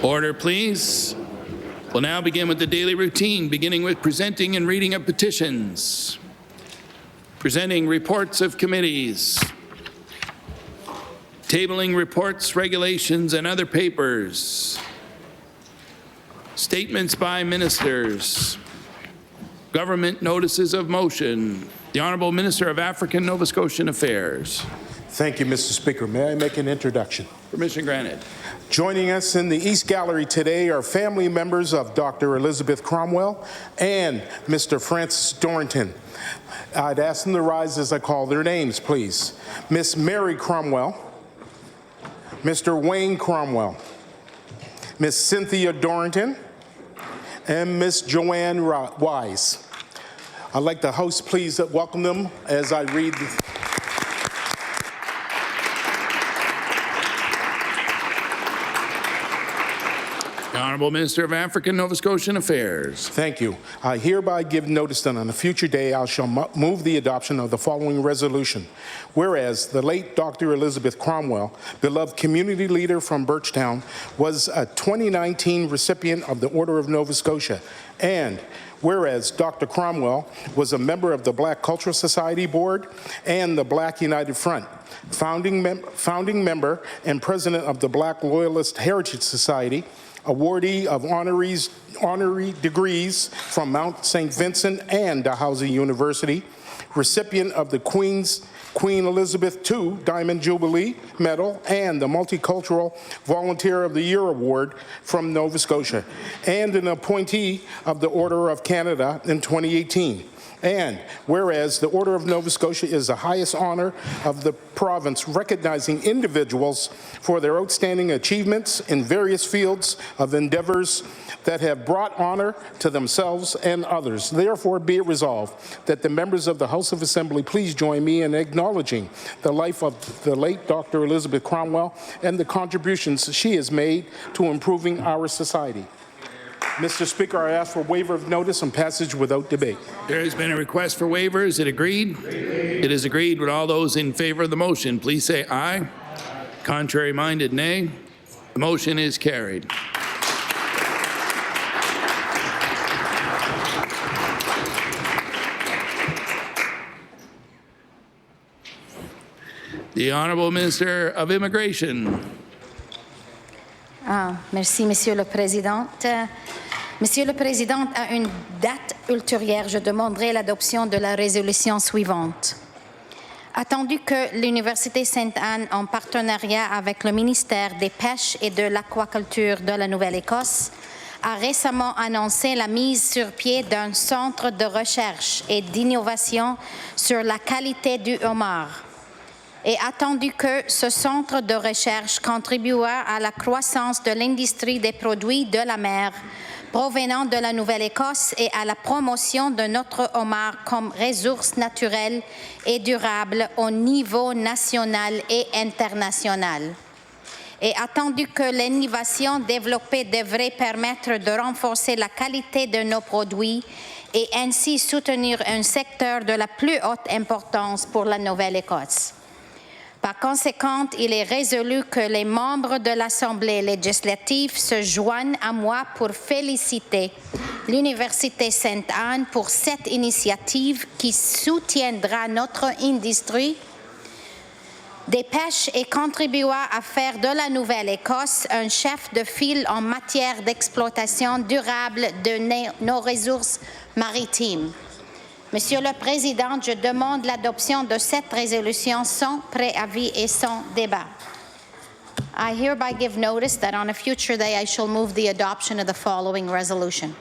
Order, please. We'll now begin with the daily routine, beginning with presenting and reading of petitions, presenting reports of committees, tabling reports, regulations, and other papers, statements by ministers, government notices of motion. The Honourable Minister of African Nova Scotian Affairs. Thank you, Mr. Speaker. May I make an introduction? Permission granted. Joining us in the East Gallery today are family members of Dr. Elizabeth Cromwell and Mr. Francis Dorrington. I'd ask them to rise as I call their names, please. Miss Mary Cromwell, Mr. Wayne Cromwell, Miss Cynthia Dorrington, and Miss Joanne Wise. I'd like the House please welcome them as I read The Honourable Minister of African Nova Scotian Affairs. Thank you. I hereby give notice that on a future day I shall move the adoption of the following resolution. Whereas the late Dr. Elizabeth Cromwell, beloved community leader from Birchtown, was a 2019 recipient of the Order of Nova Scotia, and whereas Dr. Cromwell was a member of the Black Cultural Society Board and the Black United Front, founding member and president of the Black Loyalist Heritage Society, awardee of honorary degrees from Mount St. Vincent and Dalhousie University, recipient of the Queen Elizabeth II Diamond Jubilee Medal and the Multicultural Volunteer of the Year Award from Nova Scotia, and an appointee of the Order of Canada in 2018. And whereas the Order of Nova Scotia is the highest honor of the province, recognizing individuals for their outstanding achievements in various fields of endeavors that have brought honor to themselves and others. Therefore, be it resolved that the members of the House of Assembly please join me in acknowledging the life of the late Dr. Elizabeth Cromwell and the contributions she has made to improving our society. Mr. Speaker, I ask for waiver of notice and passage without debate. There has been a request for waiver. Is it agreed? It is agreed. Would all those in favour of the motion please say aye. Contrary minded, nay. The motion is carried. The Honourable Minister of Immigration. Merci, Monsieur le Président. Monsieur le Président, à une date ultérieure, je demanderai l'adoption de la résolution suivante. Attendu que l'Université Sainte-Anne, en partenariat avec le ministère des Pêches et de l'Aquaculture de la Nouvelle-Écosse, a récemment annoncé la mise sur pied d'un centre de recherche et d'innovation sur la qualité du homard, et attendu que ce centre de recherche contribuera à la croissance de l'industrie des produits de la mer provenant de la Nouvelle-Écosse et à la promotion de notre homard comme ressource naturelle et durable au niveau national et international. Et attendu que l'innovation développée devrait permettre de renforcer la qualité de nos produits et ainsi soutenir un secteur de la plus haute importance pour la Nouvelle-Écosse. Par conséquent, il est résolu que les membres de l'Assemblée législative se joignent à moi pour féliciter l'Université Sainte-Anne pour cette initiative qui soutiendra notre industrie des pêches et contribuera à faire de la Nouvelle-Écosse un chef de file en matière d'exploitation durable de nos ressources maritimes. Monsieur le Président, je demande l'adoption de cette résolution sans préavis et sans débat. I hereby give notice that on a future day I shall move the adoption of the following resolution.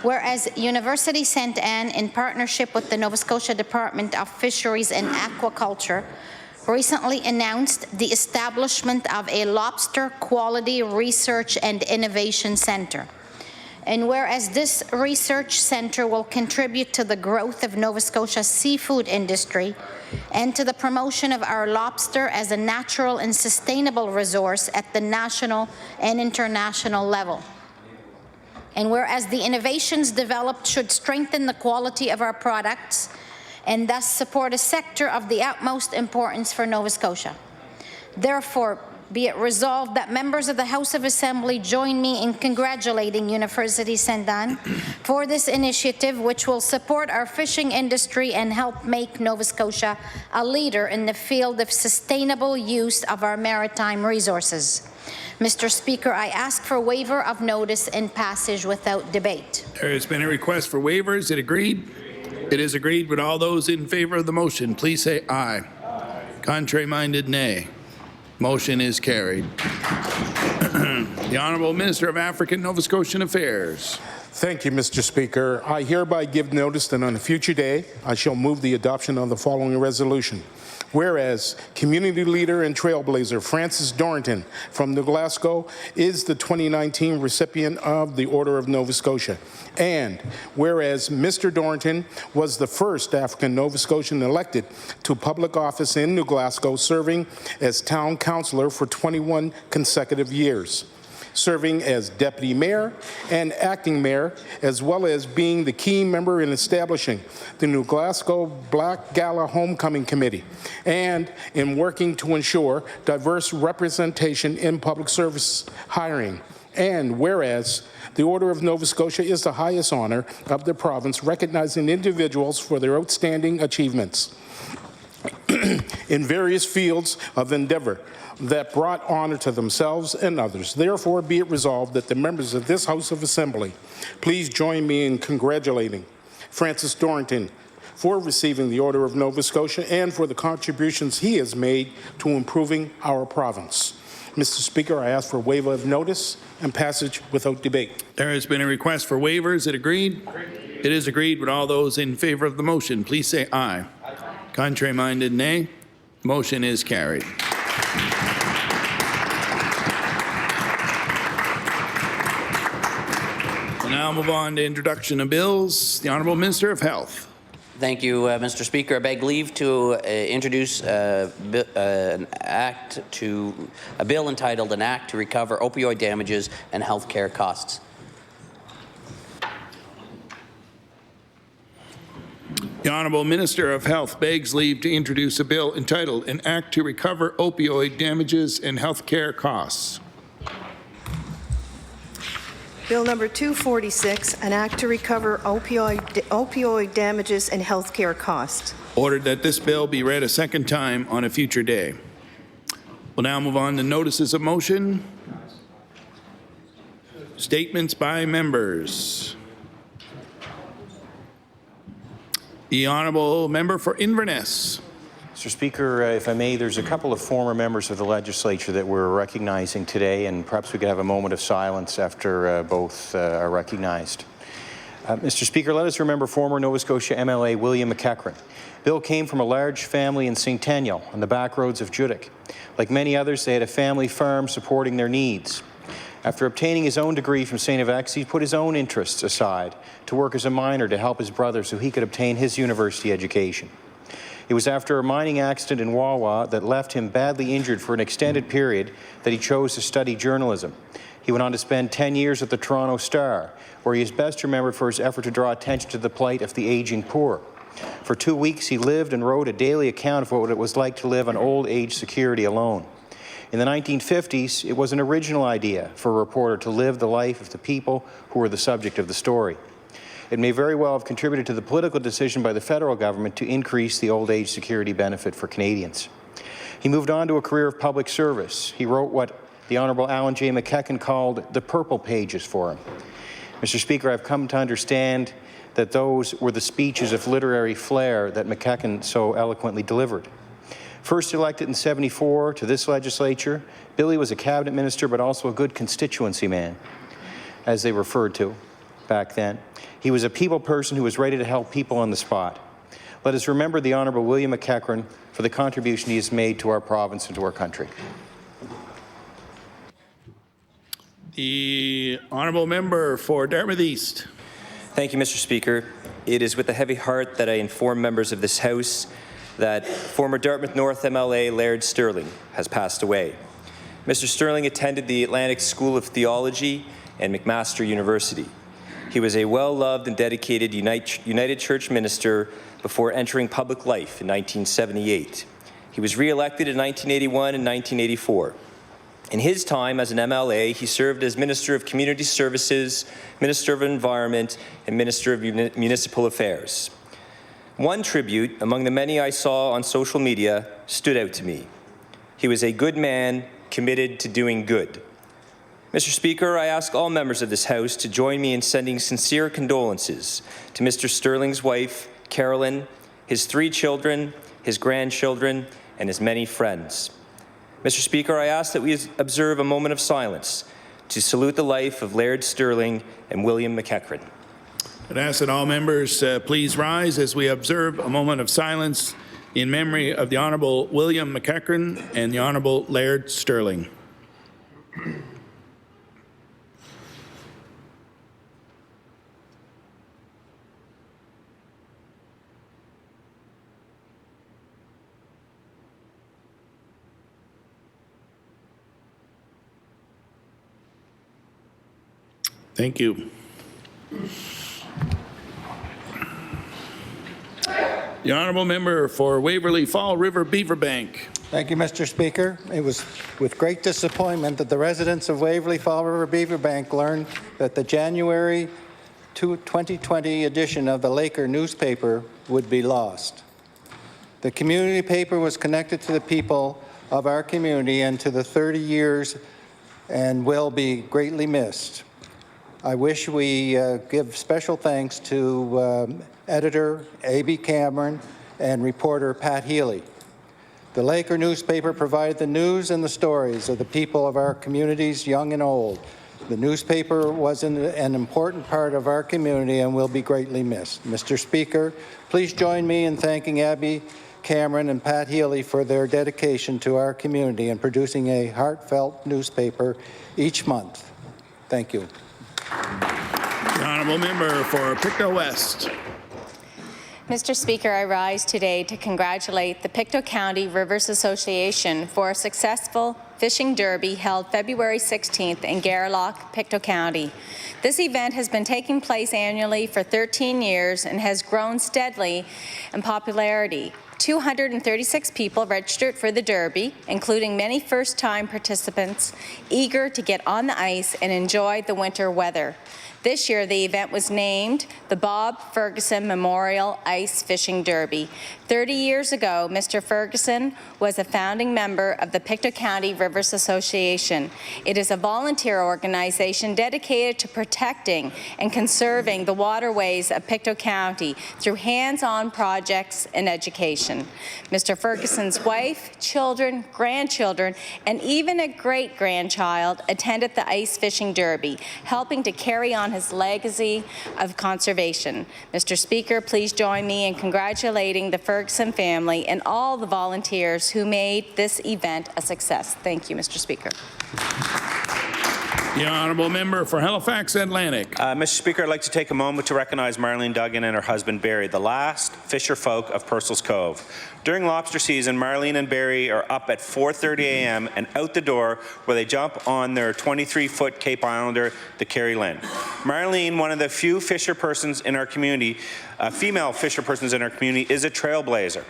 Whereas University Sainte-Anne, in partnership with the Nova Scotia Department of Fisheries and Aquaculture, recently announced the establishment of a lobster quality research and innovation center. And whereas this research center will contribute to the growth of Nova Scotia's seafood industry and to the promotion of our lobster as a natural and sustainable resource at the national and international level. And whereas the innovations developed should strengthen the quality of our products and thus support a sector of the utmost importance for Nova Scotia. Therefore, be it resolved that members of the House of Assembly join me in congratulating University St. Anne for this initiative, which will support our fishing industry and help make Nova Scotia a leader in the field of sustainable use of our maritime resources. Mr. Speaker, I ask for waiver of notice and passage without debate. There has been a request for waivers. Is it agreed? It is agreed. Would all those in favor of the motion please say aye. Contrary minded, nay. Motion is carried. The Honourable Minister of African Nova Scotian Affairs. Thank you, Mr. Speaker. I hereby give notice that on a future day, I shall move the adoption of the following resolution. Whereas community leader and trailblazer Francis Dorrington from New Glasgow is the 2019 recipient of the Order of Nova Scotia. And whereas Mr. Dorrington was the first African Nova Scotian elected to public office in New Glasgow, serving as town councillor for 21 consecutive years, serving as deputy mayor and acting mayor, as well as being the key member in establishing the New Glasgow Black Gala Homecoming Committee, and in working to ensure diverse representation in public service hiring. And whereas the Order of Nova Scotia is the highest honor of the province, recognizing individuals for their outstanding achievements in various fields of endeavor that brought honor to themselves and others. Therefore, be it resolved that the members of this House of Assembly please join me in congratulating Francis Dorrington for receiving the Order of Nova Scotia and for the contributions he has made to improving our province. Mr. Speaker, I ask for waiver of notice and passage without debate. There has been a request for waivers. Is it agreed? It is agreed. Would all those in favor of the motion please say aye. Contrary minded, nay. Motion is carried. We'll now move on to introduction of bills. The Honourable Minister of Health. Thank you, Mr. Speaker. I beg leave to introduce a bill entitled An Act to Recover Opioid Damages and Healthcare Costs. The Honourable Minister of Health begs leave to introduce a bill entitled An Act to Recover Opioid Damages and Healthcare Costs. Bill number 246, an act to recover opioid damages and healthcare costs. Ordered that this bill be read a second time on a future day. We'll now move on to notices of motion. Statements by members. The Honourable Member for Inverness. Mr. Speaker, if I may, there's a couple of former members of the legislature that we're recognizing today, and perhaps we could have a moment of silence after both are recognized. Mr. Speaker, let us remember former Nova Scotia MLA William McEachran. Bill came from a large family in St. Daniel on the back roads of Judic. Like many others, they had a family farm supporting their needs. After obtaining his own degree from St. FX, he put his own interests aside to work as a miner to help his brother so he could obtain his university education. It was after a mining accident in Wawa that left him badly injured for an extended period that he chose to study journalism. He went on to spend 10 years at the Toronto Star, where he is best remembered for his effort to draw attention to the plight of the aging poor. For 2 weeks, he lived and wrote a daily account of what it was like to live on old age security alone. In the 1950s, it was an original idea for a reporter to live the life of the people who were the subject of the story. It may very well have contributed to the political decision by the federal government to increase the old age security benefit for Canadians. He moved on to a career of public service. He wrote what the Honourable Alan J. McEachran called the purple pages for him. Mr. Speaker, I've come to understand that those were the speeches of literary flair that McEachran so eloquently delivered. First elected in '74 to this legislature, Billy was a cabinet minister but also a good constituency man, as they referred to back then. He was a people person who was ready to help people on the spot. Let us remember the Honourable William McEachran for the contribution he has made to our province and to our country. The Honourable Member for Dartmouth East. Thank you, Mr. Speaker. It is with a heavy heart that I inform members of this House that former Dartmouth North MLA Laird Sterling has passed away. Mr. Sterling attended the Atlantic School of Theology and McMaster University. He was a well-loved and dedicated United Church minister before entering public life in 1978. He was re-elected in 1981 and 1984. In his time as an MLA, he served as Minister of Community Services, Minister of Environment, and Minister of Municipal Affairs. One tribute, among the many I saw on social media, stood out to me. He was a good man, committed to doing good. Mr. Speaker, I ask all members of this House to join me in sending sincere condolences to Mr. Sterling's wife, Carolyn, his 3 children, his grandchildren, and his many friends. Mr. Speaker, I ask that we observe a moment of silence to salute the life of Laird Sterling and William McEachran. I'd ask that all members please rise as we observe a moment of silence in memory of the Honourable William McEachran and the Honourable Laird Sterling. Thank you. The Honourable Member for Waverley Fall River Beaverbank. Thank you, Mr. Speaker. It was with great disappointment that the residents of Waverley Fall River Beaverbank learned that the January 2020 edition of the Laker newspaper would be lost. The community paper was connected to the people of our community and to the 30 years and will be greatly missed. I wish we give special thanks to editor A.B. Cameron and reporter Pat Healy. The Laker newspaper provided the news and the stories of the people of our communities, young and old. The newspaper was an important part of our community and will be greatly missed. Mr. Speaker, please join me in thanking Abby Cameron and Pat Healy for their dedication to our community and producing a heartfelt newspaper each month. Thank you. The Honourable Member for Pictou West. Mr. Speaker, I rise today to congratulate the Pictou County Rivers Association for a successful fishing derby held February 16th in Garlock, Pictou County. This event has been taking place annually for 13 years and has grown steadily in popularity. 236 people registered for the Derby, including many first-time participants eager to get on the ice and enjoy the winter weather. This year, the event was named the Bob Ferguson Memorial Ice Fishing Derby. 30 years ago, Mr. Ferguson was a founding member of the Pictou County Rivers Association. It is a volunteer organization dedicated to protecting and conserving the waterways of Pictou County through hands-on projects and education. Mr. Ferguson's wife, children, grandchildren, and even a great-grandchild attended the Ice Fishing Derby, helping to carry on his legacy of conservation. Mr. Speaker, please join me in congratulating the Ferguson family and all the volunteers who made this event a success. Thank you, Mr. Speaker. The Honourable Member for Halifax Atlantic. Mr. Speaker, I'd like to take a moment to recognize Marlene Duggan and her husband Barry, the last fisher folk of Purcell's Cove. During lobster season, Marlene and Barry are up at 4:30 a.m. and out the door where they jump on their 23-foot Cape Islander, the Kerry Lynn. Marlene, one of the few fisher persons in our community, female fisher persons in our community, is a trailblazer.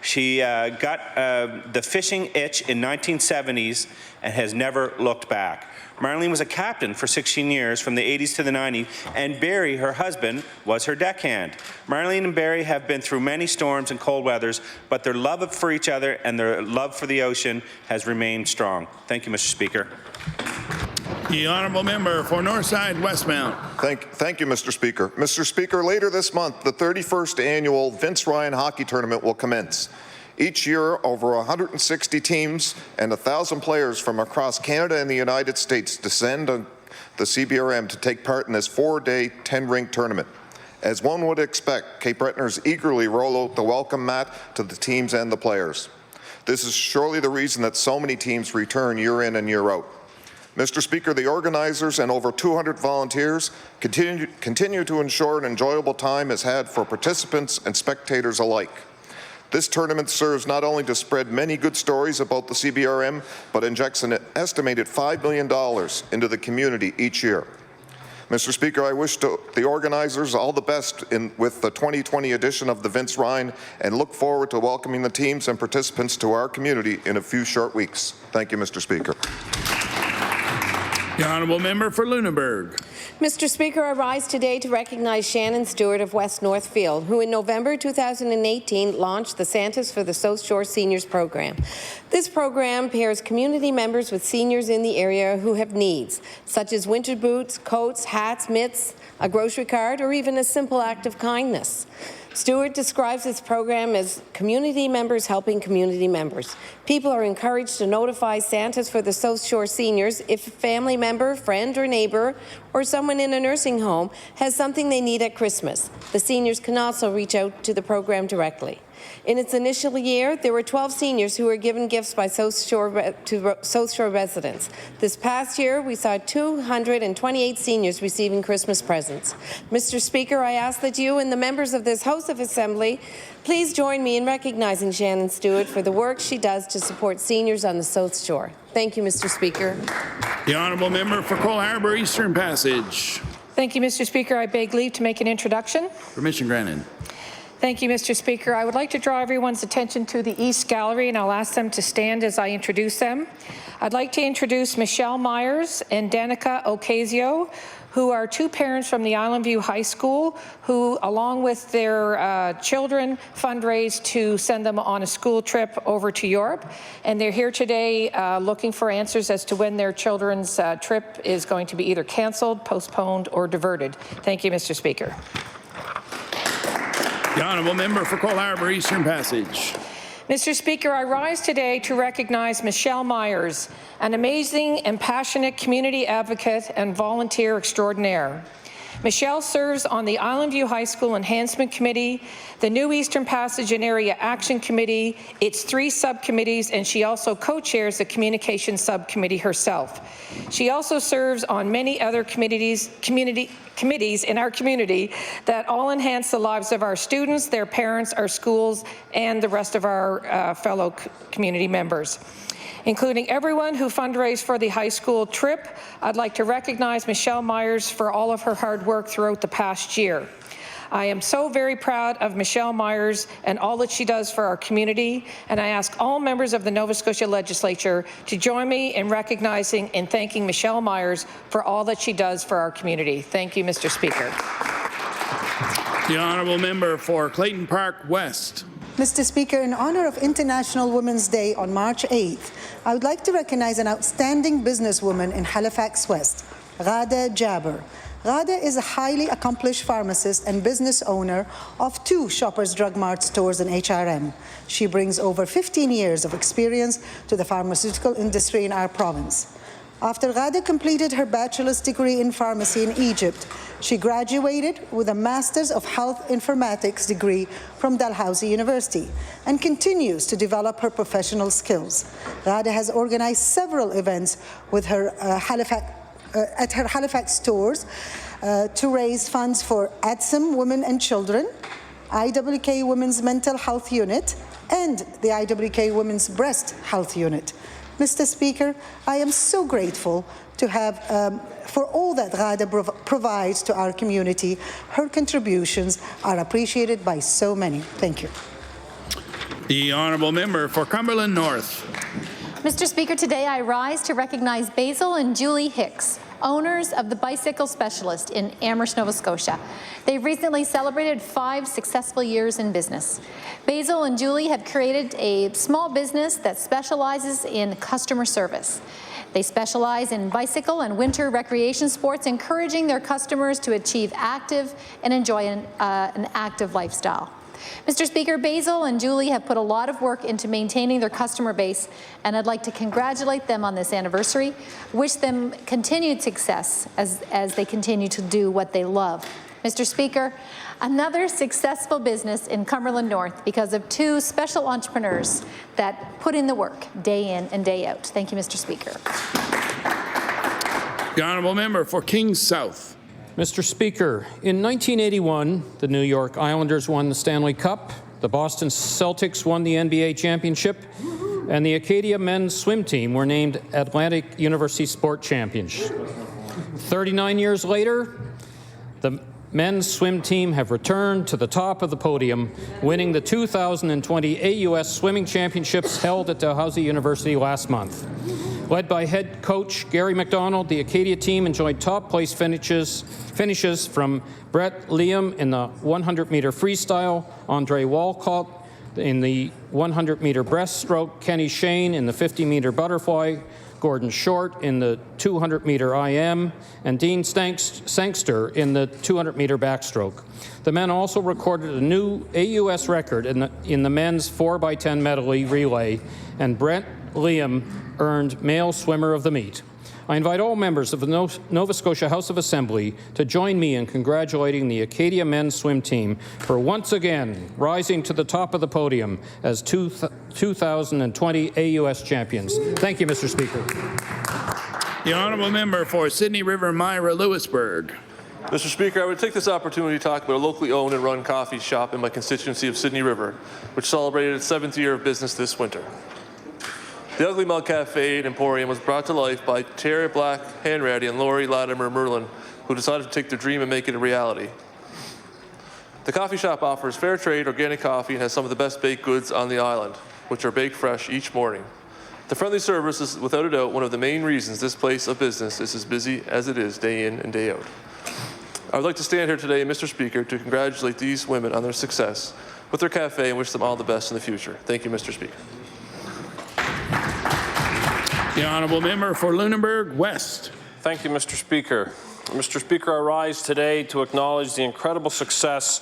She got the fishing itch in 1970s and has never looked back. Marlene was a captain for 16 years from the 80s to the 90s, and Barry, her husband, was her deckhand. Marlene and Barry have been through many storms and cold weathers, but their love for each other and their love for the ocean has remained strong. Thank you, Mr. Speaker. The Honourable Member for Northside Westmount. Thank you, Mr. Speaker. Mr. Speaker, later this month, the 31st annual Vince Ryan Hockey Tournament will commence. Each year, over 160 teams and 1,000 players from across Canada and the United States descend on the CBRM to take part in this 4-day, 10-rink tournament. As one would expect, Cape Bretoners eagerly roll out the welcome mat to the teams and the players. This is surely the reason that so many teams return year in and year out. Mr. Speaker, the organizers and over 200 volunteers continue to ensure an enjoyable time is had for participants and spectators alike. This tournament serves not only to spread many good stories about the CBRM, but injects an estimated $5 million into the community each year. Mr. Speaker, I wish the organizers all the best with the 2020 edition of the Vince Ryan and look forward to welcoming the teams and participants to our community in a few short weeks. Thank you, Mr. Speaker. The honourable member for Lunenburg. Mr. Speaker, I rise today to recognize Shannon Stewart of West Northfield, who in November 2018 launched the Santas for the South Shore Seniors program. This program pairs community members with seniors in the area who have needs, such as winter boots, coats, hats, mitts, a grocery card, or even a simple act of kindness. Stewart describes this program as community members helping community members. People are encouraged to notify Santas for the South Shore seniors if a family member, friend or neighbour, or someone in a nursing home has something they need at Christmas. The seniors can also reach out to the program directly. In its initial year, there were 12 seniors who were given gifts by South Shore residents. This past year, we saw 228 seniors receiving Christmas presents. Mr. Speaker, I ask that you and the members of this House of Assembly please join me in recognizing Shannon Stewart for the work she does to support seniors on the South Shore. Thank you, Mr. Speaker. The honourable member for Cole Harbour Eastern Passage. Thank you, Mr. Speaker. I beg leave to make an introduction. Permission granted. Thank you, Mr. Speaker. I would like to draw everyone's attention to the East Gallery, and I'll ask them to stand as I introduce them. I'd like to introduce Michelle Myers and Danica Ocasio, who are two parents from the Island View High School, who, along with their children, fundraised to send them on a school trip over to Europe. And they're here today looking for answers as to when their children's trip is going to be either cancelled, postponed, or diverted. Thank you, Mr. Speaker. The honourable member for Cole Harbour Eastern Passage. Mr. Speaker, I rise today to recognize Michelle Myers, an amazing and passionate community advocate and volunteer extraordinaire. Michelle serves on the Island View High School Enhancement Committee, the New Eastern Passage and Area Action Committee, its 3 subcommittees, and she also co-chairs the Communications Subcommittee herself. She also serves on many other committees in our community that all enhance the lives of our students, their parents, our schools, and the rest of our fellow community members. Including everyone who fundraised for the high school trip, I'd like to recognize Michelle Myers for all of her hard work throughout the past year. I am so very proud of Michelle Myers and all that she does for our community, and I ask all members of the Nova Scotia Legislature to join me in recognizing and thanking Michelle Myers for all that she does for our community. Thank you, Mr. Speaker. The honourable member for Clayton Park West. Mr. Speaker, in honour of International Women's Day on March 8th, I would like to recognize an outstanding businesswoman in Halifax West, Ghada Jaber. Ghada is a highly accomplished pharmacist and business owner of 2 Shoppers Drug Mart stores in HRM. She brings over 15 years of experience to the pharmaceutical industry in our province. After Ghada completed her bachelor's degree in pharmacy in Egypt, she graduated with a Master's of Health Informatics degree from Dalhousie University and continues to develop her professional skills. Ghada has organized several events with her at her Halifax stores to raise funds for ADSM Women and Children, IWK Women's Mental Health Unit, and the IWK Women's Breast Health Unit. Mr. Speaker, I am so grateful to have for all that Ghada provides to our community. Her contributions are appreciated by so many. Thank you. The honourable member for Cumberland North. Mr. Speaker, today I rise to recognize Basil and Julie Hicks, owners of the Bicycle Specialist in Amherst, Nova Scotia. They've recently celebrated 5 successful years in business. Basil and Julie have created a small business that specializes in customer service. They specialize in bicycle and winter recreation sports, encouraging their customers to achieve active and enjoy an active lifestyle. Mr. Speaker, Basil and Julie have put a lot of work into maintaining their customer base, and I'd like to congratulate them on this anniversary, wish them continued success as they continue to do what they love. Mr. Speaker, another successful business in Cumberland North because of 2 special entrepreneurs that put in the work day in and day out. Thank you, Mr. Speaker. The honourable member for Kings South. Mr. Speaker, in 1981, the New York Islanders won the Stanley Cup, the Boston Celtics won the NBA championship, and the Acadia men's swim team were named Atlantic University Sport Champions. 39 years later, the men's swim team have returned to the top of the podium, winning the 2020 AUS Swimming Championships held at Dalhousie University last month. Led by head coach Gary McDonald, the Acadia team enjoyed top place finishes from Brett Liam in the 100-meter freestyle, Andre Walcott in the 100-meter breaststroke, Kenny Shane in the 50-meter butterfly, Gordon Short in the 200-meter IM, and Dean Sangster in the 200-meter backstroke. The men also recorded a new AUS record in the men's 4x10 medley relay, and Brett Liam earned Male Swimmer of the Meet. I invite all members of the Nova Scotia House of Assembly to join me in congratulating the Acadia men's swim team for once again rising to the top of the podium as 2020 AUS champions. Thank you, Mr. Speaker. The honourable member for Sydney River Myra Lewisburg. Mr. Speaker, I would take this opportunity to talk about a locally owned and run coffee shop in my constituency of Sydney River, which celebrated its 7th year of business this winter. The Ugly Mug Cafe and Emporium was brought to life by Terry Black Hanratty and Lori Latimer Merlin, who decided to take their dream and make it a reality. The coffee shop offers fair trade organic coffee and has some of the best baked goods on the island, which are baked fresh each morning. The friendly service is without a doubt one of the main reasons this place of business is as busy as it is day in and day out. I would like to stand here today, Mr. Speaker, to congratulate these women on their success with their cafe and wish them all the best in the future. Thank you, Mr. Speaker. The honourable member for Lunenburg West. Thank you, Mr. Speaker. Mr. Speaker, I rise today to acknowledge the incredible success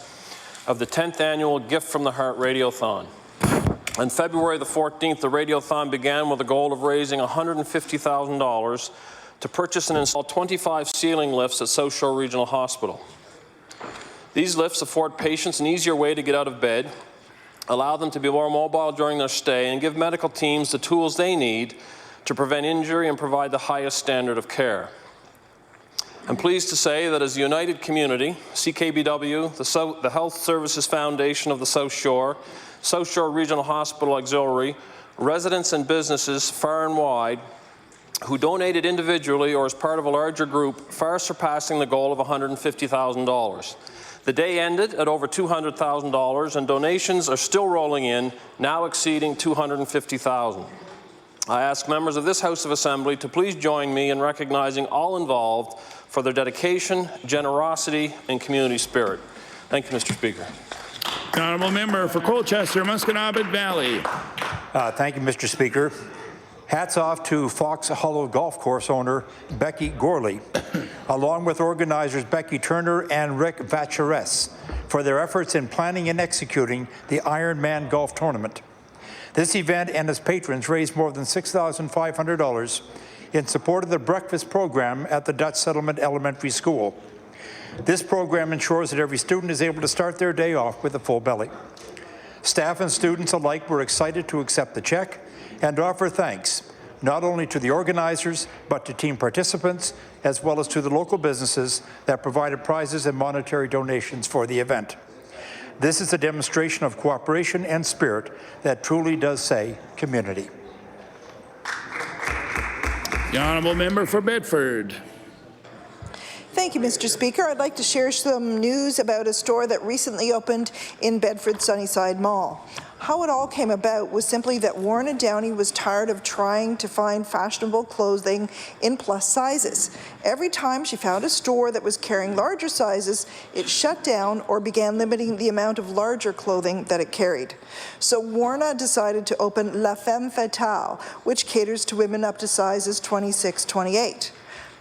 of the 10th annual Gift from the Heart Radiothon. On February the 14th, the Radiothon began with a goal of raising $150,000 to purchase and install 25 ceiling lifts at South Shore Regional Hospital. These lifts afford patients an easier way to get out of bed, allow them to be more mobile during their stay, and give medical teams the tools they need to prevent injury and provide the highest standard of care. I'm pleased to say that as a united community, CKBW, the Health Services Foundation of the South Shore Regional Hospital Auxiliary, residents and businesses far and wide who donated individually or as part of a larger group, far surpassing the goal of $150,000. The day ended at over $200,000, and donations are still rolling in, now exceeding $250,000. I ask members of this House of Assembly to please join me in recognizing all involved for their dedication, generosity, and community spirit. Thank you, Mr. Speaker. The honourable member for Colchester, Musqueam Valley. Thank you, Mr. Speaker. Hats off to Fox Hollow Golf Course owner Becky Gorley, along with organizers Becky Turner and Rick Vacheres, for their efforts in planning and executing the Ironman Golf Tournament. This event and its patrons raised more than $6,500 in support of the breakfast program at the Dutch Settlement Elementary School. This program ensures that every student is able to start their day off with a full belly. Staff and students alike were excited to accept the check and offer thanks not only to the organizers, but to team participants, as well as to the local businesses that provided prizes and monetary donations for the event. This is a demonstration of cooperation and spirit that truly does say community. The honourable member for Bedford. Thank you, Mr. Speaker. I'd like to share some news about a store that recently opened in Bedford Sunnyside Mall. How it all came about was simply that Warren & Downey was tired of trying to find fashionable clothing in plus sizes. Every time she found a store that was carrying larger sizes, it shut down or began limiting the amount of larger clothing that it carried. So Warren decided to open La Femme Fatale, which caters to women up to sizes 26-28.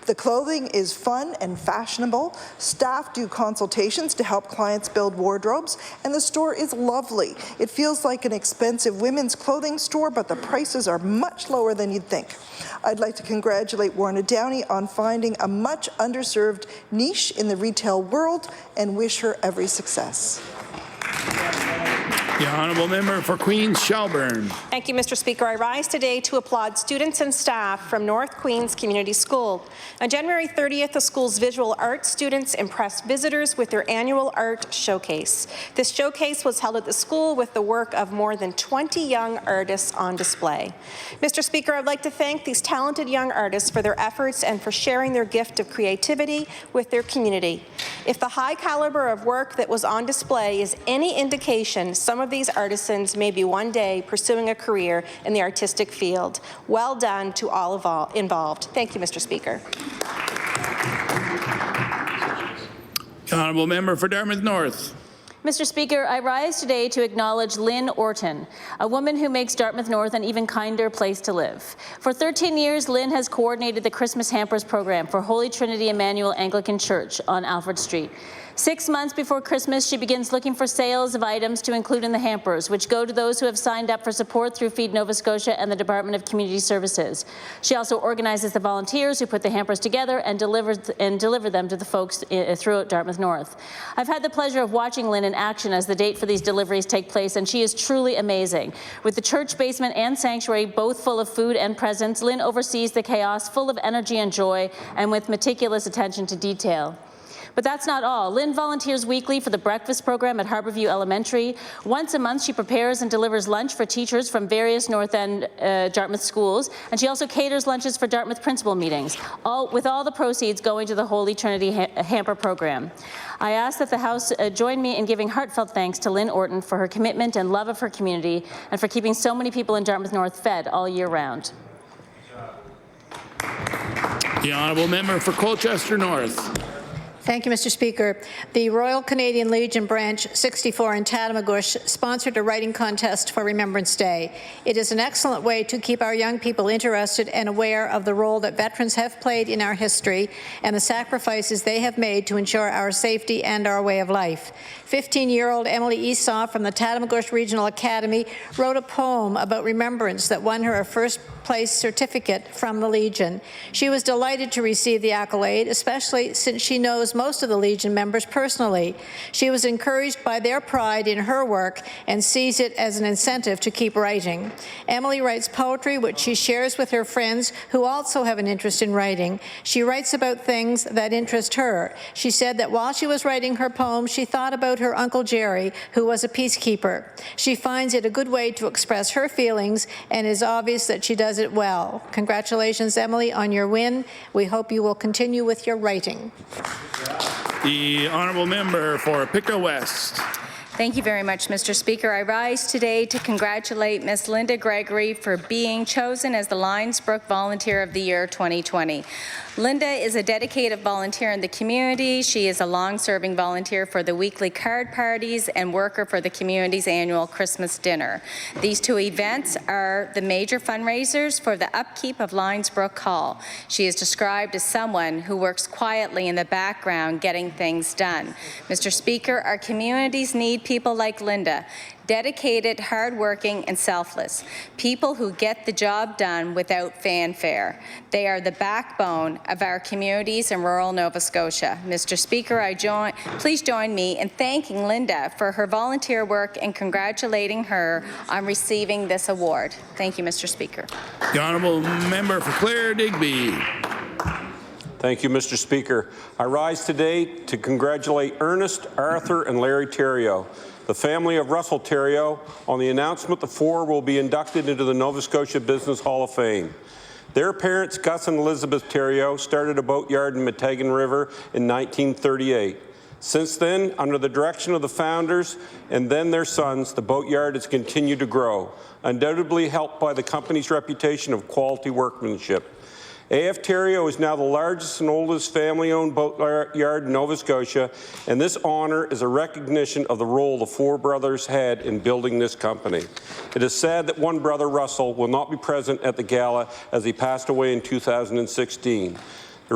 The clothing is fun and fashionable. Staff do consultations to help clients build wardrobes, and the store is lovely. It feels like an expensive women's clothing store, but the prices are much lower than you'd think. I'd like to congratulate Warren Downey on finding a much underserved niche in the retail world and wish her every success. The honourable member for Queens Shelburne. Thank you, Mr. Speaker. I rise today to applaud students and staff from North Queens Community School. On January 30th, the school's visual arts students impressed visitors with their annual art showcase. This showcase was held at the school with the work of more than 20 young artists on display. Mr. Speaker, I'd like to thank these talented young artists for their efforts and for sharing their gift of creativity with their community. If the high caliber of work that was on display is any indication, some of these artisans may be one day pursuing a career in the artistic field. Well done to all involved. Thank you, Mr. Speaker. The honourable member for Dartmouth North. Mr. Speaker, I rise today to acknowledge Lynn Orton, a woman who makes Dartmouth North an even kinder place to live. For 13 years, Lynn has coordinated the Christmas Hampers program for Holy Trinity Emmanuel Anglican Church on Alfred Street. 6 months before Christmas, she begins looking for sales of items to include in the hampers, which go to those who have signed up for support through Feed Nova Scotia and the Department of Community Services. She also organizes the volunteers who put the hampers together and deliver them to the folks throughout Dartmouth North. I've had the pleasure of watching Lynn in action as the date for these deliveries take place, and she is truly amazing. With the church basement and sanctuary both full of food and presents, Lynn oversees the chaos full of energy and joy and with meticulous attention to detail. But that's not all. Lynn volunteers weekly for the breakfast program at Harbourview Elementary. Once a month, she prepares and delivers lunch for teachers from various North End Dartmouth schools, and she also caters lunches for Dartmouth principal meetings, with all the proceeds going to the Holy Trinity Hamper program. I ask that the House join me in giving heartfelt thanks to Lynn Orton for her commitment and love of her community and for keeping so many people in Dartmouth North fed all year round. The honourable member for Colchester North. Thank you, Mr. Speaker. The Royal Canadian Legion Branch 64 in Tatamagouche sponsored a writing contest for Remembrance Day. It is an excellent way to keep our young people interested and aware of the role that veterans have played in our history and the sacrifices they have made to ensure our safety and our way of life. 15-year-old Emily Esau from the Tatamagouche Regional Academy wrote a poem about remembrance that won her a first-place certificate from the Legion. She was delighted to receive the accolade, especially since she knows most of the Legion members personally. She was encouraged by their pride in her work and sees it as an incentive to keep writing. Emily writes poetry, which she shares with her friends who also have an interest in writing. She writes about things that interest her. She said that while she was writing her poem, she thought about her Uncle Jerry, who was a peacekeeper. She finds it a good way to express her feelings, and it is obvious that she does it well. Congratulations, Emily, on your win. We hope you will continue with your writing. The honourable member for Pictou West. Thank you very much, Mr. Speaker. I rise today to congratulate Ms. Linda Gregory for being chosen as the Lions Brook Volunteer of the Year 2020. Linda is a dedicated volunteer in the community. She is a long-serving volunteer for the weekly card parties and worker for the community's annual Christmas dinner. These two events are the major fundraisers for the upkeep of Lions Brook Hall. She is described as someone who works quietly in the background getting things done. Mr. Speaker, our communities need people like Linda, dedicated, hardworking, and selfless. People who get the job done without fanfare. They are the backbone of our communities in rural Nova Scotia. Mr. Speaker, please join me in thanking Linda for her volunteer work and congratulating her on receiving this award. Thank you, Mr. Speaker. The honourable member for Clare Digby. Thank you, Mr. Speaker. I rise today to congratulate Ernest, Arthur, and Larry Theriault, the family of Russell Theriault, on the announcement the four will be inducted into the Nova Scotia Business Hall of Fame. Their parents, Gus and Elizabeth Theriault, started a boatyard in Metagon River in 1938. Since then, under the direction of the founders and then their sons, the boatyard has continued to grow, undoubtedly helped by the company's reputation of quality workmanship. A.F. Theriault is now the largest and oldest family-owned boatyard in Nova Scotia, and this honour is a recognition of the role the four brothers had in building this company. It is sad that one brother, Russell, will not be present at the gala as he passed away in 2016. The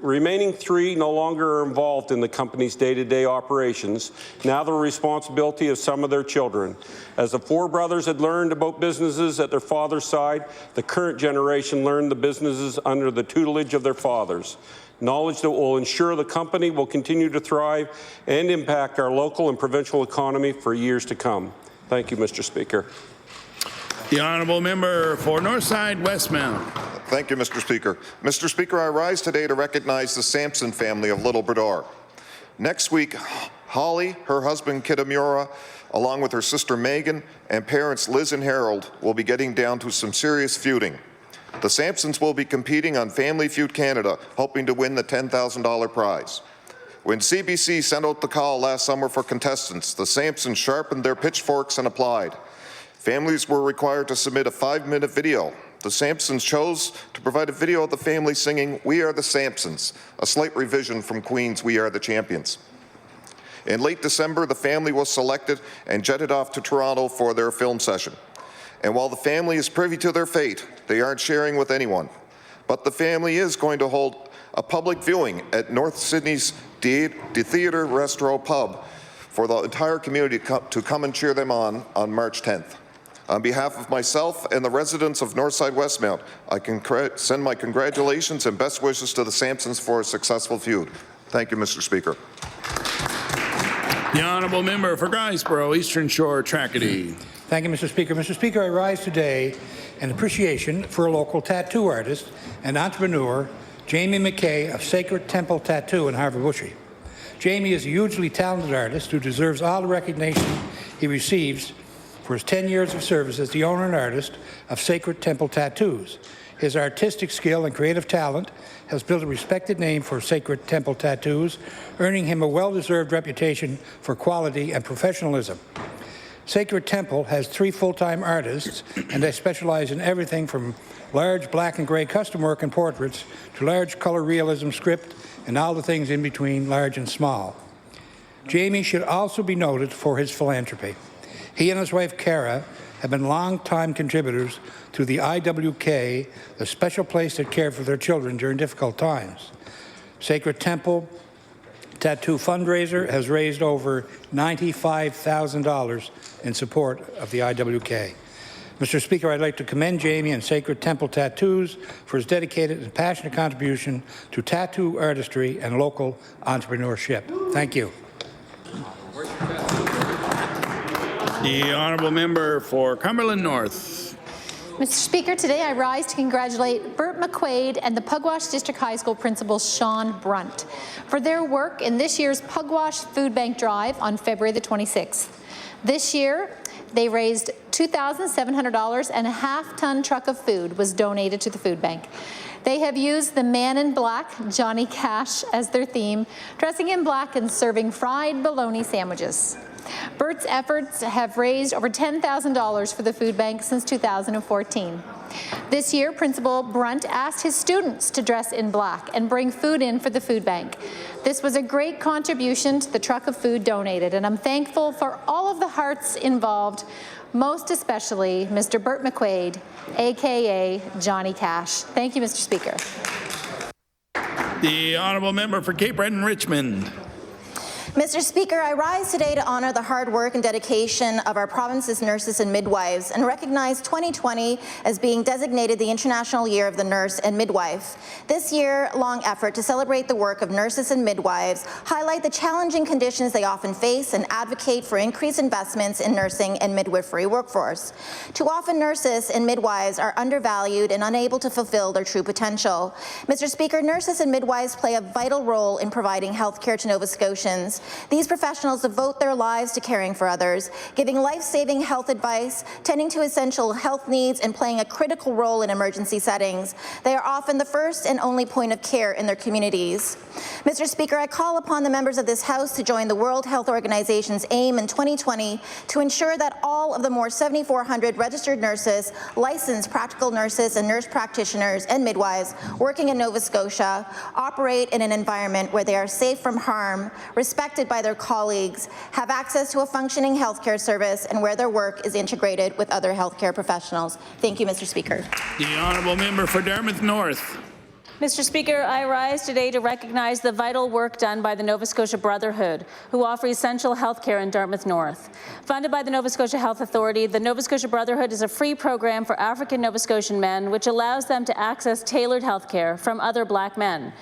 remaining three no longer are involved in the company's day-to-day operations, now the responsibility of some of their children. As the four brothers had learned about businesses at their father's side, the current generation learned the businesses under the tutelage of their fathers. Knowledge that will ensure the company will continue to thrive and impact our local and provincial economy for years to come. Thank you, Mr. Speaker. The honourable member for Northside Westmount. Thank you, Mr. Speaker. Mr. Speaker, I rise today to recognize the Sampson family of Little Brador. Next week, Holly, her husband Kitamura, along with her sister Megan, and parents Liz and Harold will be getting down to some serious feuding. The Sampsons will be competing on Family Feud Canada, hoping to win the $10,000 prize. When CBC sent out the call last summer for contestants, the Sampsons sharpened their pitchforks and applied. Families were required to submit a 5-minute video. The Sampsons chose to provide a video of the family singing "We Are the Sampsons," a slight revision from Queen's "We Are the Champions." In late December, the family was selected and jetted off to Toronto for their film session. And while the family is privy to their fate, they aren't sharing with anyone. But the family is going to hold a public viewing at North Sydney's De Theatre Restaurant Pub for the entire community to come and cheer them on March 10th. On behalf of myself and the residents of Northside Westmount, I can send my congratulations and best wishes to the Sampsons for a successful feud. Thank you, Mr. Speaker. The honourable member for Guysborough, Eastern Shore, Tracadie. Thank you, Mr. Speaker. Mr. Speaker, I rise today in appreciation for a local tattoo artist and entrepreneur, Jamie McKay of Sacred Temple Tattoo in Harbour Bushy. Jamie is a hugely talented artist who deserves all the recognition he receives for his 10 years of service as the owner and artist of Sacred Temple Tattoos. His artistic skill and creative talent has built a respected name for Sacred Temple Tattoos, earning him a well-deserved reputation for quality and professionalism. Sacred Temple has 3 full-time artists, and they specialize in everything from large black and gray custom work and portraits to large color realism script and all the things in between, large and small. Jamie should also be noted for his philanthropy. He and his wife, Cara, have been long-time contributors to the IWK, the special place that cared for their children during difficult times. Sacred Temple Tattoo Fundraiser has raised over $95,000 in support of the IWK. Mr. Speaker, I'd like to commend Jamie and Sacred Temple Tattoos for his dedicated and passionate contribution to tattoo artistry and local entrepreneurship. Thank you. The honourable member for Cumberland North. Mr. Speaker, today I rise to congratulate Bert McQuaid and the Pugwash District High School principal Sean Brunt for their work in this year's Pugwash Food Bank Drive on February the 26th. This year, they raised $2,700 and a half-ton truck of food was donated to the food bank. They have used the Man in Black, Johnny Cash, as their theme, dressing in black and serving fried bologna sandwiches. Bert's efforts have raised over $10,000 for the food bank since 2014. This year, Principal Brunt asked his students to dress in black and bring food in for the food bank. This was a great contribution to the truck of food donated, and I'm thankful for all of the hearts involved, most especially Mr. Bert McQuaid, aka Johnny Cash. Thank you, Mr. Speaker. The honourable member for Cape Breton Richmond. Mr. Speaker, I rise today to honour the hard work and dedication of our province's nurses and midwives and recognize 2020 as being designated the International Year of the Nurse and Midwife. This year-long effort to celebrate the work of nurses and midwives highlight the challenging conditions they often face and advocate for increased investments in nursing and midwifery workforce. Too often, nurses and midwives are undervalued and unable to fulfill their true potential. Mr. Speaker, nurses and midwives play a vital role in providing health care to Nova Scotians. These professionals devote their lives to caring for others, giving life-saving health advice, tending to essential health needs, and playing a critical role in emergency settings. They are often the first and only point of care in their communities. Mr. Speaker, I call upon the members of this House to join the World Health Organization's aim in 2020 to ensure that all of the more 7,400 registered nurses, licensed practical nurses, and nurse practitioners and midwives working in Nova Scotia operate in an environment where they are safe from harm, respected by their colleagues, have access to a functioning healthcare service, and where their work is integrated with other healthcare professionals. Thank you, Mr. Speaker. The honourable member for Dartmouth North. Mr. Speaker, I rise today to recognize the vital work done by the Nova Scotia Brotherhood, who offer essential health care in Dartmouth North. Funded by the Nova Scotia Health Authority, the Nova Scotia Brotherhood is a free program for African Nova Scotian men which allows them to access tailored health care from other Black men.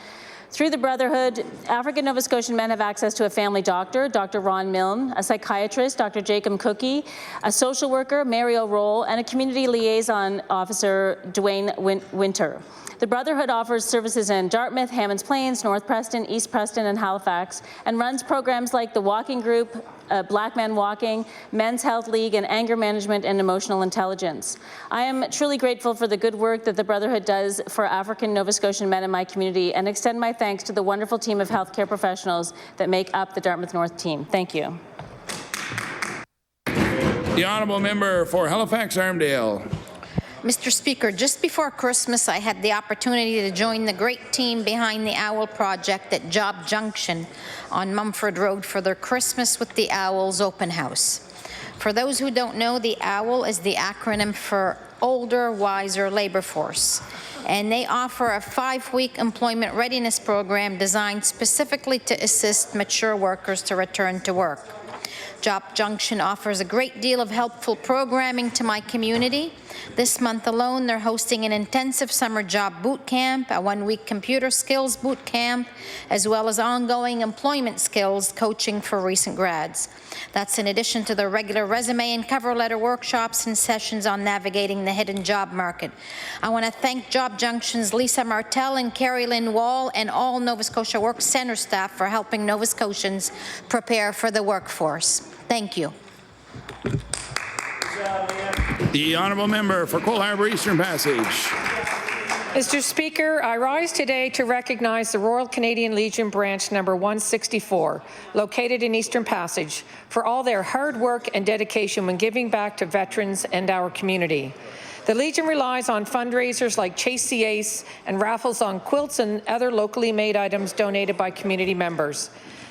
Through the Brotherhood, African Nova Scotian men have access to a family doctor, Dr. Ron Milne, a psychiatrist, Dr. Jacob Cookie, a social worker, Mary O'Roll, and a community liaison officer, Dwayne Winter. The Brotherhood offers services in Dartmouth, Hammonds Plains, North Preston, East Preston, and Halifax, and runs programs like the Walking Group, Black Men Walking, Men's Health League, and Anger Management and Emotional Intelligence. I am truly grateful for the good work that the Brotherhood does for African Nova Scotian men in my community, and extend my thanks to the wonderful team of healthcare professionals that make up the Dartmouth North team. Thank you. The honourable member for Halifax-Armdale. Mr. Speaker, just before Christmas, I had the opportunity to join the great team behind the Owl Project at Job Junction on Mumford Road for their Christmas with the Owls open house. For those who don't know, the OWL is the acronym for Older, Wiser Labour Force, and they offer a 5-week employment readiness program designed specifically to assist mature workers to return to work. Job Junction offers a great deal of helpful programming to my community. This month alone, they're hosting an intensive summer job boot camp, a 1-week computer skills boot camp, as well as ongoing employment skills coaching for recent grads. That's in addition to the regular resume and cover letter workshops and sessions on navigating the hidden job market. I want to thank Job Junction's Lisa Martel and Carrie Lynn Wall and all Nova Scotia Work Centre staff for helping Nova Scotians prepare for the workforce. Thank you. The honourable member for Cole Harbour Eastern Passage. Mr. Speaker, I rise today to recognize the Royal Canadian Legion Branch number 164, located in Eastern Passage, for all their hard work and dedication when giving back to veterans and our community. The Legion relies on fundraisers like Chase the Ace and raffles on quilts and other locally made items donated by community members.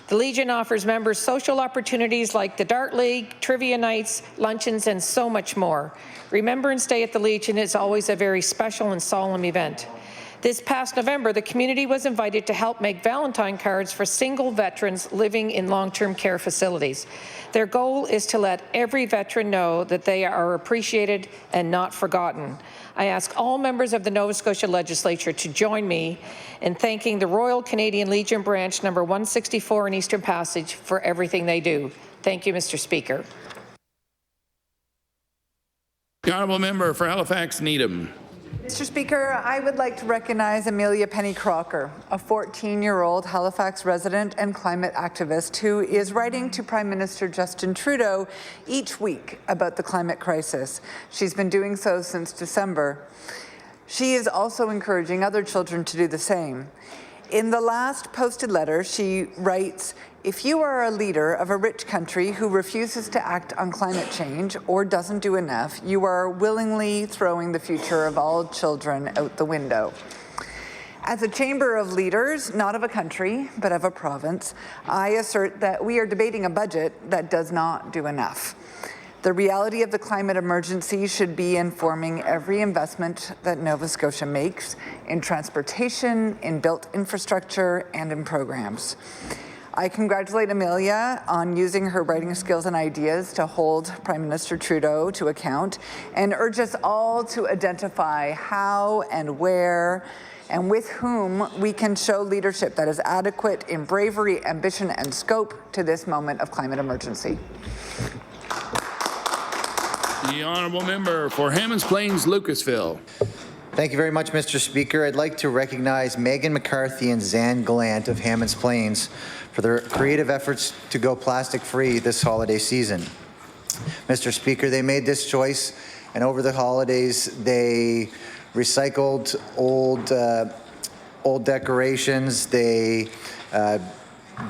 The Legion offers members social opportunities like the Dart League, trivia nights, luncheons, and so much more. Remembrance Day at the Legion is always a very special and solemn event. This past November, the community was invited to help make Valentine cards for single veterans living in long-term care facilities. Their goal is to let every veteran know that they are appreciated and not forgotten. I ask all members of the Nova Scotia Legislature to join me in thanking the Royal Canadian Legion Branch number 164 in Eastern Passage for everything they do. Thank you, Mr. Speaker. The honourable member for Halifax-Needham. Mr. Speaker, I would like to recognize Amelia Penny Crocker, a 14-year-old Halifax resident and climate activist who is writing to Prime Minister Justin Trudeau each week about the climate crisis. She's been doing so since December. She is also encouraging other children to do the same. In the last posted letter, she writes, "If you are a leader of a rich country who refuses to act on climate change or doesn't do enough, you are willingly throwing the future of all children out the window." As a chamber of leaders, not of a country, but of a province, I assert that we are debating a budget that does not do enough. The reality of the climate emergency should be informing every investment that Nova Scotia makes in transportation, in built infrastructure, and in programs. I congratulate Amelia on using her writing skills and ideas to hold Prime Minister Trudeau to account, and urge us all to identify how and where and with whom we can show leadership that is adequate in bravery, ambition, and scope to this moment of climate emergency. The honourable member for Hammonds Plains Lucasville. Thank you very much, Mr. Speaker. I'd like to recognize Megan McCarthy and Zan Gallant of Hammonds Plains for their creative efforts to go plastic-free this holiday season. Mr. Speaker, they made this choice, and over the holidays, they recycled old decorations. They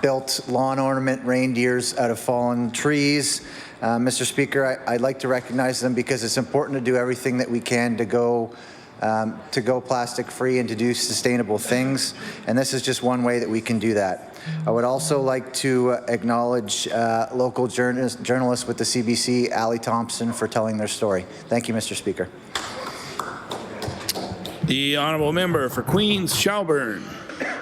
built lawn ornament reindeers out of fallen trees. Mr. Speaker, I'd like to recognize them because it's important to do everything that we can to go plastic-free and to do sustainable things, and this is just one way that we can do that. I would also like to acknowledge local journalists with the CBC, Ali Thompson, for telling their story. Thank you, Mr. Speaker. The honourable member for Queens Shelburne.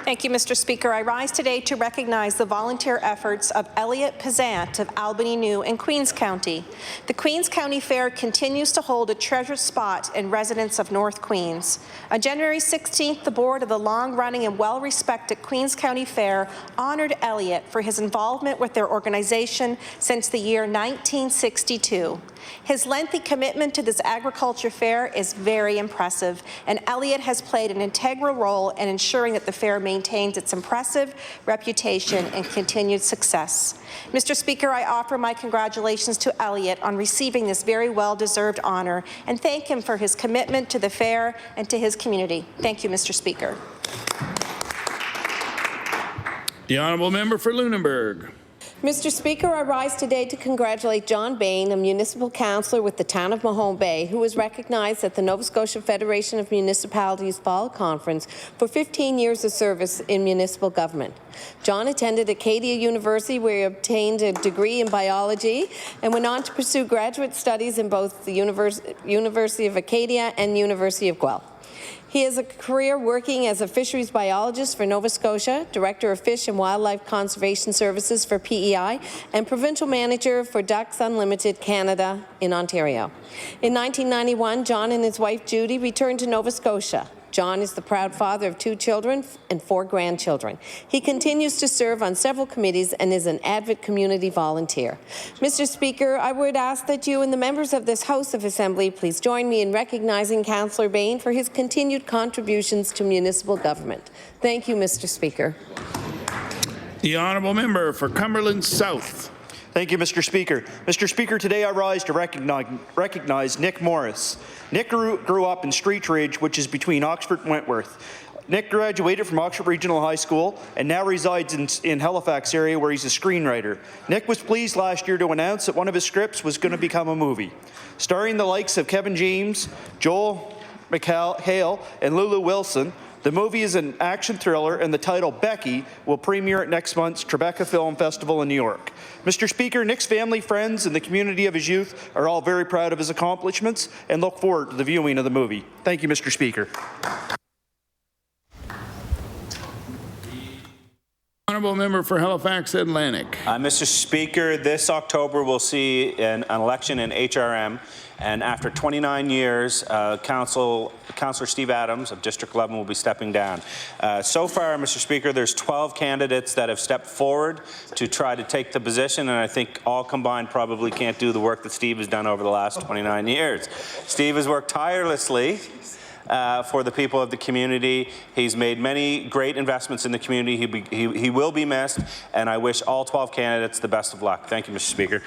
Thank you, Mr. Speaker. I rise today to recognize the volunteer efforts of Elliot Pezant of Albany New in Queens County. The Queens County Fair continues to hold a treasured spot in residents of North Queens. On January 16th, the board of the long-running and well-respected Queens County Fair honored Elliot for his involvement with their organization since the year 1962. His lengthy commitment to this agriculture fair is very impressive, and Elliot has played an integral role in ensuring that the fair maintains its impressive reputation and continued success. Mr. Speaker, I offer my congratulations to Elliot on receiving this very well-deserved honour and thank him for his commitment to the fair and to his community. Thank you, Mr. Speaker. The honourable member for Lunenburg. Mr. Speaker, I rise today to congratulate John Bain, a municipal councillor with the town of Mahone Bay, who was recognized at the Nova Scotia Federation of Municipalities Fall Conference for 15 years of service in municipal government. John attended Acadia University, where he obtained a degree in biology and went on to pursue graduate studies in both the University of Acadia and University of Guelph. He has a career working as a fisheries biologist for Nova Scotia, Director of Fish and Wildlife Conservation Services for PEI, and Provincial Manager for Ducks Unlimited Canada in Ontario. In 1991, John and his wife Judy returned to Nova Scotia. John is the proud father of 2 children and 4 grandchildren. He continues to serve on several committees and is an avid community volunteer. Mr. Speaker, I would ask that you and the members of this House of Assembly please join me in recognizing Councillor Bain for his continued contributions to municipal government. Thank you, Mr. Speaker. The honourable member for Cumberland South. Thank you, Mr. Speaker. Mr. Speaker, today I rise to recognize Nick Morris. Nick grew up in Street Ridge, which is between Oxford and Wentworth. Nick graduated from Oxford Regional High School and now resides in Halifax area, where he's a screenwriter. Nick was pleased last year to announce that one of his scripts was going to become a movie. Starring the likes of Kevin James, Joel McHale, and Lulu Wilson, the movie is an action thriller, and the title, Becky, will premiere at next month's Tribeca Film Festival in New York. Mr. Speaker, Nick's family, friends, and the community of his youth are all very proud of his accomplishments and look forward to the viewing of the movie. Thank you, Mr. Speaker. Honourable member for Halifax Atlantic. Mr. Speaker, this October we'll see an election in HRM, and after 29 years, Councillor Steve Adams of District 11 will be stepping down. So far, Mr. Speaker, there's 12 candidates that have stepped forward to try to take the position, and I think all combined probably can't do the work that Steve has done over the last 29 years. Steve has worked tirelessly for the people of the community. He's made many great investments in the community. He will be missed, and I wish all 12 candidates the best of luck. Thank you, Mr. Speaker.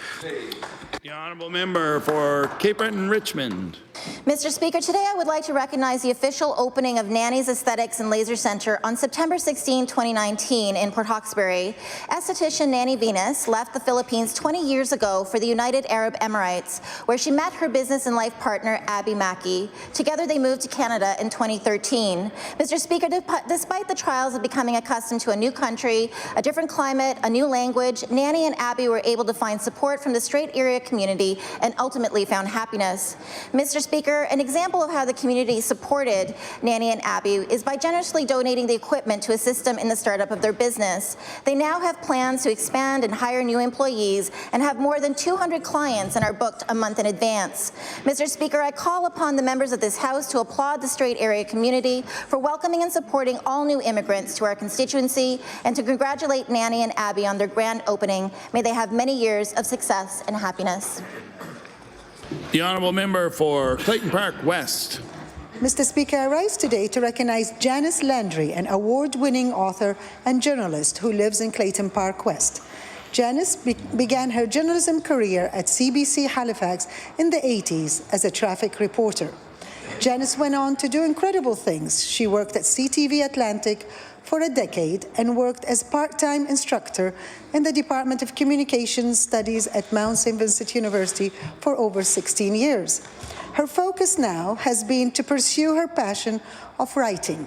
The honourable member for Cape Breton Richmond. Mr. Speaker, today I would like to recognize the official opening of Nanny's Aesthetics and Laser Centre on September 16, 2019 in Port Hawkesbury. Esthetician Nanny Venus left the Philippines 20 years ago for the United Arab Emirates, where she met her business and life partner, Abby Mackey. Together they moved to Canada in 2013. Mr. Speaker, despite the trials of becoming accustomed to a new country, a different climate, a new language, Nanny and Abby were able to find support from the Strait area community and ultimately found happiness. Mr. Speaker, an example of how the community supported Nanny and Abby is by generously donating the equipment to assist them in the startup of their business. They now have plans to expand and hire new employees and have more than 200 clients and are booked a month in advance. Mr. Speaker, I call upon the members of this House to applaud the Strait area community for welcoming and supporting all new immigrants to our constituency and to congratulate Nanny and Abby on their grand opening. May they have many years of success and happiness. The honourable member for Clayton Park West. Mr. Speaker, I rise today to recognize Janice Landry, an award-winning author and journalist who lives in Clayton Park West. Janice began her journalism career at CBC Halifax in the 80s as a traffic reporter. Janice went on to do incredible things. She worked at CTV Atlantic for a decade and worked as part-time instructor in the Department of Communications Studies at Mount St. Vincent University for over 16 years. Her focus now has been to pursue her passion of writing.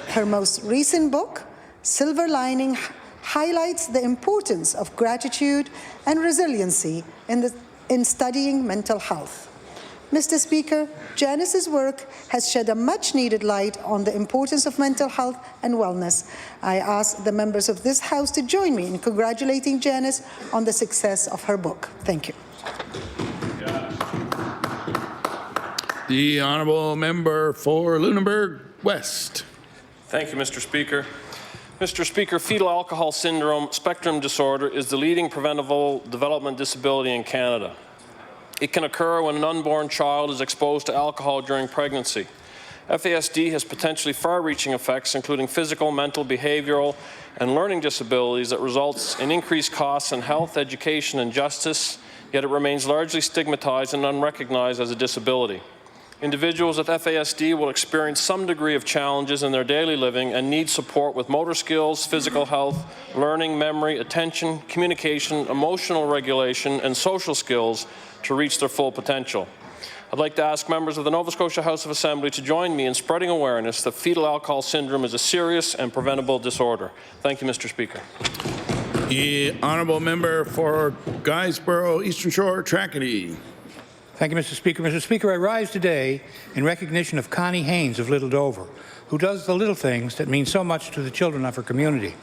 Her most recent book, Silver Lining, highlights the importance of gratitude and resiliency in studying mental health. Mr. Speaker, Janice's work has shed a much-needed light on the importance of mental health and wellness. I ask the members of this House to join me in congratulating Janice on the success of her book. Thank you. The honourable member for Lunenburg West. Thank you, Mr. Speaker. Mr. Speaker, fetal alcohol syndrome spectrum disorder is the leading preventable development disability in Canada. It can occur when an unborn child is exposed to alcohol during pregnancy. FASD has potentially far-reaching effects, including physical, mental, behavioral, and learning disabilities that results in increased costs in health, education, and justice, yet it remains largely stigmatized and unrecognized as a disability. Individuals with FASD will experience some degree of challenges in their daily living and need support with motor skills, physical health, learning, memory, attention, communication, emotional regulation, and social skills to reach their full potential. I'd like to ask members of the Nova Scotia House of Assembly to join me in spreading awareness that fetal alcohol syndrome is a serious and preventable disorder. Thank you, Mr. Speaker. The honourable member for Guysborough Eastern Shore Tracadie. Thank you, Mr. Speaker. Mr. Speaker, I rise today in recognition of Connie Haynes of Little Dover, who does the little things that mean so much to the children of her community.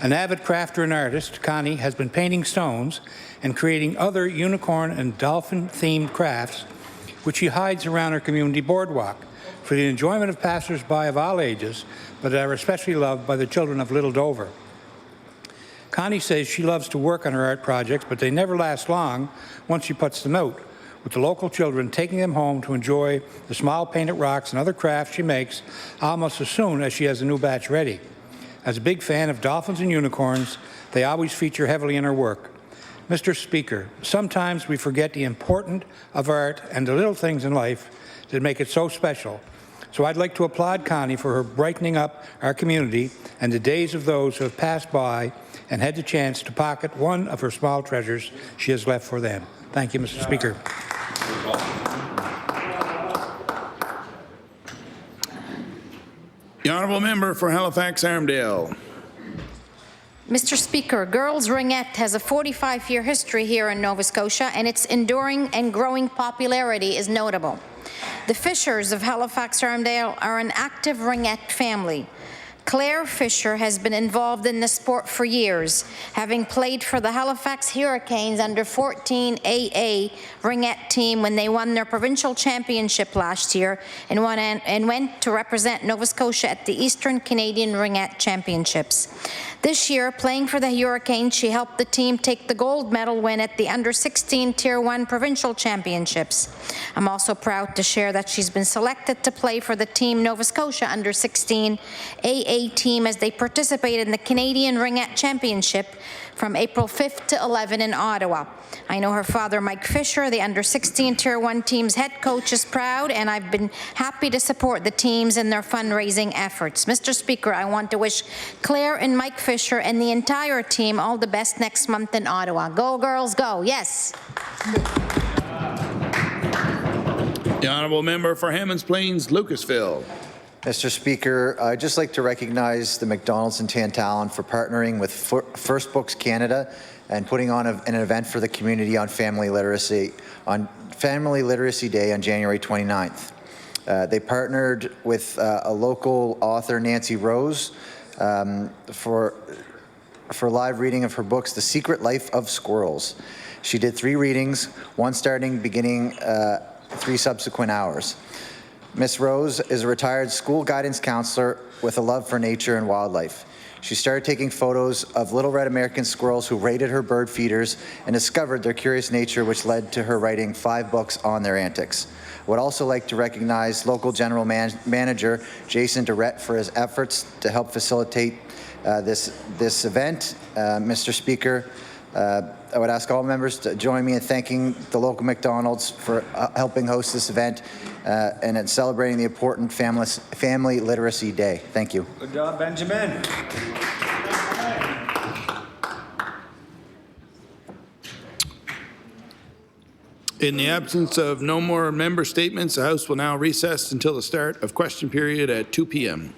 An avid crafter and artist, Connie has been painting stones and creating other unicorn and dolphin-themed crafts which she hides around her community boardwalk for the enjoyment of passers-by of all ages, but are especially loved by the children of Little Dover. Connie says she loves to work on her art projects, but they never last long once she puts them out, with the local children taking them home to enjoy the small painted rocks and other crafts she makes almost as soon as she has a new batch ready. As a big fan of dolphins and unicorns, they always feature heavily in her work. Mr. Speaker, sometimes we forget the importance of art and the little things in life that make it so special. So I'd like to applaud Connie for her brightening up our community and the days of those who have passed by and had the chance to pocket one of her small treasures she has left for them. Thank you, Mr. Speaker. The honourable member for Halifax-Armdale. Mr. Speaker, girls ringette has a 45-year history here in Nova Scotia, and its enduring and growing popularity is notable. The Fishers of Halifax-Armdale are an active ringette family. Claire Fisher has been involved in the sport for years, having played for the Halifax Hurricanes under 14 AA ringette team when they won their provincial championship last year and went to represent Nova Scotia at the Eastern Canadian Ringette Championships. This year, playing for the Hurricanes, she helped the team take the gold medal win at the Under-16 Tier 1 Provincial Championships. I'm also proud to share that she's been selected to play for the Team Nova Scotia Under-16 AA team as they participate in the Canadian Ringette Championship from April 5th to 11 in Ottawa. I know her father, Mike Fisher, the Under-16 Tier 1 team's head coach, is proud, and I've been happy to support the teams in their fundraising efforts. Mr. Speaker, I want to wish Claire and Mike Fisher and the entire team all the best next month in Ottawa. Go, girls, go. Yes. The honourable member for Hammonds Plains, Lucasville. Mr. Speaker, I'd just like to recognize the McDonald's in Tantallon for partnering with First Books Canada and putting on an event for the community on Family Literacy Day on January 29th. They partnered with a local author, Nancy Rose, for live reading of her books, The Secret Life of Squirrels. She did 3 readings, one beginning 3 subsequent hours. Ms. Rose is a retired school guidance counselor with a love for nature and wildlife. She started taking photos of little red American squirrels who raided her bird feeders and discovered their curious nature, which led to her writing 5 books on their antics. I would also like to recognize local general manager Jason Durrett for his efforts to help facilitate this event. Mr. Speaker, I would ask all members to join me in thanking the local McDonald's for helping host this event and in celebrating the important Family Literacy Day. Thank you. Good job, Benjamin. In the absence of no more member statements, the House will now recess until the start of question period at 2 p.m.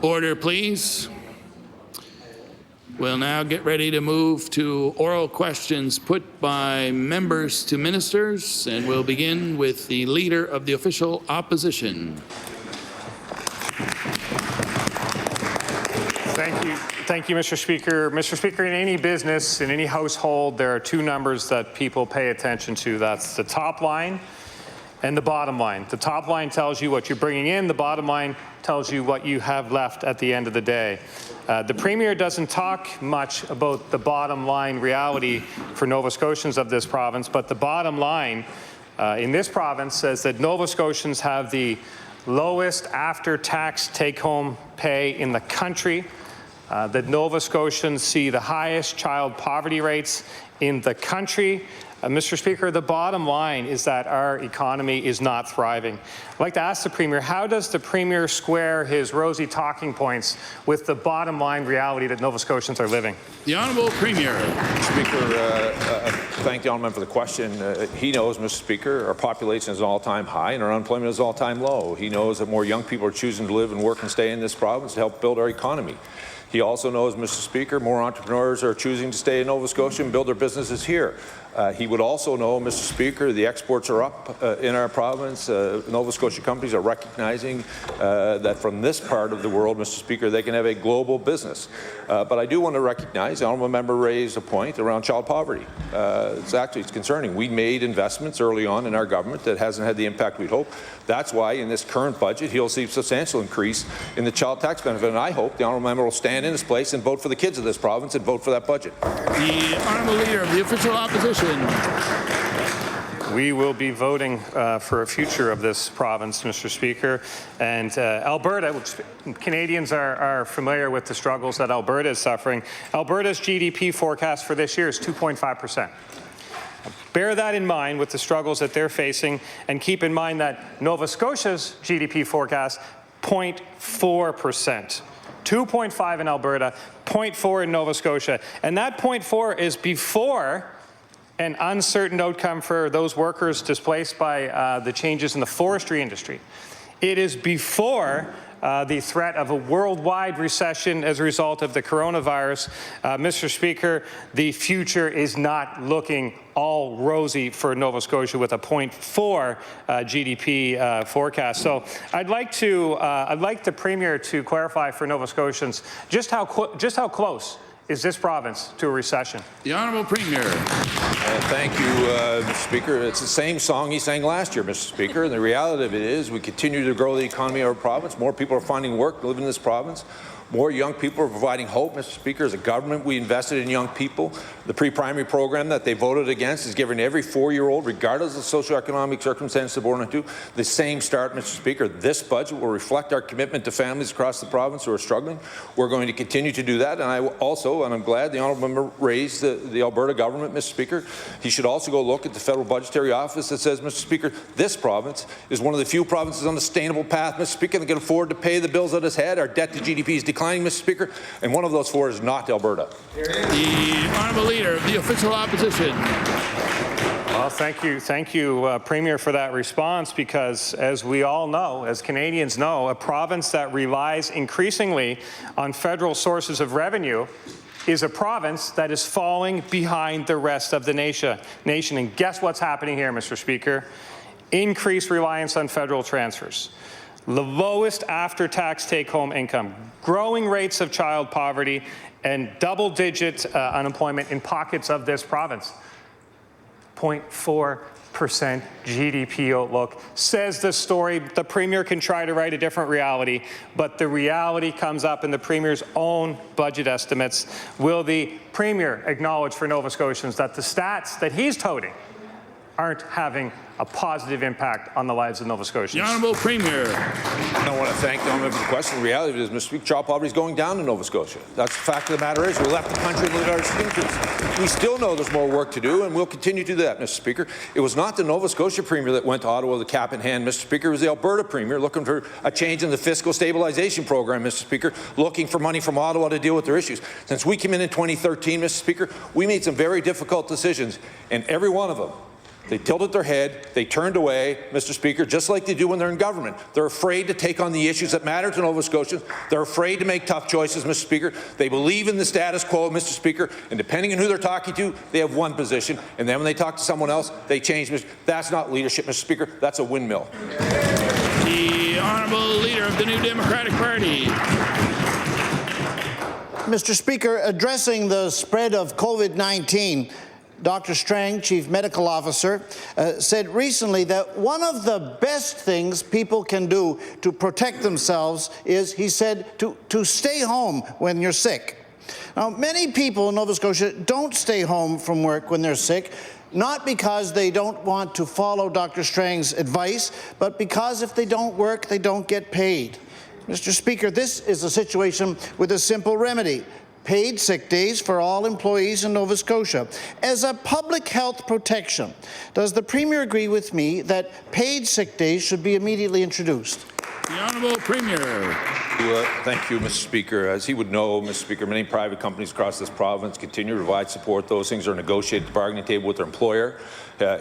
Order, please. We'll now get ready to move to oral questions put by members to ministers, and we'll begin with the Leader of the Official Opposition. Thank you, Mr. Speaker. Mr. Speaker, in any business, in any household, there are two numbers that people pay attention to. That's the top line and the bottom line. The top line tells you what you're bringing in. The bottom line tells you what you have left at the end of the day. The Premier doesn't talk much about the bottom line reality for Nova Scotians of this province, but the bottom line in this province says that Nova Scotians have the lowest after-tax take-home pay in the country, that Nova Scotians see the highest child poverty rates in the country. Mr. Speaker, the bottom line is that our economy is not thriving. I'd like to ask the Premier, how does the Premier square his rosy talking points with the bottom line reality that Nova Scotians are living? The Honourable Premier. Speaker, thank the Honourable Member for the question. He knows, Mr. Speaker, our population is all-time high and our unemployment is all-time low. He knows that more young people are choosing to live and work and stay in this province to help build our economy. He also knows, Mr. Speaker, more entrepreneurs are choosing to stay in Nova Scotia and build their businesses here. He would also know, Mr. Speaker, the exports are up in our province. Nova Scotia companies are recognizing that from this part of the world, Mr. Speaker, they can have a global business. But I do want to recognize, the Honourable Member raised a point around child poverty. It's concerning. We made investments early on in our government that hasn't had the impact we'd hope. That's why in this current budget, he'll see a substantial increase in the child tax benefit. And I hope the Honourable Member will stand in his place and vote for the kids of this province and vote for that budget. The Honourable Leader of the Official Opposition. We will be voting for a future of this province, Mr. Speaker. And Alberta, which Canadians are familiar with the struggles that Alberta is suffering. Alberta's GDP forecast for this year is 2.5%. Bear that in mind with the struggles that they're facing, and keep in mind that Nova Scotia's GDP forecast, 0.4%. 2.5 in Alberta, 0.4 in Nova Scotia. And that 0.4 is before an uncertain outcome for those workers displaced by the changes in the forestry industry. It is before the threat of a worldwide recession as a result of the coronavirus. Mr. Speaker, the future is not looking all rosy for Nova Scotia with a 0.4 GDP forecast. So I'd like the Premier to clarify for Nova Scotians just how close is this province to a recession? The Honourable Premier. Thank you, Mr. Speaker. It's the same song he sang last year, Mr. Speaker, and the reality of it is we continue to grow the economy of our province. More people are finding work living in this province. More young people are providing hope, Mr. Speaker. As a government, we invested in young people. The pre-primary program that they voted against is giving every 4-year-old, regardless of socioeconomic circumstances they're born into, the same start, Mr. Speaker. This budget will reflect our commitment to families across the province who are struggling. We're going to continue to do that. And I also, and I'm glad the Honourable Member raised the Alberta government, Mr. Speaker. He should also go look at the Federal Budgetary Office that says, Mr. Speaker, this province is one of the few provinces on a sustainable path, Mr. Speaker, that can afford to pay the bills at its head. Our debt to GDP is declining, Mr. Speaker, and one of those four is not Alberta. The Honourable Leader of the Official Opposition. Well, thank you, Premier, for that response, because as we all know, as Canadians know, a province that relies increasingly on federal sources of revenue is a province that is falling behind the rest of the nation. And guess what's happening here, Mr. Speaker? Increased reliance on federal transfers. The lowest after-tax take-home income, growing rates of child poverty, and double-digit unemployment in pockets of this province. 0.4% GDP outlook says the story. The Premier can try to write a different reality, but the reality comes up in the Premier's own budget estimates. Will the Premier acknowledge for Nova Scotians that the stats that he's touting aren't having a positive impact on the lives of Nova Scotians? The Honourable Premier. I want to thank the Honourable for the question. The reality is, Mr. Speaker, child poverty is going down in Nova Scotia. That's the fact of the matter is we left the country with our increase. We still know there's more work to do, and we'll continue to do that, Mr. Speaker. It was not the Nova Scotia Premier that went to Ottawa with the cap in hand, Mr. Speaker. It was the Alberta Premier looking for a change in the fiscal stabilization program, Mr. Speaker, looking for money from Ottawa to deal with their issues. Since we came in 2013, Mr. Speaker, we made some very difficult decisions, and every one of them They tilted their head, they turned away, Mr. Speaker, just like they do when they're in government. They're afraid to take on the issues that matter to Nova Scotians. They're afraid to make tough choices, Mr. Speaker. They believe in the status quo, Mr. Speaker, and depending on who they're talking to, they have one position, and then when they talk to someone else, they change. That's not leadership, Mr. Speaker. That's a windmill. The Honourable Leader of the New Democratic Party. Mr. Speaker, addressing the spread of COVID-19, Dr. Strang, Chief Medical Officer, said recently that one of the best things people can do to protect themselves is, he said, to stay home when you're sick. Now, many people in Nova Scotia don't stay home from work when they're sick, not because they don't want to follow Dr. Strang's advice, but because if they don't work, they don't get paid. Mr. Speaker, this is a situation with a simple remedy: paid sick days for all employees in Nova Scotia. As a public health protection, does the Premier agree with me that paid sick days should be immediately introduced? The Honourable Premier. Thank you, Mr. Speaker. As he would know, Mr. Speaker, many private companies across this province continue to provide support. Those things are negotiated at the bargaining table with their employer.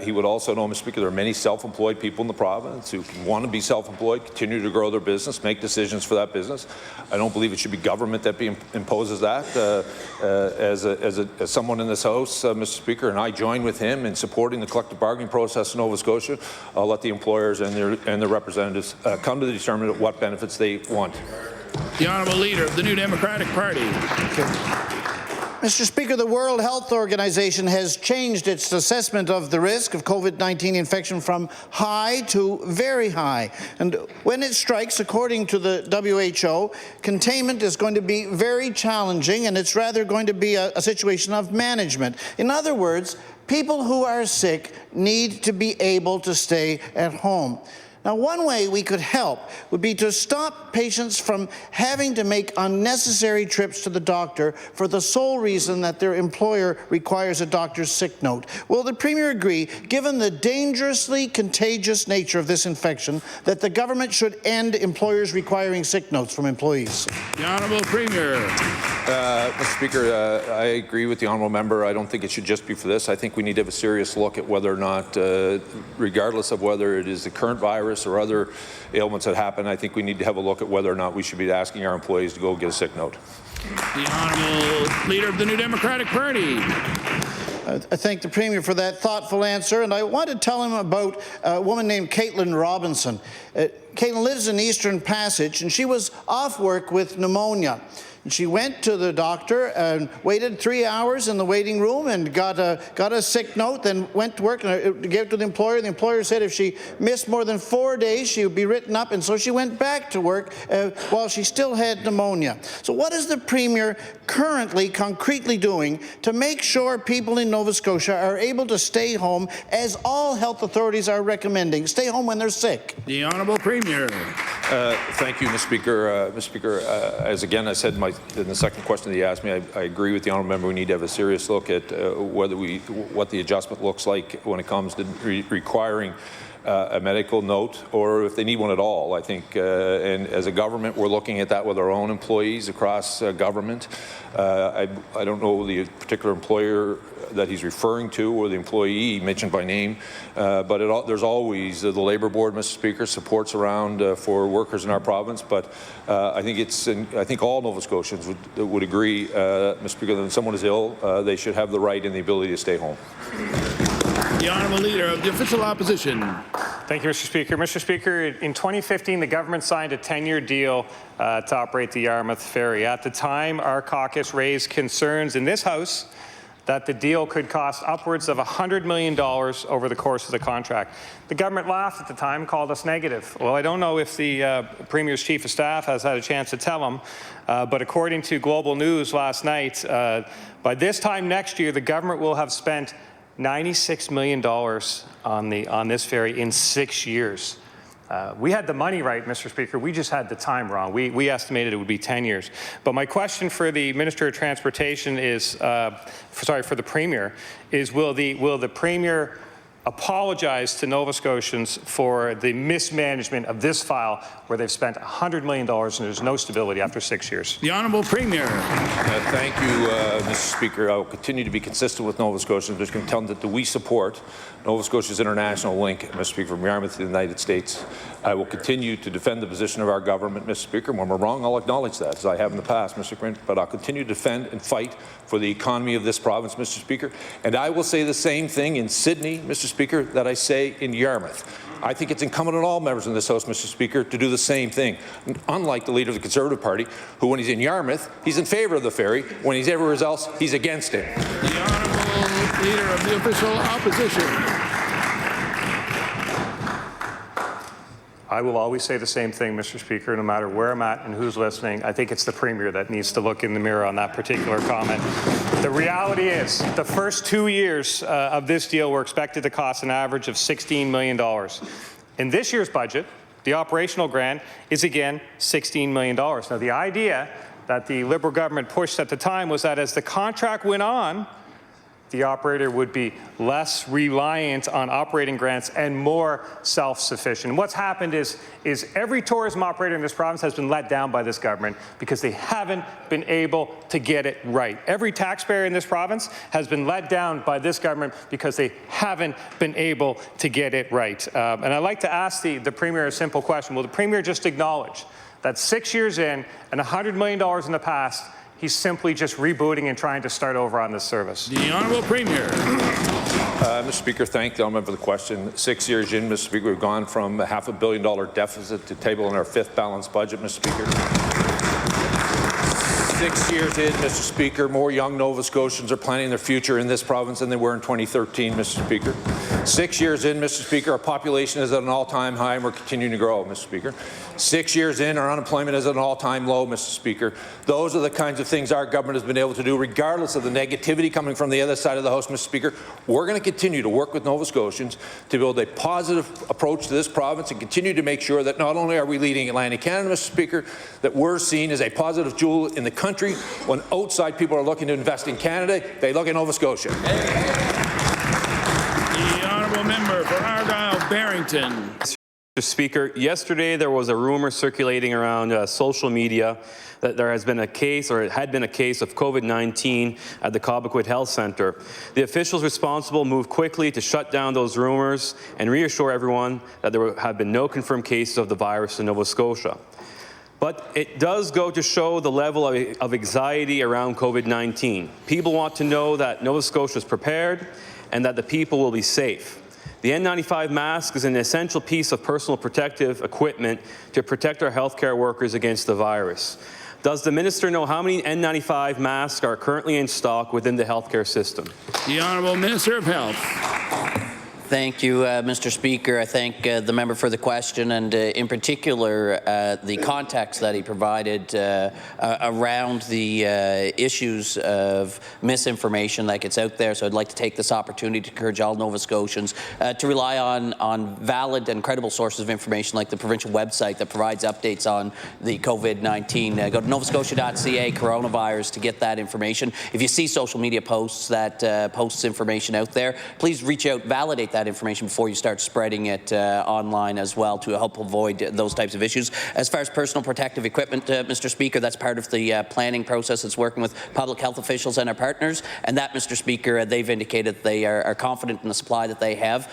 He would also know, Mr. Speaker, there are many self-employed people in the province who want to be self-employed, continue to grow their business, make decisions for that business. I don't believe it should be government that imposes that. As someone in this House, Mr. Speaker, and I join with him in supporting the collective bargaining process in Nova Scotia, I'll let the employers and their representatives come to the determination of what benefits they want. The Honourable Leader of the New Democratic Party. Mr. Speaker, the World Health Organization has changed its assessment of the risk of COVID-19 infection from high to very high. And when it strikes, according to the WHO, containment is going to be very challenging, and it's rather going to be a situation of management. In other words, people who are sick need to be able to stay at home. Now, one way we could help would be to stop patients from having to make unnecessary trips to the doctor for the sole reason that their employer requires a doctor's sick note. Will the Premier agree, given the dangerously contagious nature of this infection, that the government should end employers requiring sick notes from employees? The Honourable Premier. Mr. Speaker, I agree with the Honourable Member. I don't think it should just be for this. I think we need to have a serious look at whether or not, regardless of whether it is the current virus or other ailments that happen, I think we need to have a look at whether or not we should be asking our employees to go get a sick note. The Honourable Leader of the New Democratic Party. I thank the Premier for that thoughtful answer, and I want to tell him about a woman named Caitlin Robinson. Caitlin lives in Eastern Passage, and she was off work with pneumonia. And she went to the doctor and waited 3 hours in the waiting room and got a sick note, then went to work and gave it to the employer. The employer said if she missed more than 4 days, she would be written up, and so she went back to work while she still had pneumonia. So what is the Premier currently concretely doing to make sure people in Nova Scotia are able to stay home, as all health authorities are recommending, stay home when they're sick? The Honourable Premier. Thank you, Mr. Speaker. Mr. Speaker, as again I said in the second question that you asked me, I agree with the Honourable Member. We need to have a serious look at what the adjustment looks like when it comes to requiring a medical note, or if they need one at all. I think, and as a government, we're looking at that with our own employees across government. I don't know the particular employer that he's referring to or the employee mentioned by name, but there's always the Labour Board, Mr. Speaker, supports around for workers in our province. But I think all Nova Scotians would agree, Mr. Speaker, that when someone is ill, they should have the right and the ability to stay home. The Honourable Leader of the Official Opposition. Thank you, Mr. Speaker. Mr. Speaker, in 2015, the government signed a 10-year deal to operate the Yarmouth Ferry. At the time, our caucus raised concerns in this House that the deal could cost upwards of $100 million over the course of the contract. The government laughed at the time, called us negative. Well, I don't know if the Premier's Chief of Staff has had a chance to tell him, but according to Global News last night, by this time next year, the government will have spent $96 million on this ferry in 6 years. We had the money right, Mr. Speaker. We just had the time wrong. We estimated it would be 10 years. But my question for the Minister of Transportation is, for the Premier, is will the Premier apologize to Nova Scotians for the mismanagement of this file where they've spent $100 million and there's no stability after 6 years. The Honourable Premier. Thank you, Mr. Speaker. I will continue to be consistent with Nova Scotians. I'm just going to tell them that we support Nova Scotia's international link, Mr. Speaker, from Yarmouth to the United States. I will continue to defend the position of our government, Mr. Speaker. When we're wrong, I'll acknowledge that, as I have in the past, Mr. Speaker, but I'll continue to defend and fight for the economy of this province, Mr. Speaker. And I will say the same thing in Sydney, Mr. Speaker, that I say in Yarmouth. I think it's incumbent on all members in this House, Mr. Speaker, to do the same thing. Unlike the leader of the Conservative Party, who when he's in Yarmouth, he's in favour of the ferry. When he's everywhere else, he's against it. The Honourable Leader of the Official Opposition. I will always say the same thing, Mr. Speaker, no matter where I'm at and who's listening. I think it's the Premier that needs to look in the mirror on that particular comment. The reality is, the first 2 years of this deal were expected to cost an average of $16 million. In this year's budget, the operational grant is again $16 million. Now, the idea that the Liberal government pushed at the time was that as the contract went on, the operator would be less reliant on operating grants and more self-sufficient. What's happened is every tourism operator in this province has been let down by this government because they haven't been able to get it right. Every taxpayer in this province has been let down by this government because they haven't been able to get it right. And I'd like to ask the Premier a simple question. Will the Premier just acknowledge that 6 years in and $100 million in the past, he's simply just rebooting and trying to start over on this service? The Honourable Premier. Mr. Speaker, thank the Honourable for the question. 6 years in, Mr. Speaker, we've gone from a $500 million deficit to table in our 5th balanced budget, Mr. Speaker. 6 years in, Mr. Speaker, more young Nova Scotians are planning their future in this province than they were in 2013, Mr. Speaker. 6 years in, Mr. Speaker, our population is at an all-time high and we're continuing to grow, Mr. Speaker. 6 years in, our unemployment is at an all-time low, Mr. Speaker. Those are the kinds of things our government has been able to do, regardless of the negativity coming from the other side of the House, Mr. Speaker. We're going to continue to work with Nova Scotians to build a positive approach to this province and continue to make sure that not only are we leading Atlantic Canada, Mr. Speaker, that we're seen as a positive jewel in the country. When outside people are looking to invest in Canada, they look at Nova Scotia. The Honourable Member for Argyle-Barrington. Mr. Speaker, yesterday there was a rumor circulating around social media that there has been a case, or it had been a case, of COVID-19 at the Cobequid Health Centre. The officials responsible moved quickly to shut down those rumors and reassure everyone that there have been no confirmed cases of the virus in Nova Scotia. But it does go to show the level of anxiety around COVID-19. People want to know that Nova Scotia is prepared and that the people will be safe. The N95 mask is an essential piece of personal protective equipment to protect our healthcare workers against the virus. Does the minister know how many N95 masks are currently in stock within the healthcare system? The Honourable Minister of Health. Thank you, Mr. Speaker. I thank the member for the question, and in particular the context that he provided around the issues of misinformation that gets out there. So I'd like to take this opportunity to encourage all Nova Scotians to rely on valid and credible sources of information like the provincial website that provides updates on the COVID-19. Go to novascotia.ca coronavirus to get that information. If you see social media posts that posts information out there, please reach out, validate that information before you start spreading it online as well to help avoid those types of issues. As far as personal protective equipment, Mr. Speaker, that's part of the planning process. It's working with public health officials and our partners, and that, Mr. Speaker, they've indicated they are confident in the supply that they have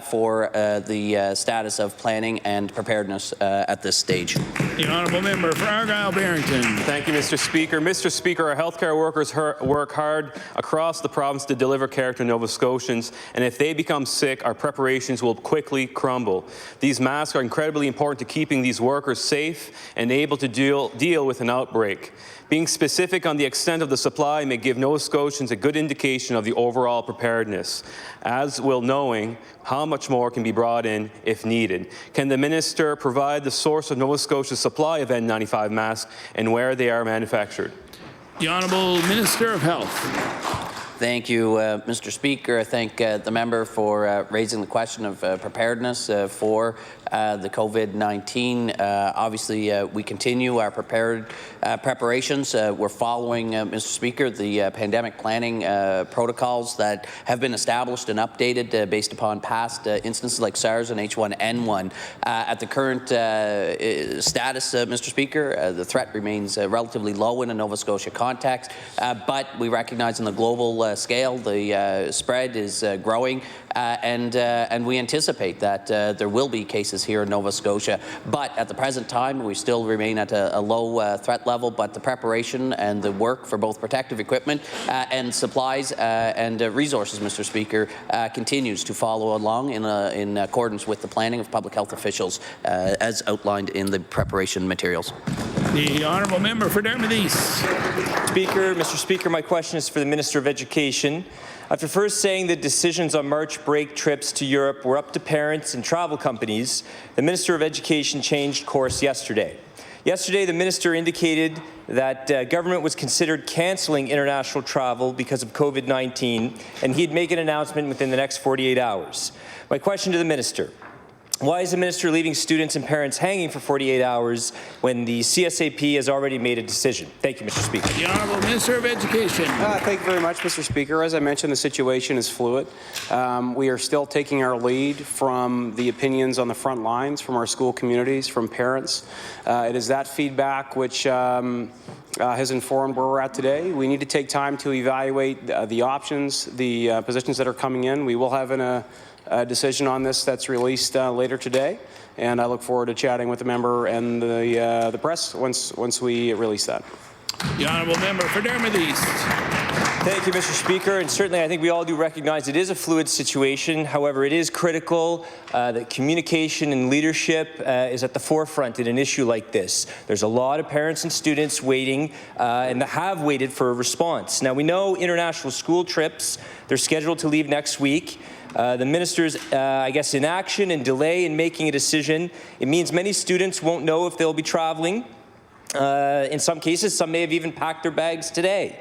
for the status of planning and preparedness at this stage. The Honourable Member for Argyle-Barrington. Thank you, Mr. Speaker. Mr. Speaker, our healthcare workers work hard across the province to deliver care to Nova Scotians, and if they become sick, our preparations will quickly crumble. These masks are incredibly important to keeping these workers safe and able to deal with an outbreak. Being specific on the extent of the supply may give Nova Scotians a good indication of the overall preparedness, as will knowing how much more can be brought in if needed. Can the minister provide the source of Nova Scotia's supply of N95 masks and where they are manufactured? The Honourable Minister of Health. Thank you, Mr. Speaker. I thank the member for raising the question of preparedness for the COVID-19. Obviously, we continue our preparations. We're following, Mr. Speaker, the pandemic planning protocols that have been established and updated based upon past instances like SARS and H1N1. At the current status, Mr. Speaker, the threat remains relatively low in a Nova Scotia context, but we recognize on the global scale the spread is growing, and we anticipate that there will be cases here in Nova Scotia. But at the present time, we still remain at a low threat level, but the preparation and the work for both protective equipment and supplies and resources, Mr. Speaker, continues to follow along in accordance with the planning of public health officials as outlined in the preparation materials. The honourable member for Dartmouth East. Mr. Speaker, my question is for the Minister of Education. After first saying that decisions on March break trips to Europe were up to parents and travel companies, the Minister of Education changed course yesterday. Yesterday, the Minister indicated that government was considered cancelling international travel because of COVID-19, and he'd make an announcement within the next 48 hours. My question to the Minister: why is the Minister leaving students and parents hanging for 48 hours when the CSAP has already made a decision? Thank you, Mr. Speaker. The Honourable Minister of Education. Thank you very much, Mr. Speaker. As I mentioned, the situation is fluid. We are still taking our lead from the opinions on the front lines, from our school communities, from parents. It is that feedback which has informed where we're at today. We need to take time to evaluate the options, the positions that are coming in. We will have a decision on this that's released later today, and I look forward to chatting with the member and the press once we release that. The honourable member for Dartmouth East. Thank you, Mr. Speaker, and certainly I think we all do recognize it is a fluid situation. However, it is critical that communication and leadership is at the forefront in an issue like this. There's a lot of parents and students waiting and have waited for a response. Now, we know international school trips, they're scheduled to leave next week. The minister's, I guess, inaction and delay in making a decision, it means many students won't know if they'll be traveling. In some cases, some may have even packed their bags today.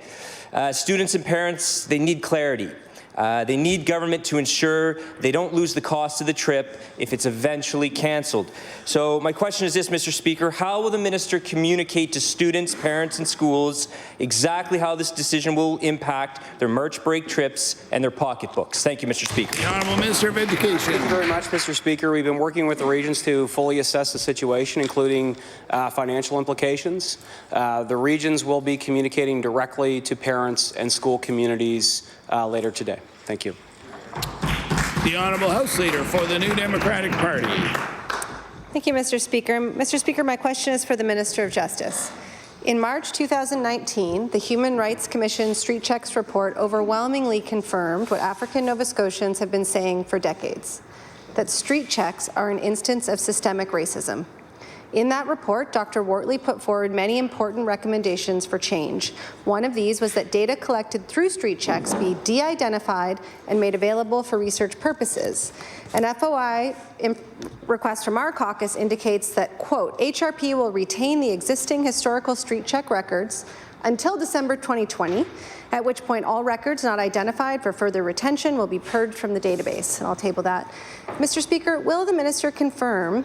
Students and parents, they need clarity. They need government to ensure they don't lose the cost of the trip if it's eventually cancelled. So my question is this, Mr. Speaker: how will the minister communicate to students, parents and schools exactly how this decision will impact their March break trips and their pocketbooks? Thank you, Mr. Speaker. The Honourable Minister of Education. Thank you very much, Mr. Speaker. We've been working with the regions to fully assess the situation, including financial implications. The regions will be communicating directly to parents and school communities later today. Thank you. The Honourable House Leader for the New Democratic Party. Thank you, Mr. Speaker. Mr. Speaker, my question is for the Minister of Justice. In March 2019, the Human Rights Commission Street Checks report overwhelmingly confirmed what African Nova Scotians have been saying for decades, that street checks are an instance of systemic racism. In that report, Dr. Wortley put forward many important recommendations for change. One of these was that data collected through street checks be de-identified and made available for research purposes. An FOI request from our caucus indicates that, quote, HRP will retain the existing historical street check records until December 2020, at which point all records not identified for further retention will be purged from the database. And I'll table that. Mr. Speaker, will the minister confirm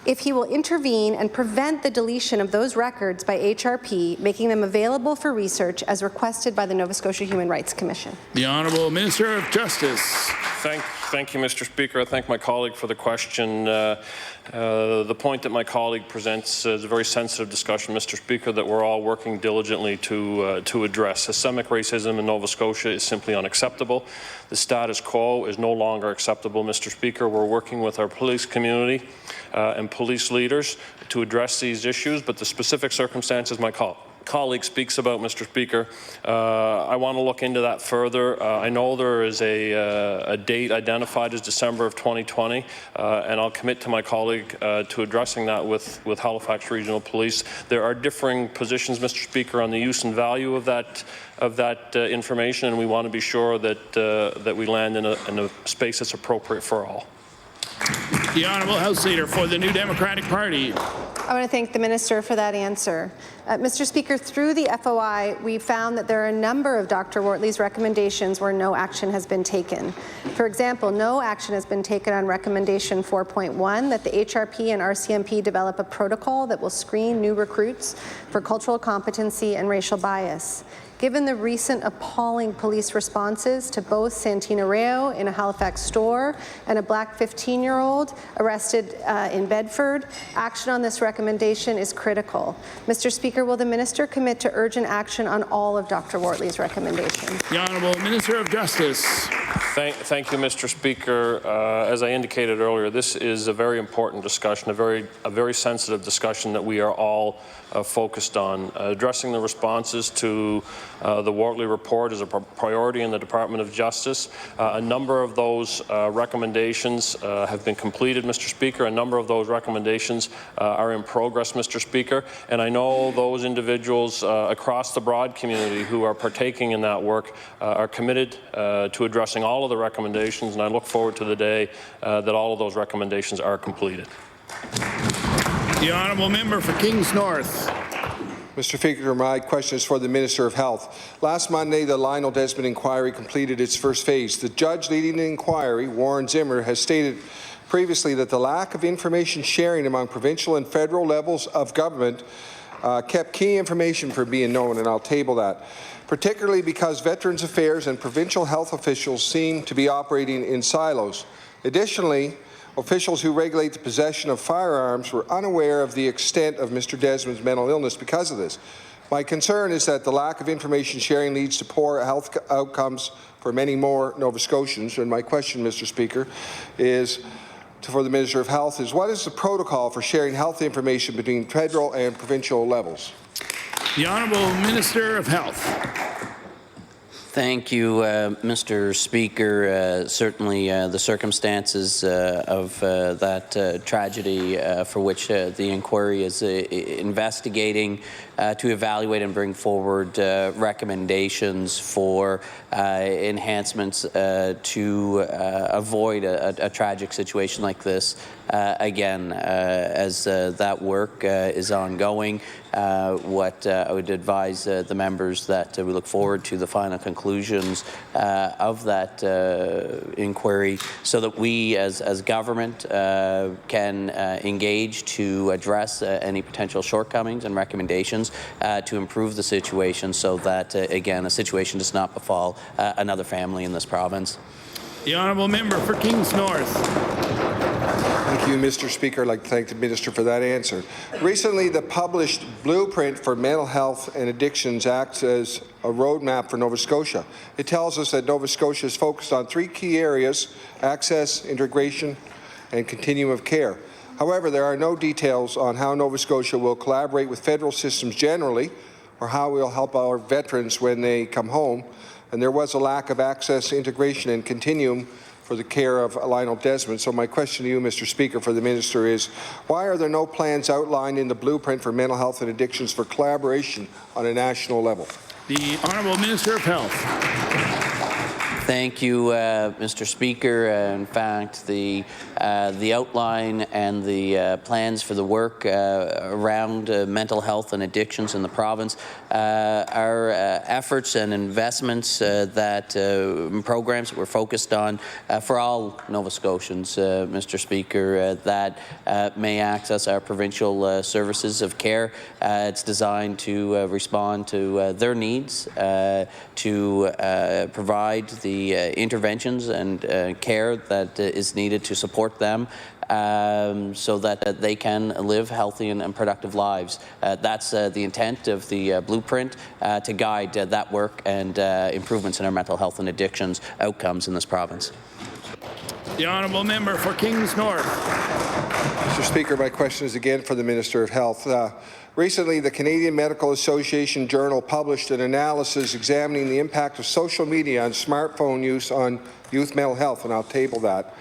if he will intervene and prevent the deletion of those records by HRP, making them available for research as requested by the Nova Scotia Human Rights Commission? The Honourable Minister of Justice. Thank you, Mr. Speaker. I thank my colleague for the question. The point that my colleague presents is a very sensitive discussion, Mr. Speaker, that we're all working diligently to address. Systemic racism in Nova Scotia is simply unacceptable. The status quo is no longer acceptable, Mr. Speaker. We're working with our police community and police leaders to address these issues, but the specific circumstances my colleague speaks about, Mr. Speaker, I want to look into that further. I know there is a date identified as December of 2020, and I'll commit to my colleague to addressing that with Halifax Regional Police. There are differing positions, Mr. Speaker, on the use and value of that information, and we want to be sure that that we land in a space that's appropriate for all. The Honourable House Leader for the New Democratic Party. I want to thank the Minister for that answer. Mr. Speaker, through the FOI, we found that there are a number of Dr. Wortley's recommendations where no action has been taken. For example, no action has been taken on recommendation 4.1 that the HRP and RCMP develop a protocol that will screen new recruits for cultural competency and racial bias. Given the recent appalling police responses to both Santino Reo in a Halifax store and a black 15-year-old arrested in Bedford, action on this recommendation is critical. Mr. Speaker, will the Minister commit to urgent action on all of Dr. Wortley's recommendations? The Honourable Minister of Justice. Thank you, Mr. Speaker. As I indicated earlier, this is a very important discussion, a very sensitive discussion that we are all focused on. Addressing the responses to the Wortley report is a priority in the Department of Justice. A number of those recommendations have been completed, Mr. Speaker. A number of those recommendations are in progress, Mr. Speaker. And I know those individuals across the broad community who are partaking in that work are committed to addressing all of the recommendations, and I look forward to the day that all of those recommendations are completed. The Honourable Member for Kings North. Mr. Speaker, my question is for the Minister of Health. Last Monday, the Lionel Desmond inquiry completed its first phase. The judge leading the inquiry, Warren Zimmer, has stated previously that the lack of information sharing among provincial and federal levels of government kept key information from being known, and I'll table that, particularly because Veterans Affairs and provincial health officials seem to be operating in silos. Additionally, officials who regulate the possession of firearms were unaware of the extent of Mr. Desmond's mental illness because of this. My concern is that the lack of information sharing leads to poor health outcomes for many more Nova Scotians. And my question, Mr. Speaker, is for the Minister of Health is what is the protocol for sharing health information between federal and provincial levels? The Honourable Minister of Health. Thank you, Mr. Speaker. Certainly the circumstances of that tragedy for which the inquiry is investigating to evaluate and bring forward recommendations for enhancements to avoid a tragic situation like this. Again, as that work is ongoing, what I would advise the members that we look forward to the final conclusions of that inquiry so that we as government can engage to address any potential shortcomings and recommendations to improve the situation so that, again, a situation does not befall another family in this province. The Honourable Member for Kings North. Thank you, Mr. Speaker. I'd like to thank the Minister for that answer. Recently, the published Blueprint for Mental Health and Addictions acts as a roadmap for Nova Scotia. It tells us that Nova Scotia is focused on 3 key areas: access, integration, and continuum of care. However, there are no details on how Nova Scotia will collaborate with federal systems generally or how we will help our veterans when they come home. And there was a lack of access, integration, and continuum for the care of Lionel Desmond. So my question to you, Mr. Speaker, for the Minister is, why are there no plans outlined in the Blueprint for Mental Health and Addictions for collaboration on a national level? The Honourable Minister of Health. Thank you, Mr. Speaker. In fact, the outline and the plans for the work around mental health and addictions in the province are efforts and investments that programs that we're focused on for all Nova Scotians, Mr. Speaker, that may access our provincial services of care. It's designed to respond to their needs, to provide the interventions and care that is needed to support them so that they can live healthy and productive lives. That's the intent of the Blueprint, to guide that work and improvements in our mental health and addictions outcomes in this province. The Honourable Member for Kings North. Mr. Speaker, my question is again for the Minister of Health. Recently, the Canadian Medical Association Journal published an analysis examining the impact of social media on smartphone use on youth mental health, and I'll table that.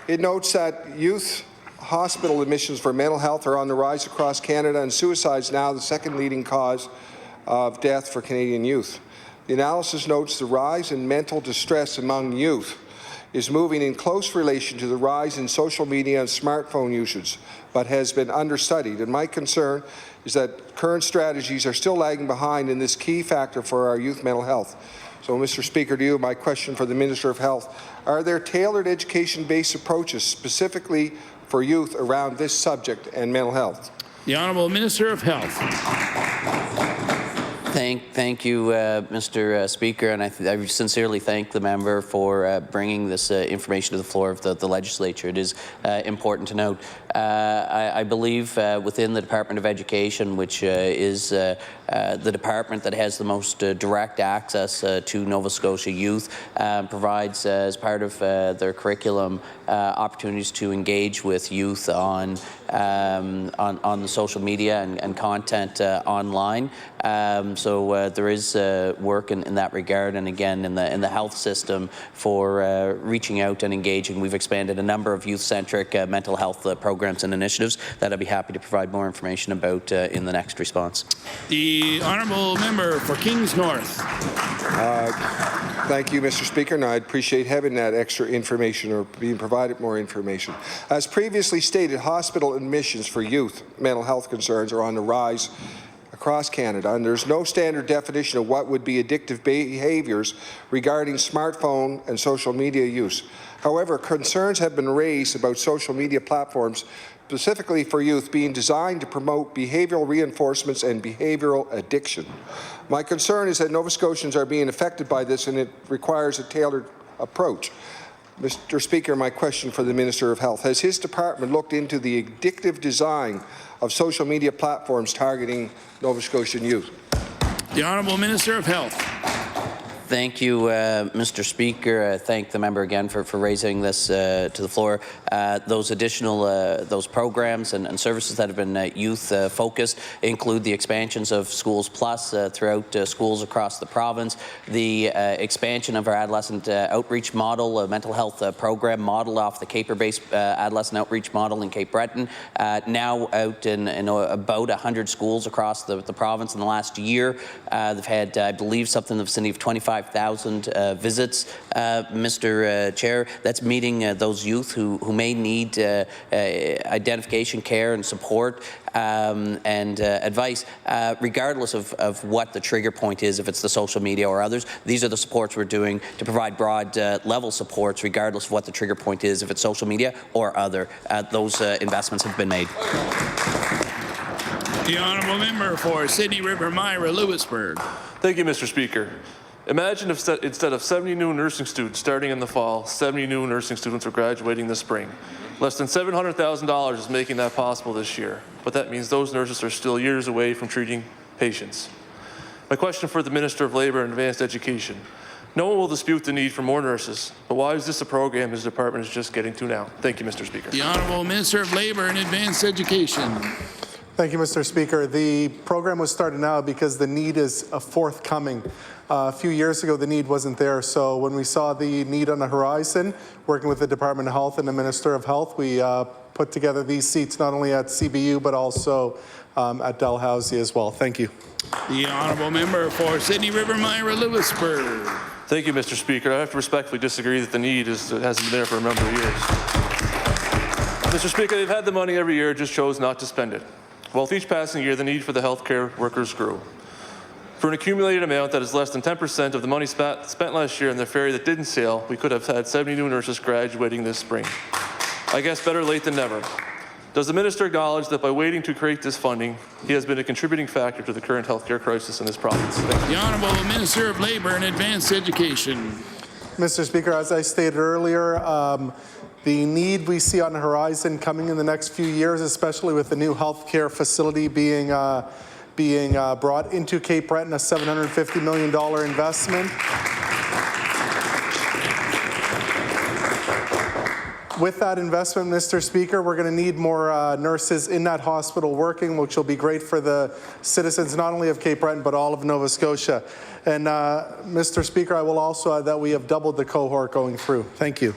It notes that youth hospital admissions for mental health are on the rise across Canada, and suicide is now the second leading cause of death for Canadian youth. The analysis notes the rise in mental distress among youth is moving in close relation to the rise in social media and smartphone usage, but has been understudied. And my concern is that current strategies are still lagging behind in this key factor for our youth mental health. So, Mr. Speaker, to you, my question for the Minister of Health: are there tailored education-based approaches specifically for youth around this subject and mental health? The Honourable Minister of Health. Thank you, Mr. Speaker, and I sincerely thank the member for bringing this information to the floor of the legislature. It is important to note. I believe within the Department of Education, which is the department that has the most direct access to Nova Scotia youth, provides as part of their curriculum opportunities to engage with youth on the social media and content online. So there is work in that regard, and again in the health system for reaching out and engaging. We've expanded a number of youth-centric mental health programs and initiatives that I'd be happy to provide more information about in the next response. The Honourable Member for Kings North. Thank you, Mr. Speaker, and I appreciate having that extra information or being provided more information. As previously stated, hospital admissions for youth mental health concerns are on the rise across Canada, and there's no standard definition of what would be addictive behaviours regarding smartphone and social media use. However, concerns have been raised about social media platforms specifically for youth being designed to promote behavioural reinforcements and behavioural addiction. My concern is that Nova Scotians are being affected by this, and it requires a tailored approach. Mr. Speaker, my question for the Minister of Health: has his department looked into the addictive design of social media platforms targeting Nova Scotian youth? The Honourable Minister of Health. Thank you, Mr. Speaker. Thank the member again for raising this to the floor. Those additional those programs and services that have been youth-focused include the expansions of Schools Plus throughout schools across the province, the expansion of our adolescent outreach model, a mental health program modeled off the Caper-based adolescent outreach model in Cape Breton, now out in about 100 schools across the province in the last year. They've had, I believe, something in the vicinity of 25,000 visits, Mr. Chair. That's meeting those youth who may need identification, care and support and advice, regardless of what the trigger point is, if it's the social media or others. These are the supports we're doing to provide broad level supports, regardless of what the trigger point is, if it's social media or other. Those investments have been made. The Honourable Member for Sydney River Myra Lewisburg. Thank you, Mr. Speaker. Imagine if instead of 70 new nursing students starting in the fall, 70 new nursing students are graduating this spring. Less than $700,000 is making that possible this year, but that means those nurses are still years away from treating patients. My question for the Minister of Labour and Advanced Education: no one will dispute the need for more nurses, but why is this a program his department is just getting to now? Thank you, Mr. Speaker. The Honourable Minister of Labour and Advanced Education. Thank you, Mr. Speaker. The program was started now because the need is forthcoming. A few years ago, the need wasn't there. So when we saw the need on the horizon, working with the Department of Health and the Minister of Health, we put together these seats not only at CBU, but also at Dalhousie as well. Thank you. The Honourable Member for Sydney River Myra Lewisburg. Thank you, Mr. Speaker. I have to respectfully disagree that the need hasn't been there for a number of years. Mr. Speaker, they've had the money every year, just chose not to spend it. Well, with each passing year, the need for the healthcare workers grew. For an accumulated amount that is less than 10% of the money spent last year in the ferry that didn't sail, we could have had 70 new nurses graduating this spring. I guess better late than never. Does the minister acknowledge that by waiting to create this funding, he has been a contributing factor to the current healthcare crisis in this province? The Honourable Minister of Labour and Advanced Education. Mr. Speaker, as I stated earlier, the need we see on the horizon coming in the next few years, especially with the new healthcare facility being brought into Cape Breton, a $750 million investment. With that investment, Mr. Speaker, we're going to need more nurses in that hospital working, which will be great for the citizens not only of Cape Breton but all of Nova Scotia. And Mr. Speaker, I will also add that we have doubled the cohort going through. Thank you.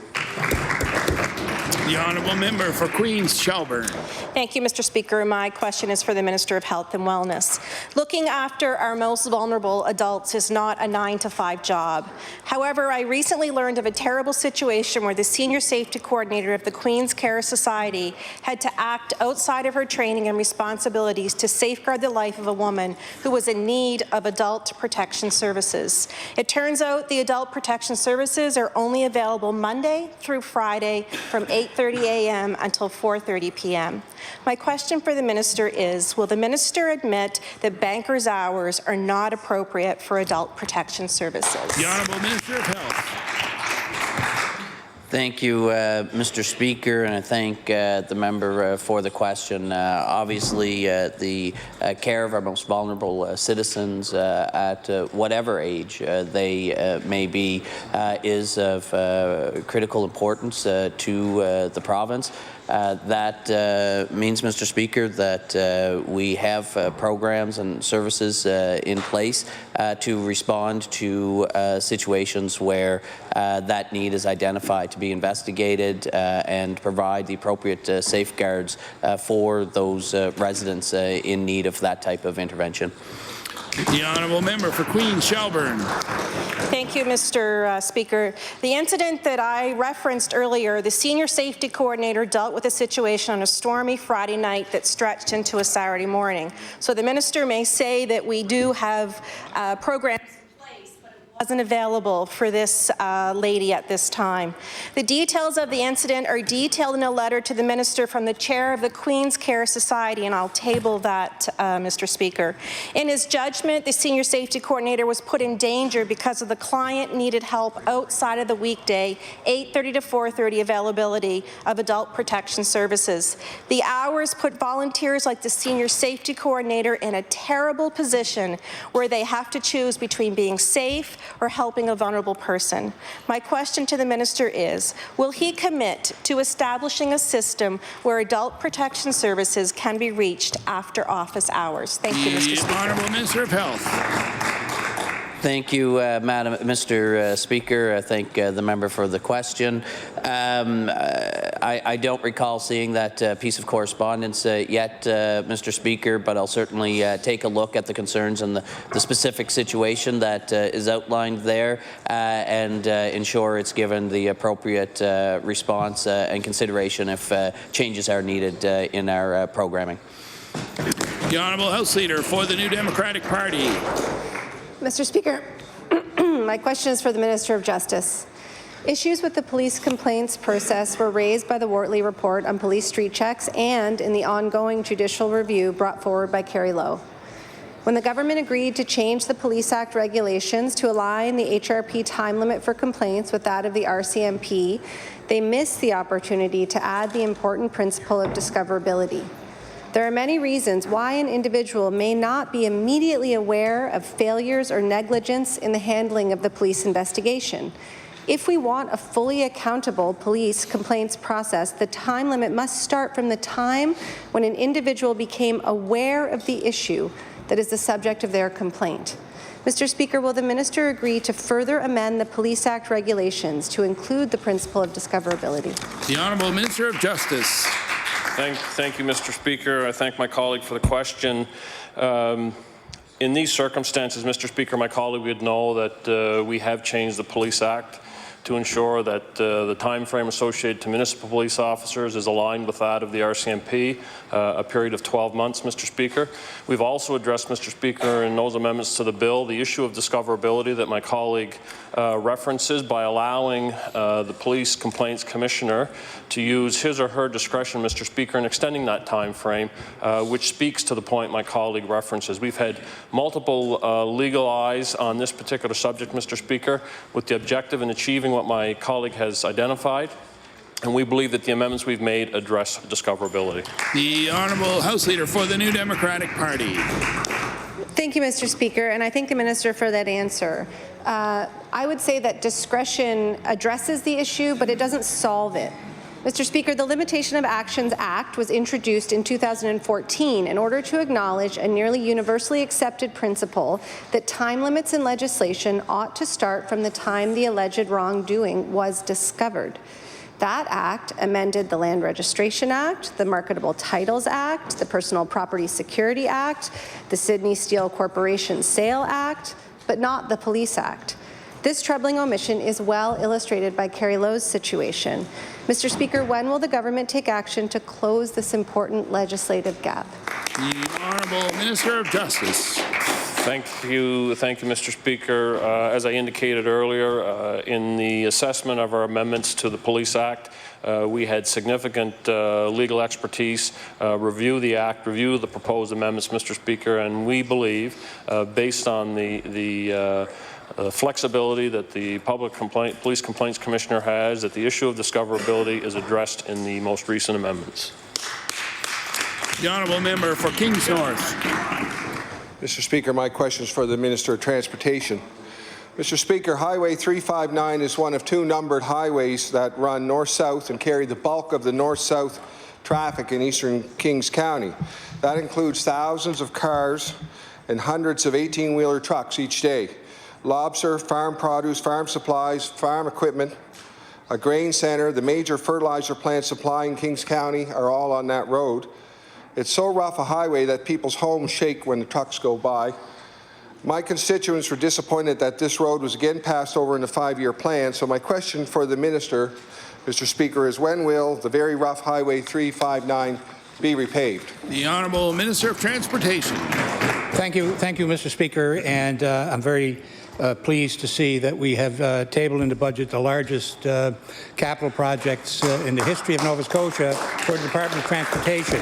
The honourable member for Queens Shelburne. Thank you, Mr. Speaker. My question is for the Minister of Health and Wellness. Looking after our most vulnerable adults is not a 9-to-5 job. However, I recently learned of a terrible situation where the Senior Safety Coordinator of the Queen's Care Society had to act outside of her training and responsibilities to safeguard the life of a woman who was in need of adult protection services. It turns out the adult protection services are only available Monday through Friday from 8:30 a.m. until 4:30 p.m. My question for the minister is, will the minister admit that bankers' hours are not appropriate for adult protection services? The Honourable Minister of Health. Thank you, Mr. Speaker, and I thank the member for the question. Obviously, the care of our most vulnerable citizens at whatever age they may be is of critical importance to the province. That means, Mr. Speaker, that we have programs and services in place to respond to situations where that need is identified, to be investigated and provide the appropriate safeguards for those residents in need of that type of intervention. The honourable member for Queens Shelburne. Thank you, Mr. Speaker. The incident that I referenced earlier, the Senior Safety Coordinator dealt with a situation on a stormy Friday night that stretched into a Saturday morning. So the minister may say that we do have programs wasn't available for this lady at this time. The details of the incident are detailed in a letter to the minister from the chair of the Queen's Care Society, and I'll table that, Mr. Speaker. In his judgment, the Senior Safety Coordinator was put in danger because of the client needed help outside of the weekday 8:30 to 4:30 availability of adult protection services. The hours put volunteers like the Senior Safety Coordinator in a terrible position where they have to choose between being safe or helping a vulnerable person. My question to the minister is, will he commit to establishing a system where adult protection services can be reached after office hours? Thank you, Mr. Speaker. The Honourable Minister of Health. Thank you, Mr. Speaker. I thank the member for the question. I don't recall seeing that piece of correspondence yet, Mr. Speaker, but I'll certainly take a look at the concerns and the specific situation that is outlined there and ensure it's given the appropriate response and consideration if changes are needed in our programming. The Honourable House Leader for the New Democratic Party. Mr. Speaker, my question is for the Minister of Justice. Issues with the police complaints process were raised by the Wortley report on police street checks and in the ongoing judicial review brought forward by Kerry Lowe. When the government agreed to change the Police Act regulations to align the HRP time limit for complaints with that of the RCMP, they missed the opportunity to add the important principle of discoverability. There are many reasons why an individual may not be immediately aware of failures or negligence in the handling of the police investigation. If we want a fully accountable police complaints process, the time limit must start from the time when an individual became aware of the issue that is the subject of their complaint. Mr. Speaker, will the minister agree to further amend the Police Act regulations to include the principle of discoverability? The Honourable Minister of Justice. Thank you, Mr. Speaker. I thank my colleague for the question. In these circumstances, Mr. Speaker, my colleague would know that we have changed the Police Act to ensure that the time frame associated to municipal police officers is aligned with that of the RCMP, a period of 12 months, Mr. Speaker. We've also addressed, Mr. Speaker, in those amendments to the bill, the issue of discoverability that my colleague references by allowing the Police Complaints Commissioner to use his or her discretion, Mr. Speaker, in extending that time frame, which speaks to the point my colleague references. We've had multiple legal eyes on this particular subject, Mr. Speaker, with the objective in achieving what my colleague has identified, and we believe that the amendments we've made address discoverability. The Honourable House Leader for the New Democratic Party. Thank you, Mr. Speaker, and I thank the minister for that answer. I would say that discretion addresses the issue, but it doesn't solve it. Mr. Speaker, the Limitation of Actions Act was introduced in 2014 in order to acknowledge a nearly universally accepted principle that time limits in legislation ought to start from the time the alleged wrongdoing was discovered. That act amended the Land Registration Act, the Marketable Titles Act, the Personal Property Security Act, the Sydney Steel Corporation Sale Act, but not the Police Act. This troubling omission is well illustrated by Carrie Lowe's situation. Mr. Speaker, when will the government take action to close this important legislative gap? The Honourable Minister of Justice. Thank you, Mr. Speaker. As I indicated earlier, in the assessment of our amendments to the Police Act, we had significant legal expertise review the Act, review the proposed amendments, Mr. Speaker, and we believe, based on the flexibility that the Police Complaints Commissioner has, that the issue of discoverability is addressed in the most recent amendments. The Honourable Member for Kings North. Mr. Speaker, my question is for the Minister of Transportation. Mr. Speaker, Highway 359 is one of two numbered highways that run north-south and carry the bulk of the north-south traffic in eastern Kings County. That includes thousands of cars and hundreds of 18-wheeler trucks each day. Lobster, farm produce, farm supplies, farm equipment, a grain centre, the major fertilizer plant supplying Kings County are all on that road. It's so rough a highway that people's homes shake when the trucks go by. My constituents were disappointed that this road was again passed over in the 5-year plan, so my question for the Minister, Mr. Speaker, is when will the very rough Highway 359 be repaved? The Honourable Minister of Transportation. Thank you, Mr. Speaker, and I'm very pleased to see that we have tabled in the budget the largest capital projects in the history of Nova Scotia for the Department of Transportation.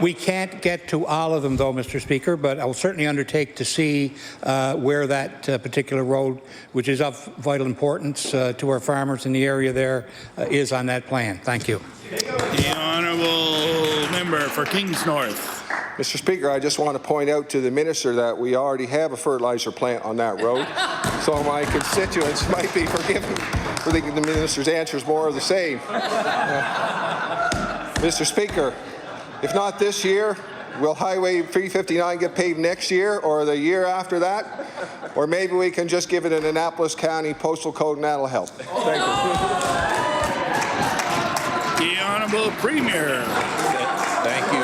We can't get to all of them, though, Mr. Speaker, but I will certainly undertake to see where that particular road, which is of vital importance to our farmers in the area there, is on that plan. Thank you. The Honourable Member for Kings North. Mr. Speaker, I just want to point out to the Minister that we already have a fertilizer plant on that road, so my constituents might be forgiven for thinking the Minister's answer is more of the same. Mr. Speaker, if not this year, will Highway 359 get paved next year or the year after that? Or maybe we can just give it an Annapolis County postal code and that'll help. Thank you. The Honourable Premier. Thank you.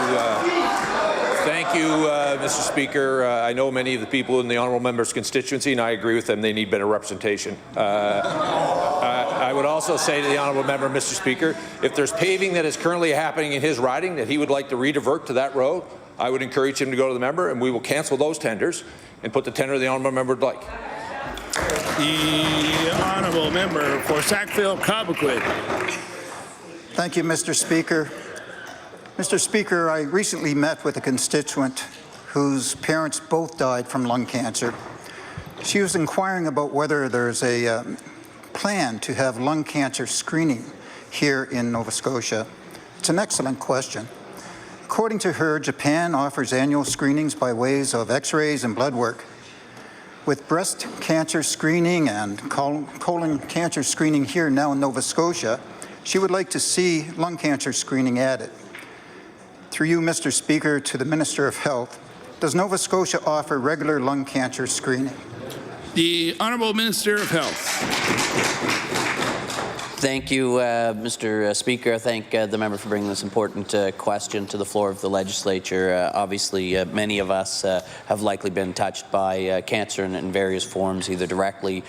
Thank you, Mr. Speaker. I know many of the people in the honourable member's constituency, and I agree with them. They need better representation. I would also say to the honourable member, Mr. Speaker, if there's paving that is currently happening in his riding that he would like to redivert to that road, I would encourage him to go to the member, and we will cancel those tenders and put the tender the honourable member would like. The Honourable Member for Sackville-Cobequid. Thank you, Mr. Speaker. Mr. Speaker, I recently met with a constituent whose parents both died from lung cancer. She was inquiring about whether there's a plan to have lung cancer screening here in Nova Scotia. It's an excellent question. According to her, Japan offers annual screenings by ways of x-rays and blood work. With breast cancer screening and colon cancer screening here now in Nova Scotia, she would like to see lung cancer screening added. Through you, Mr. Speaker, to the Minister of Health, does Nova Scotia offer regular lung cancer screening? The Honourable Minister of Health. Thank you, Mr. Speaker. I thank the member for bringing this important question to the floor of the legislature. Obviously, many of us have likely been touched by cancer in various forms, either directly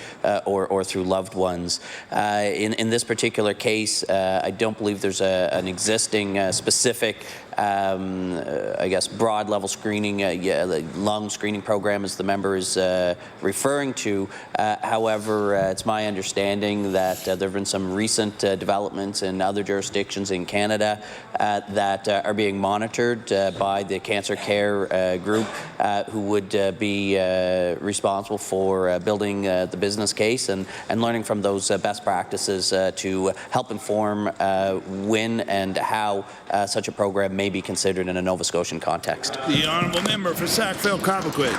or through loved ones. In this particular case, I don't believe there's an existing specific I guess broad level screening, the lung screening program as the member is referring to. However, it's my understanding that there have been some recent developments in other jurisdictions in Canada that are being monitored by the Cancer Care Group, who would be responsible for building the business case and learning from those best practices to help inform when and how such a program may be considered in a Nova Scotian context. The Honourable Member for Sackville-Cobequid.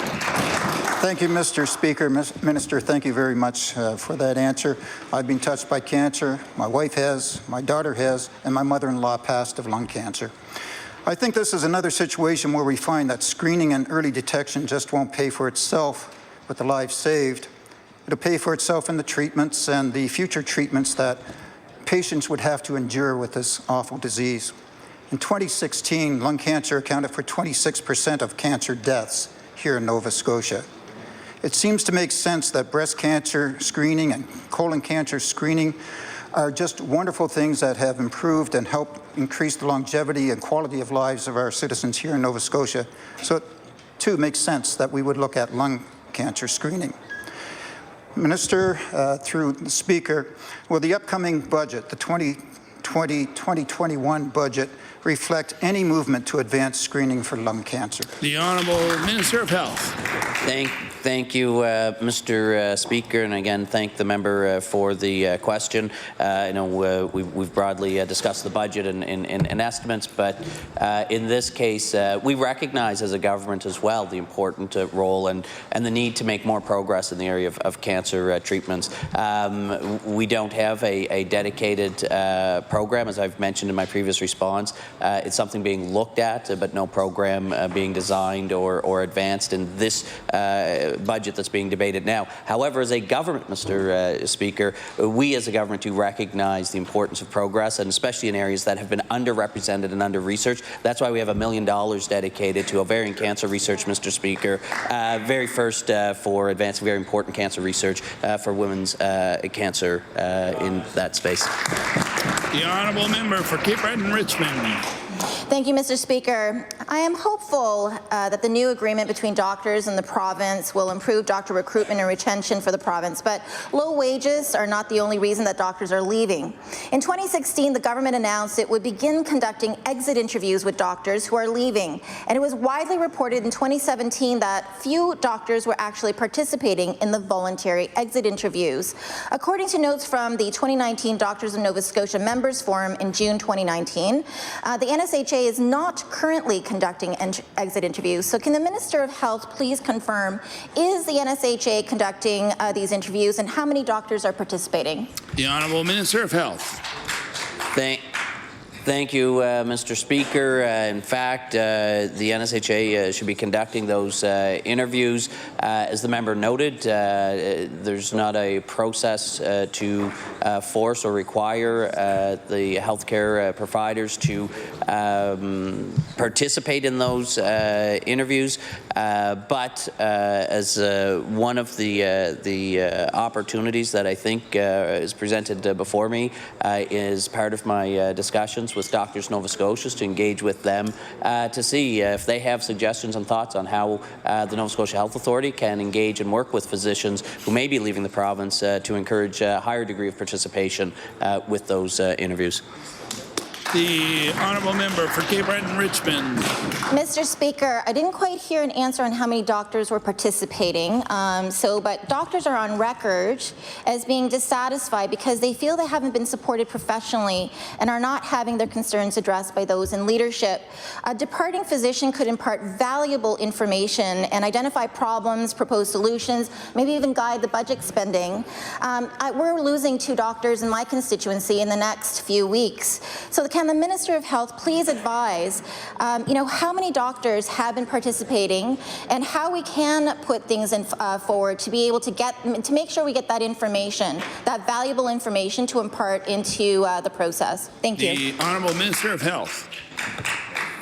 Thank you, Mr. Speaker. Minister, thank you very much for that answer. I've been touched by cancer. My wife has, my daughter has, and my mother-in-law passed of lung cancer. I think this is another situation where we find that screening and early detection just won't pay for itself with the lives saved. It'll pay for itself in the treatments and the future treatments that patients would have to endure with this awful disease. In 2016, lung cancer accounted for 26% of cancer deaths here in Nova Scotia. It seems to make sense that breast cancer screening and colon cancer screening are just wonderful things that have improved and helped increase the longevity and quality of lives of our citizens here in Nova Scotia. So it too makes sense that we would look at lung cancer screening. Minister, through the Speaker, will the upcoming budget, the 2020-2021 budget, reflect any movement to advance screening for lung cancer? The Honourable Minister of Health. Thank you, Mr. Speaker, and again, thank the member for the question. I know we've broadly discussed the budget and estimates, but in this case, we recognize as a government as well the important role and the need to make more progress in the area of cancer treatments. We don't have a dedicated program, as I've mentioned in my previous response. It's something being looked at, but no program being designed or advanced in this budget that's being debated now. However, as a government, Mr. Speaker, we as a government do recognize the importance of progress, and especially in areas that have been underrepresented and under-researched. That's why we have $1 million dedicated to ovarian cancer research, Mr. Speaker, very first for advancing very important cancer research for women's cancer in that space. The Honourable Member for Cape Breton and Richmond. Thank you, Mr. Speaker. I am hopeful that the new agreement between doctors and the province will improve doctor recruitment and retention for the province, but low wages are not the only reason that doctors are leaving. In 2016, the government announced it would begin conducting exit interviews with doctors who are leaving, and it was widely reported in 2017 that few doctors were actually participating in the voluntary exit interviews. According to notes from the 2019 Doctors of Nova Scotia Members Forum in June 2019, the NSHA is not currently conducting exit interviews. So can the Minister of Health please confirm, is the NSHA conducting these interviews, and how many doctors are participating? The Honourable Minister of Health. Thank you, Mr. Speaker. In fact, the NSHA should be conducting those interviews. As the member noted, there's not a process to force or require the healthcare providers to participate in those interviews. But as one of the opportunities that I think is presented before me is part of my discussions with Doctors Nova Scotia to engage with them to see if they have suggestions and thoughts on how the Nova Scotia Health Authority can engage and work with physicians who may be leaving the province to encourage a higher degree of participation with those interviews. The Honourable Member for Cape Breton and Richmond. Mr. Speaker, I didn't quite hear an answer on how many doctors were participating. But doctors are on record as being dissatisfied because they feel they haven't been supported professionally and are not having their concerns addressed by those in leadership. A departing physician could impart valuable information and identify problems, propose solutions, maybe even guide the budget spending. We're losing 2 doctors in my constituency in the next few weeks. So can the Minister of Health please advise, how many doctors have been participating and how we can put things forward to be able to make sure we get that information, that valuable information to impart into the process. Thank you. The Honourable Minister of Health.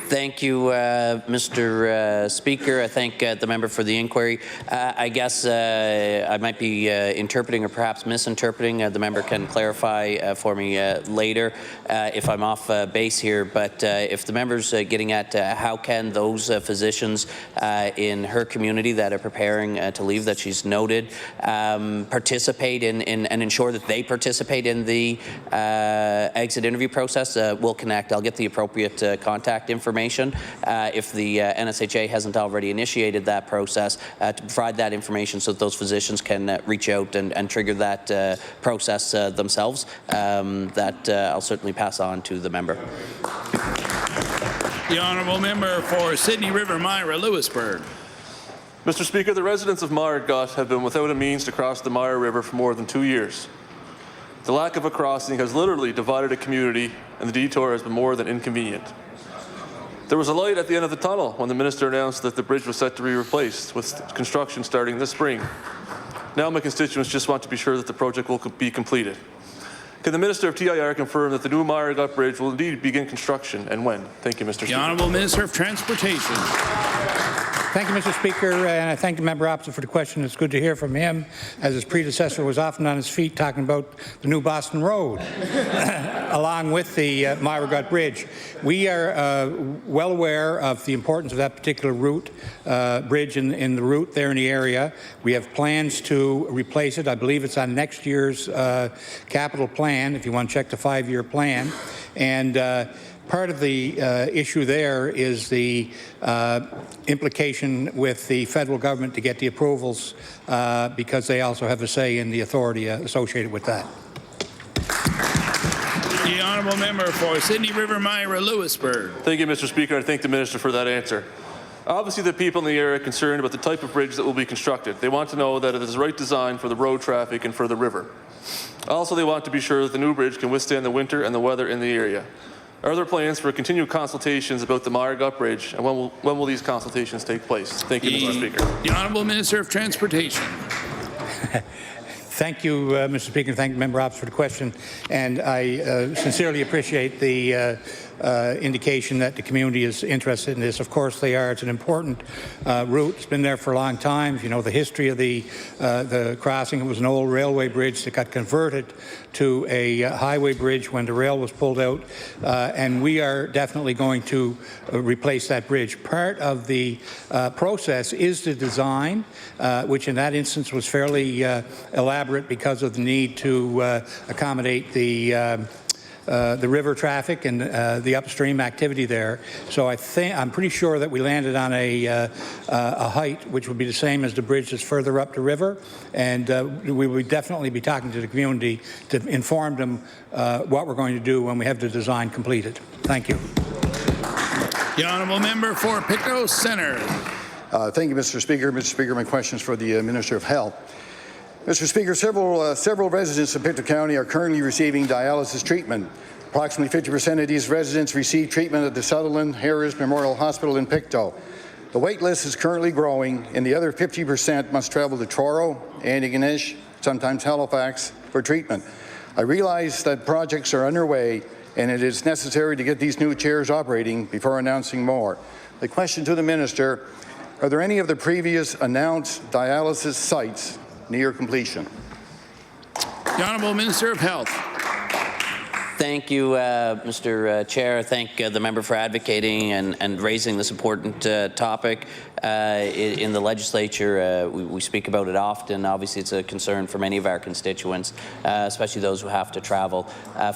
Thank you, Mr. Speaker. I thank the member for the inquiry. I guess I might be interpreting or perhaps misinterpreting. The member can clarify for me later if I'm off base here. But if the member's getting at how can those physicians in her community that are preparing to leave, that she's noted, participate in and ensure that they participate in the exit interview process, we'll connect. I'll get the appropriate contact information. If the NSHA hasn't already initiated that process, to provide that information so that those physicians can reach out and trigger that process themselves, that I'll certainly pass on to the member. The Honourable Member for Sydney River, Myra, Lewisburg. Mr. Speaker, the residents of Myregot have been without a means to cross the Myre River for more than 2 years. The lack of a crossing has literally divided a community, and the detour has been more than inconvenient. There was a light at the end of the tunnel when the minister announced that the bridge was set to be replaced, with construction starting this spring. Now my constituents just want to be sure that the project will be completed. Can the Minister of TIR confirm that the new Meyer-Gut Bridge will indeed begin construction, and when? Thank you, Mr. Speaker. The Honourable Minister of Transportation. Thank you, Mr. Speaker, and I thank the member opposite for the question. It's good to hear from him, as his predecessor was often on his feet talking about the new Boston Road, along with the Meyer-Gut Bridge. We are well aware of the importance of that particular route, bridge in the route there in the area. We have plans to replace it. I believe it's on next year's capital plan, if you want to check the 5-year plan. And part of the issue there is the implication with the federal government to get the approvals because they also have a say in the authority associated with that. The honourable member for Sydney River Myra Lewisburg. Thank you, Mr. Speaker. I thank the Minister for that answer. Obviously, the people in the area are concerned about the type of bridge that will be constructed. They want to know that it is the right design for the road traffic and for the river. Also, they want to be sure that the new bridge can withstand the winter and the weather in the area. Are there plans for continued consultations about the Meyer-Gut Bridge, and when will these consultations take place? Thank you, Mr. Speaker. The Honourable Minister of Transportation. Thank you, Mr. Speaker, and thank the member opposite for the question. And I sincerely appreciate the indication that the community is interested in this. Of course they are. It's an important route. It's been there for a long time. You know the history of the crossing. It was an old railway bridge that got converted to a highway bridge when the rail was pulled out, and we are definitely going to replace that bridge. Part of the process is the design, which in that instance was fairly elaborate because of the need to accommodate the river traffic and the upstream activity there. So I'm pretty sure that we landed on a height which would be the same as the bridge that's further up the river, and we would definitely be talking to the community to inform them what we're going to do when we have the design completed. Thank you. The honourable member for Pictou Centre. Thank you, Mr. Speaker. Mr. Speaker, my question is for the Minister of Health. Mr. Speaker, several residents of Pictou County are currently receiving dialysis treatment. Approximately 50% of these residents receive treatment at the Sutherland Harris Memorial Hospital in Pictou. The wait list is currently growing, and the other 50% must travel to Truro, Antigonish, sometimes Halifax, for treatment. I realize that projects are underway, and it is necessary to get these new chairs operating before announcing more. The question to the Minister, are there any of the previous announced dialysis sites near completion? The Honourable Minister of Health. Thank you, Mr. Chair. Thank the member for advocating and raising this important topic. In the legislature, we speak about it often. Obviously, it's a concern for many of our constituents, especially those who have to travel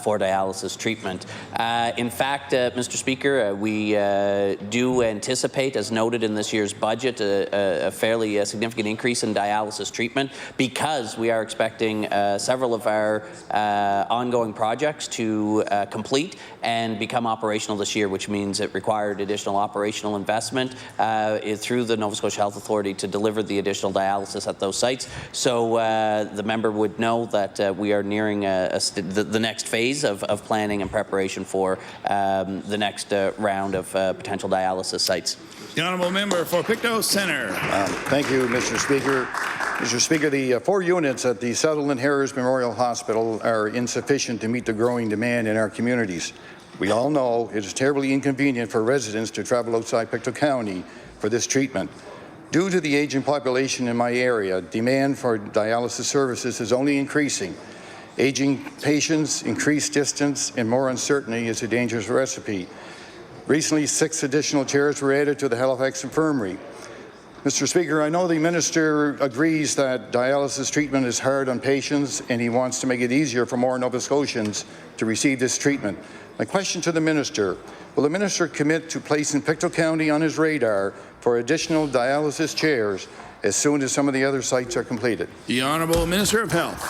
for dialysis treatment. In fact, Mr. Speaker, we do anticipate, as noted in this year's budget, a fairly significant increase in dialysis treatment because we are expecting several of our ongoing projects to complete and become operational this year, which means it required additional operational investment through the Nova Scotia Health Authority to deliver the additional dialysis at those sites. So the member would know that we are nearing the next phase of planning and preparation for the next round of potential dialysis sites. The Honourable Member for Pictou Centre. Thank you, Mr. Speaker. Mr. Speaker, the 4 units at the Sutherland Harris Memorial Hospital are insufficient to meet the growing demand in our communities. We all know it is terribly inconvenient for residents to travel outside Pictou County for this treatment. Due to the aging population in my area, demand for dialysis services is only increasing. Aging patients, increased distance, and more uncertainty is a dangerous recipe. Recently, 6 additional chairs were added to the Halifax Infirmary. Mr. Speaker, I know the Minister agrees that dialysis treatment is hard on patients and he wants to make it easier for more Nova Scotians to receive this treatment. My question to the Minister, will the Minister commit to placing Pictou County on his radar for additional dialysis chairs as soon as some of the other sites are completed? The Honourable Minister of Health.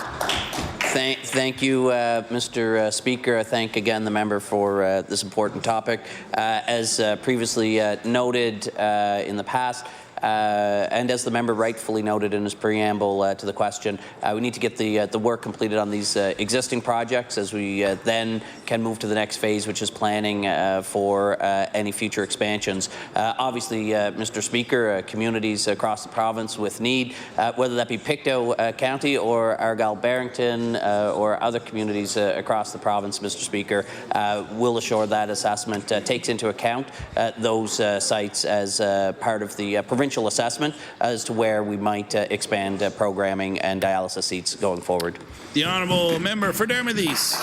Thank you, Mr. Speaker. I thank again the member for this important topic. As previously noted in the past, And as the member rightfully noted in his preamble to the question, we need to get the work completed on these existing projects as we then can move to the next phase, which is planning for any future expansions. Obviously, Mr. Speaker, communities across the province with need, whether that be Pictou County or Argyll-Barrington or other communities across the province, Mr. Speaker, will assure that assessment takes into account those sites as part of the provincial assessment as to where we might expand programming and dialysis seats going forward. The honourable member for Dartmouth East.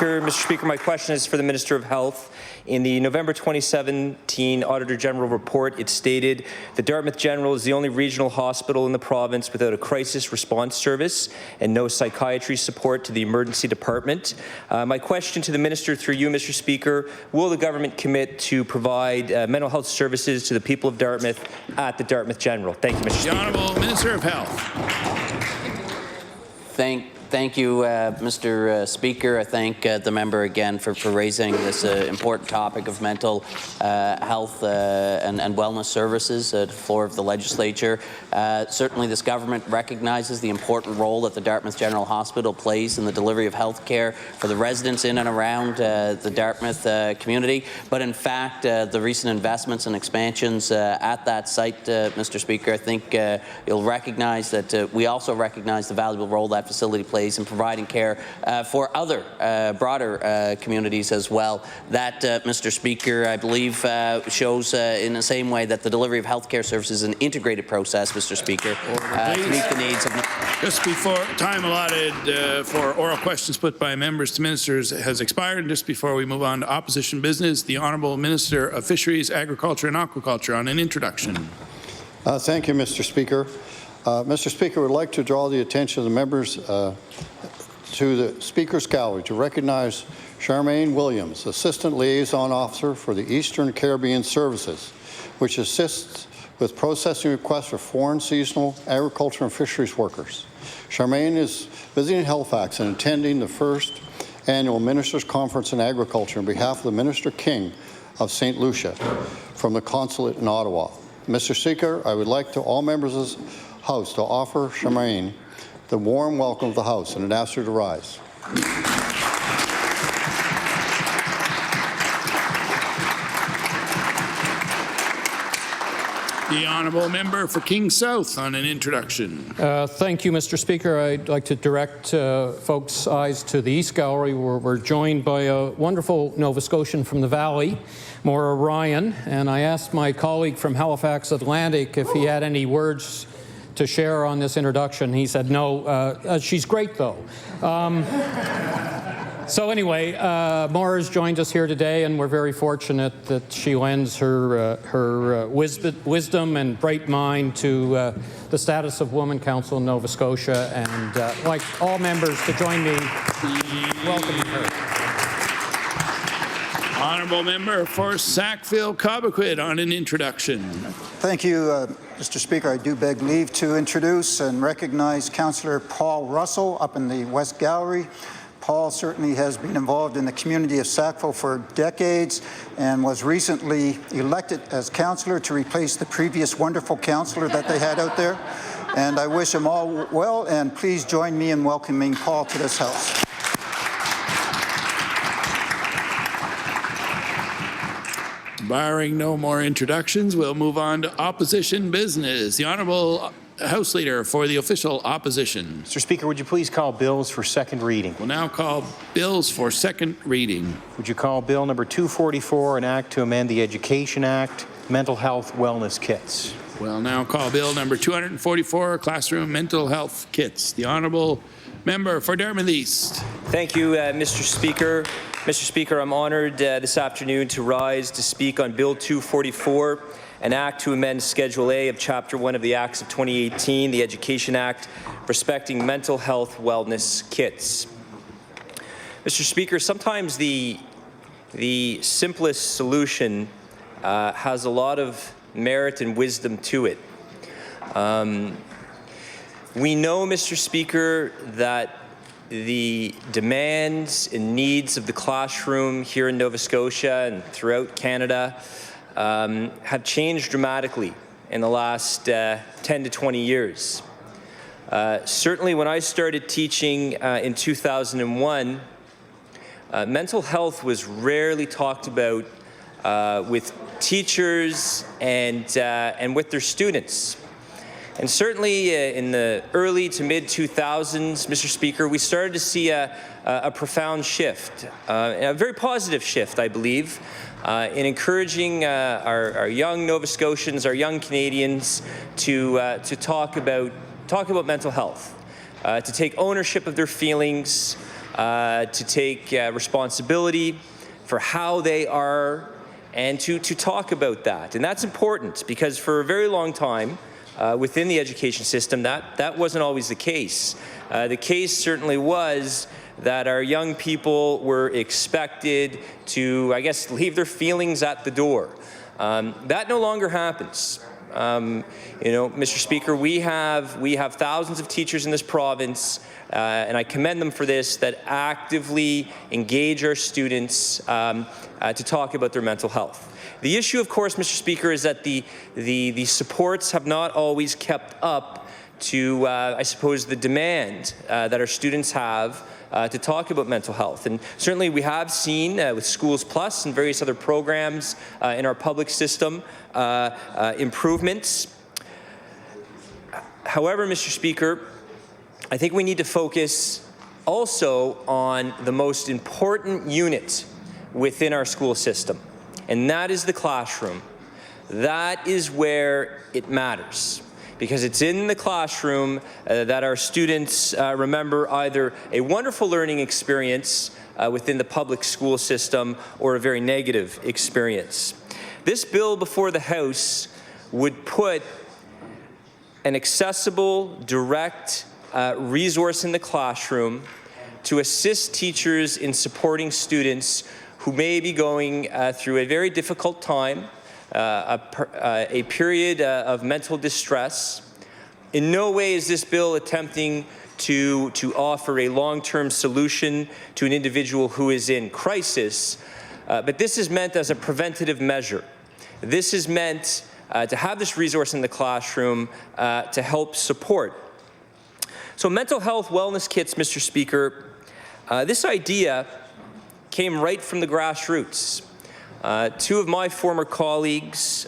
Mr. Speaker, my question is for the Minister of Health. In the November 2017 Auditor General report, it stated that Dartmouth General is the only regional hospital in the province without a crisis response service and no psychiatry support to the emergency department. My question to the Minister through you, Mr. Speaker, will the government commit to provide mental health services to the people of Dartmouth at the Dartmouth General? Thank you, Mr. Speaker. The Honourable Minister of Health. Thank you, Mr. Speaker. I thank the member again for raising this important topic of mental health and wellness services at the floor of the legislature. Certainly this government recognizes the important role that the Dartmouth General Hospital plays in the delivery of health care for the residents in and around the Dartmouth community. But in fact, the recent investments and expansions at that site, Mr. Speaker, I think you'll recognize that we also recognize the valuable role that facility plays in providing care for other broader communities as well. That, Mr. Speaker, I believe shows in the same way that the delivery of healthcare services is an integrated process, Mr. Speaker, to meet the needs of... Just before time allotted for oral questions put by members to ministers has expired, just before we move on to opposition business, the Honourable Minister of Fisheries, Agriculture and Aquaculture on an introduction. Thank you, Mr. Speaker. Mr. Speaker, I would like to draw the attention of the members to the Speaker's Gallery to recognize Charmaine Williams, Assistant Liaison Officer for the Eastern Caribbean Services, which assists with processing requests for foreign seasonal agriculture and fisheries workers. Charmaine is visiting Halifax and attending the first annual Ministers' Conference in Agriculture on behalf of the Minister King of St. Lucia from the Consulate in Ottawa. Mr. Speaker, I would like to all members of the House to offer Charmaine the warm welcome of the House and ask her to rise. The Honourable Member for King South on an introduction. Thank you, Mr. Speaker. I'd like to direct folks' eyes to the East Gallery, where we're joined by a wonderful Nova Scotian from the Valley, Maura Ryan, and I asked my colleague from Halifax Atlantic if he had any words to share on this introduction. He said no. She's great, though. So anyway, Maura's joined us here today, and we're very fortunate that she lends her wisdom and bright mind to the Status of Woman Council in Nova Scotia, and I'd like all members to join me in welcoming her. Honourable Member for Sackville-Cobequid on an introduction. Thank you, Mr. Speaker. I do beg leave to introduce and recognize Councillor Paul Russell up in the West Gallery. Paul certainly has been involved in the community of Sackville for decades and was recently elected as councillor to replace the previous wonderful councillor that they had out there. And I wish him all well, and please join me in welcoming Paul to this House. Barring no more introductions, we'll move on to opposition business. The Honourable House Leader for the official opposition. Mr. Speaker, would you please call bills for second reading? We'll now call bills for second reading. Would you call Bill number 244, an act to amend the Education Act, mental health wellness kits? We'll now call bill number 244, classroom mental health kits. The Honourable Member for Dartmouth East. Thank you, Mr. Speaker. Mr. Speaker, I'm honoured this afternoon to rise to speak on Bill 244, an act to amend Schedule A of Chapter 1 of the Acts of 2018, the Education Act, respecting mental health wellness kits. Mr. Speaker, sometimes the simplest solution has a lot of merit and wisdom to it. We know, Mr. Speaker, that the demands and needs of the classroom here in Nova Scotia and throughout Canada have changed dramatically. in the last 10 to 20 years. Certainly when I started teaching in 2001, mental health was rarely talked about with teachers and with their students. And certainly in the early to mid 2000s, Mr. Speaker, we started to see a profound shift, a very positive shift, I believe, in encouraging our young Nova Scotians, our young Canadians to talk about mental health, to take ownership of their feelings, to take responsibility for how they are, and to talk about that. And that's important because for a very long time, within the education system, that wasn't always the case. The case certainly was that our young people were expected to, I guess, leave their feelings at the door. That no longer happens. You know, Mr. Speaker, we have thousands of teachers in this province, and I commend them for this, that actively engage our students to talk about their mental health. The issue, of course, Mr. Speaker, is that the supports have not always kept up to, I suppose, the demand that our students have to talk about mental health. And certainly we have seen with Schools Plus and various other programs in our public system improvements. However, Mr. Speaker, I think we need to focus also on the most important unit within our school system, and that is the classroom. That is where it matters, because it's in the classroom that our students remember either a wonderful learning experience within the public school system or a very negative experience. This bill before the House would put an accessible, direct resource in the classroom to assist teachers in supporting students who may be going through a very difficult time, a period of mental distress. In no way is this bill attempting to offer a long-term solution to an individual who is in crisis, but this is meant as a preventative measure. This is meant to have this resource in the classroom to help support. So mental health wellness kits, Mr. Speaker, this idea came right from the grassroots. Two of my former colleagues,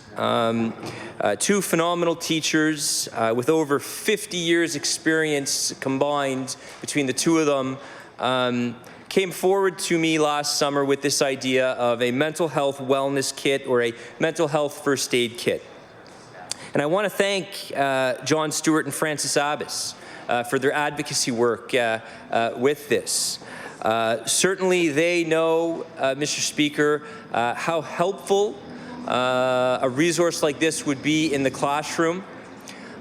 two phenomenal teachers with over 50 years experience combined between the two of them, came forward to me last summer with this idea of a mental health wellness kit or a mental health first aid kit. And I want to thank John Stewart and Francis Abbas for their advocacy work with this. Certainly they know, Mr. Speaker, how helpful a resource like this would be in the classroom.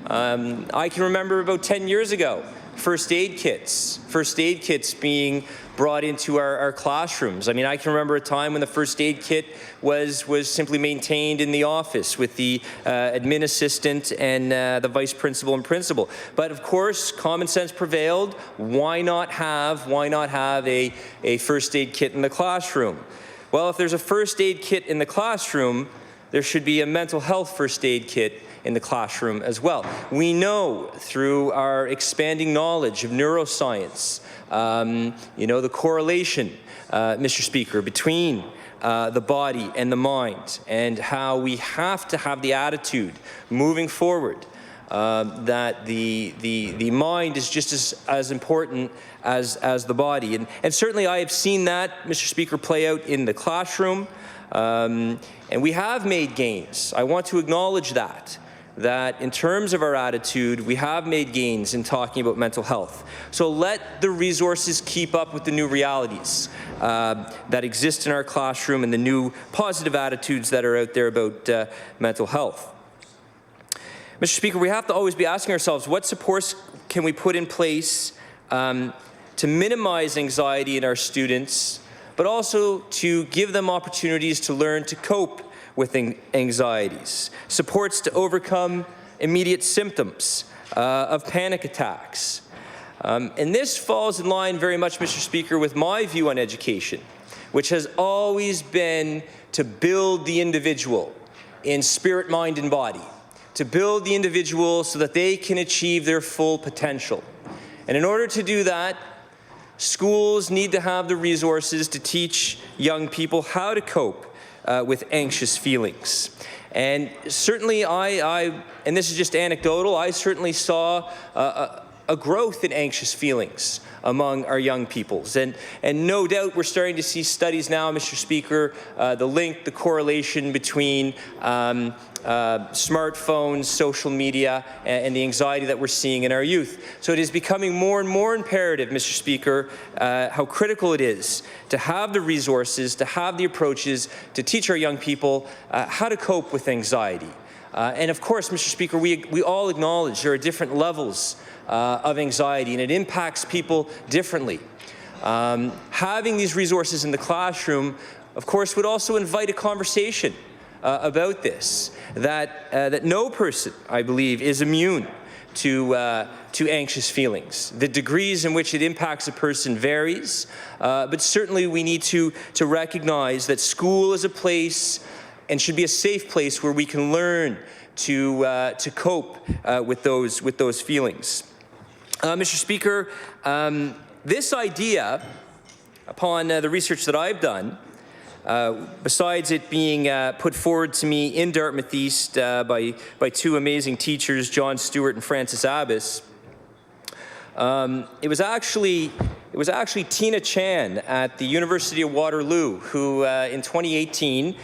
I can remember about 10 years ago, first aid kits being brought into our classrooms. I mean, I can remember a time when the first aid kit was simply maintained in the office with the admin assistant and the vice principal and principal. But of course, common sense prevailed. Why not have a first aid kit in the classroom? Well, if there's a first aid kit in the classroom, there should be a mental health first aid kit in the classroom as well. We know through our expanding knowledge of neuroscience, you know, the correlation, Mr. Speaker, between the body and the mind, and how we have to have the attitude moving forward that the mind is just as important as the body. And certainly I have seen that, Mr. Speaker, play out in the classroom, and we have made gains. I want to acknowledge that in terms of our attitude, we have made gains in talking about mental health. So let the resources keep up with the new realities that exist in our classroom and the new positive attitudes that are out there about mental health. Mr. Speaker, we have to always be asking ourselves, what supports can we put in place to minimize anxiety in our students, but also to give them opportunities to learn to cope with anxieties, supports to overcome immediate symptoms of panic attacks. And this falls in line very much, Mr. Speaker, with my view on education, which has always been to build the individual in spirit, mind, and body, to build the individual so that they can achieve their full potential. And in order to do that, schools need to have the resources to teach young people how to cope with anxious feelings. And certainly and this is just anecdotal, I certainly saw a growth in anxious feelings among our young peoples. And no doubt we're starting to see studies now, Mr. Speaker, the correlation between smartphones, social media, and the anxiety that we're seeing in our youth. So it is becoming more and more imperative, Mr. Speaker, how critical it is to have the resources, to have the approaches to teach our young people how to cope with anxiety. And of course, Mr. Speaker, we all acknowledge there are different levels of anxiety, and it impacts people differently. Having these resources in the classroom, of course, would also invite a conversation about this, that no person, I believe, is immune to anxious feelings. The degrees in which it impacts a person varies, but certainly we need to recognize that school is a place and should be a safe place where we can learn to cope with those feelings. Mr. Speaker, this idea, upon the research that I've done, besides it being put forward to me in Dartmouth East by two amazing teachers, John Stewart and Francis Abbas, it was actually Tina Chan at the University of Waterloo who, in 2018,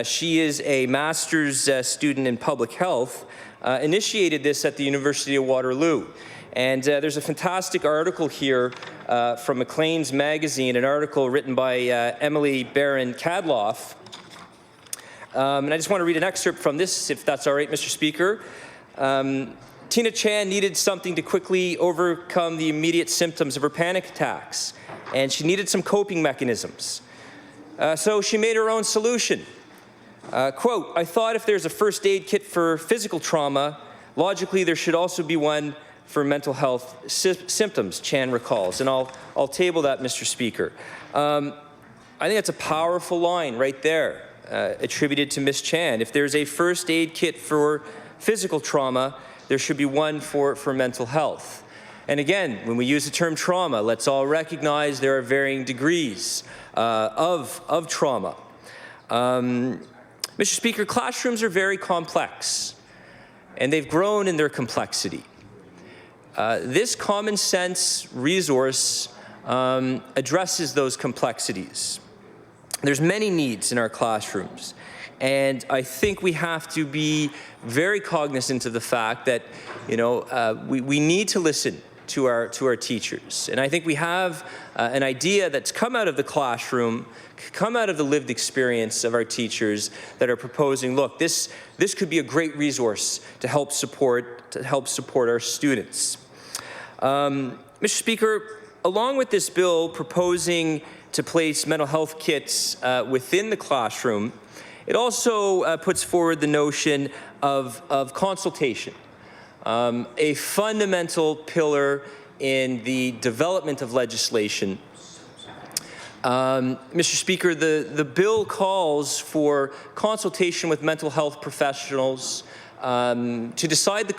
she is a master's student in public health, initiated this at the University of Waterloo. And there's a fantastic article here from Maclean's magazine, an article written by Emily Barron-Kadloff. And I just want to read an excerpt from this, if that's all right, Mr. Speaker. Tina Chan needed something to quickly overcome the immediate symptoms of her panic attacks, and she needed some coping mechanisms. So she made her own solution. Quote, "I thought if there's a first aid kit for physical trauma, logically there should also be one for mental health symptoms," Chan recalls. And I'll table that, Mr. Speaker. I think that's a powerful line right there, attributed to Ms. Chan. If there's a first aid kit for physical trauma, there should be one for mental health. And again, when we use the term trauma, let's all recognize there are varying degrees of trauma. Mr. Speaker, classrooms are very complex, and they've grown in their complexity. This common sense resource addresses those complexities. There's many needs in our classrooms, and I think we have to be very cognizant of the fact that, we need to listen to our teachers. And I think we have an idea that's come out of the classroom, come out of the lived experience of our teachers that are proposing, look, this could be a great resource to help support our students. Mr. Speaker, along with this bill proposing to place mental health kits within the classroom, it also puts forward the notion of consultation, a fundamental pillar in the development of legislation. Mr. Speaker, the bill calls for consultation with mental health professionals to decide the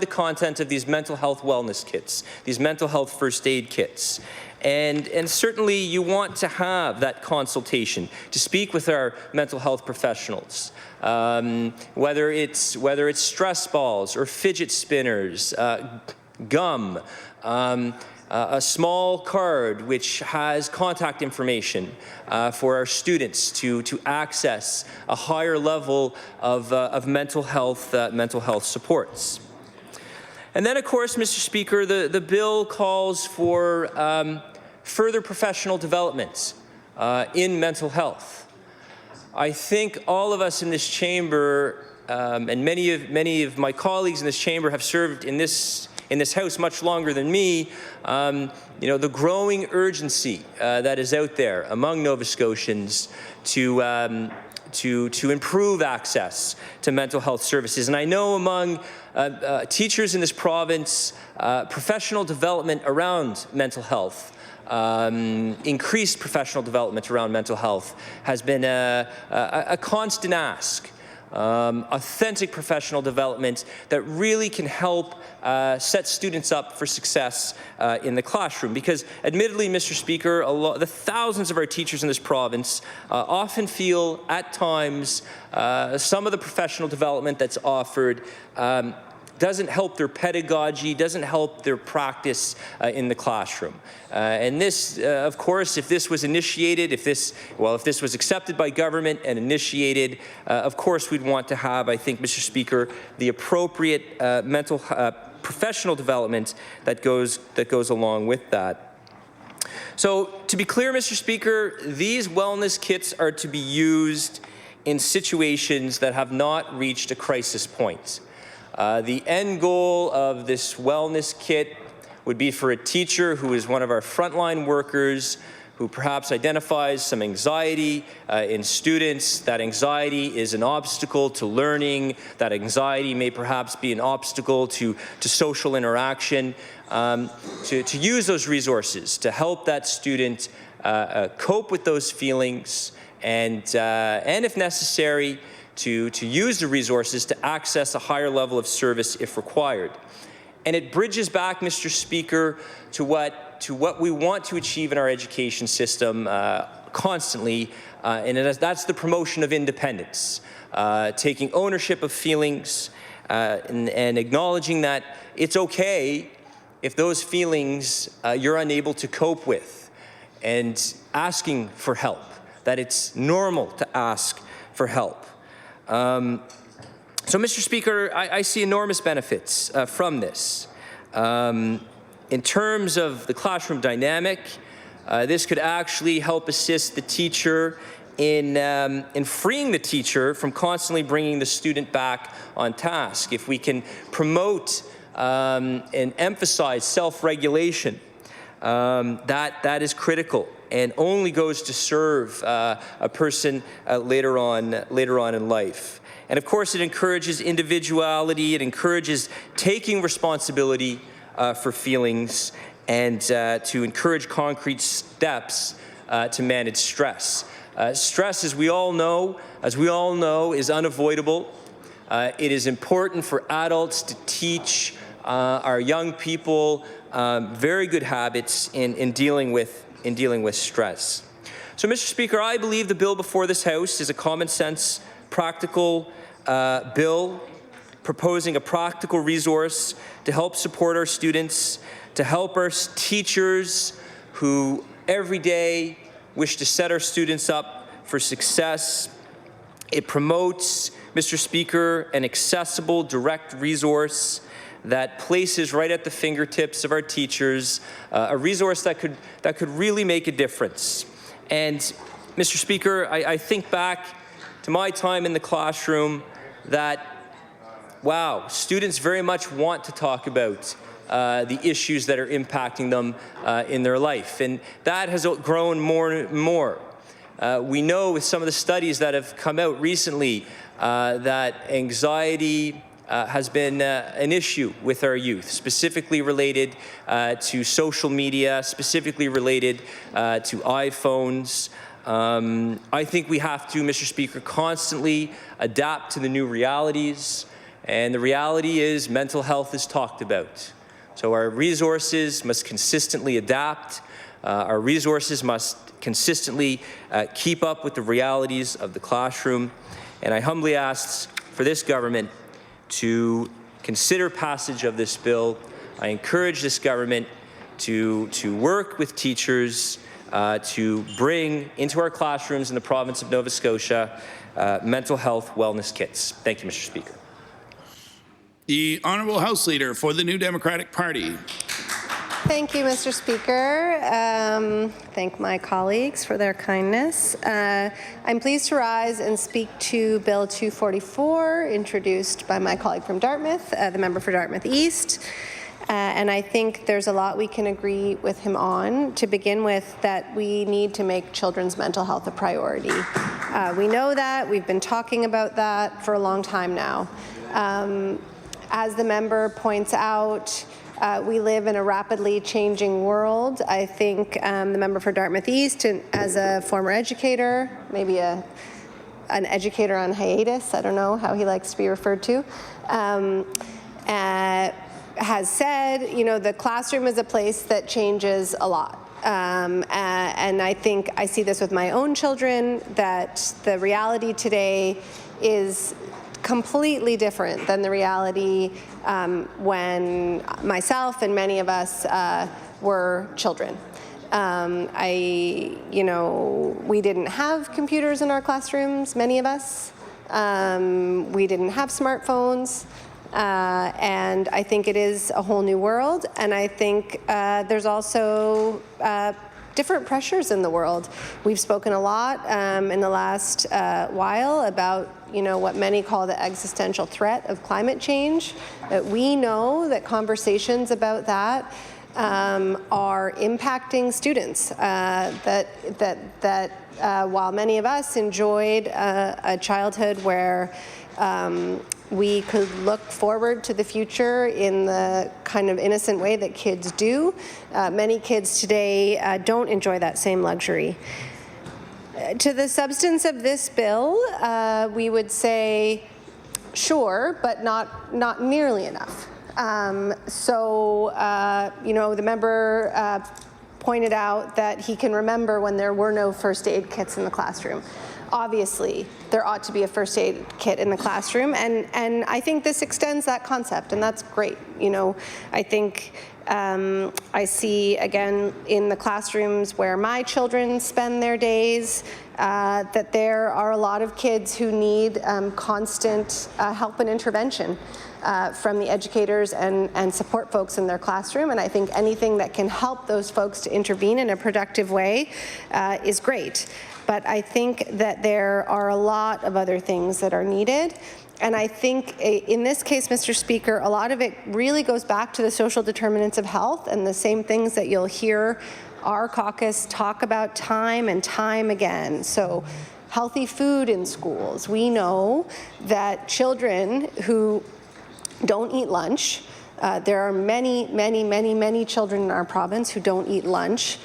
content of these mental health wellness kits, these mental health first aid kits. And certainly you want to have that consultation, to speak with our mental health professionals, whether it's stress balls or fidget spinners, gum, a small card which has contact information for our students to access a higher level of mental health supports. And then, of course, Mr. Speaker, the bill calls for further professional development in mental health. I think all of us in this chamber and many of my colleagues in this chamber have served in this House much longer than me. The growing urgency that is out there among Nova Scotians to improve access to mental health services. And I know among teachers in this province, professional development around mental health, increased professional development around mental health has been a constant ask authentic professional development that really can help set students up for success in the classroom. Because admittedly, Mr. Speaker, the thousands of our teachers in this province often feel at times some of the professional development that's offered doesn't help their pedagogy, doesn't help their practice in the classroom. And this, of course, if this was initiated, if this was accepted by government and initiated, of course we'd want to have, I think, Mr. Speaker, the appropriate professional development that goes along with that. So to be clear, Mr. Speaker, these wellness kits are to be used in situations that have not reached a crisis point. The end goal of this wellness kit would be for a teacher who is one of our frontline workers who perhaps identifies some anxiety in students. That anxiety is an obstacle to learning. That anxiety may perhaps be an obstacle to social interaction. To use those resources to help that student cope with those feelings and if necessary, to use the resources to access a higher level of service if required. And it bridges back, Mr. Speaker, to what we want to achieve in our education system constantly, and that's the promotion of independence, taking ownership of feelings and acknowledging that it's okay if those feelings you're unable to cope with, and asking for help, that it's normal to ask for help. So, Mr. Speaker, I see enormous benefits from this. In terms of the classroom dynamic, this could actually help assist the teacher in freeing the teacher from constantly bringing the student back on task. If we can promote and emphasize self-regulation, that is critical and only goes to serve a person later on in life. And of course, it encourages individuality, it encourages taking responsibility for feelings, and to encourage concrete steps to manage stress. Stress, as we all know, is unavoidable. It is important for adults to teach our young people very good habits in dealing with stress. So, Mr. Speaker, I believe the bill before this House is a common sense, practical bill proposing a practical resource to help support our students, to help our teachers who every day wish to set our students up for success. It promotes, Mr. Speaker, an accessible, direct resource that places right at the fingertips of our teachers a resource that could really make a difference. And, Mr. Speaker, I think back to my time in the classroom that, wow, students very much want to talk about the issues that are impacting them in their life, and that has grown more and more. We know with some of the studies that have come out recently that anxiety has been an issue with our youth, specifically related to social media, specifically related to iPhones. I think we have to, Mr. Speaker, constantly adapt to the new realities, and the reality is mental health is talked about. So our resources must consistently adapt. Our resources must consistently keep up with the realities of the classroom. And I humbly ask for this government to consider passage of this bill. I encourage this government to work with teachers to bring into our classrooms in the province of Nova Scotia mental health wellness kits. Thank you, Mr. Speaker. The Honourable House Leader for the New Democratic Party. Thank you, Mr. Speaker. Thank my colleagues for their kindness. I'm pleased to rise and speak to Bill 244, introduced by my colleague from Dartmouth, the member for Dartmouth East. And I think there's a lot we can agree with him on. To begin with, that we need to make children's mental health a priority. We know that. We've been talking about that for a long time now. As the member points out, we live in a rapidly changing world. I think the member for Dartmouth East, and as a former educator, maybe a an educator on hiatus, I don't know how he likes to be referred to, has said, you know, the classroom is a place that changes a lot. And I think I see this with my own children, that the reality today is completely different than the reality when myself and many of us were children. You know, we didn't have computers in our classrooms, many of us. We didn't have smartphones. And I think it is a whole new world. And I think there's also different pressures in the world. We've spoken a lot in the last while about, you know, what many call the existential threat of climate change. That we know that conversations about that are impacting students. While many of us enjoyed a childhood where we could look forward to the future in the kind of innocent way that kids do, many kids today don't enjoy that same luxury. To the substance of this bill, we would say, sure, but not nearly enough. You know, the member pointed out that he can remember when there were no first aid kits in the classroom. Obviously, there ought to be a first aid kit in the classroom, and I think this extends that concept, and that's great. You know, I think I see, again, in the classrooms where my children spend their days, that there are a lot of kids who need constant help and intervention from the educators and support folks in their classroom, and I think anything that can help those folks to intervene in a productive way is great. But I think that there are a lot of other things that are needed. And I think in this case, Mr. Speaker, a lot of it really goes back to the social determinants of health and the same things that you'll hear our caucus talk about time and time again. So healthy food in schools. We know that children who don't eat lunch, there are many children in our province who don't eat lunch,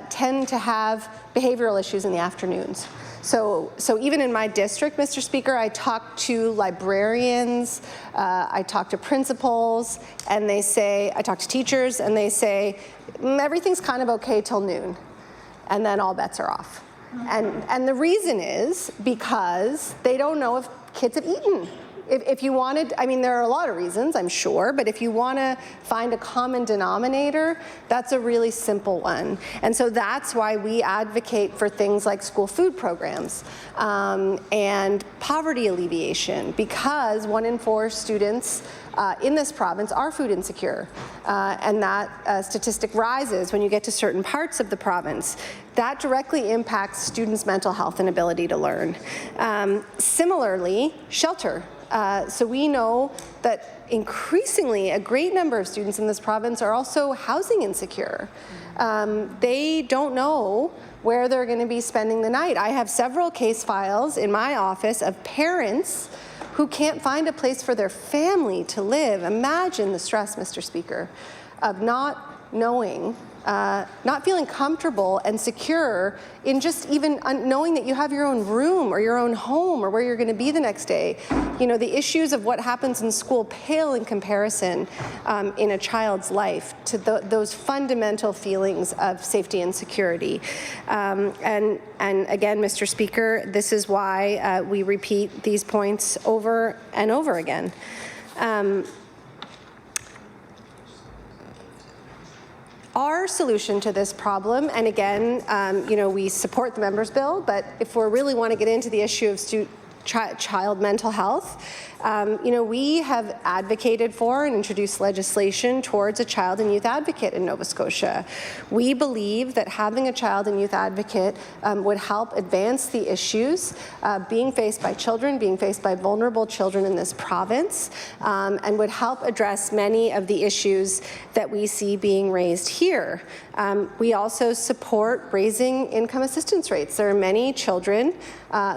tend to have behavioral issues in the afternoons. So even in my district, Mr. Speaker, I talk to librarians, I talk to principals, and they say, I talk to teachers, and they say, everything's kind of okay till noon, and then all bets are off. And the reason is because they don't know if kids have eaten. If you wanted, I mean, there are a lot of reasons, I'm sure, but if you want to find a common denominator, that's a really simple one. And so that's why we advocate for things like school food programs and poverty alleviation, because 1 in 4 students in this province are food insecure, and that statistic rises when you get to certain parts of the province. That directly impacts students' mental health and ability to learn. Similarly, shelter. So we know that increasingly a great number of students in this province are also housing insecure. They don't know where they're going to be spending the night. I have several case files in my office of parents who can't find a place for their family to live. Imagine the stress, Mr. Speaker, of not knowing, not feeling comfortable and secure in just even knowing that you have your own room or your own home or where you're going to be the next day. You know, the issues of what happens in school pale in comparison in a child's life to those fundamental feelings of safety and security. And again, Mr. Speaker, this is why we repeat these points over and over again. Our solution to this problem, and again, you know, we support the member's bill, but if we really want to get into the issue of child mental health, you know, we have advocated for and introduced legislation towards a child and youth advocate in Nova Scotia. We believe that having a child and youth advocate would help advance the issues being faced by children, being faced by vulnerable children in this province, and would help address many of the issues that we see being raised here. We also support raising income assistance rates. There are many children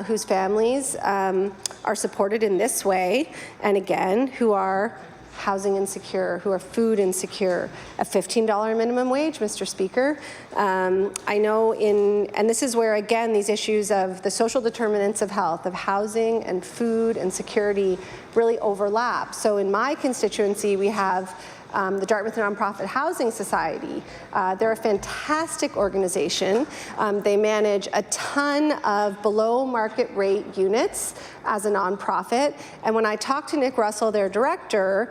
whose families are supported in this way, and again, who are housing insecure, who are food insecure, a $15 minimum wage, Mr. Speaker. I know and this is where, again, these issues of the social determinants of health, of housing and food and security really overlap. So in my constituency, we have the Dartmouth Nonprofit Housing Society. They're a fantastic organization. They manage a ton of below market rate units as a nonprofit. And when I talked to Nick Russell, their director,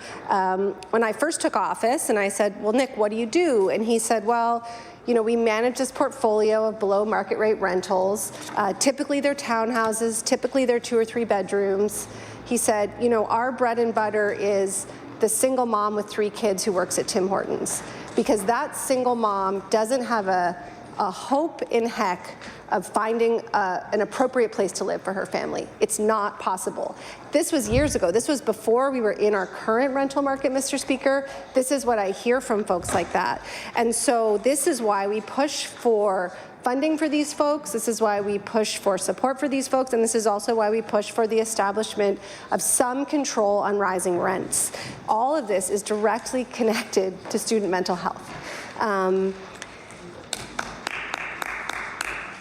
when I first took office, and I said, well, Nick, what do you do? And he said, well, you know, we manage this portfolio of below market rate rentals. Typically they're townhouses, typically they're 2 or 3 bedrooms. He said, you know, our bread and butter is the single mom with 3 kids who works at Tim Hortons, because that single mom doesn't have a hope in heck of finding an appropriate place to live for her family. It's not possible. This was years ago. This was before we were in our current rental market, Mr. Speaker. This is what I hear from folks like that. And so this is why we push for funding for these folks. This is why we push for support for these folks, and this is also why we push for the establishment of some control on rising rents. All of this is directly connected to student mental health.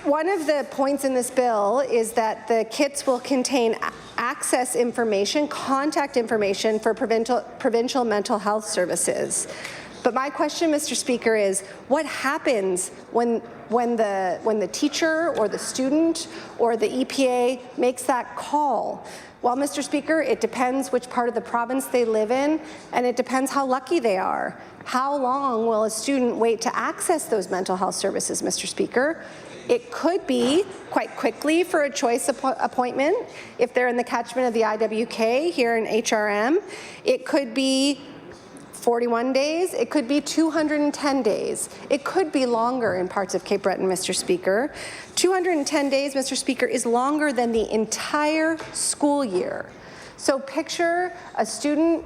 One of the points in this bill is that the kits will contain access information, contact information for provincial mental health services. But my question, Mr. Speaker, is what happens when the teacher or the student or the EPA makes that call? Well, Mr. Speaker, it depends which part of the province they live in, and it depends how lucky they are. How long will a student wait to access those mental health services, Mr. Speaker? It could be quite quickly for a choice appointment if they're in the catchment of the IWK here in HRM. It could be 41 days, it could be 210 days. It could be longer in parts of Cape Breton, Mr. Speaker. 210 days, Mr. Speaker, is longer than the entire school year. So picture a student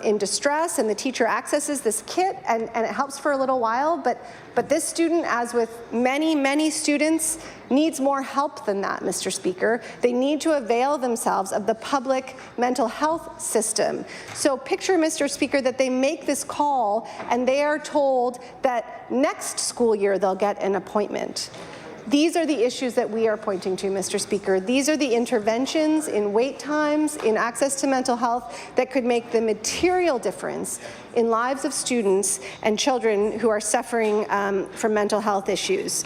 in distress and the teacher accesses this kit and it helps for a little while, but this student, as with many, many students, needs more help than that, Mr. Speaker. They need to avail themselves of the public mental health system. So picture, Mr. Speaker, that they make this call and they are told that next school year they'll get an appointment. These are the issues that we are pointing to, Mr. Speaker. These are the interventions in wait times, in access to mental health that could make the material difference in lives of students and children who are suffering from mental health issues.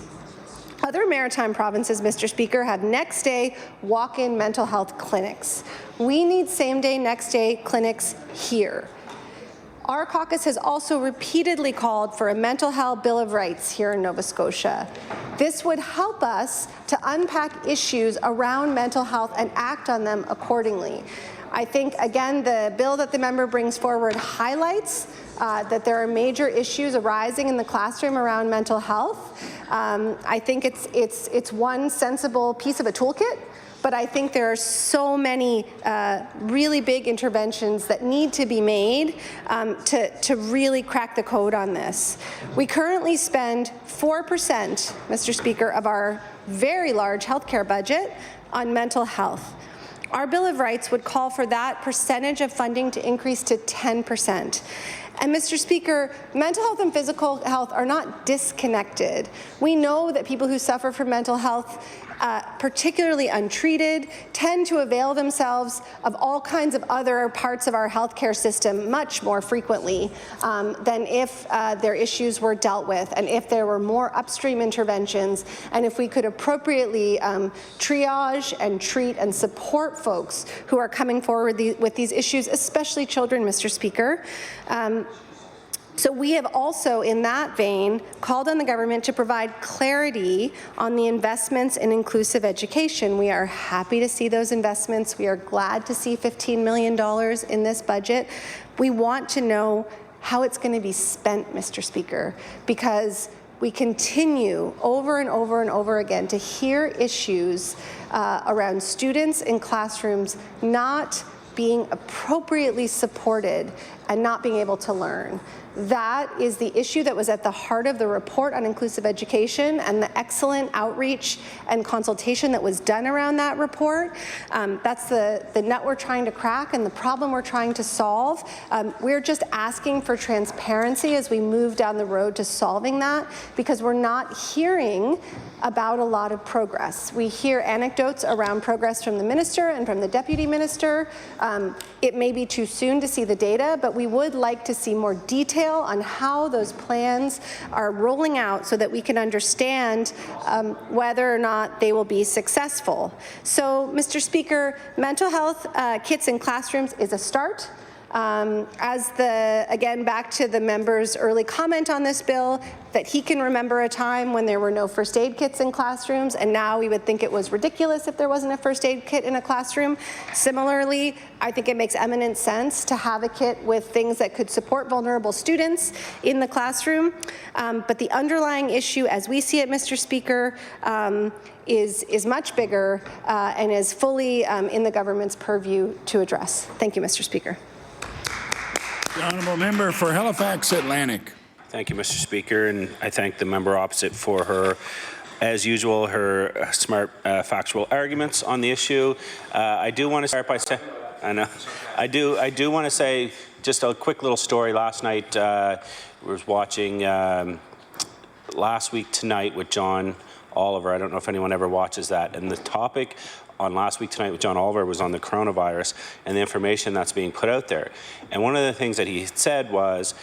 Other maritime provinces, Mr. Speaker, have next-day walk-in mental health clinics. We need same-day, next-day clinics here. Our caucus has also repeatedly called for a mental health bill of rights here in Nova Scotia. This would help us to unpack issues around mental health and act on them accordingly. I think, again, the bill that the member brings forward highlights that there are major issues arising in the classroom around mental health. I think it's one sensible piece of a toolkit. But I think there are so many really big interventions that need to be made to really crack the code on this. We currently spend 4%, Mr. Speaker, of our very large healthcare budget on mental health. Our Bill of Rights would call for that percentage of funding to increase to 10%. And Mr. Speaker, mental health and physical health are not disconnected. We know that people who suffer from mental health, particularly untreated, tend to avail themselves of all kinds of other parts of our healthcare system much more frequently than if their issues were dealt with, and if there were more upstream interventions, and if we could appropriately triage and treat and support folks who are coming forward with these issues, especially children, Mr. Speaker. So we have also, in that vein, called on the government to provide clarity on the investments in inclusive education. We are happy to see those investments. We are glad to see $15 million in this budget. We want to know how it's going to be spent, Mr. Speaker, because we continue over and over and over again to hear issues around students in classrooms not being appropriately supported and not being able to learn. That is the issue that was at the heart of the report on inclusive education and the excellent outreach and consultation that was done around that report. That's the nut we're trying to crack and the problem we're trying to solve. We're just asking for transparency as we move down the road to solving that, because we're not hearing about a lot of progress. We hear anecdotes around progress from the minister and from the deputy minister. It may be too soon to see the data, but we would like to see more detail on how those plans are rolling out so that we can understand whether or not they will be successful. So, Mr. Speaker, mental health kits in classrooms is a start. Again, back to the member's early comment on this bill, that he can remember a time when there were no first aid kits in classrooms, and now we would think it was ridiculous if there wasn't a first aid kit in a classroom. Similarly, I think it makes eminent sense to have a kit with things that could support vulnerable students in the classroom. But the underlying issue, as we see it, Mr. Speaker, is much bigger and is fully in the government's purview to address. Thank you, Mr. Speaker. The honourable member for Halifax Atlantic. Thank you, Mr. Speaker, and I thank the member opposite for her, as usual, her smart, factual arguments on the issue. I do want to start by saying, I do want to say just a quick little story. Last night, was watching Last Week Tonight with John Oliver. I don't know if anyone ever watches that, and the topic on Last Week Tonight with John Oliver was on the coronavirus and the information that's being put out there. And one of the things that he said was,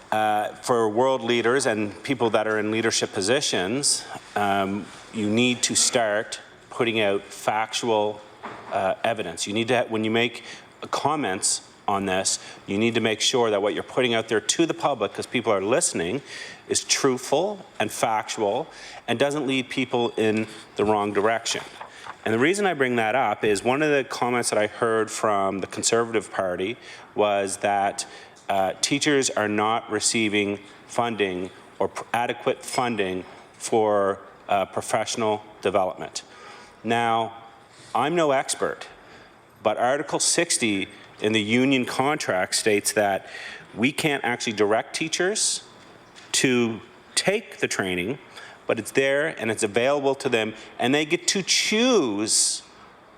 for world leaders and people that are in leadership positions, you need to start putting out factual evidence. You need to, when you make comments on this, you need to make sure that what you're putting out there to the public, because people are listening, is truthful and factual and doesn't lead people in the wrong direction. And the reason I bring that up is one of the comments that I heard from the Conservative Party was that teachers are not receiving funding or adequate funding for professional development. Now, I'm no expert, but Article 60 in the union contract states that we can't actually direct teachers to take the training, but it's there and it's available to them, and they get to choose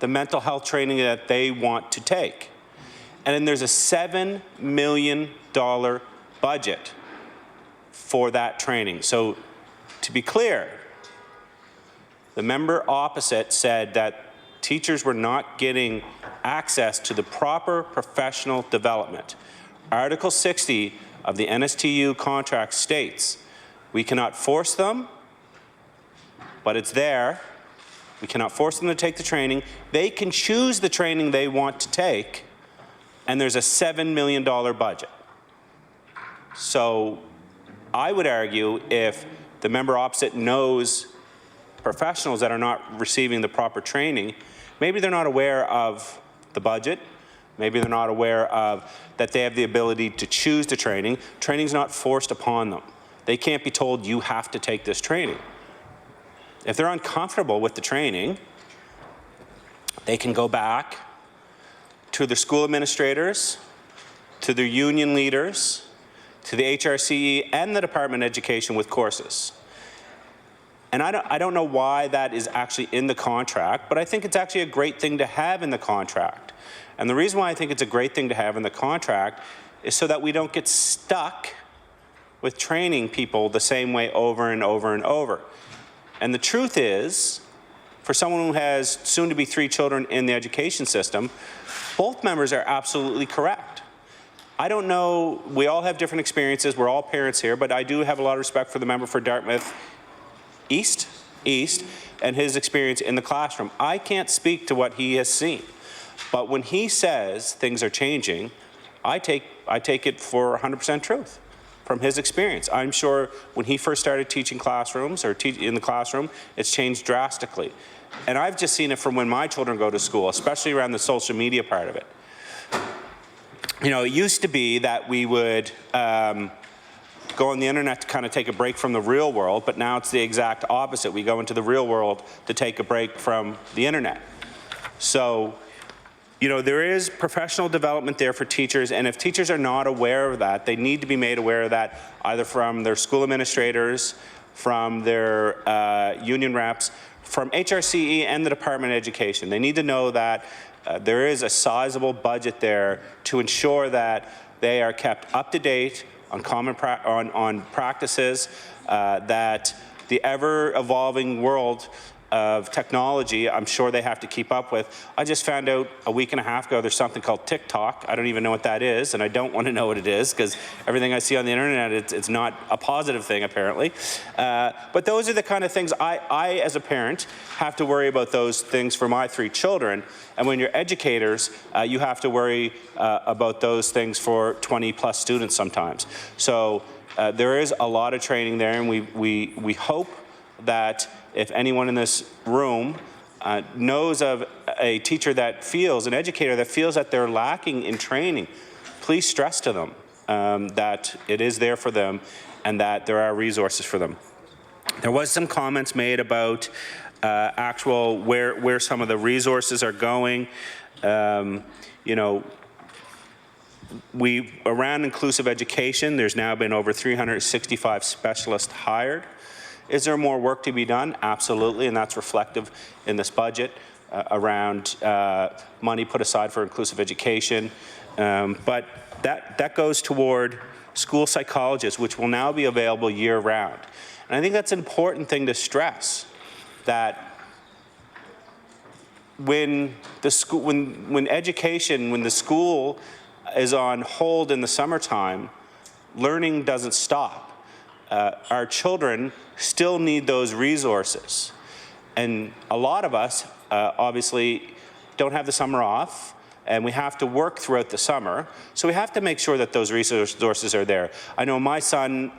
the mental health training that they want to take. And then there's a $7 million budget for that training. So to be clear, the member opposite said that teachers were not getting access to the proper professional development. Article 60 of the NSTU contract states we cannot force them, but it's there. We cannot force them to take the training. They can choose the training they want to take, and there's a $7 million budget. So I would argue if the member opposite knows professionals that are not receiving the proper training, maybe they're not aware of the budget, maybe they're not aware of that they have the ability to choose the training. Training's not forced upon them. They can't be told you have to take this training. If they're uncomfortable with the training, they can go back to their school administrators, to their union leaders, to the HRCE and the Department of Education with courses. And I don't know why that is actually in the contract, but I think it's actually a great thing to have in the contract. And the reason why I think it's a great thing to have in the contract is so that we don't get stuck with training people the same way over and over and over. And the truth is, for someone who has soon to be 3 children in the education system, both members are absolutely correct. I don't know, we all have different experiences, we're all parents here, but I do have a lot of respect for the member for Dartmouth East, and his experience in the classroom. I can't speak to what he has seen, but when he says things are changing, I take it for 100% truth from his experience. I'm sure when he first started teaching classrooms or in the classroom, it's changed drastically. And I've just seen it from when my children go to school, especially around the social media part of it. You know, it used to be that we would go on the internet to kind of take a break from the real world, but now it's the exact opposite. We go into the real world to take a break from the internet. So you know, there is professional development there for teachers, and if teachers are not aware of that, they need to be made aware of that either from their school administrators, from their union reps, from HRCE and the Department of Education. They need to know that there is a sizable budget there to ensure that they are kept up to date on on practices, that the ever-evolving world of technology, I'm sure they have to keep up with. I just found out a week and a half ago there's something called TikTok. I don't even know what that is, and I don't want to know what it is because everything I see on the internet, it's not a positive thing apparently. But those are the kind of things I, as a parent, have to worry about those things for my 3 children. And when you're educators, you have to worry about those things for 20+ students sometimes. So there is a lot of training there, and we hope that if anyone in this room knows of a teacher that feels, an educator that feels that they're lacking in training, please stress to them that it is there for them and that there are resources for them. There was some comments made about actual where some of the resources are going. You know, around inclusive education, there's now been over 365 specialists hired. Is there more work to be done? Absolutely, and that's reflective in this budget around money put aside for inclusive education. But that goes toward school psychologists, which will now be available year-round. And I think that's an important thing to stress, that when the school is on hold in the summertime, learning doesn't stop. Our children still need those resources. And a lot of us obviously don't have the summer off, and we have to work throughout the summer. So we have to make sure that those resources are there. I know my son,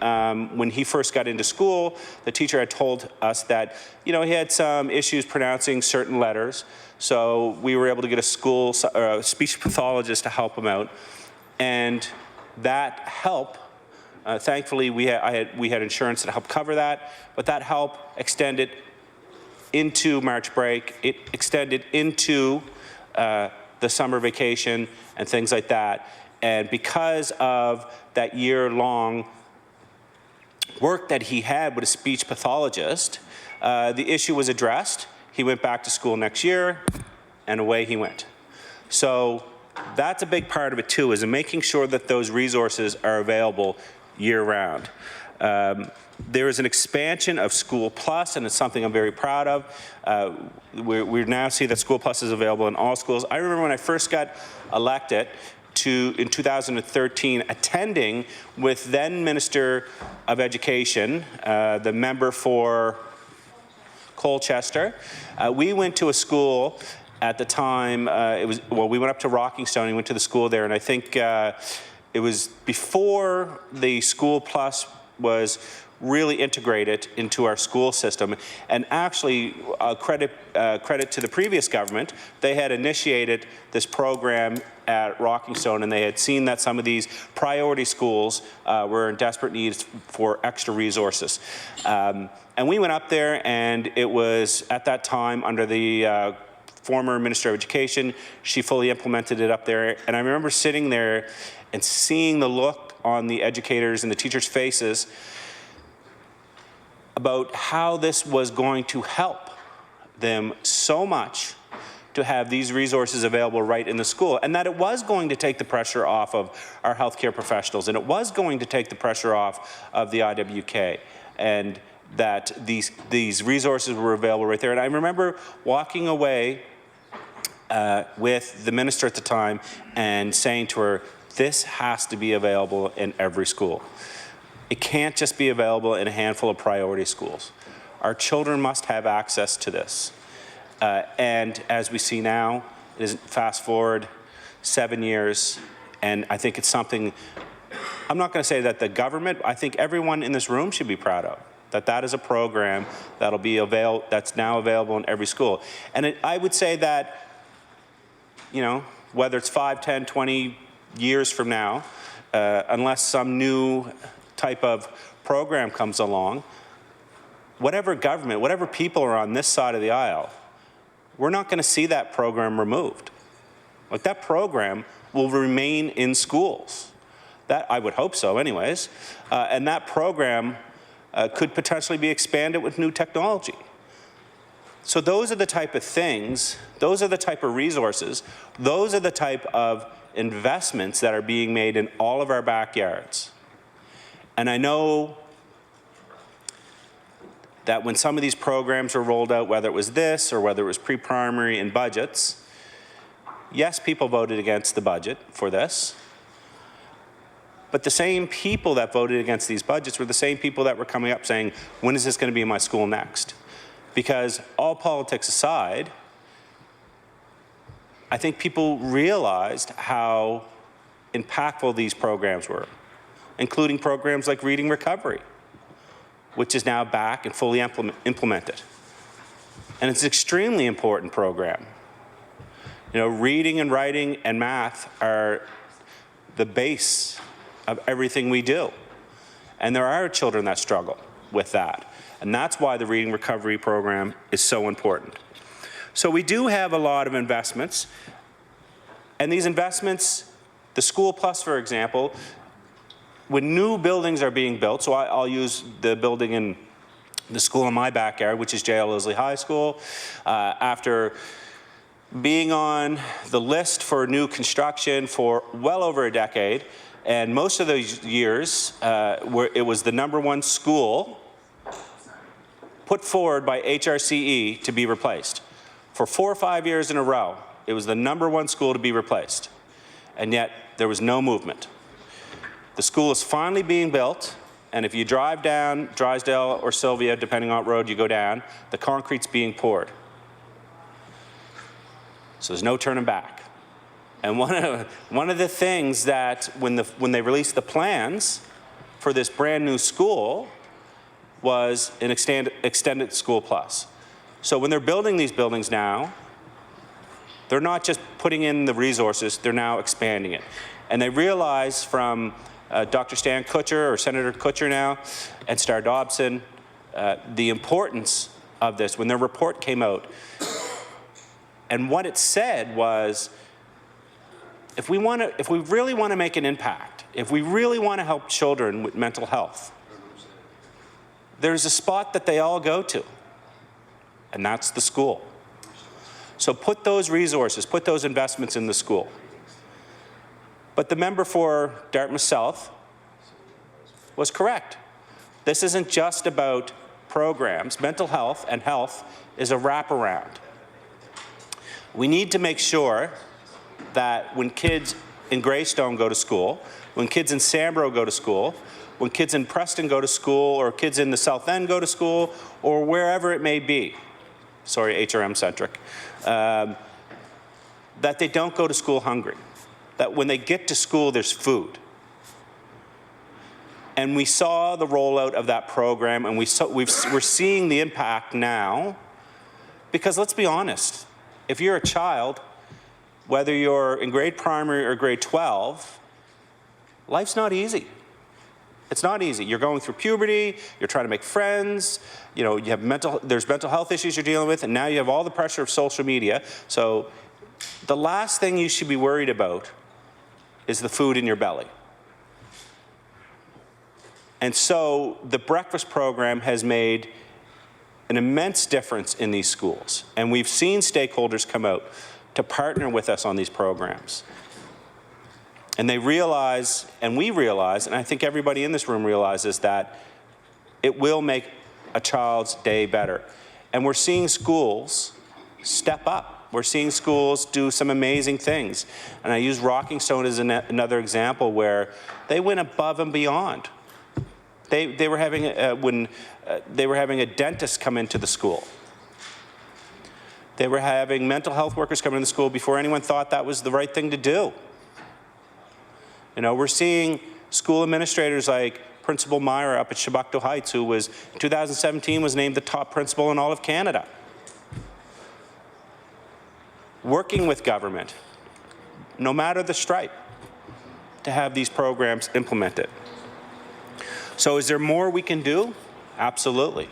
when he first got into school, the teacher had told us that, you know, he had some issues pronouncing certain letters. So we were able to get a speech pathologist to help him out. And that help, thankfully, we had insurance to help cover that, but that help extended into March break. It extended into the summer vacation and things like that. And because of that year-long work that he had with a speech pathologist, the issue was addressed. He went back to school next year, and away he went. So that's a big part of it too, is in making sure that those resources are available year-round. There is an expansion of School Plus, and it's something I'm very proud of. We now see that School Plus is available in all schools. I remember when I first got elected in 2013, attending with then Minister of Education, the member for Colchester. We went to a school at the time. We went up to Rockingstone and went to the school there, and I think it was before the School Plus was really integrated into our school system. And actually, credit to the previous government, they had initiated this program at Rockingstone, and they had seen that some of these priority schools were in desperate need for extra resources. And we went up there, and it was at that time under the former Minister of Education. She fully implemented it up there. And I remember sitting there and seeing the look on the educators and the teachers' faces about how this was going to help them so much to have these resources available right in the school, and that it was going to take the pressure off of our healthcare professionals, and it was going to take the pressure off of the IWK, and that these resources were available right there. And I remember walking away with the minister at the time and saying to her, this has to be available in every school. It can't just be available in a handful of priority schools. Our children must have access to this. And as we see now, it is fast forward 7 years, and I think it's something, I'm not going to say that the government, I think everyone in this room should be proud of, that is a program that'll be that's now available in every school. And I would say that, you know, whether it's 5, 10, 20 years from now, unless some new type of program comes along, whatever government, whatever people are on this side of the aisle, we're not going to see that program removed. Like, that program will remain in schools. That, I would hope so anyways. And that program could potentially be expanded with new technology. So those are the type of things, those are the type of resources, those are the type of investments that are being made in all of our backyards. And I know that when some of these programs were rolled out, whether it was this or whether it was pre-primary and budgets, yes, people voted against the budget for this. But the same people that voted against these budgets were the same people that were coming up saying, when is this going to be in my school next? Because all politics aside, I think people realized how impactful these programs were, including programs like Reading Recovery, which is now back and fully implemented. And it's an extremely important program. You know, reading and writing and math are the base of everything we do. And there are children that struggle with that. And that's why the Reading Recovery program is so important. So we do have a lot of investments. And these investments, the School Plus, for example, when new buildings are being built, so I'll use the building in the school in my backyard, which is J.L. Leslie High School. After being on the list for new construction for well over a decade, and most of those years, it was the #1 school put forward by HRCE to be replaced. For 4 or 5 years in a row, it was the #1 school to be replaced. And yet, there was no movement. The school is finally being built, and if you drive down Drysdale or Sylvia, depending on what road you go down, the concrete's being poured. So there's no turning back. And one of the things that when they released the plans for this brand new school was an extended School Plus. So when they're building these buildings now, they're not just putting in the resources, they're now expanding it. And they realize from Dr. Stan Kutcher, or Senator Kutcher now, and Star Dobson, the importance of this. When their report came out, and what it said was, if we really want to make an impact, if we really want to help children with mental health, there's a spot that they all go to, and that's the school. So put those resources, put those investments in the school. But the member for Dartmouth South was correct. This isn't just about programs. Mental health and health is a wraparound. We need to make sure that when kids in Greystone go to school, when kids in Sambro go to school, when kids in Preston go to school, or kids in the South End go to school, or wherever it may be, sorry, HRM-centric, that they don't go to school hungry. That when they get to school, there's food. And we saw the rollout of that program, and we're seeing the impact now, because let's be honest, if you're a child, whether you're in grade primary or grade 12, life's not easy. It's not easy. You're going through puberty, you're trying to make friends, you know, there's mental health issues you're dealing with, and now you have all the pressure of social media. So the last thing you should be worried about is the food in your belly. And so the breakfast program has made an immense difference in these schools. And we've seen stakeholders come out to partner with us on these programs. And they realize, and we realize, and I think everybody in this room realizes, that it will make a child's day better. And we're seeing schools step up. We're seeing schools do some amazing things. And I use Rockingstone as another example where they went above and beyond. They were having a dentist come into the school. They were having mental health workers come into the school before anyone thought that was the right thing to do. You know, we're seeing school administrators like Principal Meyer up at Chebucto Heights, who was, in 2017, was named the top principal in all of Canada. Working with government, no matter the stripe, to have these programs implemented. So is there more we can do? Absolutely.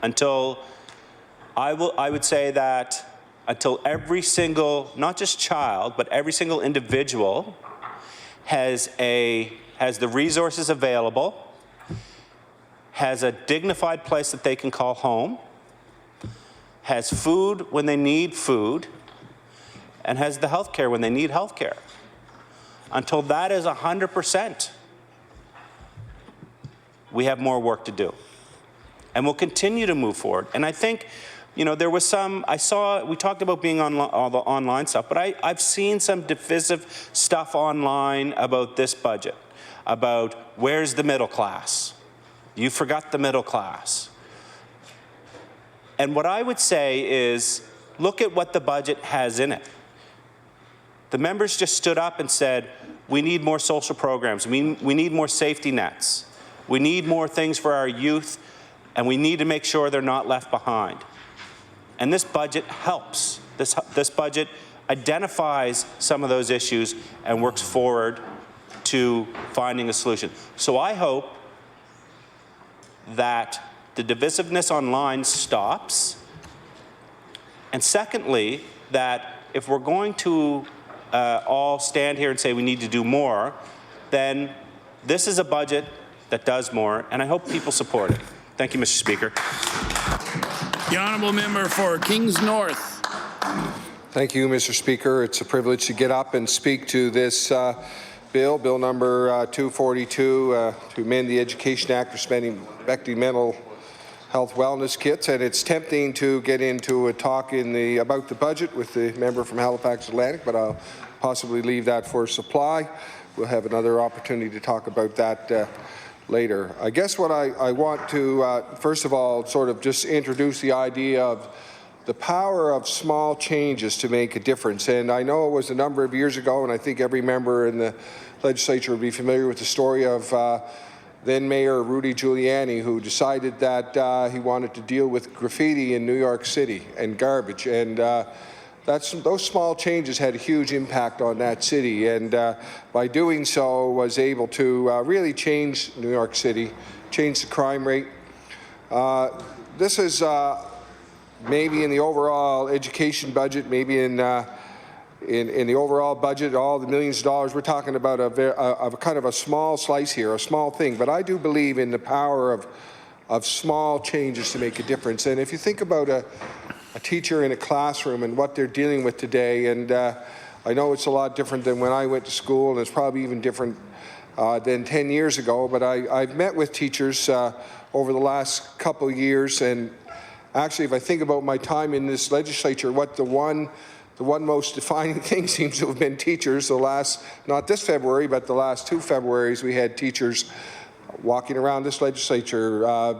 Until I would say that until every single, not just child, but every single individual has the resources available, has a dignified place that they can call home, has food when they need food, and has the health care when they need health care. Until that is 100%, we have more work to do. And we'll continue to move forward. And I think, you know, there was some, we talked about being on all the online stuff, but I've seen some divisive stuff online about this budget, about where's the middle class? You forgot the middle class. And what I would say is, look at what the budget has in it. The members just stood up and said, we need more social programs, we need more safety nets, we need more things for our youth, and we need to make sure they're not left behind. And this budget helps. This budget identifies some of those issues and works forward to finding a solution. So I hope that the divisiveness online stops. And secondly, that if we're going to all stand here and say we need to do more, then this is a budget that does more, and I hope people support it. Thank you, Mr. Speaker. The honourable member for Kings North. Thank you, Mr. Speaker. It's a privilege to get up and speak to this bill number 242, to amend the Education Act respecting mental health wellness kits. And it's tempting to get into a talk about the budget with the member from Halifax Atlantic, but I'll possibly leave that for supply. We'll have another opportunity to talk about that later. I guess what I want to, first of all, sort of just introduce the idea of the power of small changes to make a difference. And I know it was a number of years ago, and I think every member in the legislature would be familiar with the story of then Mayor Rudy Giuliani, who decided that he wanted to deal with graffiti in New York City and garbage. And those small changes had a huge impact on that city, and by doing so was able to really change New York City, change the crime rate. This is maybe in the overall education budget, maybe in the overall budget, all the millions of dollars, we're talking about a kind of a small slice here, a small thing. But I do believe in the power of small changes to make a difference. And if you think about a teacher in a classroom and what they're dealing with today, and I know it's a lot different than when I went to school, and it's probably even different than 10 years ago, but I've met with teachers over the last couple of years, and actually, if I think about my time in this legislature, what the one most defining thing seems to have been teachers. The last, not this February, but the last 2 Februaries, we had teachers walking around this legislature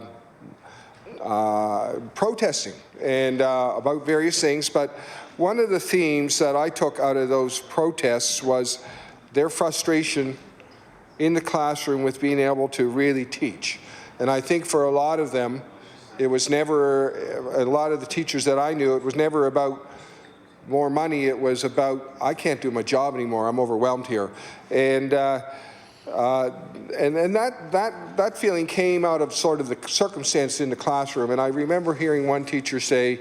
protesting and about various things. But one of the themes that I took out of those protests was their frustration in the classroom with being able to really teach. And I think for a lot of them, it was never, a lot of the teachers that I knew, it was never about more money. It was about, I can't do my job anymore. I'm overwhelmed here. And that feeling came out of sort of the circumstance in the classroom. And I remember hearing one teacher say,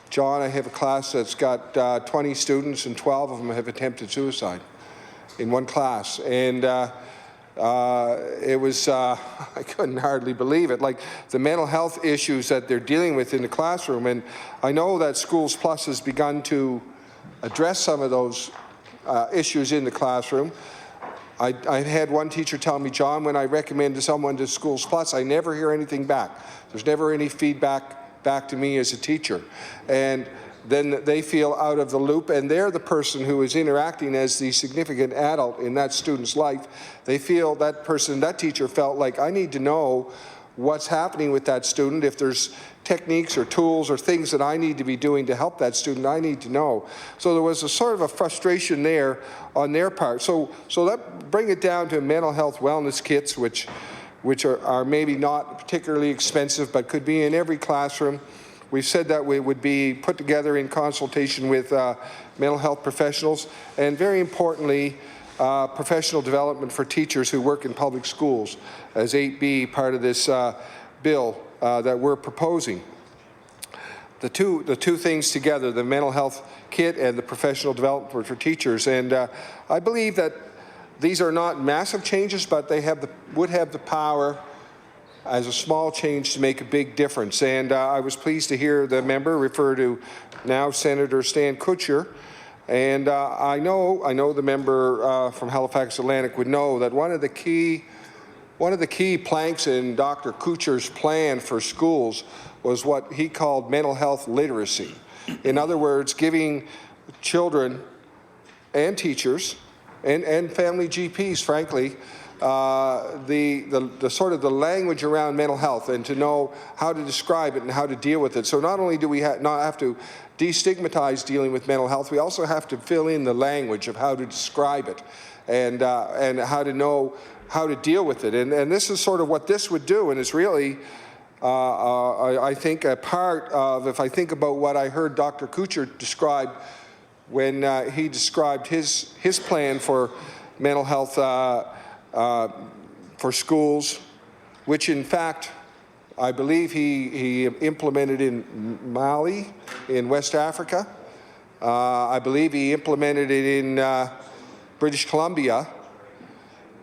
John, I have a class that's got 20 students and 12 of them have attempted suicide in one class. And it was, I couldn't hardly believe it, like the mental health issues that they're dealing with in the classroom. And I know that Schools Plus has begun to address some of those issues in the classroom. I had one teacher tell me, John, when I recommend someone to Schools Plus, I never hear anything back. There's never any feedback back to me as a teacher. And then they feel out of the loop, and they're the person who is interacting as the significant adult in that student's life. They feel that person, that teacher felt like, I need to know what's happening with that student. If there's techniques or tools or things that I need to be doing to help that student, I need to know. So there was a sort of a frustration there on their part. So that bring it down to mental health wellness kits, which are maybe not particularly expensive, but could be in every classroom. We've said that we would be put together in consultation with mental health professionals, and very importantly, professional development for teachers who work in public schools, as 8B, part of this bill that we're proposing. two things together, the mental health kit and the professional development for teachers. And I believe that these are not massive changes, but they would have the power as a small change to make a big difference. And I was pleased to hear the member refer to now Senator Stan Kutcher. And I know the member from Halifax Atlantic would know that one of the key planks in Dr. Kutcher's plan for schools was what he called mental health literacy. In other words, giving children and teachers and family GPs, frankly, the sort of the language around mental health and to know how to describe it and how to deal with it. So not only do we not have to destigmatize dealing with mental health, we also have to fill in the language of how to describe it and how to know how to deal with it. And this is sort of what this would do, and it's really I think a part of, if I think about what I heard Dr. Kutcher describe when he described his plan for mental health for schools, which in fact I believe he implemented in Mali in West Africa. I believe he implemented it in British Columbia.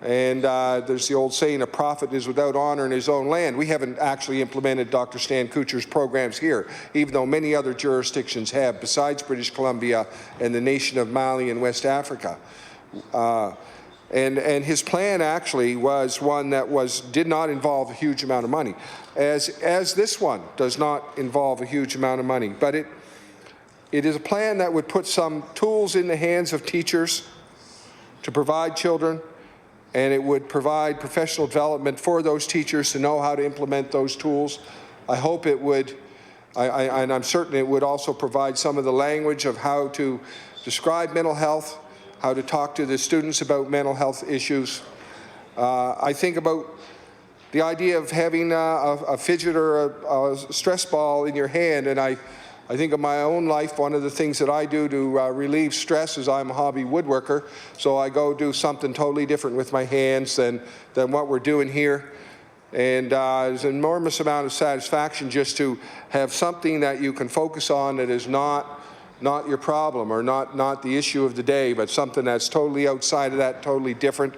And there's the old saying, a prophet is without honor in his own land. We haven't actually implemented Dr. Stan Kutcher's programs here, even though many other jurisdictions have, besides British Columbia and the nation of Mali and West Africa. And his plan actually was one that did not involve a huge amount of money, as this one does not involve a huge amount of money. But it is a plan that would put some tools in the hands of teachers to provide children, and it would provide professional development for those teachers to know how to implement those tools. I hope it would, and I'm certain it would also provide some of the language of how to describe mental health, how to talk to the students about mental health issues. I think about the idea of having a fidget or a stress ball in your hand, and I think of my own life. One of the things that I do to relieve stress is I'm a hobby woodworker, so I go do something totally different with my hands than what we're doing here. And there's an enormous amount of satisfaction just to have something that you can focus on that is not your problem or not the issue of the day, but something that's totally outside of that, totally different.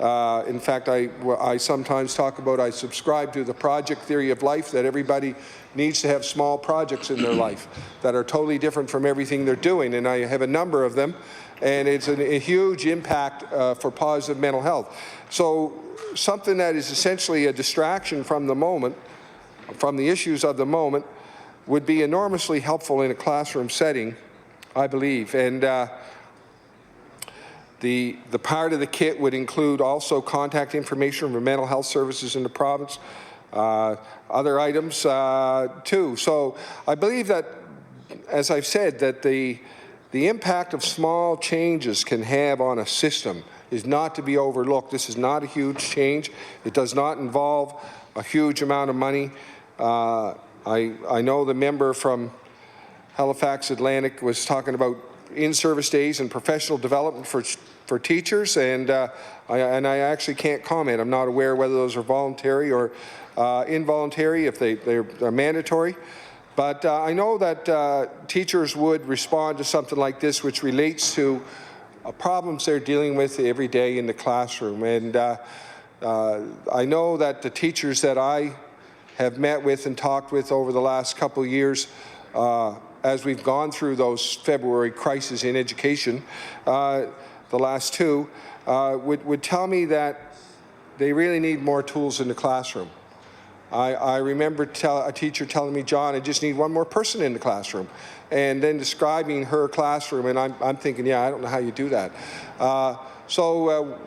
In fact, I sometimes talk about, I subscribe to the project theory of life, that everybody needs to have small projects in their life that are totally different from everything they're doing, and I have a number of them, and it's a huge impact for positive mental health. So something that is essentially a distraction from the moment, from the issues of the moment, would be enormously helpful in a classroom setting, I believe. And the part of the kit would include also contact information for mental health services in the province, other items too. So I believe that, as I've said, that the impact of small changes can have on a system is not to be overlooked. This is not a huge change. It does not involve a huge amount of money. I know the member from Halifax Atlantic was talking about in-service days and professional development for teachers, and I actually can't comment. I'm not aware whether those are voluntary or involuntary, if they're mandatory. But I know that teachers would respond to something like this, which relates to problems they're dealing with every day in the classroom. And I know that the teachers that I have met with and talked with over the last couple of years, as we've gone through those February crises in education, the last two, would tell me that they really need more tools in the classroom. I remember a teacher telling me, John, I just need one more person in the classroom, and then describing her classroom, and I'm thinking, yeah, I don't know how you do that. So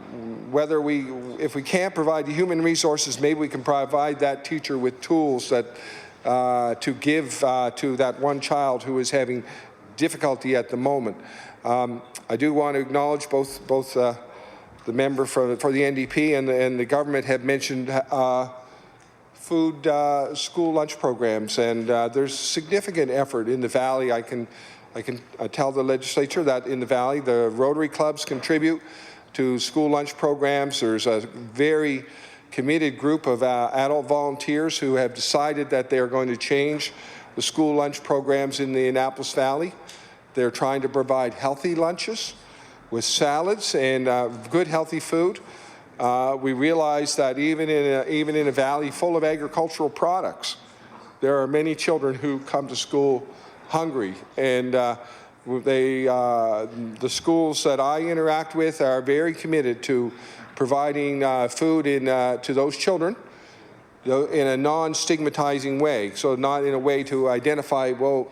if we can't provide the human resources, maybe we can provide that teacher with tools that to give to that one child who is having difficulty at the moment. I do want to acknowledge both the member for the NDP and the government have mentioned food school lunch programs, and there's significant effort in the Valley. I can tell the legislature that in the Valley, the Rotary clubs contribute to school lunch programs. There's a very committed group of adult volunteers who have decided that they are going to change the school lunch programs in the Annapolis Valley. They're trying to provide healthy lunches with salads and good healthy food. We realize that even in a valley full of agricultural products, there are many children who come to school hungry, and the schools that I interact with are very committed to providing food to those children in a non-stigmatizing way. So not in a way to identify, well,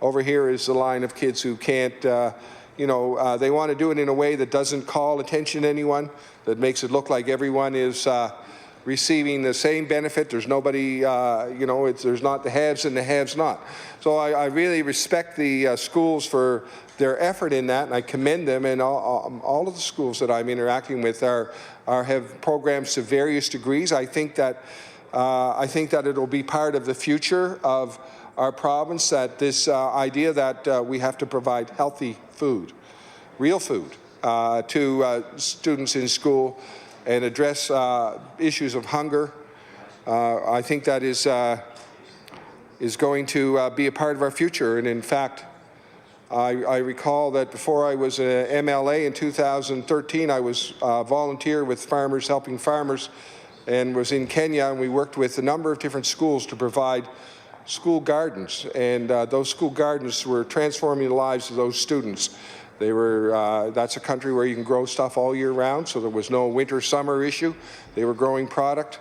over here is the line of kids who can't, they want to do it in a way that doesn't call attention to anyone, that makes it look like everyone is receiving the same benefit. There's nobody, there's not the haves and the haves not. So I really respect the schools for their effort in that, and I commend them. And all of the schools that I'm interacting with have programs to various degrees. I think that it'll be part of the future of our province, that this idea that we have to provide healthy food, real food, to students in school and address issues of hunger. I think that is going to be a part of our future. And in fact, I recall that before I was an MLA in 2013, I was a volunteer with Farmers Helping Farmers and was in Kenya, and we worked with a number of different schools to provide school gardens, and those school gardens were transforming the lives of those students. They were, that's a country where you can grow stuff all year round, so there was no winter-summer issue. They were growing product,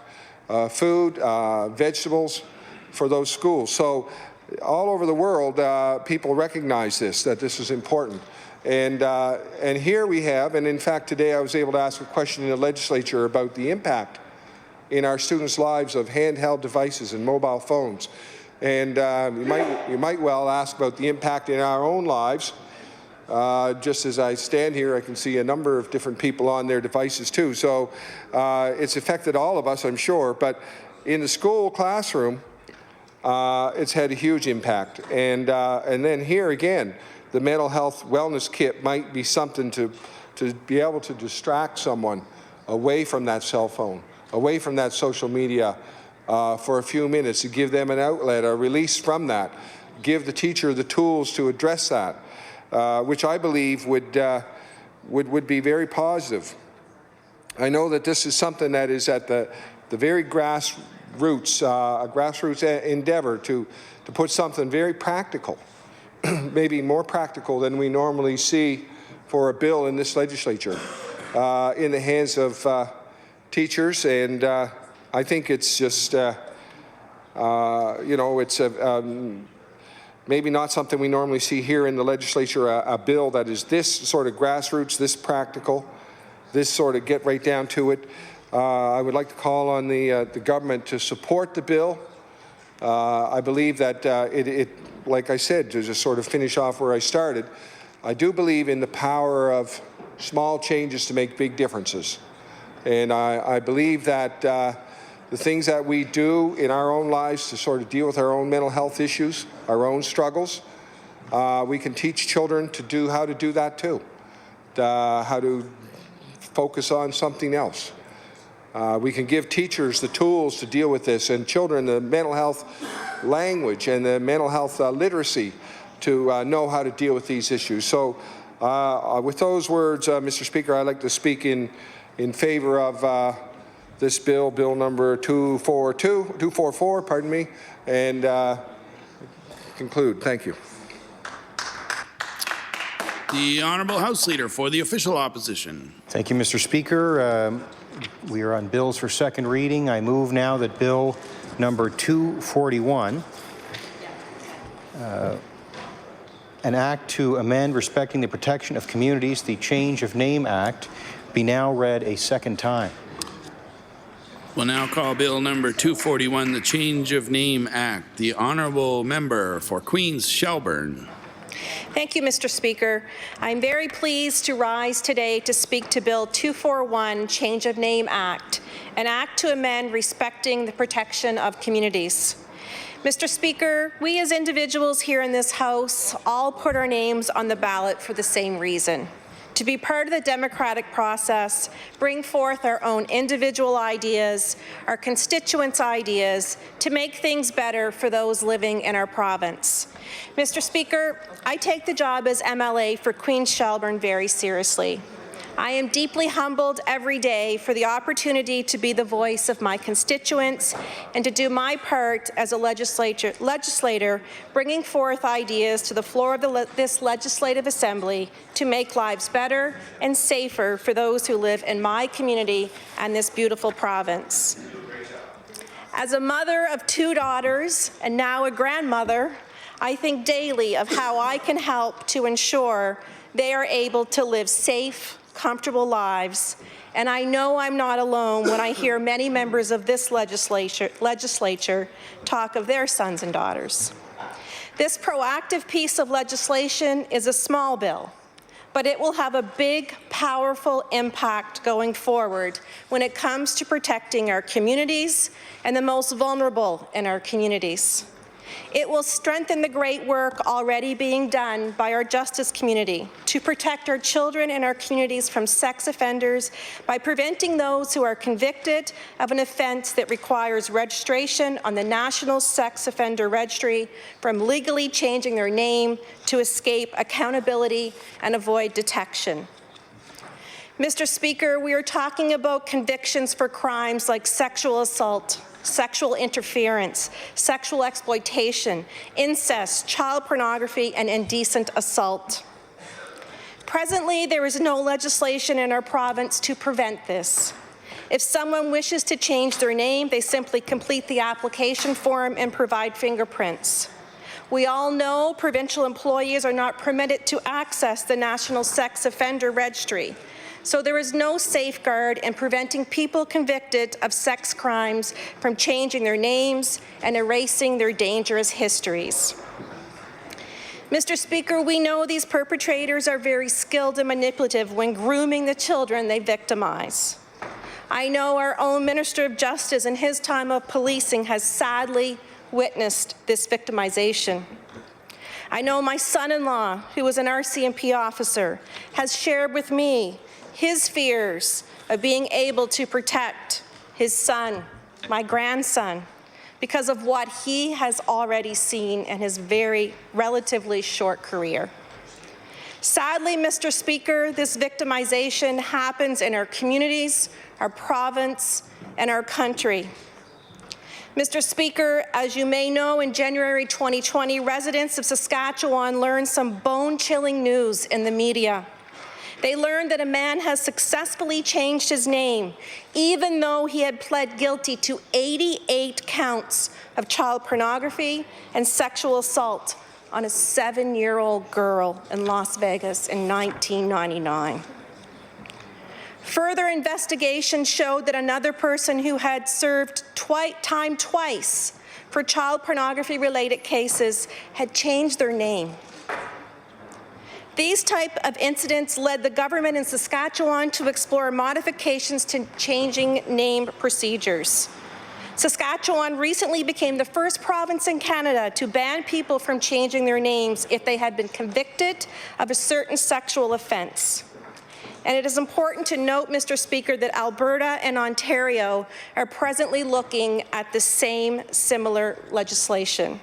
food, vegetables for those schools. So all over the world, people recognize that this is important. And here we have, and in fact today I was able to ask a question in the legislature about the impact in our students' lives of handheld devices and mobile phones. And you might well ask about the impact in our own lives. Just as I stand here, I can see a number of different people on their devices too. So it's affected all of us, I'm sure. But in the school classroom, it's had a huge impact. And then here again, the mental health wellness kit might be something to be able to distract someone away from that cell phone, away from that social media for a few minutes, to give them an outlet, a release from that, give the teacher the tools to address that. Which I believe would be very positive. I know that this is something that is at the very grassroots, a grassroots endeavor to put something very practical, maybe more practical than we normally see for a bill in this legislature, in the hands of teachers. And I think it's just, it's maybe not something we normally see here in the legislature, a bill that is this sort of grassroots, this practical, this sort of get right down to it. I would like to call on the government to support the bill. I believe that like I said, to just sort of finish off where I started, I do believe in the power of small changes to make big differences. And I believe that the things that we do in our own lives to sort of deal with our own mental health issues, our own struggles, we can teach children how to do that too, how to focus on something else. We can give teachers the tools to deal with this, and children the mental health language and the mental health literacy to know how to deal with these issues. So with those words, Mr. Speaker, I'd like to speak in favor of this bill, bill number 244, pardon me, and conclude. Thank you. The Honourable House Leader for the official opposition. Thank you, Mr. Speaker. We are on bills for second reading. I move now that bill number 241, an act to amend respecting the protection of communities, the Change of Name Act, be now read a second time. We'll now call bill number 241, the Change of Name Act. The Honourable Member for Queens Shelburne. Thank you, Mr. Speaker. I'm very pleased to rise today to speak to Bill 241, Change of Name Act, an act to amend respecting the protection of communities. Mr. Speaker, we as individuals here in this House all put our names on the ballot for the same reason, to be part of the democratic process, bring forth our own individual ideas, our constituents' ideas, to make things better for those living in our province. Mr. Speaker, I take the job as MLA for Queens Shelburne very seriously. I am deeply humbled every day for the opportunity to be the voice of my constituents and to do my part as a legislator, bringing forth ideas to the floor of this Legislative Assembly to make lives better and safer for those who live in my community and this beautiful province. As a mother of 2 daughters and now a grandmother, I think daily of how I can help to ensure they are able to live safe, comfortable lives, and I know I'm not alone when I hear many members of this legislature talk of their sons and daughters. This proactive piece of legislation is a small bill, but it will have a big, powerful impact going forward when it comes to protecting our communities and the most vulnerable in our communities. It will strengthen the great work already being done by our justice community to protect our children and our communities from sex offenders by preventing those who are convicted of an offence that requires registration on the National Sex Offender Registry from legally changing their name to escape accountability and avoid detection. Mr. Speaker, we are talking about convictions for crimes like sexual assault, sexual interference, sexual exploitation, incest, child pornography, and indecent assault. Presently, there is no legislation in our province to prevent this. If someone wishes to change their name, they simply complete the application form and provide fingerprints. We all know provincial employees are not permitted to access the National Sex Offender Registry. So there is no safeguard in preventing people convicted of sex crimes from changing their names and erasing their dangerous histories. Mr. Speaker, we know these perpetrators are very skilled and manipulative when grooming the children they victimize. I know our own Minister of Justice in his time of policing has sadly witnessed this victimization. I know my son-in-law, who was an RCMP officer, has shared with me his fears of being able to protect his son, my grandson, because of what he has already seen in his very relatively short career. Sadly, Mr. Speaker, this victimization happens in our communities, our province, and our country. Mr. Speaker, as you may know, in January 2020, residents of Saskatchewan learned some bone-chilling news in the media. They learned that a man has successfully changed his name, even though he had pled guilty to 88 counts of child pornography and sexual assault on a 7-year-old girl in Las Vegas in 1999. Further investigation showed that another person who had served time twice for child pornography-related cases had changed their name. These type of incidents led the government in Saskatchewan to explore modifications to changing name procedures. Saskatchewan recently became the first province in Canada to ban people from changing their names if they had been convicted of a certain sexual offence. And it is important to note, Mr. Speaker, that Alberta and Ontario are presently looking at the same similar legislation.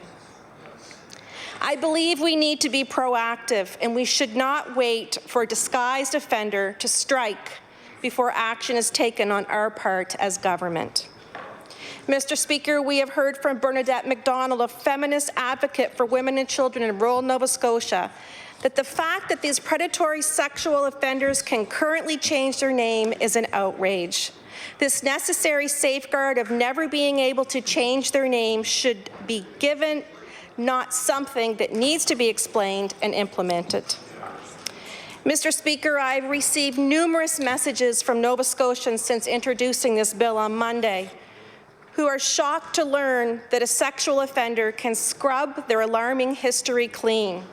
I believe we need to be proactive, and we should not wait for a disguised offender to strike before action is taken on our part as government. Mr. Speaker, we have heard from Bernadette McDonald, a feminist advocate for women and children in rural Nova Scotia, that the fact that these predatory sexual offenders can currently change their name is an outrage. This necessary safeguard of never being able to change their name should be given, not something that needs to be explained and implemented. Mr. Speaker, I've received numerous messages from Nova Scotians since introducing this bill on Monday, who are shocked to learn that a sexual offender can scrub their alarming history clean.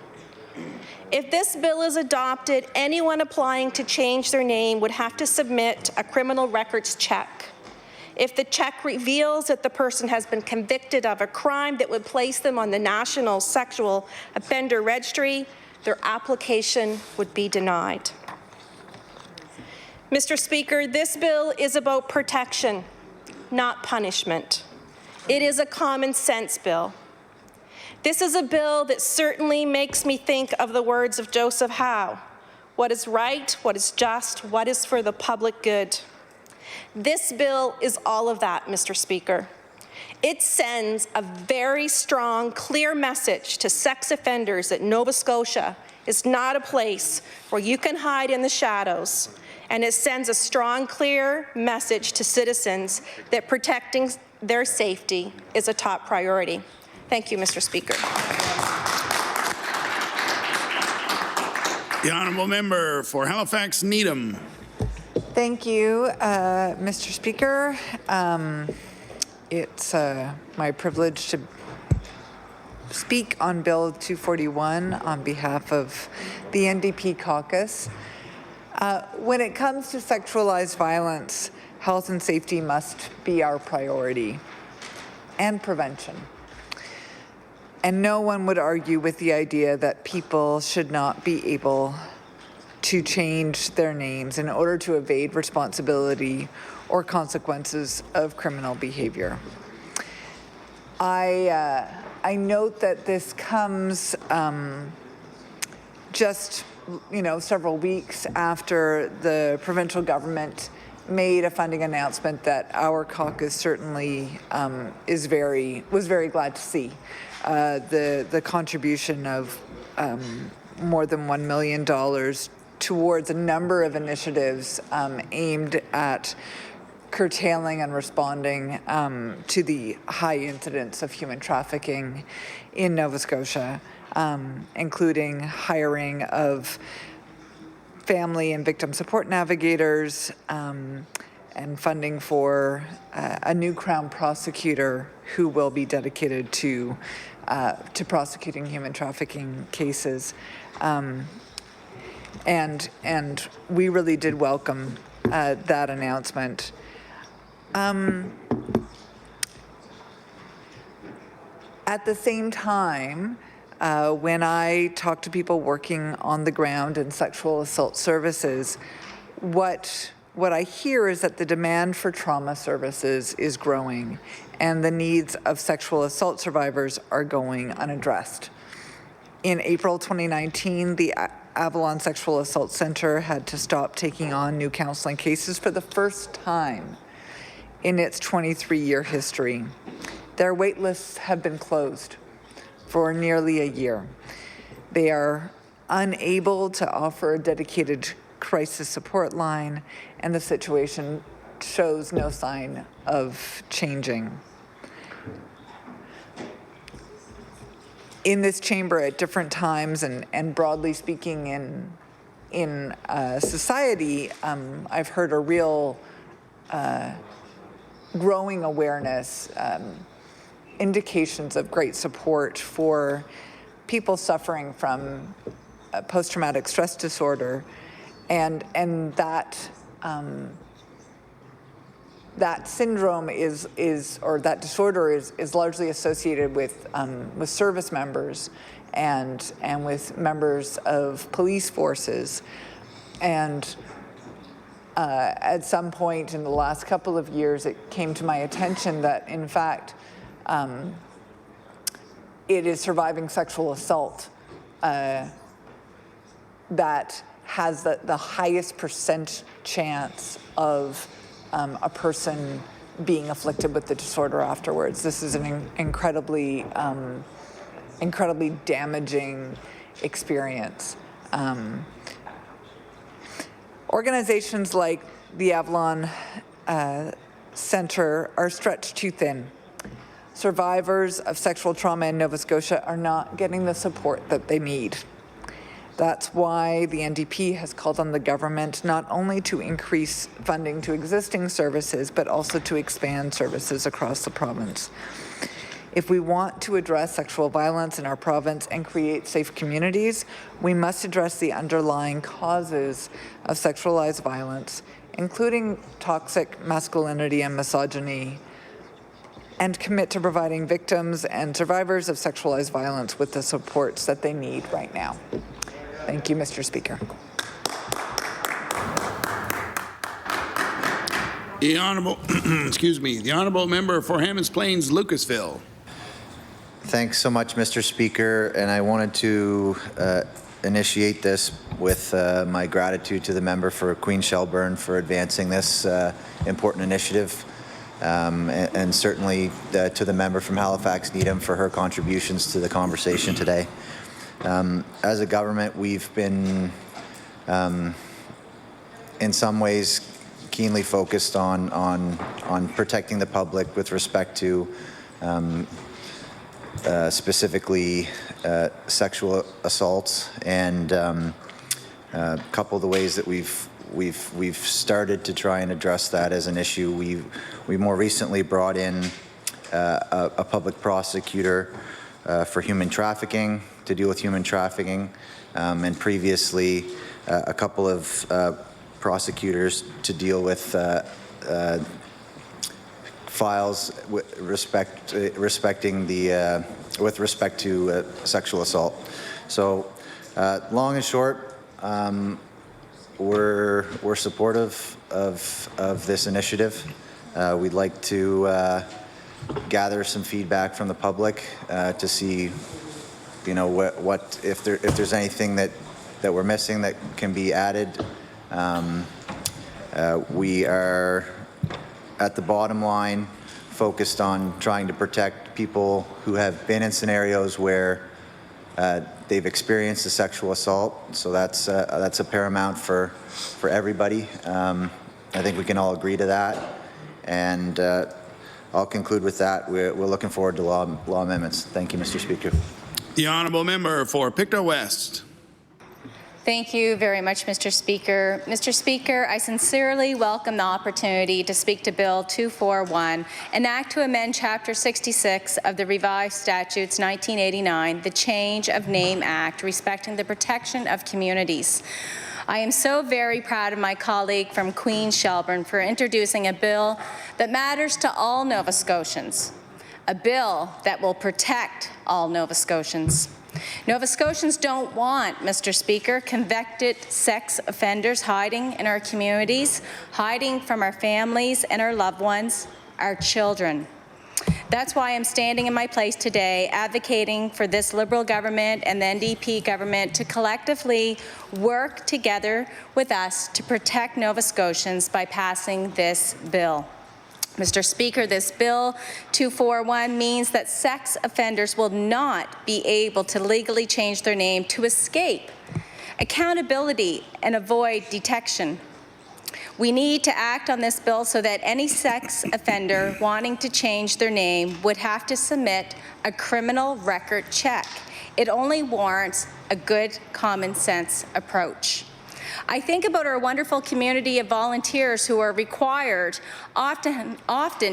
If this bill is adopted, anyone applying to change their name would have to submit a criminal records check. If the check reveals that the person has been convicted of a crime that would place them on the National Sexual Offender Registry, their application would be denied. Mr. Speaker, this bill is about protection, not punishment. It is a common sense bill. This is a bill that certainly makes me think of the words of Joseph Howe: what is right, what is just, what is for the public good. This bill is all of that, Mr. Speaker. It sends a very strong, clear message to sex offenders that Nova Scotia is not a place where you can hide in the shadows. And it sends a strong, clear message to citizens that protecting their safety is a top priority. Thank you, Mr. Speaker. The honourable member for Halifax Needham. Thank you, Mr. Speaker. It's my privilege to speak on Bill 241 on behalf of the NDP caucus. When it comes to sexualized violence, health and safety must be our priority, and prevention. And no one would argue with the idea that people should not be able to change their names in order to evade responsibility or consequences of criminal behavior. I note that this comes just several weeks after the provincial government made a funding announcement that our caucus certainly was very glad to see. The contribution of more than $1 million towards a number of initiatives aimed at curtailing and responding to the high incidence of human trafficking in Nova Scotia, including hiring of family and victim support navigators, and funding for a new Crown prosecutor who will be dedicated to prosecuting human trafficking cases. And we really did welcome that announcement. At the same time, when I talk to people working on the ground in sexual assault services, what I hear is that the demand for trauma services is growing and the needs of sexual assault survivors are going unaddressed. In April 2019, the Avalon Sexual Assault Centre had to stop taking on new counseling cases for the first time in its 23-year history. Their wait lists have been closed for nearly a year. They are unable to offer a dedicated crisis support line, and the situation shows no sign of changing. In this chamber at different times and broadly speaking in society, I've heard a real growing awareness, indications of great support for people suffering from post-traumatic stress disorder, and that that syndrome or that disorder is largely associated with service members and with members of police forces. And at some point in the last couple of years, it came to my attention that, in fact, it is surviving sexual assault that has the highest percent chance of a person being afflicted with the disorder afterwards. This is an incredibly damaging experience. Organizations like the Avalon Centre are stretched too thin. Survivors of sexual trauma in Nova Scotia are not getting the support that they need. That's why the NDP has called on the government not only to increase funding to existing services, but also to expand services across the province. If we want to address sexual violence in our province and create safe communities, we must address the underlying causes of sexualized violence, including toxic masculinity and misogyny, and commit to providing victims and survivors of sexualized violence with the supports that they need right now. Thank you, Mr. Speaker. The Honourable, excuse me, the Honourable Member for Hammonds Plains, Lucasville. Thanks so much, Mr. Speaker, and I wanted to initiate this with my gratitude to the member for Queen Shelburne for advancing this important initiative, and certainly to the member from Halifax Needham for her contributions to the conversation today. As a government, we've been in some ways keenly focused on protecting the public with respect to specifically sexual assaults, and a couple of the ways that we've started to try and address that as an issue. We more recently brought in a public prosecutor for human trafficking to deal with human trafficking, and previously a couple of prosecutors to deal with files with respect to sexual assault. So, long and short, we're supportive of this initiative. We'd like to gather some feedback from the public to see, you know, what if there's anything that we're missing that can be added. We are, at the bottom line, focused on trying to protect people who have been in scenarios where they've experienced a sexual assault. So that's a paramount for everybody. I think we can all agree to that. And I'll conclude with that. We're looking forward to law amendments. Thank you, Mr. Speaker. The Honourable Member for Pictou West. Thank you very much, Mr. Speaker. Mr. Speaker, I sincerely welcome the opportunity to speak to Bill 241, an act to amend Chapter 66 of the Revised Statutes 1989, the Change of Name Act, respecting the protection of communities. I am so very proud of my colleague from Queen Shelburne for introducing a bill that matters to all Nova Scotians, a bill that will protect all Nova Scotians. Nova Scotians don't want, Mr. Speaker, convicted sex offenders hiding in our communities, hiding from our families and our loved ones, our children. That's why I'm standing in my place today advocating for this Liberal government and the NDP government to collectively work together with us to protect Nova Scotians by passing this bill. Mr. Speaker, this Bill 241 means that sex offenders will not be able to legally change their name to escape accountability and avoid detection. We need to act on this bill so that any sex offender wanting to change their name would have to submit a criminal record check. It only warrants a good common sense approach. I think about our wonderful community of volunteers who are required often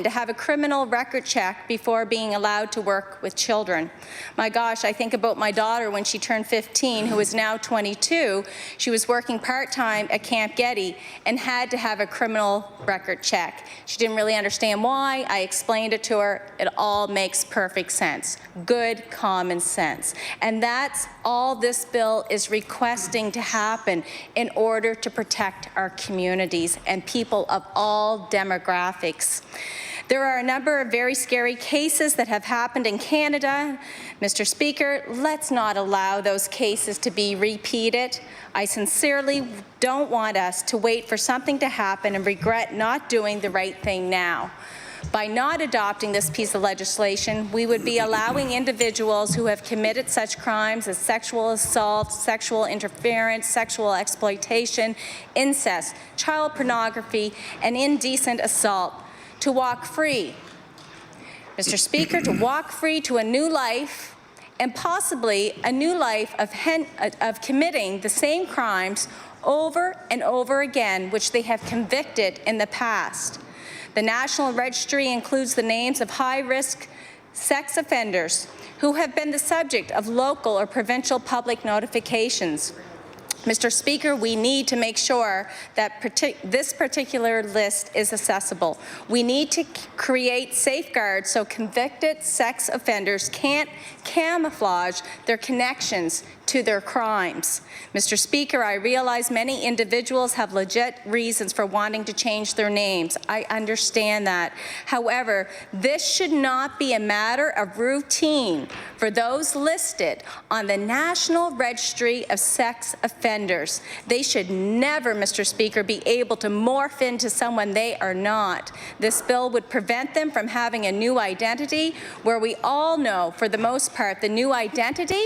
to have a criminal record check before being allowed to work with children. My gosh, I think about my daughter when she turned 15, who is now 22. She was working part-time at Camp Getty and had to have a criminal record check. She didn't really understand why. I explained it to her. It all makes perfect sense. Good common sense. And that's all this bill is requesting to happen in order to protect our communities and people of all demographics. There are a number of very scary cases that have happened in Canada. Mr. Speaker, let's not allow those cases to be repeated. I sincerely don't want us to wait for something to happen and regret not doing the right thing now. By not adopting this piece of legislation, we would be allowing individuals who have committed such crimes as sexual assault, sexual interference, sexual exploitation, incest, child pornography, and indecent assault to walk free. Mr. Speaker, to walk free to a new life, and possibly a new life of committing the same crimes over and over again, which they have convicted in the past. The National Registry includes the names of high-risk sex offenders who have been the subject of local or provincial public notifications. Mr. Speaker, we need to make sure that this particular list is accessible. We need to create safeguards so convicted sex offenders can't camouflage their connections to their crimes. Mr. Speaker, I realize many individuals have legit reasons for wanting to change their names. I understand that. However, this should not be a matter of routine for those listed on the National Registry of Sex Offenders. They should never, Mr. Speaker, be able to morph into someone they are not. This bill would prevent them from having a new identity, where we all know, for the most part, the new identity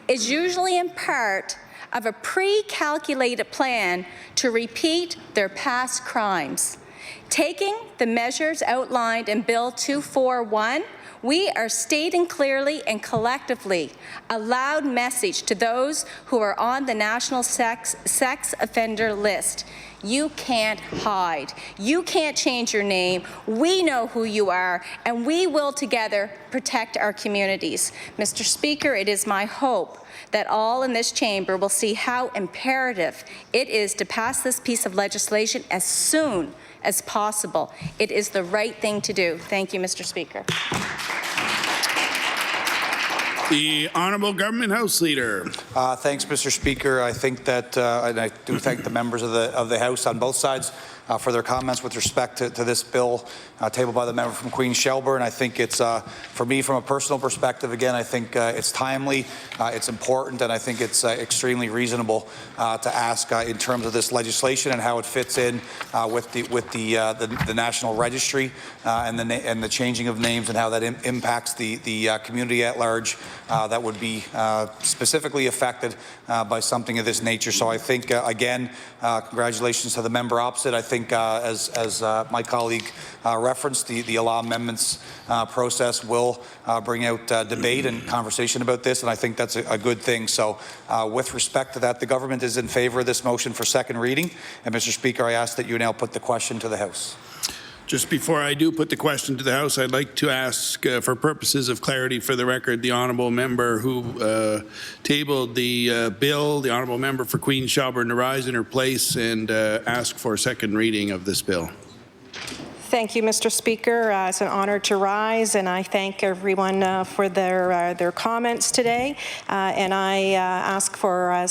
is usually in part of a pre-calculated plan to repeat their past crimes. Taking the measures outlined in Bill 241, we are stating clearly and collectively a loud message to those who are on the National Sex Offender List. You can't hide. You can't change your name. We know who you are, and we will together protect our communities. Mr. Speaker, it is my hope that all in this chamber will see how imperative it is to pass this piece of legislation as soon as possible. It is the right thing to do. Thank you, Mr. Speaker. The Honourable Government House Leader. Thanks, Mr. Speaker. I think that, and I do thank the members of the House on both sides for their comments with respect to this bill tabled by the member from Queens Shelburne. I think it's, for me, from a personal perspective, again, I think it's timely, it's important, and I think it's extremely reasonable to ask in terms of this legislation and how it fits in with the National Registry and the changing of names and how that impacts the community at large that would be specifically affected by something of this nature. So I think, again, congratulations to the member opposite. I think, as my colleague referenced, the law amendments process will bring out debate and conversation about this, and I think that's a good thing. So with respect to that, the government is in favour of this motion for second reading. And Mr. Speaker, I ask that you now put the question to the House. Just before I do put the question to the House, I'd like to ask, for purposes of clarity for the record, the honourable member who tabled the bill, the honourable member for Queens Shelburne, to rise in her place and ask for a second reading of this bill. Thank you, Mr. Speaker. It's an honour to rise, and I thank everyone for their comments today. And I ask for a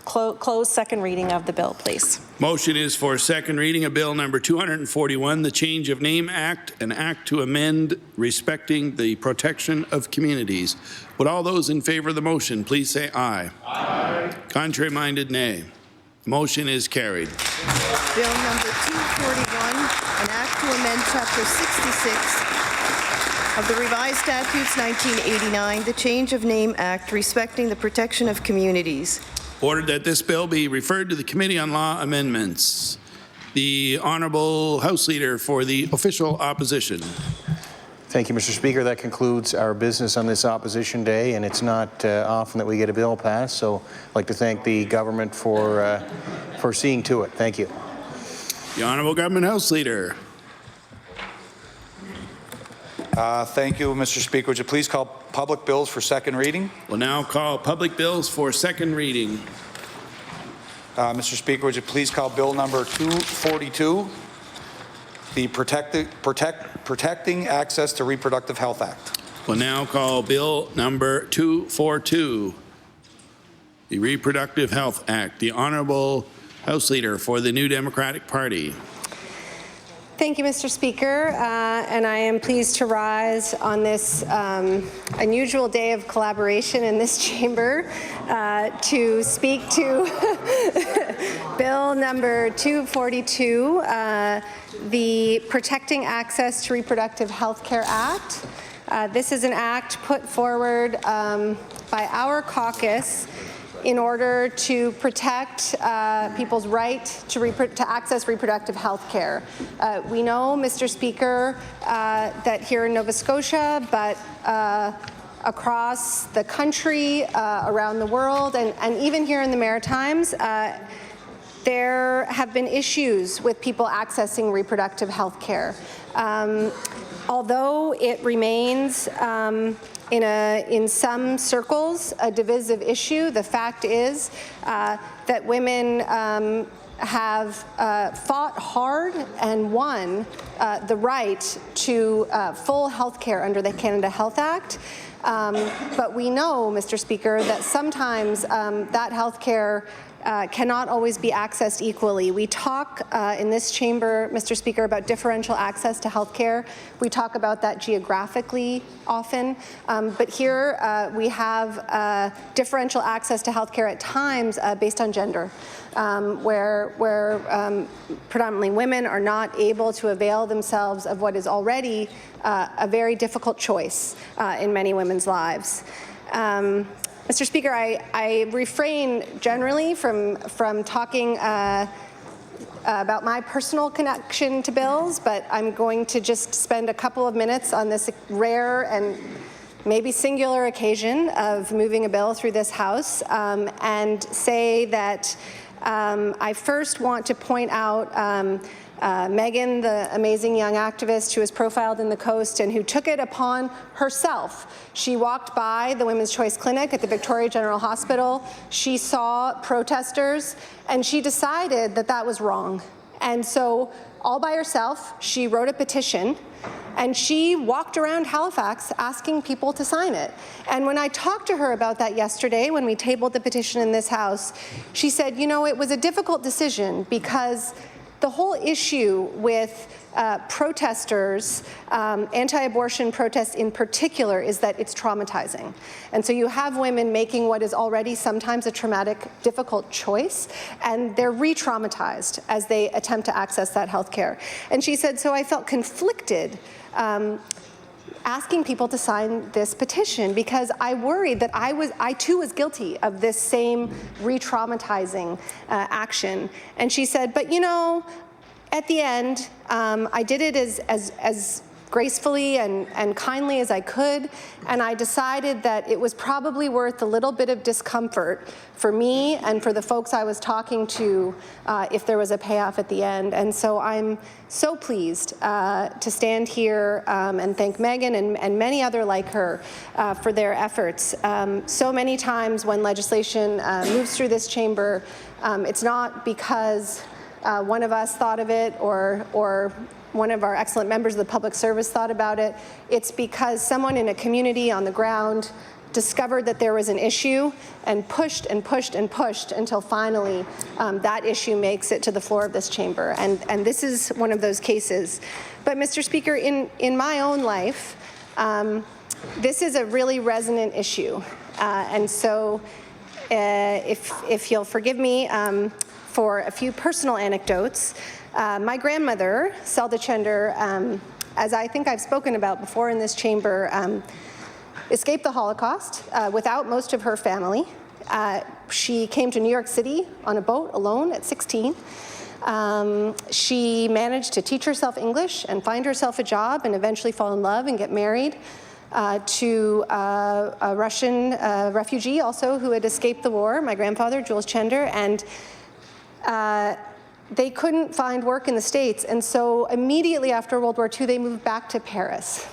closed second reading of the bill, please. Motion is for second reading of Bill number 241, the Change of Name Act, an act to amend respecting the protection of communities. Would all those in favour of the motion please say aye. Aye. Contrary minded, nay. Motion is carried. Bill number 241, an act to amend Chapter 66 of the Revised Statutes 1989, the Change of Name Act, respecting the protection of communities. Ordered that this bill be referred to the Committee on Law Amendments. The Honourable House Leader for the official opposition. Thank you, Mr. Speaker. That concludes our business on this opposition day, and it's not often that we get a bill passed, so I'd like to thank the government for seeing to it. Thank you. The Honourable Government House Leader. Thank you, Mr. Speaker. Would you please call public bills for second reading? We'll now call public bills for second reading. Mr. Speaker, would you please call bill number 242, the Protecting Access to Reproductive Health Act. We'll now call bill number 242, the Reproductive Health Act. The Honourable House Leader for the New Democratic Party. Thank you, Mr. Speaker, and I am pleased to rise on this unusual day of collaboration in this chamber to speak to Bill number 242, the Protecting Access to Reproductive Health Care Act. This is an act put forward by our caucus in order to protect people's right to access reproductive health care. We know, Mr. Speaker, that here in Nova Scotia, but across the country, around the world, and even here in the Maritimes, there have been issues with people accessing reproductive health care. Although it remains in some circles a divisive issue, the fact is that women have fought hard and won the right to full health care under the Canada Health Act. But we know, Mr. Speaker, that sometimes that health care cannot always be accessed equally. We talk in this chamber, Mr. Speaker, about differential access to health care. We talk about that geographically often, but here we have differential access to health care at times based on gender, where predominantly women are not able to avail themselves of what is already a very difficult choice in many women's lives. Mr. Speaker, I refrain generally from talking about my personal connection to bills, but I'm going to just spend a couple of minutes on this rare and maybe singular occasion of moving a bill through this House and say that I first want to point out Megan, the amazing young activist who was profiled in the Coast and who took it upon herself. She walked by the Women's Choice Clinic at the Victoria General Hospital. She saw protesters and she decided that that was wrong. And so all by herself, she wrote a petition and she walked around Halifax asking people to sign it. And when I talked to her about that yesterday, when we tabled the petition in this House, she said, you know, it was a difficult decision because the whole issue with protesters, anti-abortion protests in particular, is that it's traumatizing. And so you have women making what is already sometimes a traumatic, difficult choice, and they're re-traumatized as they attempt to access that health care. And she said, so I felt conflicted asking people to sign this petition because I worried that I too was guilty of this same re-traumatizing action. And she said, but you know, at the end, I did it as gracefully and kindly as I could, and I decided that it was probably worth a little bit of discomfort for me and for the folks I was talking to if there was a payoff at the end. And so I'm so pleased to stand here and thank Megan and many other like her for their efforts. So many times when legislation moves through this chamber, it's not because one of us thought of it or one of our excellent members of the public service thought about it. It's because someone in a community on the ground discovered that there was an issue and pushed and pushed and pushed until finally that issue makes it to the floor of this chamber. And this is one of those cases. But Mr. Speaker, in my own life, this is a really resonant issue. And so if you'll forgive me for a few personal anecdotes, my grandmother, Selda Chender, as I think I've spoken about before in this chamber, escaped the Holocaust without most of her family. She came to New York City on a boat alone at 16. She managed to teach herself English and find herself a job and eventually fall in love and get married to a Russian refugee also who had escaped the war, my grandfather, Jules Chender, and they couldn't find work in the States, and so immediately after World War II, they moved back to Paris.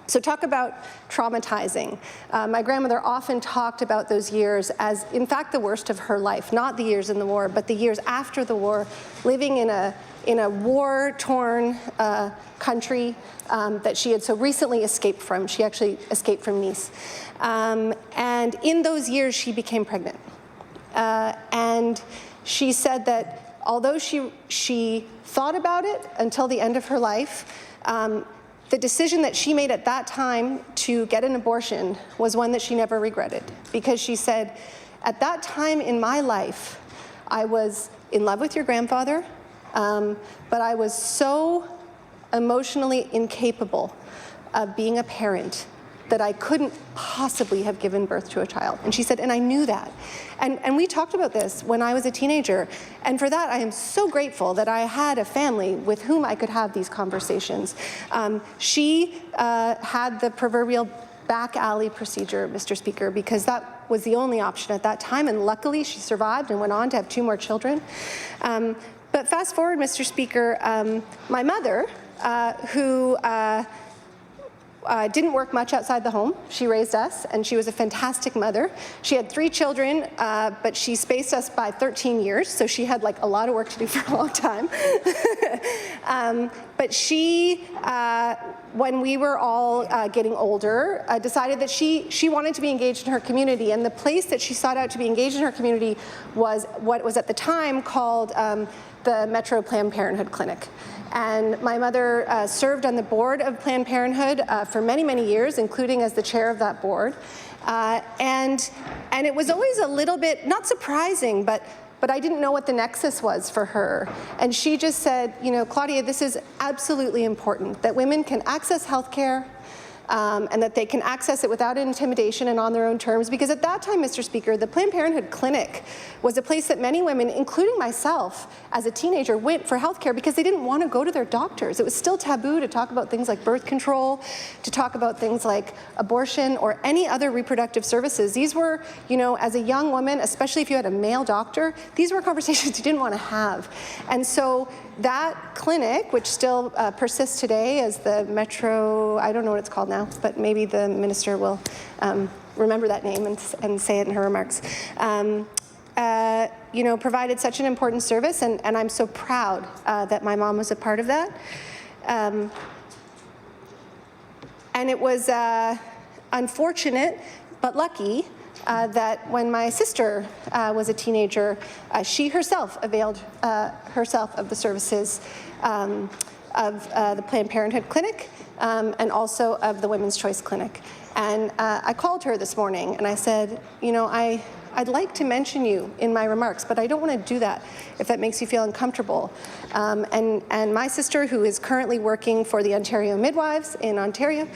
So talk about traumatizing. My grandmother often talked about those years as, in fact, the worst of her life, not the years in the war, but the years after the war, living in a war-torn country that she had so recently escaped from. She actually escaped from Nice. And in those years, she became pregnant. And she said that although she thought about it until the end of her life, the decision that she made at that time to get an abortion was one that she never regretted, because she said, at that time in my life, I was in love with your grandfather, but I was so emotionally incapable of being a parent that I couldn't possibly have given birth to a child. And she said, and I knew that. And we talked about this when I was a teenager. And for that, I am so grateful that I had a family with whom I could have these conversations. She had the proverbial back alley procedure, Mr. Speaker, because that was the only option at that time. And luckily, she survived and went on to have 2 more children. But fast forward, Mr. Speaker, my mother, who didn't work much outside the home. She raised us, and she was a fantastic mother. She had 3 children, but she spaced us by 13 years, so she had like a lot of work to do for a long time. But she, when we were all getting older, decided that she wanted to be engaged in her community, and the place that she sought out to be engaged in her community was what was at the time called the Metro Planned Parenthood Clinic. And my mother served on the board of Planned Parenthood for many, many years, including as the chair of that board. And it was always a little bit, not surprising, but I didn't know what the nexus was for her. And she just said, you know, Claudia, this is absolutely important, that women can access health care, and that they can access it without intimidation and on their own terms. Because at that time, Mr. Speaker, the Planned Parenthood Clinic was a place that many women, including myself as a teenager, went for health care because they didn't want to go to their doctors. It was still taboo to talk about things like birth control, to talk about things like abortion or any other reproductive services. These were, you know, as a young woman, especially if you had a male doctor, these were conversations you didn't want to have. And so that clinic, which still persists today as the Metro, I don't know what it's called now, but maybe the minister will remember that name and say it in her remarks, you know, provided such an important service, and I'm so proud that my mom was a part of that. And it was unfortunate, but lucky, that when my sister was a teenager, she herself availed herself of the services of the Planned Parenthood Clinic and also of the Women's Choice Clinic. And I called her this morning and I said, you know, I'd like to mention you in my remarks, but I don't want to do that if that makes you feel uncomfortable. And my sister, who is currently working for the Ontario Midwives in Ontario,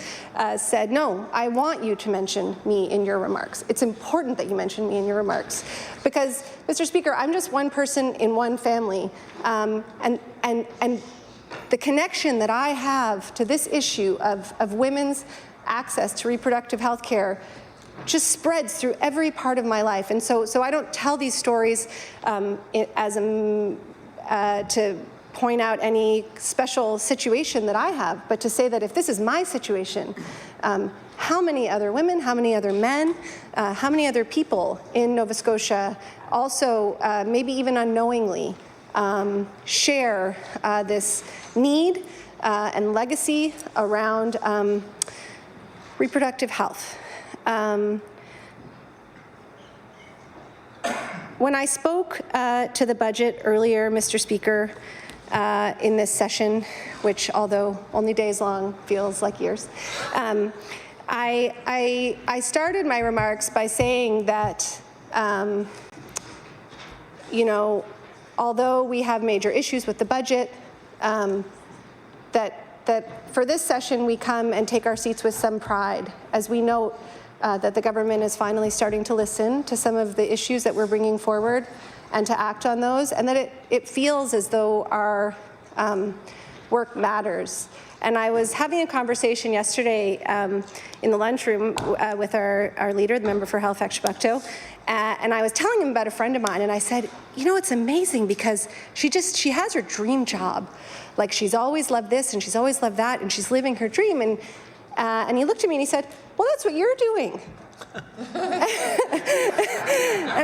said, no, I want you to mention me in your remarks. It's important that you mention me in your remarks. Because, Mr. Speaker, I'm just one person in one family. And the connection that I have to this issue of women's access to reproductive health care just spreads through every part of my life. And so I don't tell these stories as to point out any special situation that I have, but to say that if this is my situation, how many other women, how many other men, how many other people in Nova Scotia also, maybe even unknowingly, share this need and legacy around reproductive health. When I spoke to the budget earlier, Mr. Speaker, in this session, which although only days long feels like years, I started my remarks by saying that, you know, although we have major issues with the budget, that for this session we come and take our seats with some pride as we note that the government is finally starting to listen to some of the issues that we're bringing forward and to act on those, and that it feels as though our work matters. And I was having a conversation yesterday in the lunchroom with our leader, the member for Halifax-Chebucto, and I was telling him about a friend of mine, and I said, you know, it's amazing because she has her dream job. Like, she's always loved this and she's always loved that, and she's living her dream. And he looked at me and he said, well, that's what you're doing. And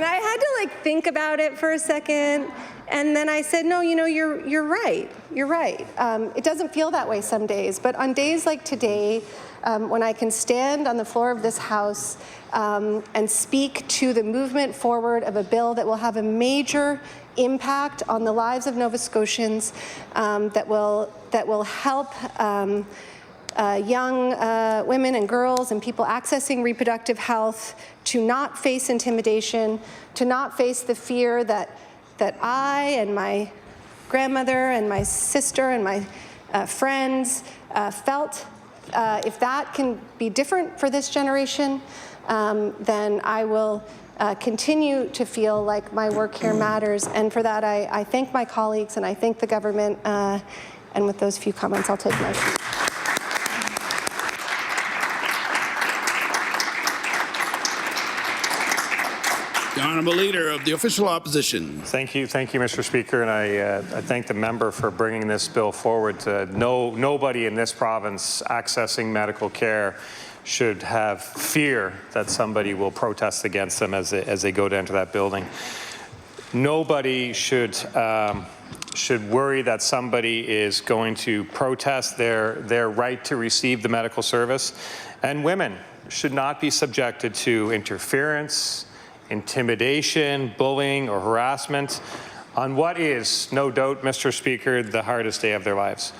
I had to like think about it for a second. And then I said, no, you know, you're right. You're right. It doesn't feel that way some days. But on days like today, when I can stand on the floor of this House and speak to the movement forward of a bill that will have a major impact on the lives of Nova Scotians, that will help young women and girls and people accessing reproductive health to not face intimidation, to not face the fear that I and my grandmother and my sister and my friends felt. If that can be different for this generation, then I will continue to feel like my work here matters. And for that, I thank my colleagues and I thank the government. And with those few comments, I'll take my seat. The Honourable Leader of the Official Opposition. Thank you, Mr. Speaker, and I thank the member for bringing this bill forward. Nobody in this province accessing medical care should have fear that somebody will protest against them as they go to enter that building. Nobody should worry that somebody is going to protest their right to receive the medical service, and women should not be subjected to interference, intimidation, bullying, or harassment on what is, no doubt, Mr. Speaker, the hardest day of their lives.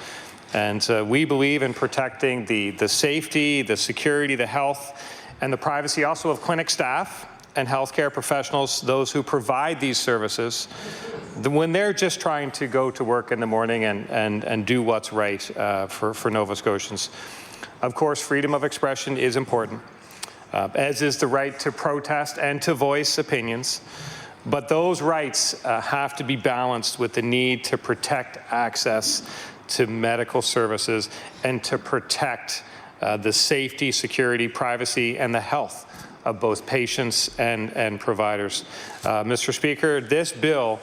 And we believe in protecting the safety, the security, the health, and the privacy also of clinic staff and healthcare professionals, those who provide these services, when they're just trying to go to work in the morning and do what's right for Nova Scotians. Of course, freedom of expression is important, as is the right to protest and to voice opinions. But those rights have to be balanced with the need to protect access to medical services and to protect the safety, security, privacy, and the health of both patients and providers. Mr. Speaker, this bill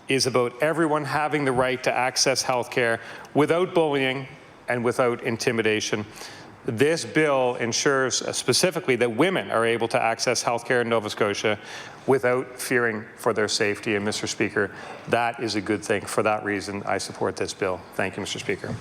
is about everyone having the right to access health care without bullying and without intimidation. This bill ensures specifically that women are able to access health care in Nova Scotia without fearing for their safety. And Mr. Speaker, that is a good thing. For that reason, I support this bill. Thank you, Mr. Speaker.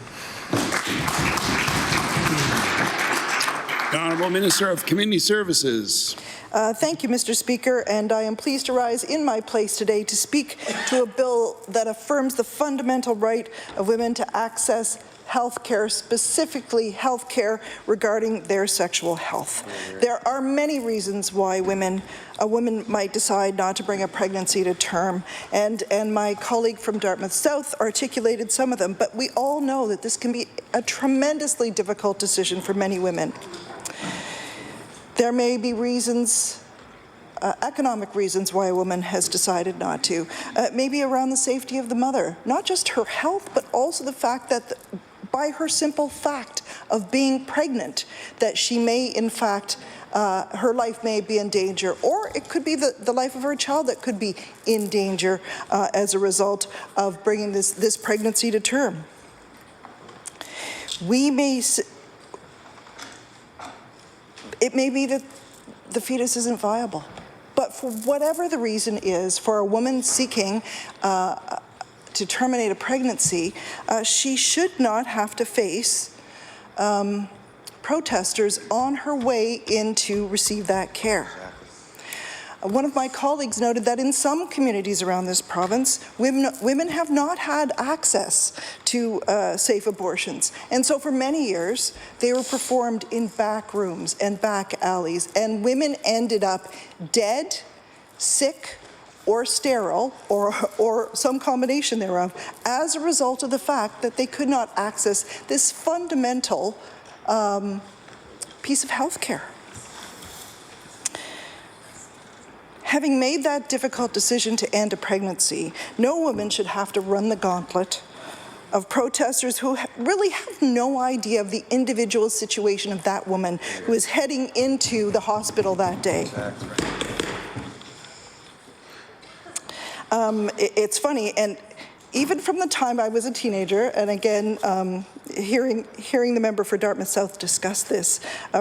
The Honourable Minister of Community Services. Thank you, Mr. Speaker, and I am pleased to rise in my place today to speak to a bill that affirms the fundamental right of women to access health care, specifically health care regarding their sexual health. There are many reasons why a woman might decide not to bring a pregnancy to term, and my colleague from Dartmouth South articulated some of them, but we all know that this can be a tremendously difficult decision for many women. There may be reasons, economic reasons why a woman has decided not to. Maybe around the safety of the mother, not just her health, but also the fact that by her simple fact of being pregnant, that she may in fact, her life may be in danger, or it could be the life of her child that could be in danger as a result of bringing this pregnancy to term. It may be that the fetus isn't viable, but for whatever the reason is, for a woman seeking to terminate a pregnancy, she should not have to face protesters on her way in to receive that care. One of my colleagues noted that in some communities around this province, women have not had access to safe abortions. And so for many years, they were performed in back rooms and back alleys, and women ended up dead, sick, or sterile, or some combination thereof, as a result of the fact that they could not access this fundamental piece of health care. Having made that difficult decision to end a pregnancy, no woman should have to run the gauntlet of protesters who really have no idea of the individual situation of that woman who is heading into the hospital that day. It's funny, and even from the time I was a teenager, and again, hearing the member for Dartmouth South discuss this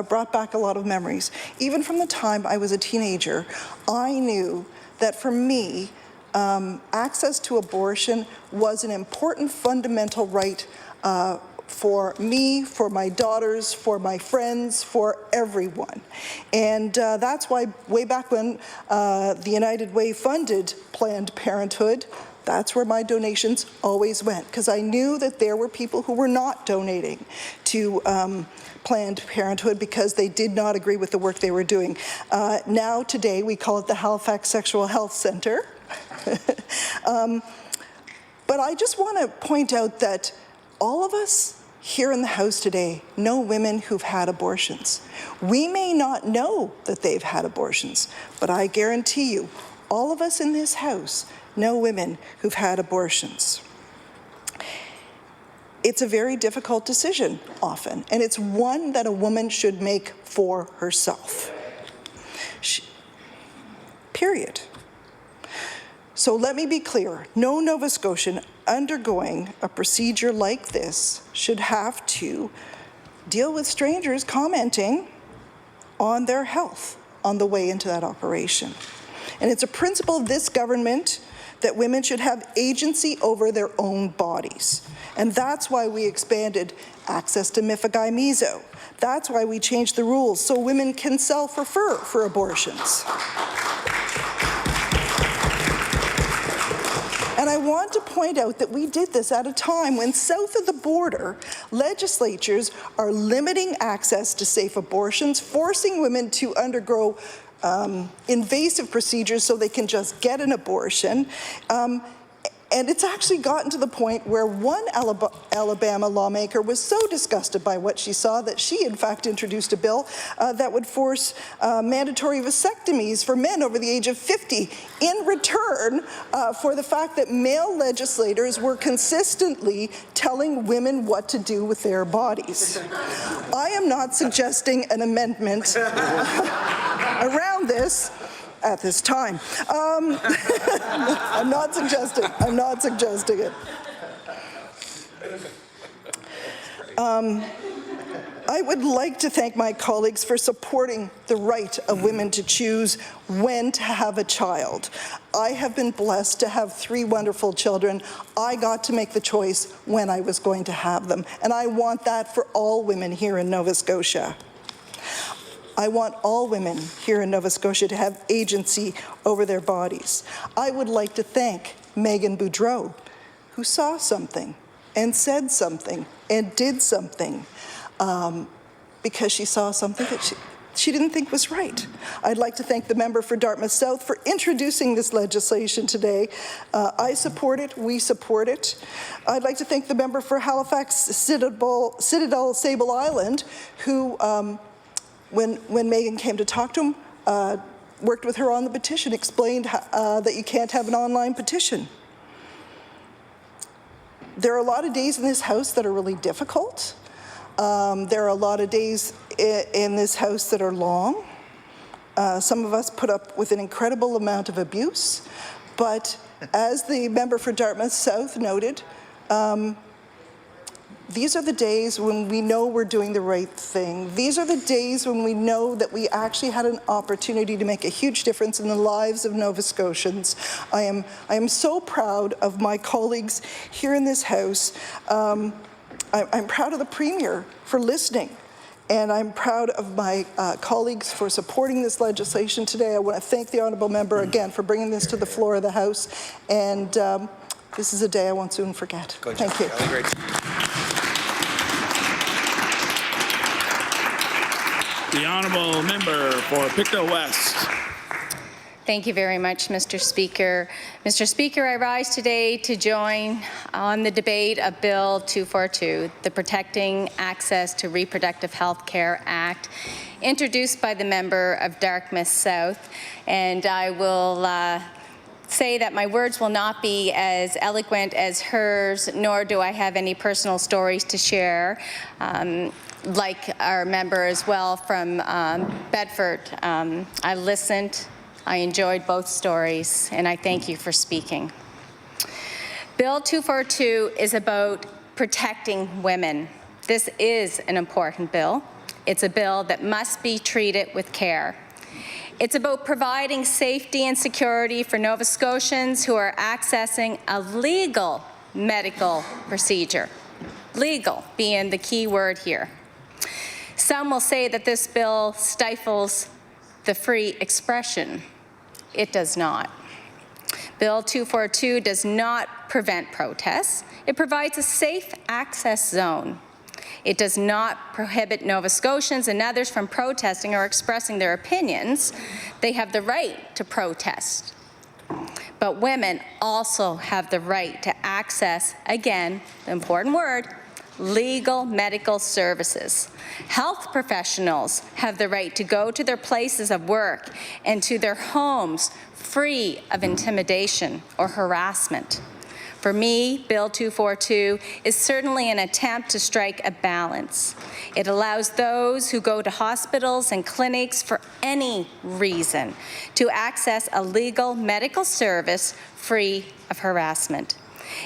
brought back a lot of memories. Even from the time I was a teenager, I knew that for me, access to abortion was an important fundamental right for me, for my daughters, for my friends, for everyone. And that's why way back when the United Way funded Planned Parenthood, that's where my donations always went, because I knew that there were people who were not donating to Planned Parenthood because they did not agree with the work they were doing. Now, today, we call it the Halifax Sexual Health Centre. But I just want to point out that all of us here in the House today know women who've had abortions. We may not know that they've had abortions, but I guarantee you, all of us in this House know women who've had abortions. It's a very difficult decision often, and it's one that a woman should make for herself. Period. So let me be clear, no Nova Scotian undergoing a procedure like this should have to deal with strangers commenting on their health on the way into that operation. And it's a principle of this government that women should have agency over their own bodies. And that's why we expanded access to mifeguy-meso. That's why we changed the rules so women can self-refer for abortions. And I want to point out that we did this at a time when south of the border, legislatures are limiting access to safe abortions, forcing women to undergo invasive procedures so they can just get an abortion. And it's actually gotten to the point where one Alabama lawmaker was so disgusted by what she saw that she, in fact, introduced a bill that would force mandatory vasectomies for men over the age of 50 in return for the fact that male legislators were consistently telling women what to do with their bodies. I am not suggesting an amendment around this at this time. I'm not suggesting it. I would like to thank my colleagues for supporting the right of women to choose when to have a child. I have been blessed to have 3 wonderful children. I got to make the choice when I was going to have them, and I want that for all women here in Nova Scotia. I want all women here in Nova Scotia to have agency over their bodies. I would like to thank Megan Boudreau, who saw something and said something and did something because she saw something that she didn't think was right. I'd like to thank the member for Dartmouth South for introducing this legislation today. I support it. We support it. I'd like to thank the member for Halifax Citadel Sable Island, who when Megan came to talk to him, worked with her on the petition, explained that you can't have an online petition. There are a lot of days in this House that are really difficult. There are a lot of days in this House that are long. Some of us put up with an incredible amount of abuse, but as the member for Dartmouth South noted, these are the days when we know we're doing the right thing. These are the days when we know that we actually had an opportunity to make a huge difference in the lives of Nova Scotians. I am so proud of my colleagues here in this House. I'm proud of the Premier for listening, and I'm proud of my colleagues for supporting this legislation today. I want to thank the honourable member again for bringing this to the floor of the House, and this is a day I won't soon forget. Thank you. The honourable member for Pictou West. Thank you very much, Mr. Speaker. Mr. Speaker, I rise today to join on the debate of Bill 242, the Protecting Access to Reproductive Health Care Act, introduced by the member of Dartmouth South. And I will say that my words will not be as eloquent as hers, nor do I have any personal stories to share. Like our member as well from Bedford. I listened, I enjoyed both stories, and I thank you for speaking. Bill 242 is about protecting women. This is an important bill. It's a bill that must be treated with care. It's about providing safety and security for Nova Scotians who are accessing a legal medical procedure. Legal being the key word here. Some will say that this bill stifles the free expression. It does not. Bill 242 does not prevent protests. It provides a safe access zone. It does not prohibit Nova Scotians and others from protesting or expressing their opinions. They have the right to protest. But women also have the right to access, again, the important word, legal medical services. Health professionals have the right to go to their places of work and to their homes free of intimidation or harassment. For me, Bill 242 is certainly an attempt to strike a balance. It allows those who go to hospitals and clinics for any reason to access a legal medical service free of harassment.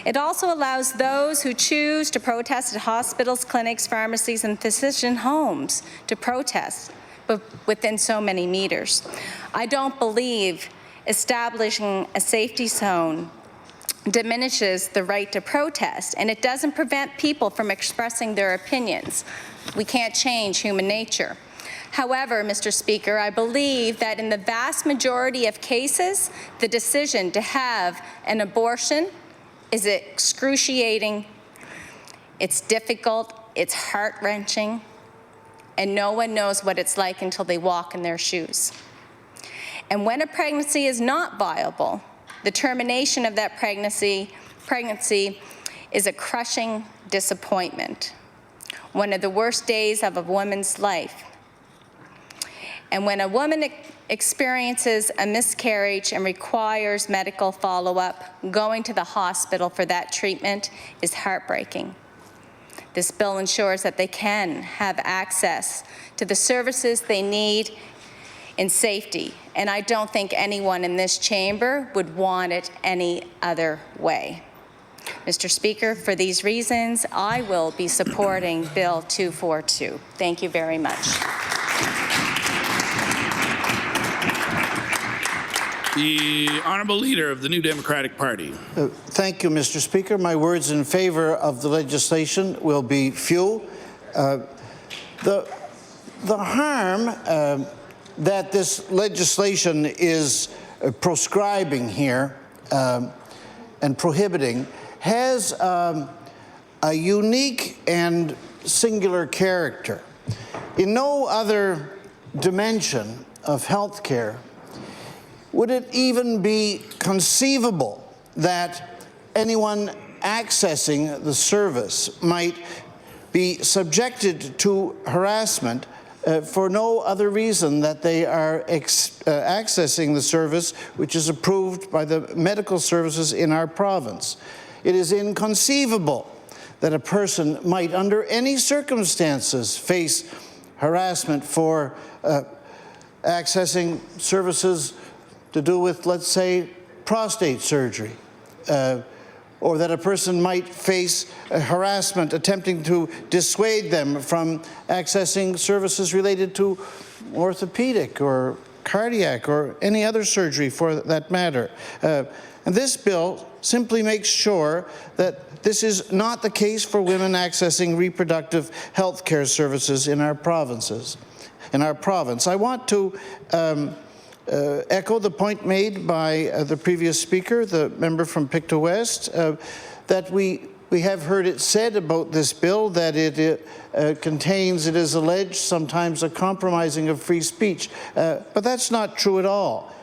It also allows those who choose to protest at hospitals, clinics, pharmacies, and physician homes to protest, but within so many meters. I don't believe establishing a safety zone diminishes the right to protest, and it doesn't prevent people from expressing their opinions. We can't change human nature. However, Mr. Speaker, I believe that in the vast majority of cases, the decision to have an abortion is excruciating, it's difficult, it's heart-wrenching, and no one knows what it's like until they walk in their shoes. And when a pregnancy is not viable, the termination of that pregnancy is a crushing disappointment, one of the worst days of a woman's life. And when a woman experiences a miscarriage and requires medical follow-up, going to the hospital for that treatment is heartbreaking. This bill ensures that they can have access to the services they need in safety, and I don't think anyone in this chamber would want it any other way. Mr. Speaker, for these reasons, I will be supporting Bill 242. Thank you very much. The Honourable Leader of the New Democratic Party. Thank you, Mr. Speaker. My words in favour of the legislation will be few. The harm that this legislation is proscribing here and prohibiting has a unique and singular character. In no other dimension of health care would it even be conceivable that anyone accessing the service might be subjected to harassment for no other reason that they are accessing the service which is approved by the medical services in our province. It is inconceivable that a person might, under any circumstances, face harassment for accessing services to do with, let's say, prostate surgery, or that a person might face harassment attempting to dissuade them from accessing services related to orthopedic or cardiac or any other surgery for that matter. And this bill simply makes sure that this is not the case for women accessing reproductive health care services in our provinces. In our province. I want to echo the point made by the previous speaker, the member from Pictou West, that we have heard it said about this bill that it contains, it is alleged, sometimes a compromising of free speech. But that's not true at all.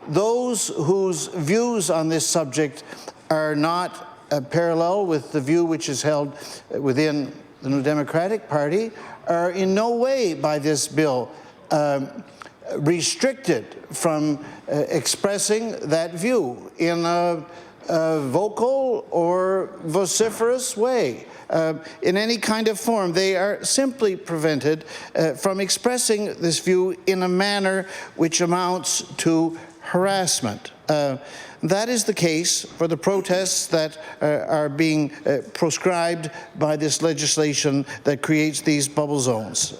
Those whose views on this subject are not parallel with the view which is held within the New Democratic Party are in no way by this bill restricted from expressing that view in a vocal or vociferous way. In any kind of form. They are simply prevented from expressing this view in a manner which amounts to harassment. That is the case for the protests that are being proscribed by this legislation that creates these bubble zones.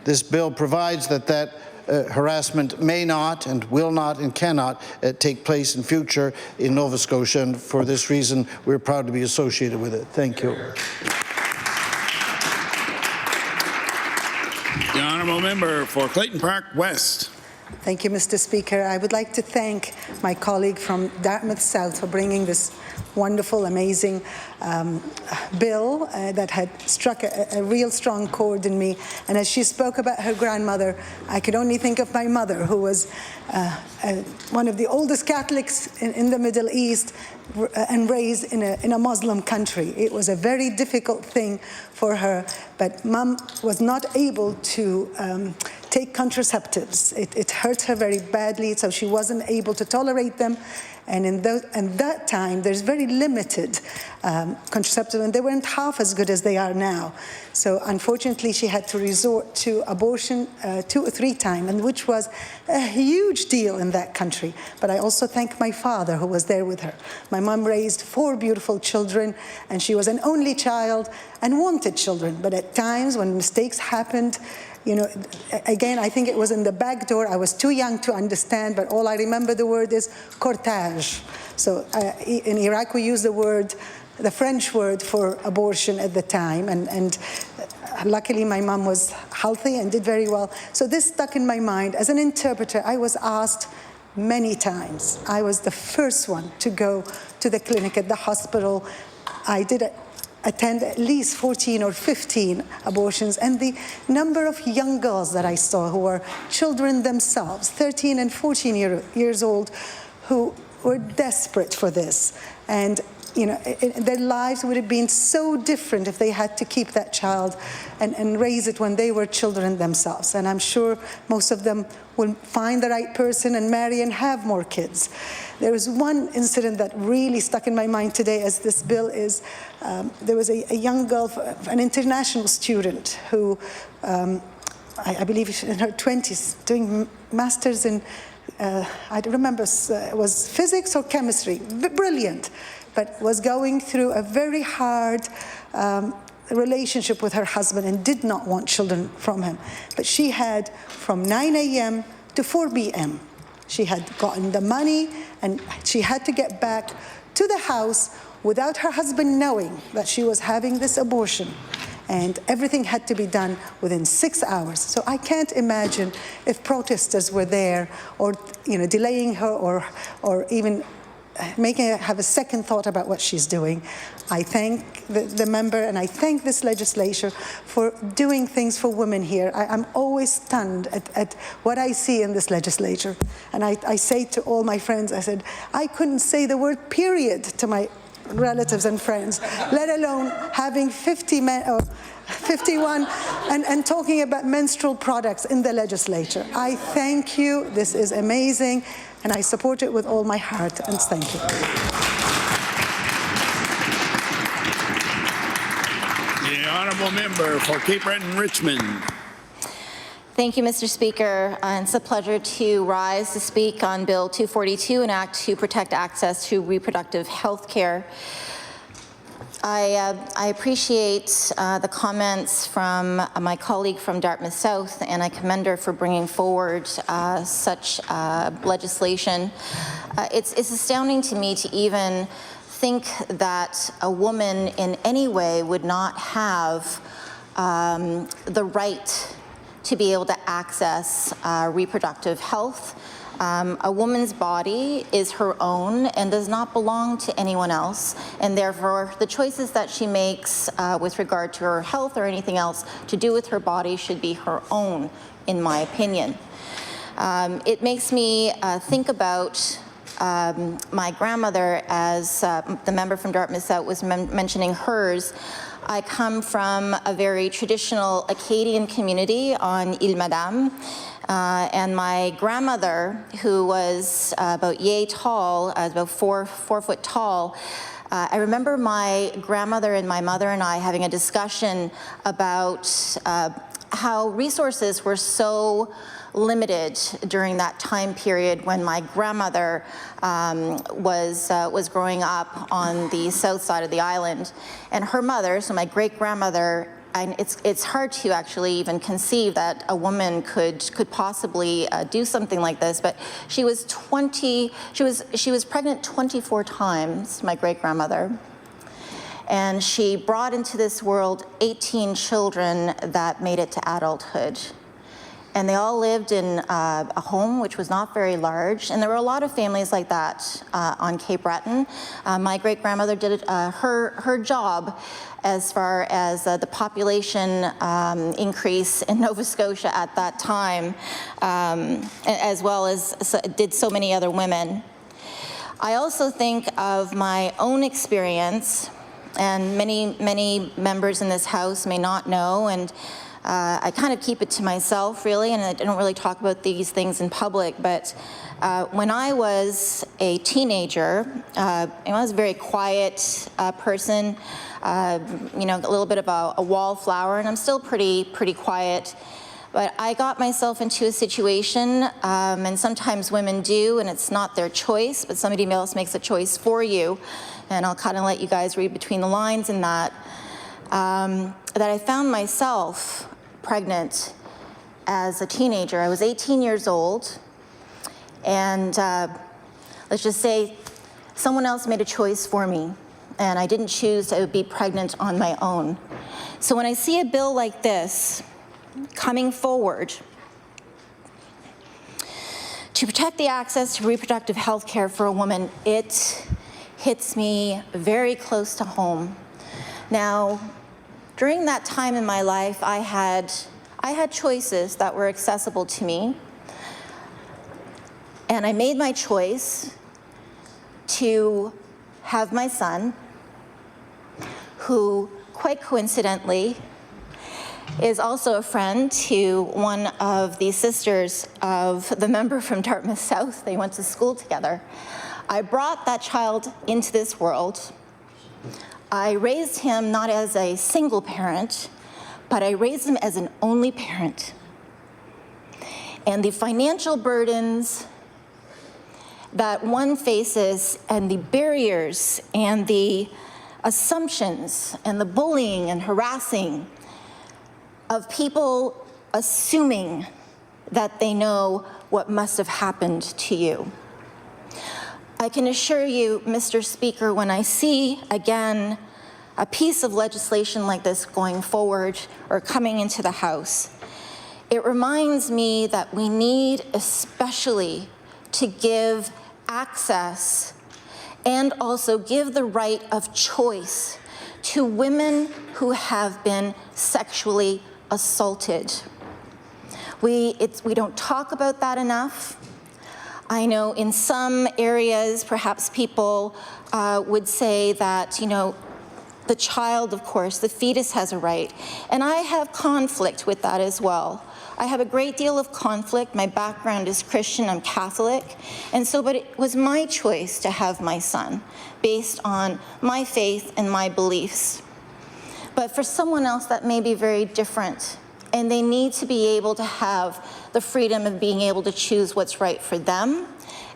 This bill provides that harassment may not and will not and cannot take place in future in Nova Scotia, and for this reason we're proud to be associated with it. Thank you. The honourable member for Clayton Park West. Thank you, Mr. Speaker. I would like to thank my colleague from Dartmouth South for bringing this wonderful, amazing bill that had struck a real strong chord in me. And as she spoke about her grandmother, I could only think of my mother, who was one of the oldest Catholics in the Middle East and raised in a Muslim country. It was a very difficult thing for her, but Mum was not able to take contraceptives. It hurt her very badly, so she wasn't able to tolerate them. And in that time, there's very limited contraceptives, and they weren't half as good as they are now. So unfortunately, she had to resort to abortion 2 or 3 times, and which was a huge deal in that country. But I also thank my father, who was there with her. My mom raised 4 beautiful children, and she was an only child and wanted children. But at times when mistakes happened, you know, again, I think it was in the back door. I was too young to understand, but all I remember the word is cortège. So in Iraq, we use the French word for abortion at the time, and luckily my mom was healthy and did very well. So this stuck in my mind. As an interpreter, I was asked many times. I was the first one to go to the clinic at the hospital. I did attend at least 14 or 15 abortions, and the number of young girls that I saw who were children themselves, 13 and 14 years old, who were desperate for this. And you know, their lives would have been so different if they had to keep that child and raise it when they were children themselves. And I'm sure most of them will find the right person and marry and have more kids. There was one incident that really stuck in my mind today as this bill is, there was a young girl, an international student who, I believe in her 20s, doing masters in, I don't remember, it was physics or chemistry, brilliant, but was going through a very hard relationship with her husband and did not want children from him. But she had from 9 a.m. to 4 p.m. She had gotten the money, and she had to get back to the house without her husband knowing that she was having this abortion. And everything had to be done within 6 hours. So I can't imagine if protesters were there, or delaying her, or even making her have a second thought about what she's doing. I thank the member, and I thank this legislature for doing things for women here. I'm always stunned at what I see in this legislature. And I say to all my friends, I said, I couldn't say the word period to my relatives and friends, let alone having 50 men or 51 and talking about menstrual products in the legislature. I thank you. This is amazing, and I support it with all my heart, and thank you. The honourable member for Cape Breton-Richmond. Thank you, Mr. Speaker. It's a pleasure to rise to speak on Bill 242, an act to protect access to reproductive health care. I appreciate the comments from my colleague from Dartmouth South, and I commend her for bringing forward such legislation. It's astounding to me to even think that a woman in any way would not have the right to be able to access reproductive health. A woman's body is her own and does not belong to anyone else, and therefore the choices that she makes with regard to her health or anything else to do with her body should be her own, in my opinion. It makes me think about my grandmother, as the member from Dartmouth South was mentioning hers. I come from a very traditional Acadian community on Ile Madame, and my grandmother, who was about yay tall, about 4 foot tall, I remember my grandmother and my mother and I having a discussion about how resources were so limited during that time period when my grandmother was growing up on the south side of the island. And her mother, so my great-grandmother, and it's hard to actually even conceive that a woman could possibly do something like this, but she was pregnant 24 times, my great-grandmother. And she brought into this world 18 children that made it to adulthood. And they all lived in a home which was not very large. And there were a lot of families like that on Cape Breton. My great-grandmother did her job as far as the population increase in Nova Scotia at that time, as well as did so many other women. I also think of my own experience, and many members in this House may not know, and I kind of keep it to myself, really, and I don't really talk about these things in public, but when I was a teenager, I was a very quiet person, you know, a little bit of a wallflower, and I'm still pretty quiet. But I got myself into a situation, and sometimes women do, and it's not their choice, but somebody else makes a choice for you. And I'll kind of let you guys read between the lines in that. That I found myself pregnant as a teenager. I was 18 years old, and let's just say someone else made a choice for me, and I didn't choose to be pregnant on my own. So when I see a bill like this coming forward to protect the access to reproductive health care for a woman, it hits me very close to home. Now, during that time in my life, I had choices that were accessible to me, and I made my choice to have my son, who quite coincidentally is also a friend to one of the sisters of the member from Dartmouth South. They went to school together. I brought that child into this world. I raised him not as a single parent, but I raised him as an only parent. And the financial burdens that one faces, and the barriers and the assumptions and the bullying and harassing of people assuming that they know what must have happened to you. I can assure you, Mr. Speaker, when I see again a piece of legislation like this going forward or coming into the House, it reminds me that we need especially to give access and also give the right of choice to women who have been sexually assaulted. We don't talk about that enough. I know in some areas, perhaps people would say that, you know, the child, of course, the fetus has a right. And I have conflict with that as well. I have a great deal of conflict. My background is Christian, I'm Catholic. And so, but it was my choice to have my son based on my faith and my beliefs. But for someone else, that may be very different. And they need to be able to have the freedom of being able to choose what's right for them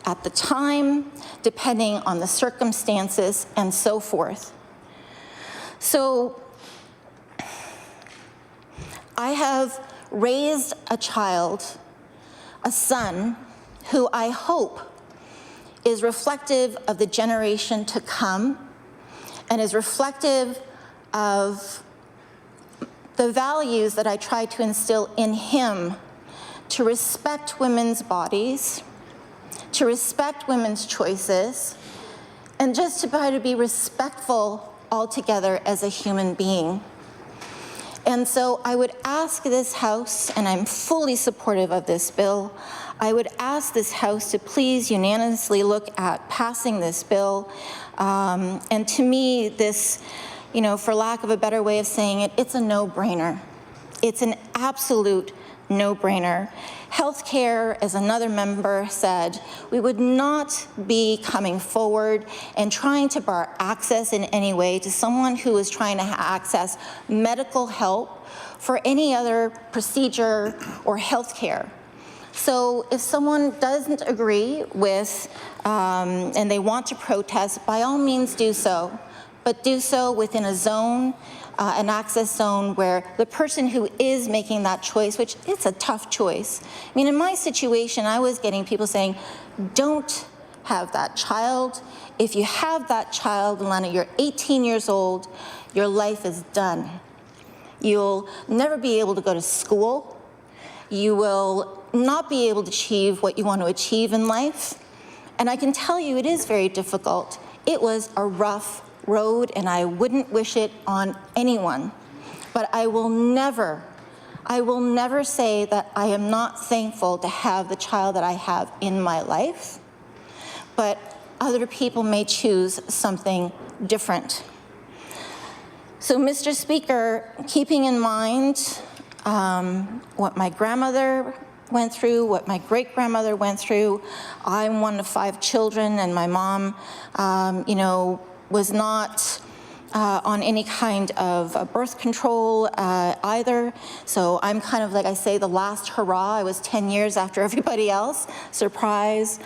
at the time, depending on the circumstances and so forth. So I have raised a child, a son, who I hope is reflective of the generation to come and is reflective of the values that I try to instill in him to respect women's bodies, to respect women's choices, and just to try to be respectful altogether as a human being. And so I would ask this House, and I'm fully supportive of this bill, I would ask this House to please unanimously look at passing this bill. And to me, this, you know, for lack of a better way of saying it, it's a no-brainer. It's an absolute no-brainer. Healthcare, as another member said, we would not be coming forward and trying to bar access in any way to someone who is trying to access medical help for any other procedure or healthcare. So if someone doesn't agree with and they want to protest, by all means do so, but do so within a zone, an access zone where the person who is making that choice, which it's a tough choice. I mean, in my situation, I was getting people saying, don't have that child. If you have that child, Lana, you're 18 years old, your life is done. You'll never be able to go to school. You will not be able to achieve what you want to achieve in life. And I can tell you it is very difficult. It was a rough road, and I wouldn't wish it on anyone. But I will never say that I am not thankful to have the child that I have in my life. But other people may choose something different. So, Mr. Speaker, keeping in mind what my grandmother went through, what my great-grandmother went through. I'm one of 5 children, and my mom, you know, was not on any kind of birth control either. So I'm kind of, like I say, the last hurrah. I was 10 years after everybody else. Surprise.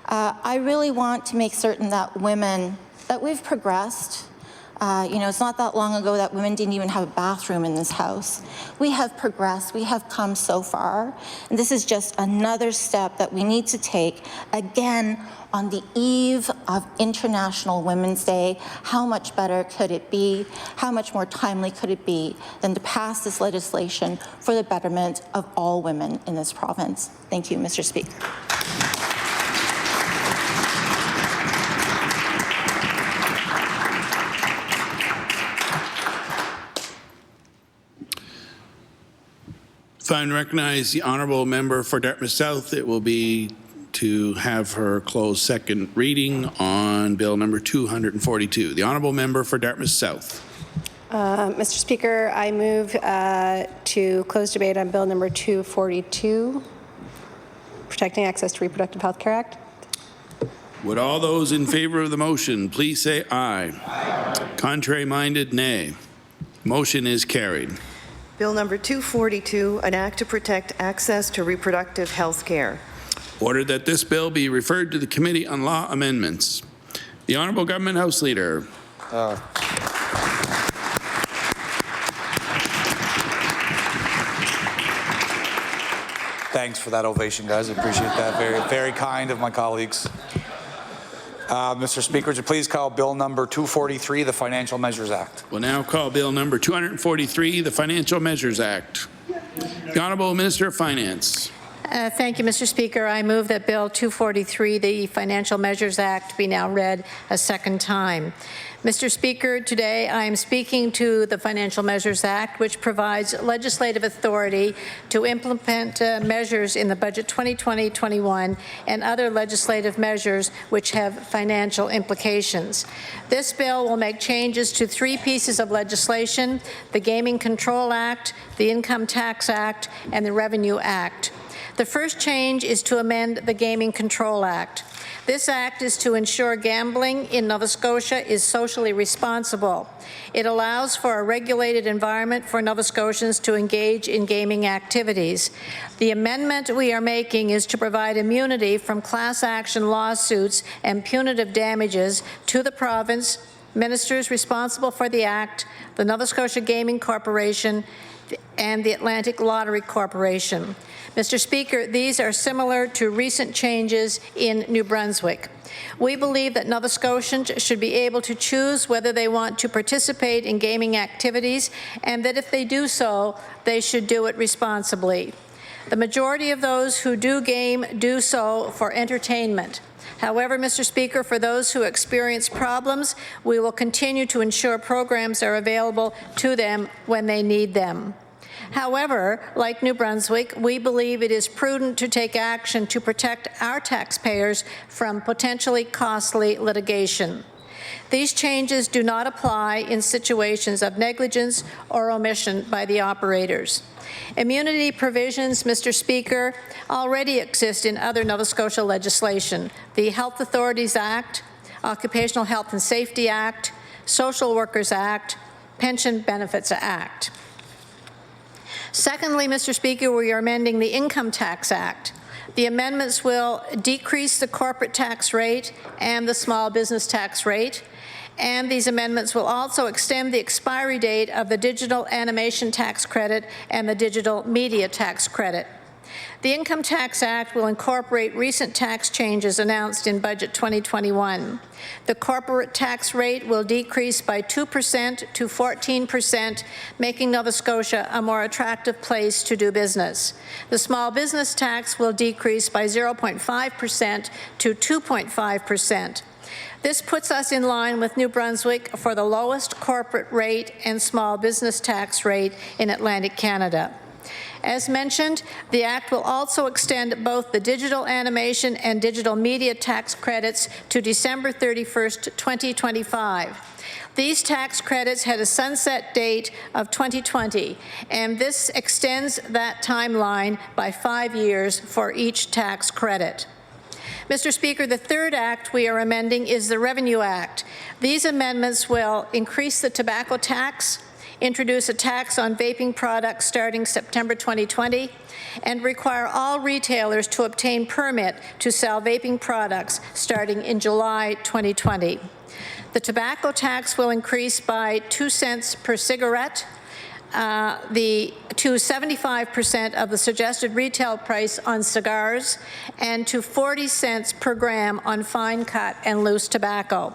I really want to make certain that women, that we've progressed. You know, it's not that long ago that women didn't even have a bathroom in this house. We have progressed. We have come so far. And this is just another step that we need to take, again, on the eve of International Women's Day. How much better could it be? How much more timely could it be than to pass this legislation for the betterment of all women in this province? Thank you, Mr. Speaker. If I recognize the honourable member for Dartmouth South, it will be to have her close second reading on Bill number 242. The honourable member for Dartmouth South. Mr. Speaker, I move to close debate on Bill number 242, Protecting Access to Reproductive Health Care Act. Would all those in favour of the motion please say aye. Aye. Contrary-minded, nay. Motion is carried. Bill number 242, an act to protect access to reproductive health care. Ordered that this bill be referred to the Committee on Law Amendments. The Honourable Government House Leader. Thanks for that ovation, guys. I appreciate that. Very, very kind of my colleagues. Mr. Speaker, would you please call Bill number 243, the Financial Measures Act? We'll now call Bill number 243, the Financial Measures Act. The Honourable Minister of Finance. Thank you, Mr. Speaker. I move that Bill 243, the Financial Measures Act, be now read a second time. Mr. Speaker, today I am speaking to the Financial Measures Act, which provides legislative authority to implement measures in the budget 2020-21 and other legislative measures which have financial implications. This bill will make changes to 3 pieces of legislation: the Gaming Control Act, the Income Tax Act, and the Revenue Act. The first change is to amend the Gaming Control Act. This act is to ensure gambling in Nova Scotia is socially responsible. It allows for a regulated environment for Nova Scotians to engage in gaming activities. The amendment we are making is to provide immunity from class action lawsuits and punitive damages to the province, ministers responsible for the act, the Nova Scotia Gaming Corporation, and the Atlantic Lottery Corporation. Mr. Speaker, these are similar to recent changes in New Brunswick. We believe that Nova Scotians should be able to choose whether they want to participate in gaming activities, and that if they do so, they should do it responsibly. The majority of those who do game do so for entertainment. However, Mr. Speaker, for those who experience problems, we will continue to ensure programs are available to them when they need them. However, like New Brunswick, we believe it is prudent to take action to protect our taxpayers from potentially costly litigation. These changes do not apply in situations of negligence or omission by the operators. Immunity provisions, Mr. Speaker, already exist in other Nova Scotia legislation: the Health Authorities Act, Occupational Health and Safety Act, Social Workers Act, Pension Benefits Act. Secondly, Mr. Speaker, we are amending the Income Tax Act. The amendments will decrease the corporate tax rate and the small business tax rate, and these amendments will also extend the expiry date of the digital animation tax credit and the digital media tax credit. The Income Tax Act will incorporate recent tax changes announced in Budget 2021. The corporate tax rate will decrease by 2% to 14%, making Nova Scotia a more attractive place to do business. The small business tax will decrease by 0.5% to 2.5%. This puts us in line with New Brunswick for the lowest corporate rate and small business tax rate in Atlantic Canada. As mentioned, the Act will also extend both the digital animation and digital media tax credits to December 31st, 2025. These tax credits had a sunset date of 2020, and this extends that timeline by 5 years for each tax credit. Mr. Speaker, the third act we are amending is the Revenue Act. These amendments will increase the tobacco tax, introduce a tax on vaping products starting September 2020, and require all retailers to obtain permit to sell vaping products starting in July 2020. The tobacco tax will increase by 2 cents per cigarette to 75% of the suggested retail price on cigars and to 40 cents per gram on fine cut and loose tobacco.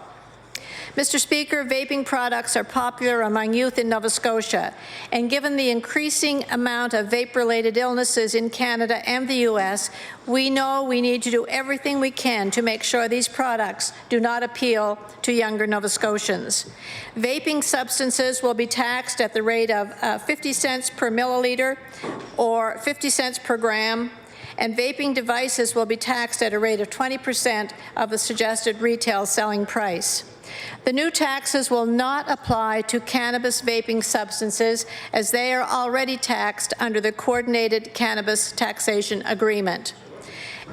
Mr. Speaker, vaping products are popular among youth in Nova Scotia, and given the increasing amount of vape-related illnesses in Canada and the U.S., we know we need to do everything we can to make sure these products do not appeal to younger Nova Scotians. Vaping substances will be taxed at the rate of 50 cents per milliliter or 50 cents per gram, and vaping devices will be taxed at a rate of 20% of the suggested retail selling price. The new taxes will not apply to cannabis vaping substances, as they are already taxed under the Coordinated Cannabis Taxation Agreement.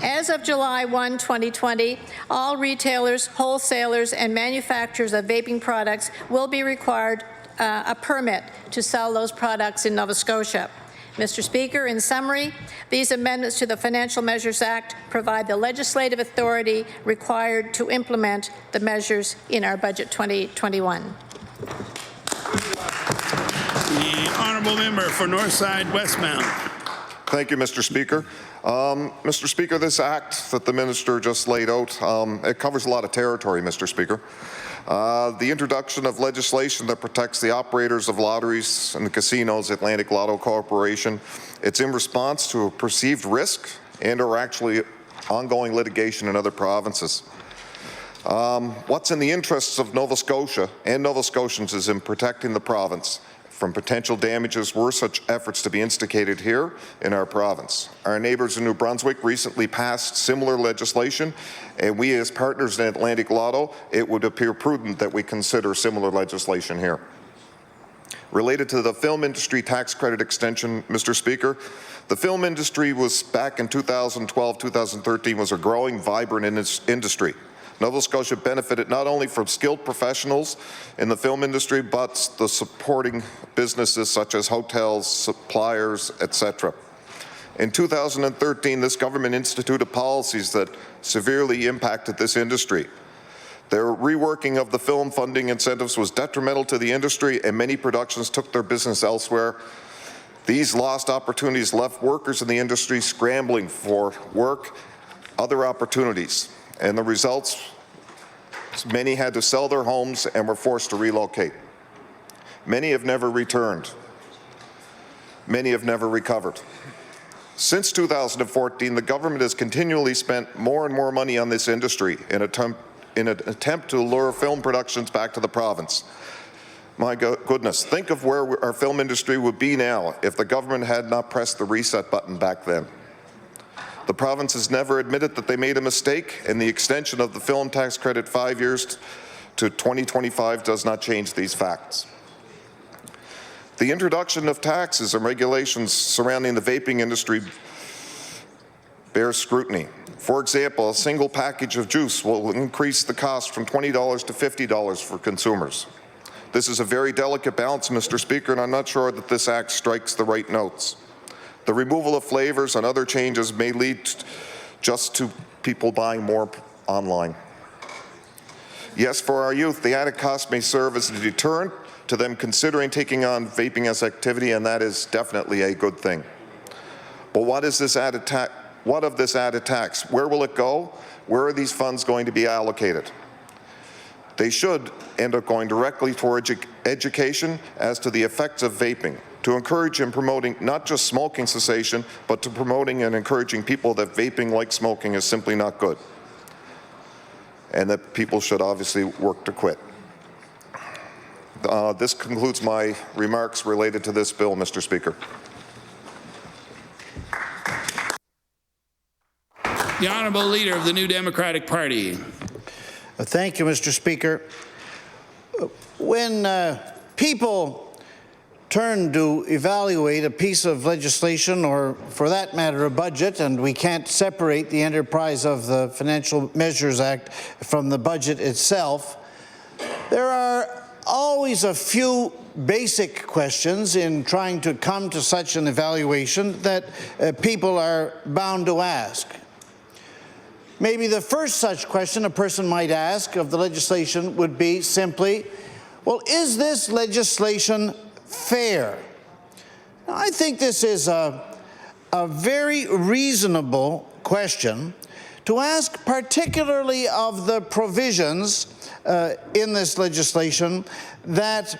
As of July 1, 2020, all retailers, wholesalers, and manufacturers of vaping products will be required a permit to sell those products in Nova Scotia. Mr. Speaker, in summary, these amendments to the Financial Measures Act provide the legislative authority required to implement the measures in our Budget 2021. The honourable member for Northside Westmount. Thank you, Mr. Speaker. Mr. Speaker, this act that the minister just laid out, it covers a lot of territory, Mr. Speaker. The introduction of legislation that protects the operators of lotteries and the casinos, Atlantic Lotto Corporation, it's in response to a perceived risk and or actually ongoing litigation in other provinces. What's in the interests of Nova Scotia and Nova Scotians is in protecting the province from potential damages were such efforts to be instigated here in our province. Our neighbours in New Brunswick recently passed similar legislation, and we as partners in Atlantic Lotto, it would appear prudent that we consider similar legislation here. Related to the film industry tax credit extension, Mr. Speaker, the film industry was back in 2012-2013 was a growing, vibrant industry. Nova Scotia benefited not only from skilled professionals in the film industry, but the supporting businesses such as hotels, suppliers, etc. In 2013, this government instituted policies that severely impacted this industry. Their reworking of the film funding incentives was detrimental to the industry, and many productions took their business elsewhere. These lost opportunities left workers in the industry scrambling for work, other opportunities. And the results, many had to sell their homes and were forced to relocate. Many have never returned. Many have never recovered. Since 2014, the government has continually spent more and more money on this industry in an attempt to lure film productions back to the province. My goodness, think of where our film industry would be now if the government had not pressed the reset button back then. The province has never admitted that they made a mistake, and the extension of the film tax credit 5 years to 2025 does not change these facts. The introduction of taxes and regulations surrounding the vaping industry bears scrutiny. For example, a single package of juice will increase the cost from $20 to $50 for consumers. This is a very delicate balance, Mr. Speaker, and I'm not sure that this act strikes the right notes. The removal of flavors and other changes may lead just to people buying more online. Yes, for our youth, the added cost may serve as a deterrent to them considering taking on vaping as activity, and that is definitely a good thing. But what is this added tax? What of this added tax? Where will it go? Where are these funds going to be allocated? They should end up going directly toward education as to the effects of vaping, to encourage and promoting not just smoking cessation, but to promoting and encouraging people that vaping like smoking is simply not good, and that people should obviously work to quit. This concludes my remarks related to this bill, Mr. Speaker. The Honourable Leader of the New Democratic Party. Thank you, Mr. Speaker. when people turn to evaluate a piece of legislation, or for that matter a budget, and we can't separate the enterprise of the Financial Measures Act from the budget itself, there are always a few basic questions in trying to come to such an evaluation that people are bound to ask. Maybe the first such question a person might ask of the legislation would be simply, well, is this legislation fair? Now, I think this is a very reasonable question to ask, particularly of the provisions in this legislation that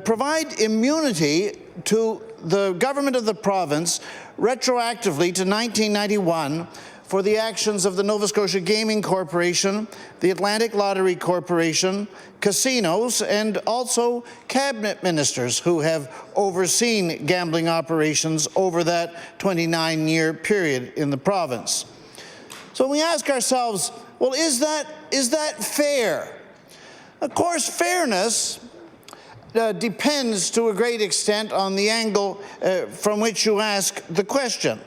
provide immunity to the government of the province retroactively to 1991 for the actions of the Nova Scotia Gaming Corporation, the Atlantic Lottery Corporation, casinos, and also cabinet ministers who have overseen gambling operations over that 29-year period in the province. So we ask ourselves, well, is that fair? Of course, fairness depends to a great extent on the angle from which you ask the question.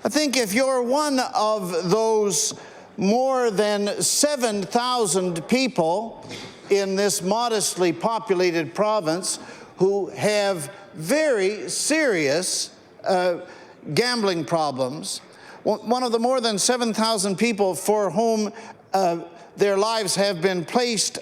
I think if you're one of those more than 7,000 people in this modestly populated province who have very serious gambling problems, one of the more than 7,000 people for whom their lives have been placed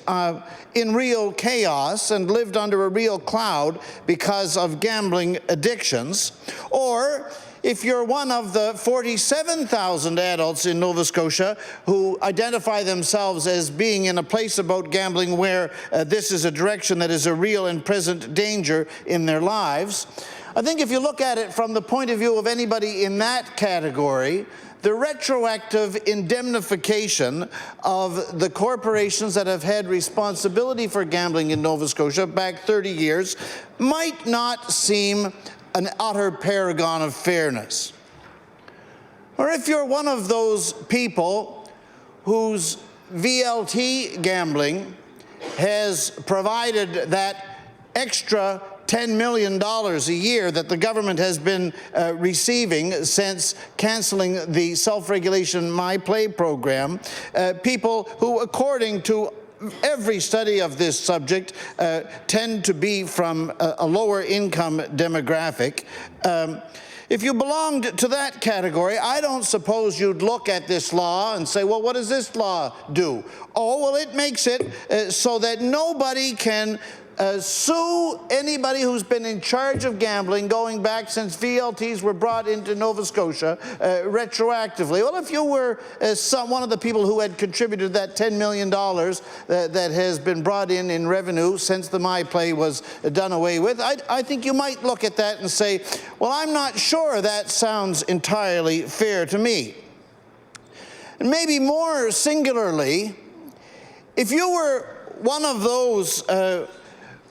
in real chaos and lived under a real cloud because of gambling addictions, or if you're one of the 47,000 adults in Nova Scotia who identify themselves as being in a place about gambling where this is a direction that is a real and present danger in their lives, I think if you look at it from the point of view of anybody in that category, the retroactive indemnification of the corporations that have had responsibility for gambling in Nova Scotia back 30 years might not seem an utter paragon of fairness. Or if you're one of those people whose VLT gambling has provided that extra $10 million a year that the government has been receiving since canceling the self-regulation My Play program, people who, according to every study of this subject, tend to be from a lower income demographic. If you belonged to that category, I don't suppose you'd look at this law and say, well, what does this law do? Oh, well, it makes it so that nobody can sue anybody who's been in charge of gambling going back since VLTs were brought into Nova Scotia retroactively. Well, if you were one of the people who had contributed that $10 million that has been brought in revenue since the My Play was done away with, I think you might look at that and say, well, I'm not sure that sounds entirely fair to me. And maybe more singularly, if you were one of those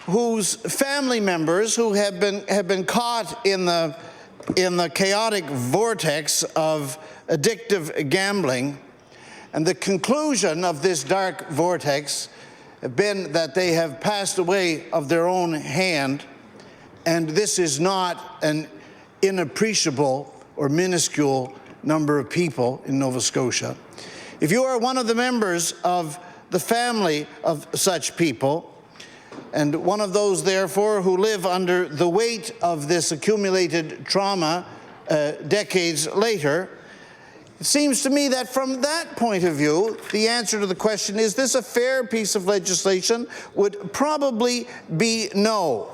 whose family members who have been caught in the chaotic vortex of addictive gambling, and the conclusion of this dark vortex have been that they have passed away of their own hand, and this is not an inappreciable or minuscule number of people in Nova Scotia. If you are one of the members of the family of such people, and one of those, therefore, who live under the weight of this accumulated trauma decades later, it seems to me that from that point of view, the answer to the question, is this a fair piece of legislation, would probably be no.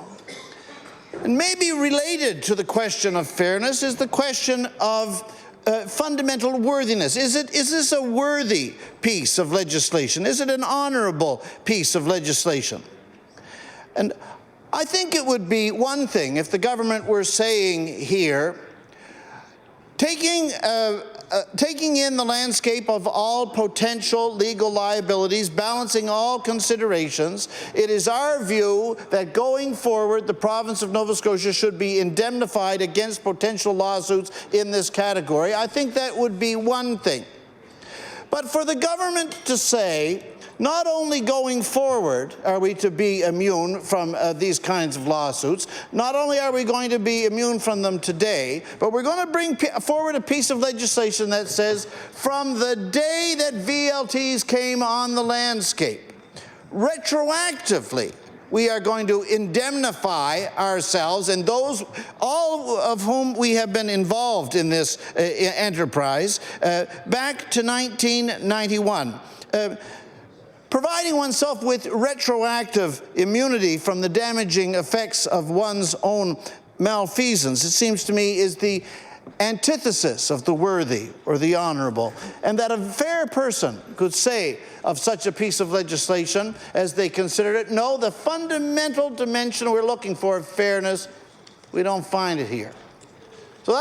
And maybe related to the question of fairness is the question of fundamental worthiness. Is this a worthy piece of legislation? Is it an honorable piece of legislation? And I think it would be one thing if the government were saying here, taking in the landscape of all potential legal liabilities, balancing all considerations, it is our view that going forward, the province of Nova Scotia should be indemnified against potential lawsuits in this category. I think that would be one thing. But for the government to say, not only going forward are we to be immune from these kinds of lawsuits, not only are we going to be immune from them today, but we're going to bring forward a piece of legislation that says from the day that VLTs came on the landscape, retroactively, we are going to indemnify ourselves and those, all of whom we have been involved in this enterprise, back to 1991. Providing oneself with retroactive immunity from the damaging effects of one's own malfeasance, it seems to me, is the antithesis of the worthy or the honorable, and that a fair person could say of such a piece of legislation as they considered it, no, the fundamental dimension we're looking for, fairness, we don't find it here. So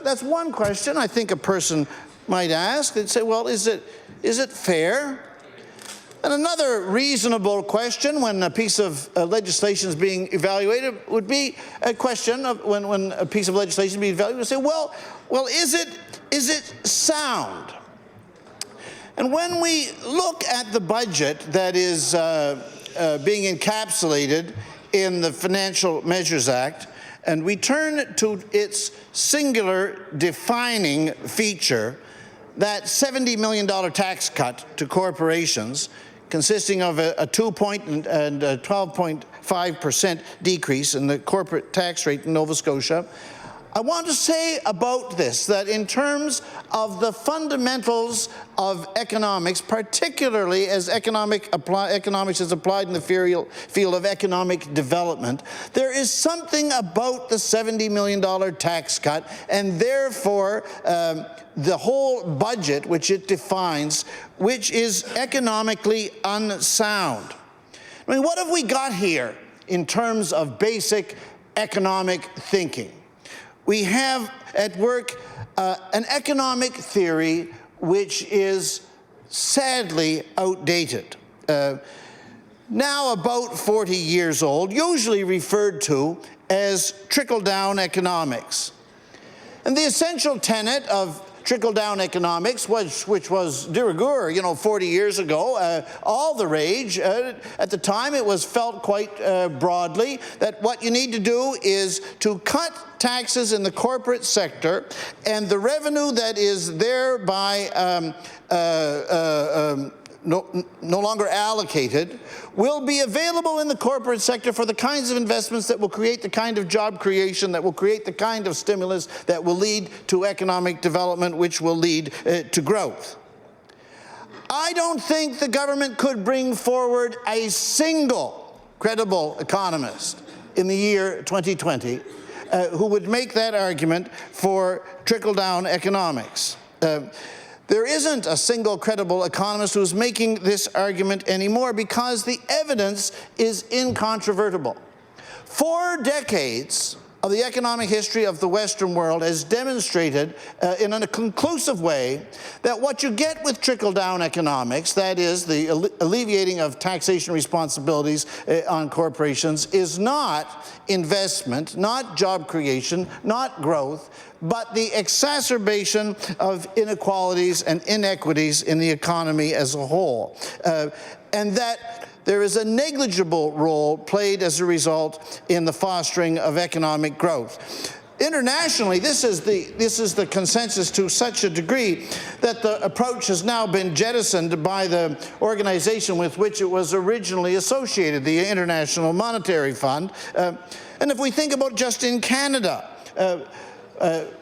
that's one question I think a person might ask. They'd say, well, is it fair? And another reasonable question when a piece of legislation is being evaluated would be a question of when a piece of legislation is being evaluated, would say, well, is it sound? And when we look at the budget that is being encapsulated in the Financial Measures Act, and we turn to its singular defining feature, that $70 million tax cut to corporations, consisting of a 12.5% decrease in the corporate tax rate in Nova Scotia, I want to say about this that in terms of the fundamentals of economics, particularly as economics is applied in the field of economic development, there is something about the $70 million tax cut and therefore the whole budget which it defines, which is economically unsound. I mean, what have we got here in terms of basic economic thinking? We have at work an economic theory which is sadly outdated. Now about 40 years old, usually referred to as trickle-down economics. And the essential tenet of trickle-down economics, which was de rigueur, 40 years ago, all the rage. At the time, it was felt quite broadly that what you need to do is to cut taxes in the corporate sector, and the revenue that is thereby no longer allocated will be available in the corporate sector for the kinds of investments that will create the kind of job creation, that will create the kind of stimulus that will lead to economic development, which will lead to growth. I don't think the government could bring forward a single credible economist in the year 2020 who would make that argument for trickle-down economics. There isn't a single credible economist who's making this argument anymore because the evidence is incontrovertible. 4 decades of the economic history of the Western world has demonstrated in a conclusive way that what you get with trickle-down economics, that is the alleviating of taxation responsibilities on corporations, is not investment, not job creation, not growth, but the exacerbation of inequalities and inequities in the economy as a whole. And that there is a negligible role played as a result in the fostering of economic growth. Internationally, this is the consensus to such a degree that the approach has now been jettisoned by the organization with which it was originally associated, the International Monetary Fund. And if we think about just in Canada,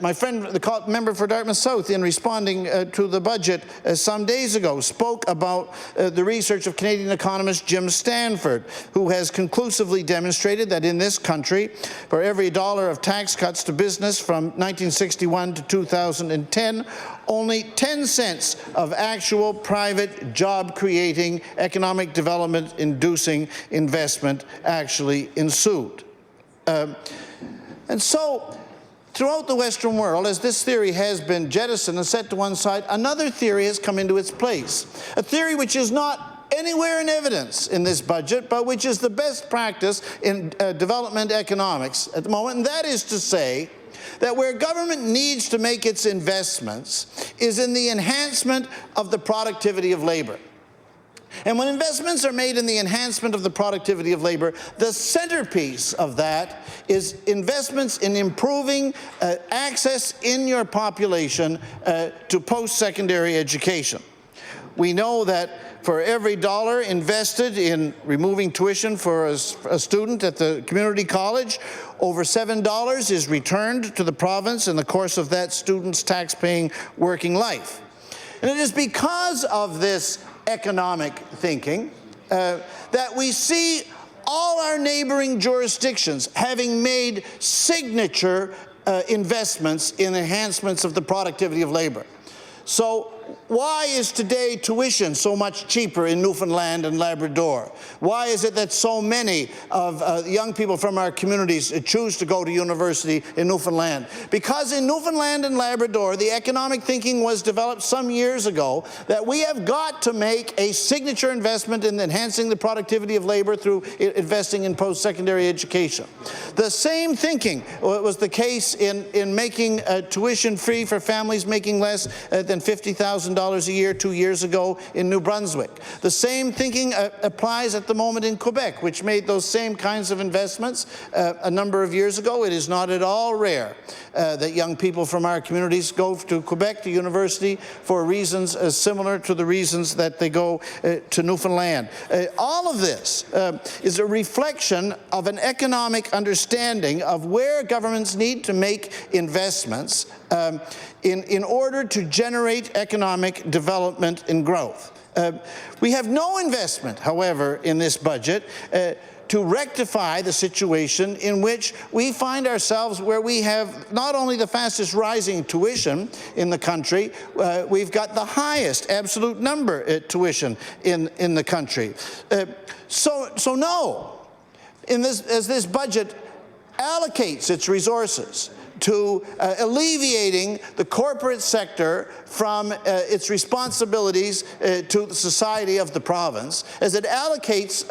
my friend, the member for Dartmouth South, in responding to the budget some days ago, spoke about the research of Canadian economist Jim Stanford, who has conclusively demonstrated that in this country, for every $1 of tax cuts to business from 1961 to 2010, only 10 cents of actual private job-creating, economic development-inducing investment actually ensued. And so, throughout the Western world, as this theory has been jettisoned and set to one side, another theory has come into its place. A theory which is not anywhere in evidence in this budget, but which is the best practice in development economics at the moment, and that is to say that where government needs to make its investments is in the enhancement of the productivity of labor. And when investments are made in the enhancement of the productivity of labor, the centerpiece of that is investments in improving access in your population to post-secondary education. We know that for every dollar invested in removing tuition for a student at the community college, over $7 is returned to the province in the course of that student's tax-paying working life. And it is because of this economic thinking that we see all our neighboring jurisdictions having made signature investments in enhancements of the productivity of labor. So why is today tuition so much cheaper in Newfoundland and Labrador? Why is it that so many of young people from our communities choose to go to university in Newfoundland? Because in Newfoundland and Labrador, the economic thinking was developed some years ago that we have got to make a signature investment in enhancing the productivity of labor through investing in post-secondary education. The same thinking was the case in making tuition free for families making less than $50,000 a year 2 years ago in New Brunswick. The same thinking applies at the moment in Quebec, which made those same kinds of investments a number of years ago. It is not at all rare that young people from our communities go to Quebec to university for reasons similar to the reasons that they go to Newfoundland. All of this is a reflection of an economic understanding of where governments need to make investments in order to generate economic development and growth. We have no investment, however, in this budget to rectify the situation in which we find ourselves where we have not only the fastest rising tuition in the country, we've got the highest absolute number tuition in the country. So no, as this budget allocates its resources to alleviating the corporate sector from its responsibilities to the society of the province, as it allocates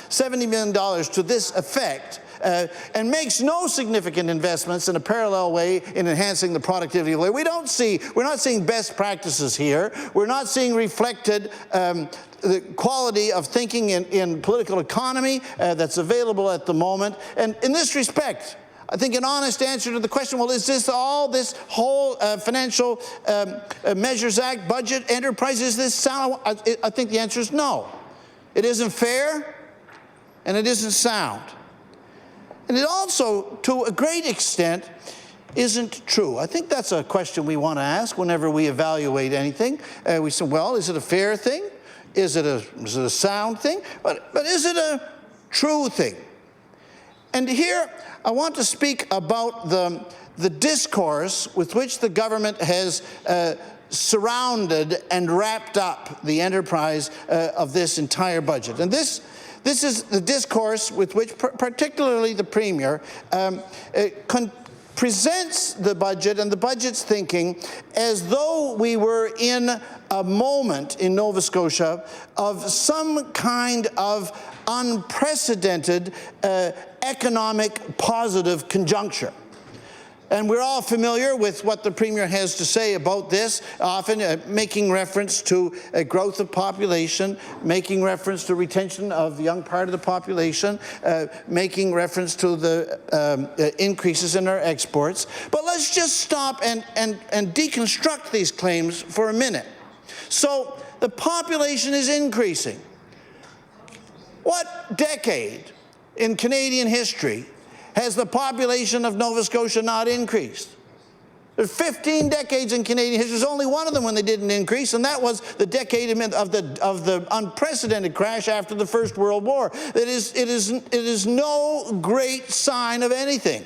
$70 million to this effect, and makes no significant investments in a parallel way in enhancing the productivity of labor. We're not seeing best practices here. We're not seeing reflected the quality of thinking in political economy that's available at the moment. And in this respect, I think an honest answer to the question, well, is this whole Financial Measures Act budget enterprise, is this sound? I think the answer is no. It isn't fair, and it isn't sound. And it also, to a great extent, isn't true. I think that's a question we want to ask whenever we evaluate anything. We say, well, is it a fair thing? Is it a sound thing? But is it a true thing? And here, I want to speak about the discourse with which the government has surrounded and wrapped up the enterprise of this entire budget. And this is the discourse with which particularly the Premier presents the budget and the budget's thinking as though we were in a moment in Nova Scotia of some kind of unprecedented economic positive conjuncture. And we're all familiar with what the Premier has to say about this, often making reference to growth of population, making reference to retention of the young part of the population, making reference to the increases in our exports. But let's just stop and deconstruct these claims for a minute. So the population is increasing. What decade in Canadian history has the population of Nova Scotia not increased? There's 15 decades in Canadian history. There's only one of them when they didn't increase, and that was the decade of the unprecedented crash after the First World War. It is no great sign of anything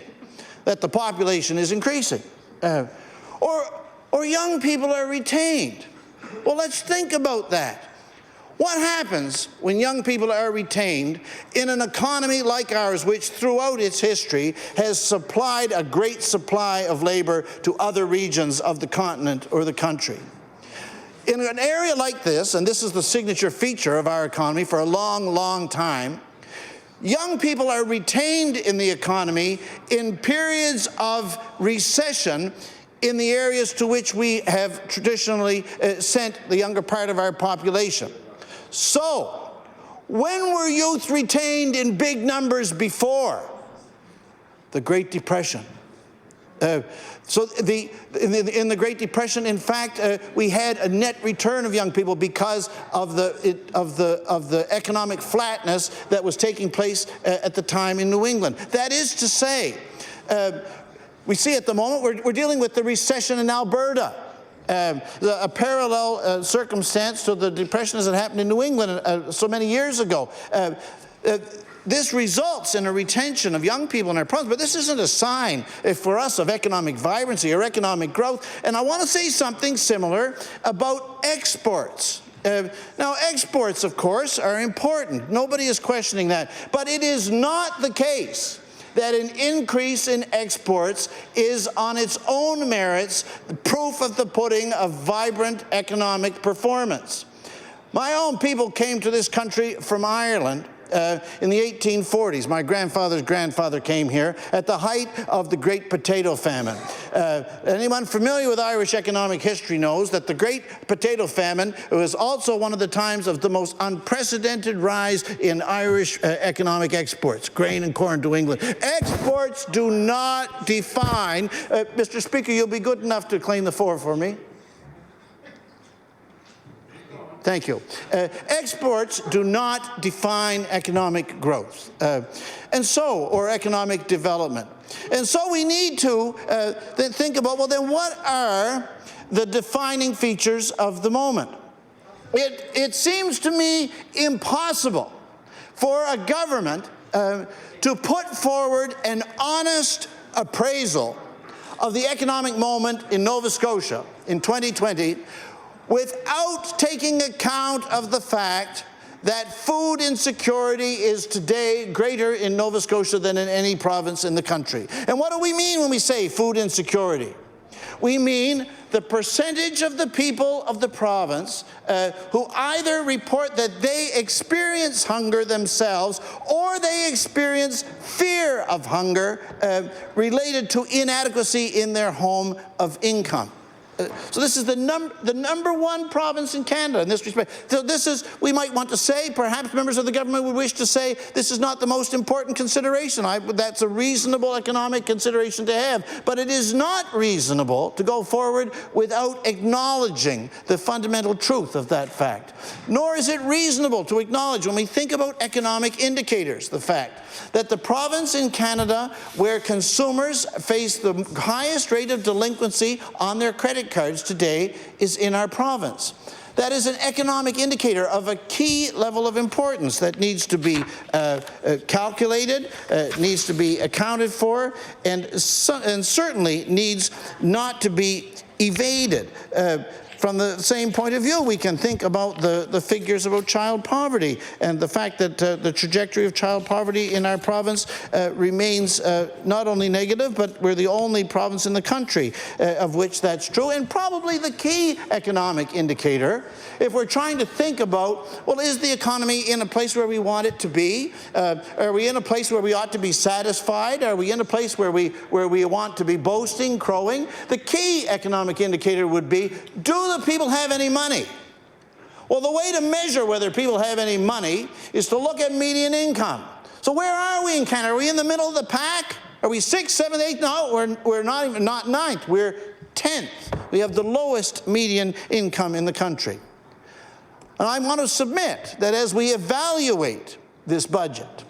that the population is increasing. Or young people are retained. Well, let's think about that. What happens when young people are retained in an economy like ours, which throughout its history has supplied a great supply of labor to other regions of the continent or the country? In an area like this, and this is the signature feature of our economy for a long, long time, young people are retained in the economy in periods of recession in the areas to which we have traditionally sent the younger part of our population. So, when were youth retained in big numbers before? The Great Depression. In the Great Depression, in fact, we had a net return of young people because of the economic flatness that was taking place at the time in New England. That is to say, we see at the moment we're dealing with the recession in Alberta. A parallel circumstance to the depression as it happened in New England so many years ago. This results in a retention of young people in our province, but this isn't a sign for us of economic vibrancy or economic growth. And I want to say something similar about exports. Now, exports, of course, are important. Nobody is questioning that. But it is not the case that an increase in exports is on its own merits proof of the pudding of vibrant economic performance. My own people came to this country from Ireland in the 1840s. My grandfather's grandfather came here at the height of the Great Potato Famine. Anyone familiar with Irish economic history knows that the Great Potato Famine was also one of the times of the most unprecedented rise in Irish economic exports, grain and corn to England. Exports do not define, Mr. Speaker, you'll be good enough to claim the floor for me. Thank you. Exports do not define economic growth, or economic development. And so we need to think about, well, then what are the defining features of the moment? It seems to me impossible for a government to put forward an honest appraisal of the economic moment in Nova Scotia in 2020 without taking account of the fact that food insecurity is today greater in Nova Scotia than in any province in the country. And what do we mean when we say food insecurity? We mean the percentage of the people of the province who either report that they experience hunger themselves or they experience fear of hunger related to inadequacy in their home of income. So this is the number one province in Canada in this respect. So this is, we might want to say, perhaps members of the government would wish to say, this is not the most important consideration. That's a reasonable economic consideration to have. But it is not reasonable to go forward without acknowledging the fundamental truth of that fact. Nor is it reasonable to acknowledge, when we think about economic indicators, the fact that the province in Canada where consumers face the highest rate of delinquency on their credit cards today is in our province. That is an economic indicator of a key level of importance that needs to be calculated, needs to be accounted for, and certainly needs not to be evaded. From the same point of view, we can think about the figures about child poverty and the fact that the trajectory of child poverty in our province remains not only negative, but we're the only province in the country of which that's true, and probably the key economic indicator if we're trying to think about, well, is the economy in a place where we want it to be? Are we in a place where we ought to be satisfied? Are we in a place where we want to be boasting, crowing? The key economic indicator would be, do the people have any money? Well, the way to measure whether people have any money is to look at median income. So where are we in Canada? Are we in the middle of the pack? Are we 6th, 7th, 8th? No, we're not 9th. We're 10th. We have the lowest median income in the country. And I want to submit that as we evaluate this budget,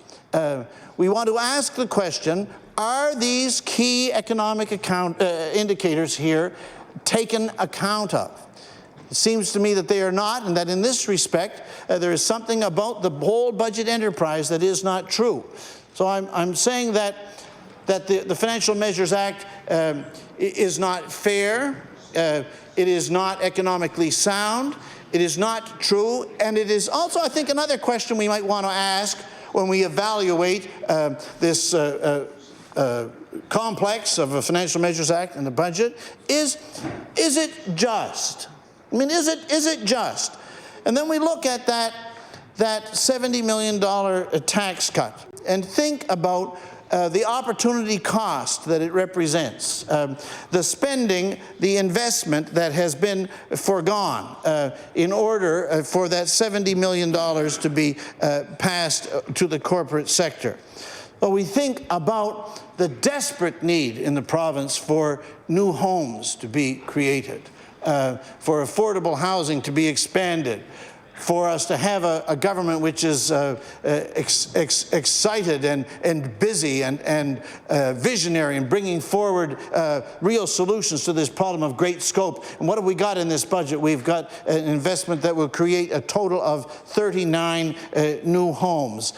we want to ask the question, are these key economic indicators here taken account of? It seems to me that they are not, and that in this respect, there is something about the whole budget enterprise that is not true. So I'm saying that the Financial Measures Act is not fair, it is not economically sound, it is not true, and it is also, I think, another question we might want to ask when we evaluate this complex of a Financial Measures Act and the budget is it just? I mean, is it just? And then we look at that $70 million tax cut and think about the opportunity cost that it represents, the spending, the investment that has been foregone in order for that $70 million to be passed to the corporate sector. But we think about the desperate need in the province for new homes to be created, for affordable housing to be expanded, for us to have a government which is excited and busy and visionary in bringing forward real solutions to this problem of great scope. And what have we got in this budget? We've got an investment that will create a total of 39 new homes.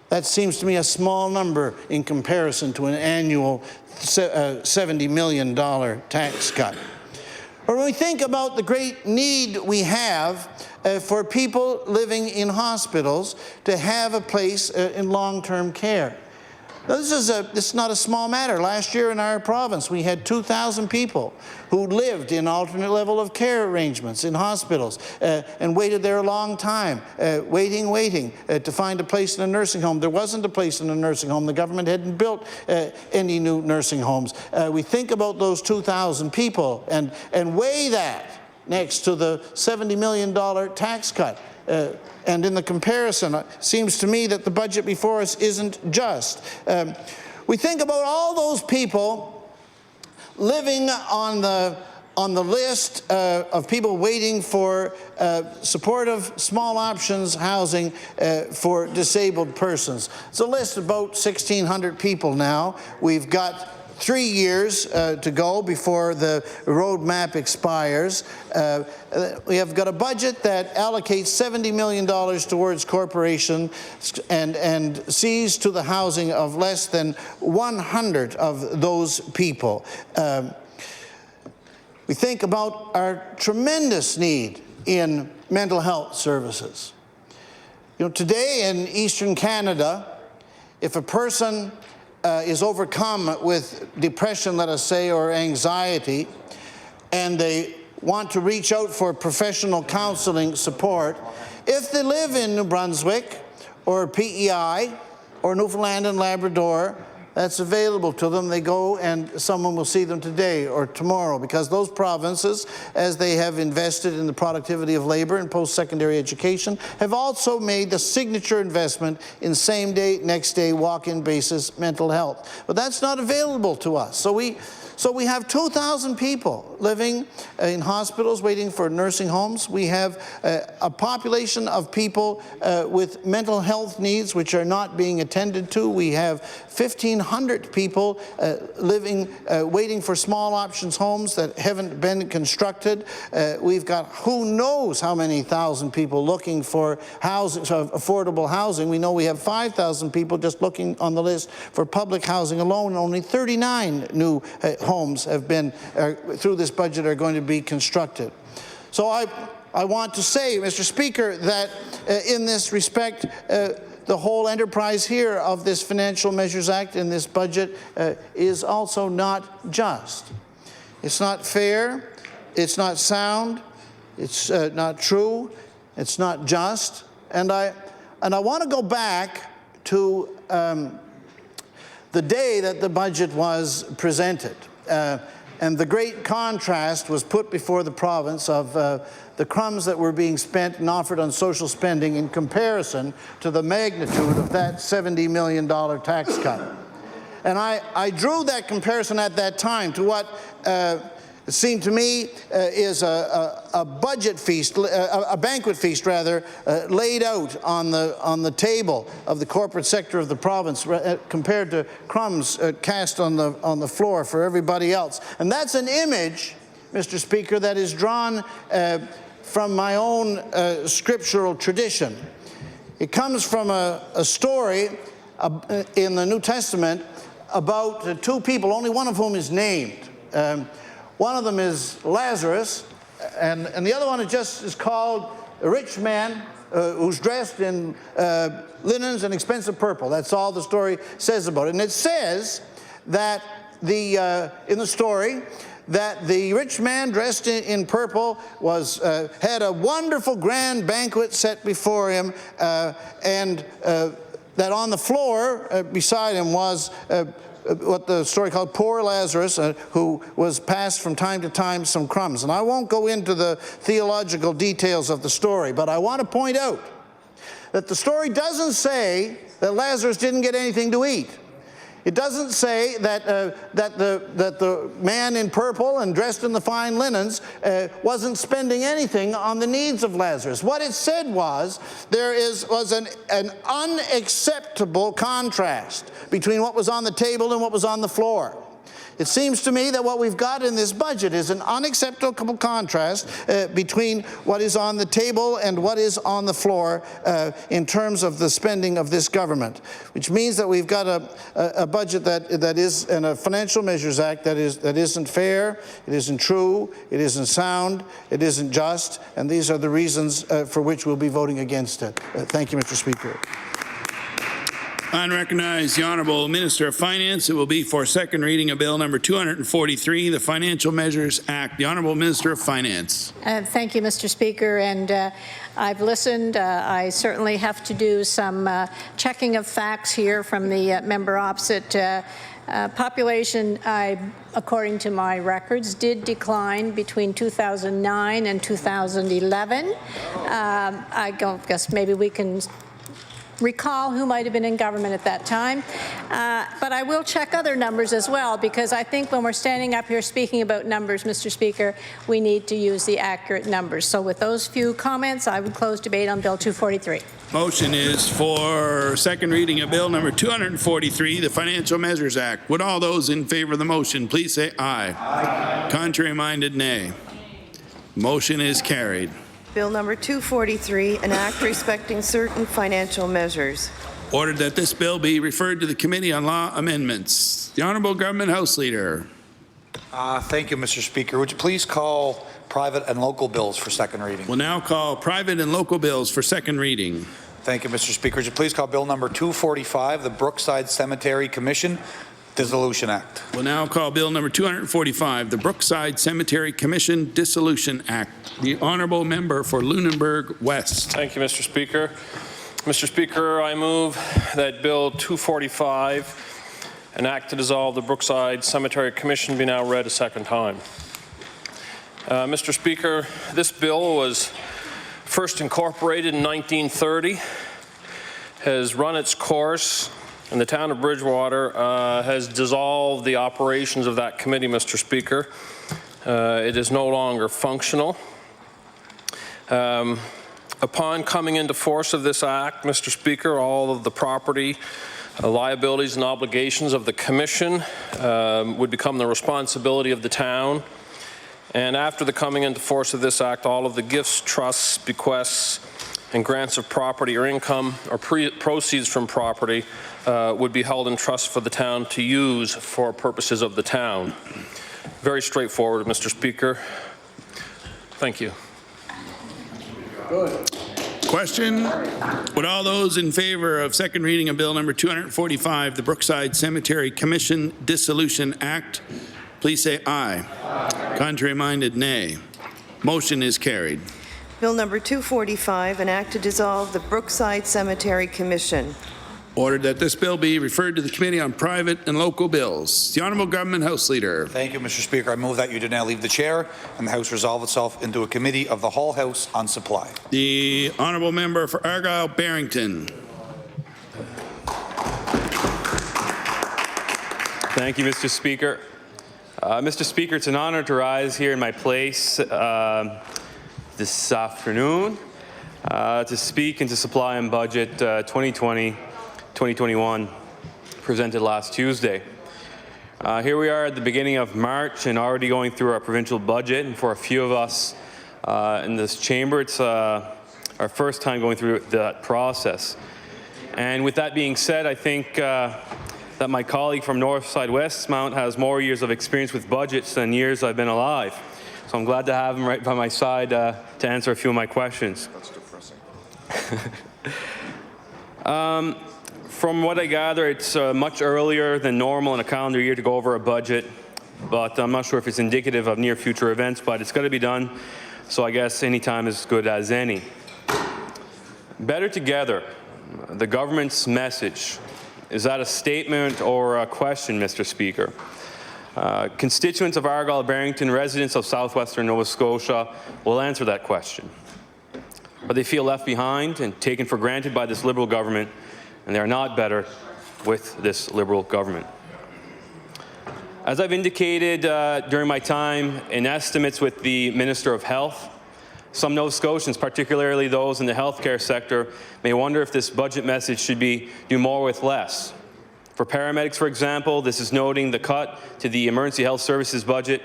That seems to me a small number in comparison to an annual $70 million tax cut. Or when we think about the great need we have for people living in hospitals to have a place in long-term care. Now, this is not a small matter. Last year in our province, we had 2,000 people who lived in alternate level of care arrangements in hospitals and waited there a long time, waiting to find a place in a nursing home. There wasn't a place in a nursing home. The government hadn't built any new nursing homes. We think about those 2,000 people and weigh that next to the $70 million tax cut. And in the comparison, it seems to me that the budget before us isn't just. We think about all those people living on the list of people waiting for supportive small options housing for disabled persons. It's a list of about 1,600 people now. We've got 3 years to go before the roadmap expires. We have got a budget that allocates $70 million towards corporations and sees to the housing of less than 100 of those people. We think about our tremendous need in mental health services. You know, today in Eastern Canada, if a person is overcome with depression, let us say, or anxiety, and they want to reach out for professional counseling support, if they live in New Brunswick or PEI or Newfoundland and Labrador, that's available to them. They go and someone will see them today or tomorrow, because those provinces, as they have invested in the productivity of labor and post-secondary education, have also made the signature investment in same-day, next-day, walk-in basis mental health. But that's not available to us. So we have 2,000 people living in hospitals waiting for nursing homes. We have a population of people with mental health needs which are not being attended to. We have 1,500 people living, waiting for small options homes that haven't been constructed. We've got who knows how many thousand people looking for housing, affordable housing. We know we have 5,000 people just looking on the list for public housing alone, and only 39 new homes have been, through this budget, are going to be constructed. So I want to say, Mr. Speaker, that in this respect, the whole enterprise here of this Financial Measures Act in this budget is also not just. It's not fair, it's not sound, it's not true, it's not just. And I want to go back to the day that the budget was presented. And the great contrast was put before the province of the crumbs that were being spent and offered on social spending in comparison to the magnitude of that $70 million tax cut. And I drew that comparison at that time to what it seemed to me is a budget feast, a banquet feast rather, laid out on the table of the corporate sector of the province compared to crumbs cast on the floor for everybody else. And that's an image, Mr. Speaker, that is drawn from my own scriptural tradition. It comes from a story in the New Testament about two people, only one of whom is named. One of them is Lazarus, and the other one is called a rich man who's dressed in linens and expensive purple. That's all the story says about it. And it says that in the story that the rich man dressed in purple had a wonderful grand banquet set before him, and that on the floor beside him was what the story called Poor Lazarus, who was passed from time to time some crumbs. And I won't go into the theological details of the story, but I want to point out that the story doesn't say that Lazarus didn't get anything to eat. It doesn't say that, that the man in purple and dressed in the fine linens wasn't spending anything on the needs of Lazarus. What it said was there was an unacceptable contrast between what was on the table and what was on the floor. It seems to me that what we've got in this budget is an unacceptable contrast between what is on the table and what is on the floor in terms of the spending of this government, which means that we've got a budget that is in a Financial Measures Act that isn't fair, it isn't true, it isn't sound, it isn't just, and these are the reasons for which we'll be voting against it. Thank you, Mr. Speaker. Unrecognized, the Honourable Minister of Finance. It will be for second reading of Bill number 243, the Financial Measures Act. The Honourable Minister of Finance. Thank you, Mr. Speaker. And I've listened. I certainly have to do some checking of facts here from the member opposite. Population, according to my records, did decline between 2009 and 2011. I guess maybe we can recall who might have been in government at that time. But I will check other numbers as well, because I think when we're standing up here speaking about numbers, Mr. Speaker, we need to use the accurate numbers. So with those few comments, I would close debate on Bill 243. Motion is for second reading of Bill number 243, the Financial Measures Act. Would all those in favor of the motion please say aye. Aye. Contrary-minded, nay. Motion is carried. Bill number 243, an act respecting certain financial measures. Ordered that this bill be referred to the Committee on Law Amendments. The Honourable Government House Leader. Thank you, Mr. Speaker. Would you please call private and local bills for second reading? We'll now call private and local bills for second reading. Thank you, Mr. Speaker. Would you please call Bill number 245, the Brookside Cemetery Commission Dissolution Act. We'll now call Bill number 245, the Brookside Cemetery Commission Dissolution Act. The Honourable Member for Lunenburg West. Thank you, Mr. Speaker. Mr. Speaker, I move that Bill 245, an act to dissolve the Brookside Cemetery Commission, be now read a second time. Mr. Speaker, this bill was first incorporated in 1930, has run its course, and the town of Bridgewater has dissolved the operations of that committee, Mr. Speaker. It is no longer functional. Upon coming into force of this act, Mr. Speaker, all of the property, liabilities and obligations of the commission would become the responsibility of the town. And after the coming into force of this act, all of the gifts, trusts, bequests, and grants of property or income or proceeds from property would be held in trust for the town to use for purposes of the town. Very straightforward, Mr. Speaker. Thank you. Good. Question? Would all those in favor of second reading of Bill number 245, the Brookside Cemetery Commission Dissolution Act, please say aye. Aye. Contrary-minded, nay. Motion is carried. Bill number 245, an act to dissolve the Brookside Cemetery Commission. Ordered that this bill be referred to the Committee on Private and Local Bills. The Honourable Government House Leader. Thank you, Mr. Speaker. I move that you do now leave the chair and the House resolve itself into a committee of the whole House on supply. The Honourable Member for Argyle-Barrington. Thank you, Mr. Speaker. Mr. Speaker, it's an honor to rise here in my place this afternoon to speak and to supply on budget 2020-2021 presented last Tuesday. Here we are at the beginning of March and already going through our provincial budget, and for a few of us in this chamber, it's our first time going through that process. And with that being said, I think that my colleague from Northside Westmount has more years of experience with budgets than years I've been alive. So I'm glad to have him right by my side to answer a few of my questions. That's depressing. From what I gather, it's much earlier than normal in a calendar year to go over a budget, but I'm not sure if it's indicative of near future events, but it's got to be done, so I guess any time is as good as any. Better together. the government's message? Is that a statement or a question, Mr. Speaker? Constituents of Argyll-Barrington, residents of southwestern Nova Scotia will answer that question. But they feel left behind and taken for granted by this Liberal government, and they are not better with this Liberal government. As I've indicated during my time in estimates with the Minister of Health, some Nova Scotians, particularly those in the healthcare sector, may wonder if this budget message should be do more with less. For paramedics, for example, this is noting the cut to the emergency health services budget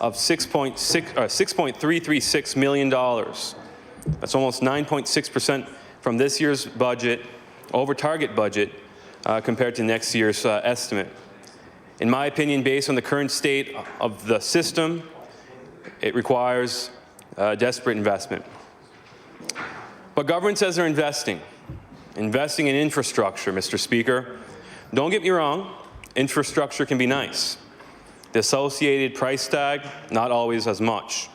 of $6.336 million. That's almost 9.6% from this year's budget, over target budget, compared to next year's estimate. In my opinion, based on the current state of the system, it requires desperate investment. But government says they're investing in infrastructure, Mr. Speaker. Don't get me wrong, infrastructure can be nice. The associated price tag, not always as much.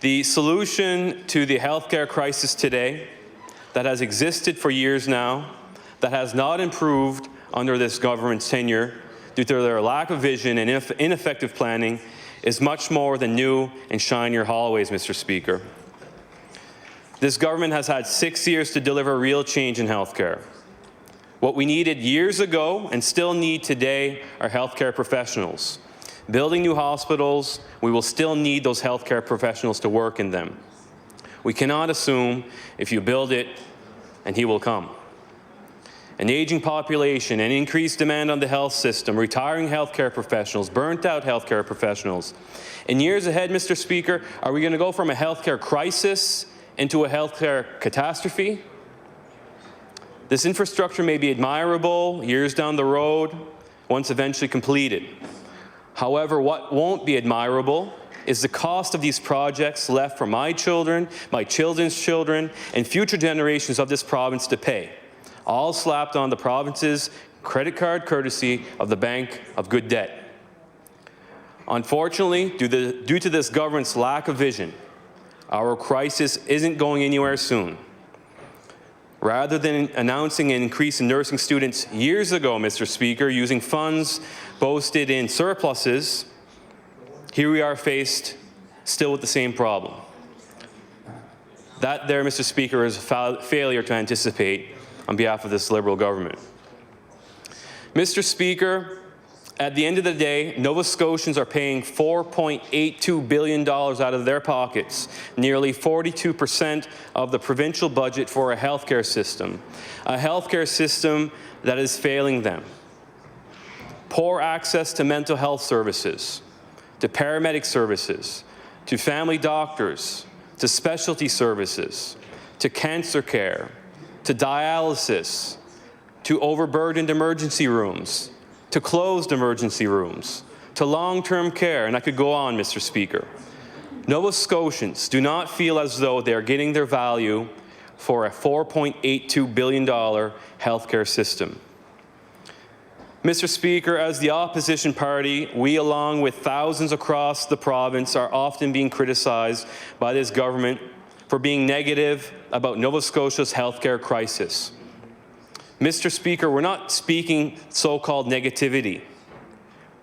The solution to the healthcare crisis today that has existed for years now, that has not improved under this government's tenure due to their lack of vision and ineffective planning, is much more than new and shinier hallways, Mr. Speaker. This government has had 6 years to deliver real change in healthcare. What we needed years ago and still need today are healthcare professionals. Building new hospitals, we will still need those healthcare professionals to work in them. We cannot assume if you build it and he will come. An aging population, an increased demand on the health system, retiring healthcare professionals, burnt out healthcare professionals. In years ahead, Mr. Speaker, are we going to go from a healthcare crisis into a healthcare catastrophe? This infrastructure may be admirable years down the road, once eventually completed. However, what won't be admirable is the cost of these projects left for my children, my children's children, and future generations of this province to pay, all slapped on the province's credit card courtesy of the Bank of Good Debt. Unfortunately, due to this government's lack of vision, our crisis isn't going anywhere soon. Rather than announcing an increase in nursing students years ago, Mr. Speaker, using funds boasted in surpluses, here we are faced still with the same problem. That there, Mr. Speaker, is a failure to anticipate on behalf of this Liberal government. Mr. Speaker, at the end of the day, Nova Scotians are paying $4.82 billion out of their pockets, nearly 42% of the provincial budget for a healthcare system that is failing them. Poor access to mental health services, to paramedic services, to family doctors, to specialty services, to cancer care, to dialysis, to overburdened emergency rooms, to closed emergency rooms, to long-term care, and I could go on, Mr. Speaker. Nova Scotians do not feel as though they are getting their value for a $4.82 billion healthcare system. Mr. Speaker, as the opposition party, we, along with thousands across the province, are often being criticized by this government for being negative about Nova Scotia's healthcare crisis. Mr. Speaker, we're not speaking so-called negativity.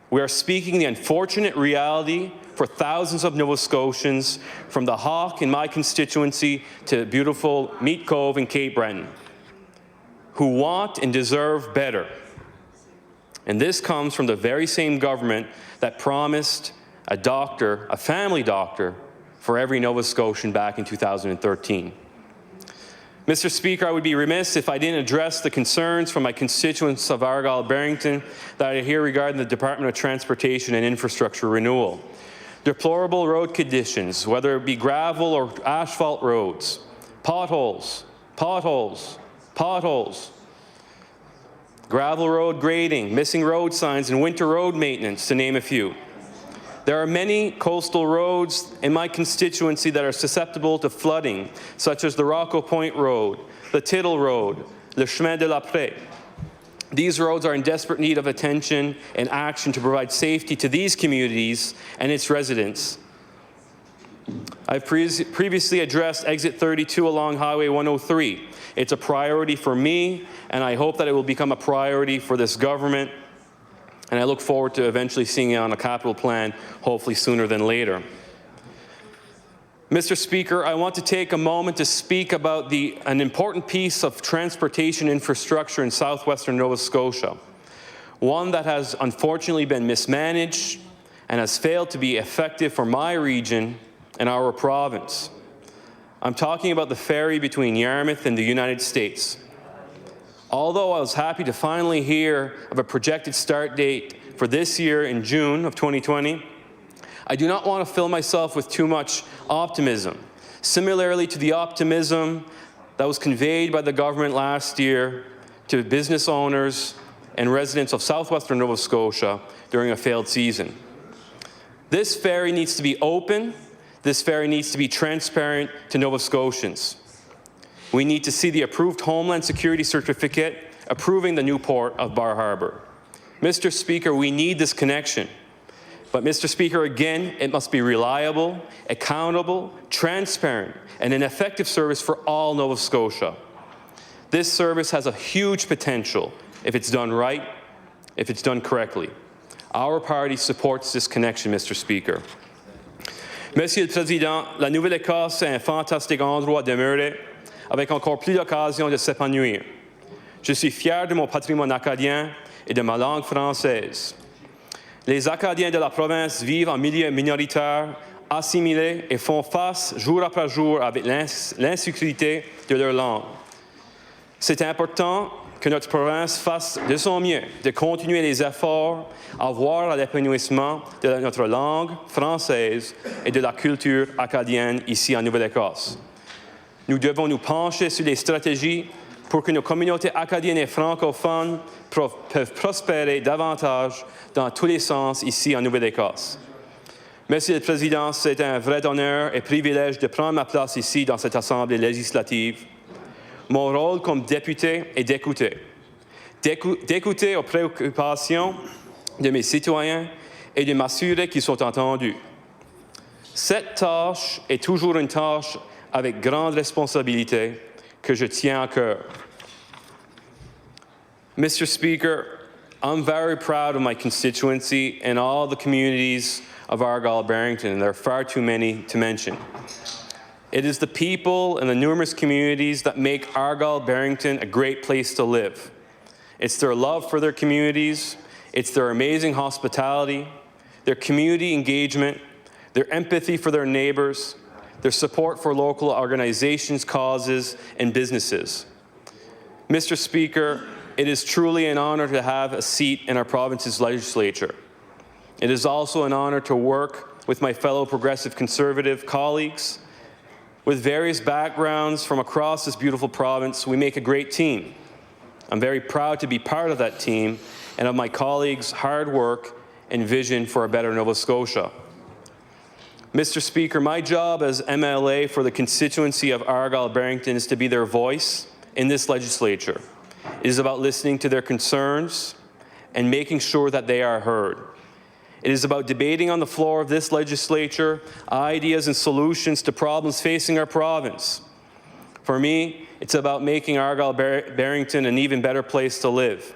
We are speaking the unfortunate reality for thousands of Nova Scotians from the Hawk in my constituency to beautiful Meat Cove in Cape Breton, who want and deserve better. And this comes from the very same government that promised a doctor, a family doctor, for every Nova Scotian back in 2013. Mr. Speaker, I would be remiss if I didn't address the concerns from my constituents of Argyll-Barrington that I hear regarding the Department of Transportation and Infrastructure renewal. Deplorable road conditions, whether it be gravel or asphalt roads, potholes, gravel road grading, missing road signs, and winter road maintenance, to name a few. There are many coastal roads in my constituency that are susceptible to flooding, such as the Rocco Point Road, the Tittle Road, le Chemin de la Prée. These roads are in desperate need of attention and action to provide safety to these communities and its residents. I've previously addressed Exit 32 along Highway 103. It's a priority for me, and I hope that it will become a priority for this government, and I look forward to eventually seeing it on a capital plan, hopefully sooner than later. Mr. Speaker, I want to take a moment to speak about an important piece of transportation infrastructure in southwestern Nova Scotia, one that has unfortunately been mismanaged and has failed to be effective for my region and our province. I'm talking about the ferry between Yarmouth and the United States. Although I was happy to finally hear of a projected start date for this year in June of 2020, I do not want to fill myself with too much optimism. Similarly to the optimism that was conveyed by the government last year to business owners and residents of southwestern Nova Scotia during a failed season. This ferry needs to be open. This ferry needs to be transparent to Nova Scotians. We need to see the approved Homeland Security certificate approving the new port of Bar Harbor. Mr. Speaker, we need this connection. But Mr. Speaker, again, it must be reliable, accountable, transparent, and an effective service for all Nova Scotia. This service has a huge potential if it's done right, if it's done correctly. Our party supports this connection, Mr. Speaker. Monsieur le Président, la Nouvelle-Écosse est un fantastique endroit à demeurer, avec encore plus d'occasions de s'épanouir. Je suis fier de mon patrimoine acadien et de ma langue française. Les Acadiens de la province vivent en milieu minoritaire, assimilés et font face jour après jour avec l'insécurité de leur langue. C'est important que notre province fasse de son mieux de continuer les efforts à voir l'épanouissement de notre langue française et de la culture acadienne ici en Nouvelle-Écosse. Nous devons nous pencher sur les stratégies pour que nos communautés acadiennes et francophones peuvent prospérer davantage dans tous les sens ici en Nouvelle-Écosse. Monsieur le Président, c'est un vrai honneur et privilège de prendre ma place ici dans cette Assemblée législative. Mon rôle comme député est d'écouter. D'écouter aux préoccupations de mes citoyens et de m'assurer qu'ils sont entendus. Cette tâche est toujours une tâche avec grande responsabilité que je tiens à cœur. Mr. Speaker, I'm very proud of my constituency and all the communities of Argyle-Barrington, and there are far too many to mention. It is the people and the numerous communities that make Argyle-Barrington a great place to live. It's their love for their communities, it's their amazing hospitality, their community engagement, their empathy for their neighbors, their support for local organizations, causes, and businesses. Mr. Speaker, it is truly an honor to have a seat in our province's legislature. It is also an honor to work with my fellow progressive conservative colleagues. With various backgrounds from across this beautiful province, we make a great team. I'm very proud to be part of that team and of my colleagues' hard work and vision for a better Nova Scotia. Mr. Speaker, my job as MLA for the constituency of Argyle-Barrington is to be their voice in this legislature. It is about listening to their concerns and making sure that they are heard. It is about debating on the floor of this legislature ideas and solutions to problems facing our province. For me, it's about making Argyle-Barrington an even better place to live.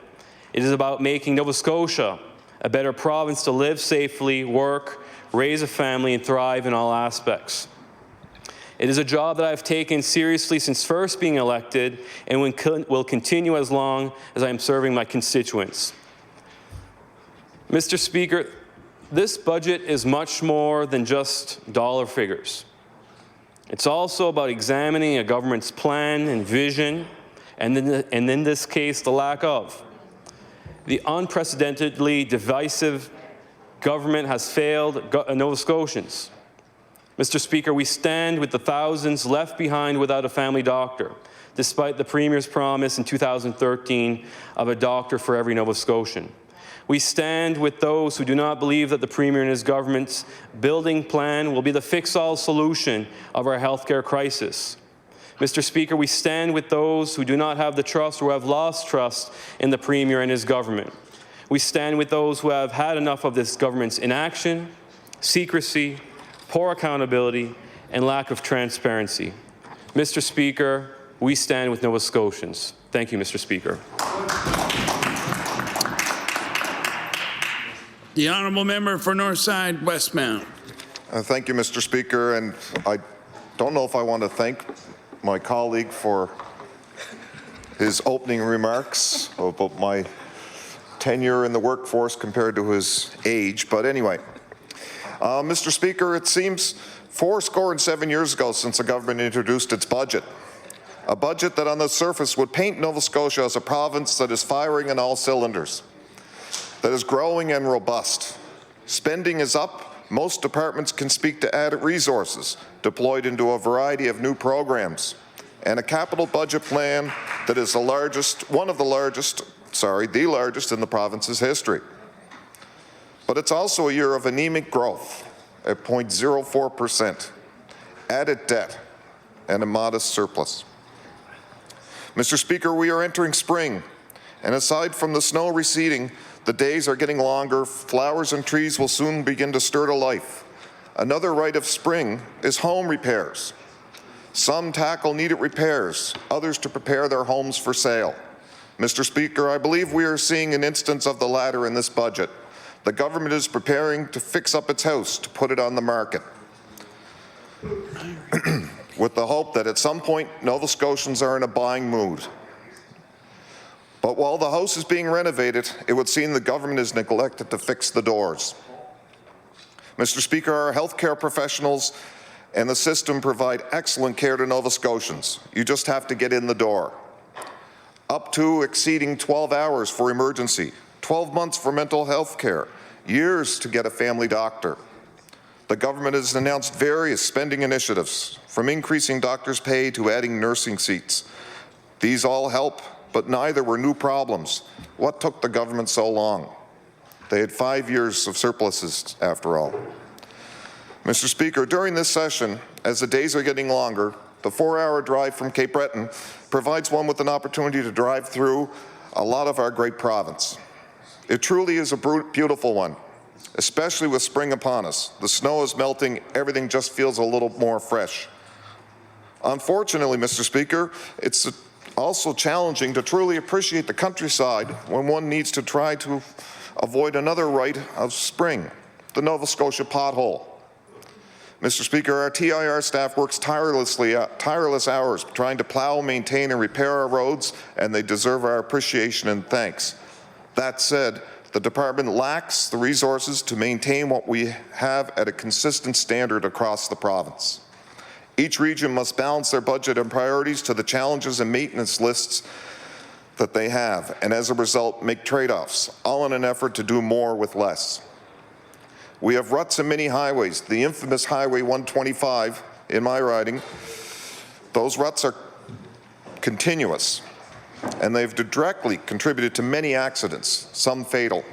It is about making Nova Scotia a better province to live safely, work, raise a family, and thrive in all aspects. It is a job that I've taken seriously since first being elected and will continue as long as I am serving my constituents. Mr. Speaker, this budget is much more than just dollar figures. It's also about examining a government's plan and vision, and in this case, the lack of. The unprecedentedly divisive government has failed Nova Scotians. Mr. Speaker, we stand with the thousands left behind without a family doctor, despite the Premier's promise in 2013 of a doctor for every Nova Scotian. We stand with those who do not believe that the Premier and his government's building plan will be the fix-all solution of our healthcare crisis. Mr. Speaker, we stand with those who do not have the trust or have lost trust in the Premier and his government. We stand with those who have had enough of this government's inaction, secrecy, poor accountability, and lack of transparency. Mr. Speaker, we stand with Nova Scotians. Thank you, Mr. Speaker. The honourable member for Northside Westmount. Thank you, Mr. Speaker, and I don't know if I want to thank my colleague for his opening remarks about my tenure in the workforce compared to his age, but anyway. Mr. Speaker, it seems 47 years ago since the government introduced its budget. A budget that on the surface would paint Nova Scotia as a province that is firing on all cylinders, that is growing and robust. Spending is up. Most departments can speak to added resources deployed into a variety of new programs, and a capital budget plan that is the largest in the province's history. But it's also a year of anemic growth at 0.04%, added debt, and a modest surplus. Mr. Speaker, we are entering spring, and aside from the snow receding, the days are getting longer. Flowers and trees will soon begin to stir to life. Another rite of spring is home repairs. Some tackle needed repairs, others to prepare their homes for sale. Mr. Speaker, I believe we are seeing an instance of the latter in this budget. The government is preparing to fix up its house to put it on the market, with the hope that at some point Nova Scotians are in a buying mood. But while the house is being renovated, it would seem the government is neglected to fix the doors. Mr. Speaker, our healthcare professionals and the system provide excellent care to Nova Scotians. You just have to get in the door. Up to exceeding 12 hours for emergency, 12 months for mental health care, years to get a family doctor. The government has announced various spending initiatives, from increasing doctors' pay to adding nursing seats. These all help, but neither were new problems. What took the government so long? They had 5 years of surpluses, after all. Mr. Speaker, during this session, as the days are getting longer, the 4-hour drive from Cape Breton provides one with an opportunity to drive through a lot of our great province. It truly is a beautiful one, especially with spring upon us. The snow is melting, everything just feels a little more fresh. Unfortunately, Mr. Speaker, it's also challenging to truly appreciate the countryside when one needs to try to avoid another rite of spring, the Nova Scotia pothole. Mr. Speaker, our TIR staff works tireless hours trying to plow, maintain, and repair our roads, and they deserve our appreciation and thanks. That said, the department lacks the resources to maintain what we have at a consistent standard across the province. Each region must balance their budget and priorities to the challenges and maintenance lists that they have, and as a result, make trade-offs, all in an effort to do more with less. We have ruts in many highways. The infamous Highway 125 in my riding, those ruts are continuous, and they've directly contributed to many accidents, some fatal.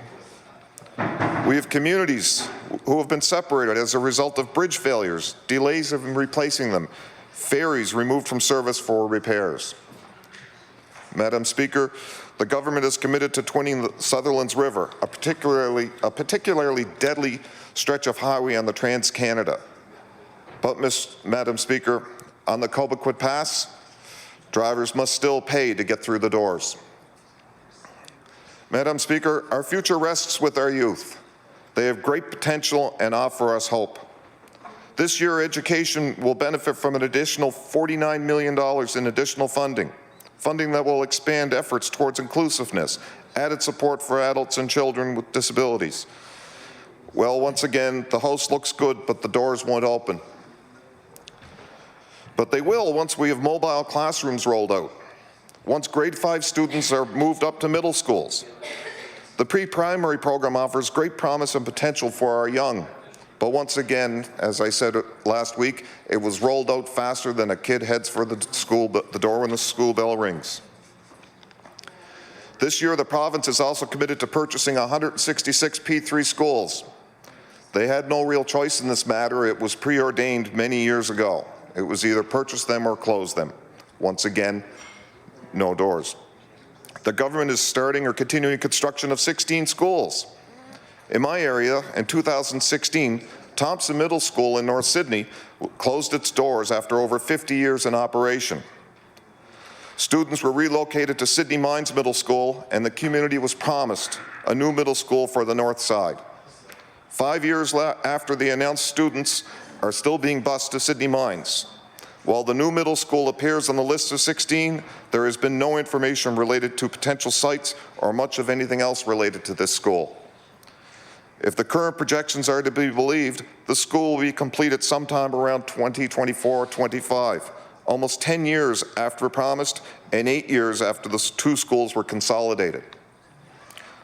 We have communities who have been separated as a result of bridge failures, delays in replacing them, ferries removed from service for repairs. Madam Speaker, the government is committed to twinning the Sutherland's River, a particularly deadly stretch of highway on the Trans-Canada. But, Madam Speaker, on the Cobequid Pass, drivers must still pay to get through the doors. Madam Speaker, our future rests with our youth. They have great potential and offer us hope. This year, education will benefit from an additional $49 million in additional funding that will expand efforts towards inclusiveness, added support for adults and children with disabilities. Well, once again, the house looks good, but the doors won't open. But they will once we have mobile classrooms rolled out, once grade 5 students are moved up to middle schools. The pre-primary program offers great promise and potential for our young. But once again, as I said last week, it was rolled out faster than a kid heads for the door when the school bell rings. This year, the province is also committed to purchasing 166 P3 schools. They had no real choice in this matter. It was preordained many years ago. It was either purchase them or close them. Once again, no doors. The government is starting or continuing construction of 16 schools. In my area, in 2016, Thompson Middle School in North Sydney closed its doors after over 50 years in operation. Students were relocated to Sydney Mines Middle School, and the community was promised a new middle school for the north side. 5 years after the announced, students are still being bused to Sydney Mines. While the new middle school appears on the list of 16, there has been no information related to potential sites or much of anything else related to this school. If the current projections are to be believed, the school will be completed sometime around 2024-25, almost 10 years after promised and 8 years after the two schools were consolidated.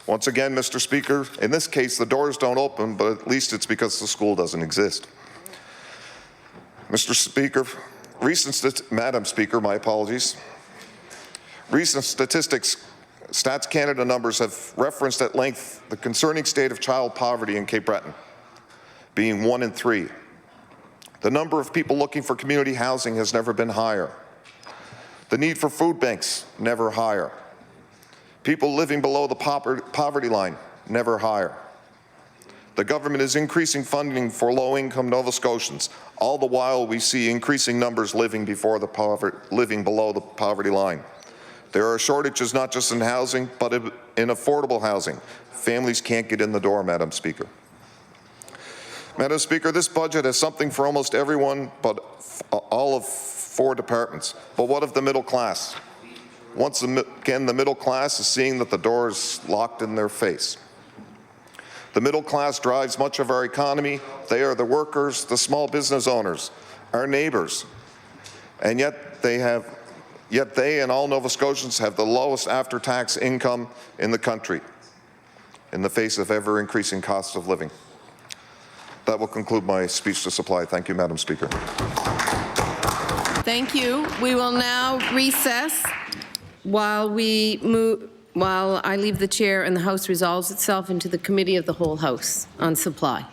Once again, Mr. Speaker, in this case, the doors don't open, but at least it's because the school doesn't exist. Mr. Speaker, Madam Speaker, my apologies. Recent statistics, Stats Canada numbers have referenced at length the concerning state of child poverty in Cape Breton, being 1 in 3. The number of people looking for community housing has never been higher. The need for food banks, never higher. People living below the poverty line, never higher. The government is increasing funding for low-income Nova Scotians. All the while, we see increasing numbers living below the poverty line. There are shortages not just in housing, but in affordable housing. Families can't get in the door, Madam Speaker. Madam Speaker, this budget has something for almost everyone but all of 4 departments. But what of the middle class? Once again, the middle class is seeing that the door is locked in their face. The middle class drives much of our economy. They are the workers, the small business owners, our neighbours. And yet they and all Nova Scotians have the lowest after-tax income in the country in the face of ever-increasing costs of living. That will conclude my speech to supply. Thank you, Madam Speaker. Thank you. We will now recess while I leave the chair and the House resolves itself into the Committee of the Whole House on Supply.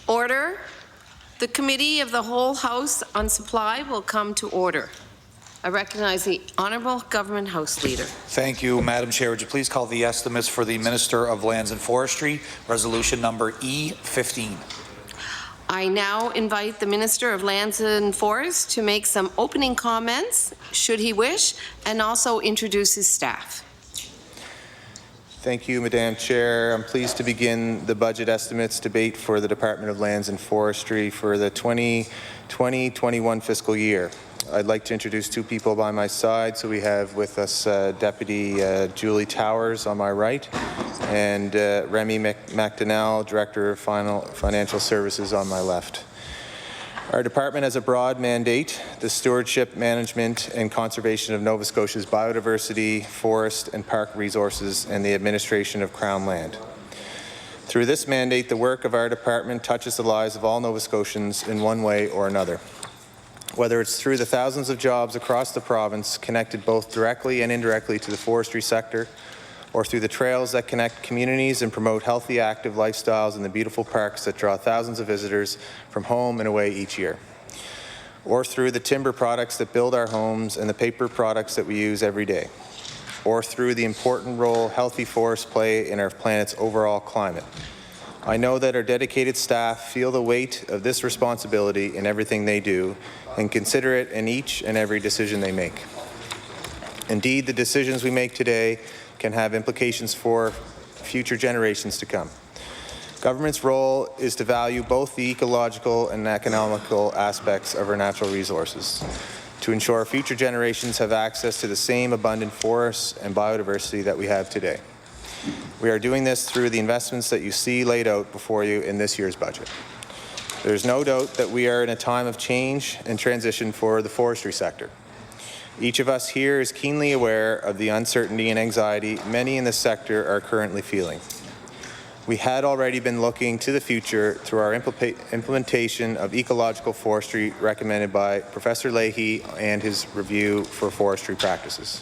Order. The Committee of the Whole House on Supply will come to order. I recognize the Honourable Government House Leader. Thank you, Madam Chair. Would you please call the estimates for the Minister of Lands and Forestry, resolution number E15. I now invite the Minister of Lands and Forests to make some opening comments, should he wish, and also introduce his staff. Thank you, Madam Chair. I'm pleased to begin the budget estimates debate for the Department of Lands and Forestry for the 2020-21 fiscal year. I'd like to introduce two people by my side. So we have with us Deputy Julie Towers on my right and Remy McDonnell, Director of Financial Services on my left. Our department has a broad mandate: the stewardship, management, and conservation of Nova Scotia's biodiversity, forest, and park resources, and the administration of Crown land. Through this mandate, the work of our department touches the lives of all Nova Scotians in one way or another. Whether it's through the thousands of jobs across the province connected both directly and indirectly to the forestry sector, or through the trails that connect communities and promote healthy, active lifestyles in the beautiful parks that draw thousands of visitors from home and away each year, or through the timber products that build our homes and the paper products that we use every day, or through the important role healthy forests play in our planet's overall climate. I know that our dedicated staff feel the weight of this responsibility in everything they do and consider it in each and every decision they make. Indeed, the decisions we make today can have implications for future generations to come. Government's role is to value both the ecological and economical aspects of our natural resources, to ensure future generations have access to the same abundant forests and biodiversity that we have today. We are doing this through the investments that you see laid out before you in this year's budget. There's no doubt that we are in a time of change and transition for the forestry sector. Each of us here is keenly aware of the uncertainty and anxiety many in the sector are currently feeling. We had already been looking to the future through our implementation of ecological forestry recommended by Professor Leahy and his review for forestry practices.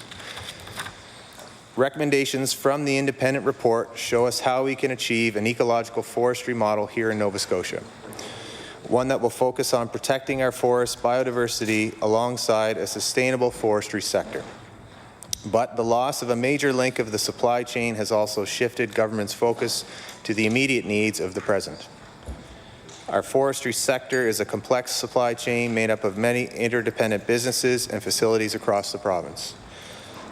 Recommendations from the independent report show us how we can achieve an ecological forestry model here in Nova Scotia, one that will focus on protecting our forest biodiversity alongside a sustainable forestry sector. But the loss of a major link of the supply chain has also shifted government's focus to the immediate needs of the present. Our forestry sector is a complex supply chain made up of many interdependent businesses and facilities across the province.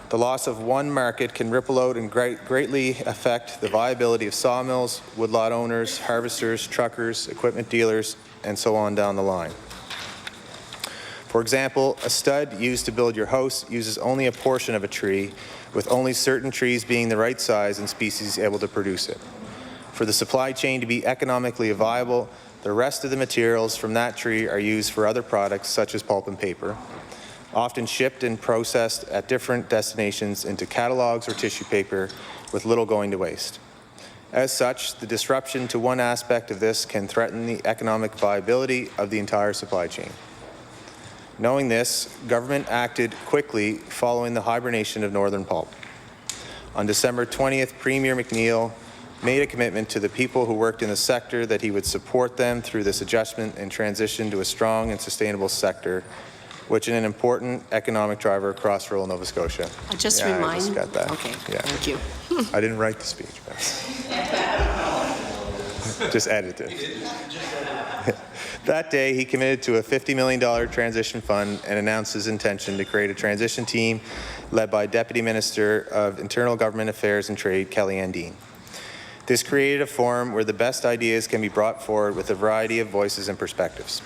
The loss of one market can ripple out and greatly affect the viability of sawmills, woodlot owners, harvesters, truckers, equipment dealers, and so on down the line. For example, a stud used to build your house uses only a portion of a tree, with only certain trees being the right size and species able to produce it. For the supply chain to be economically viable, the rest of the materials from that tree are used for other products such as pulp and paper, often shipped and processed at different destinations into catalogs or tissue paper with little going to waste. As such, the disruption to one aspect of this can threaten the economic viability of the entire supply chain. Knowing this, government acted quickly following the hibernation of northern pulp. On December 20th, Premier McNeil made a commitment to the people who worked in the sector that he would support them through this adjustment and transition to a strong and sustainable sector, which is an important economic driver across rural Nova Scotia. I just I remind. just got that. Okay. Yeah. Thank you. I didn't write the speech, but just edited. That day, he committed to a $50 million transition fund and announced his intention to create a transition team led by Deputy Minister of Internal Government Affairs and Trade, Kellyanne Dean. This created a forum where the best ideas can be brought forward with a variety of voices and perspectives.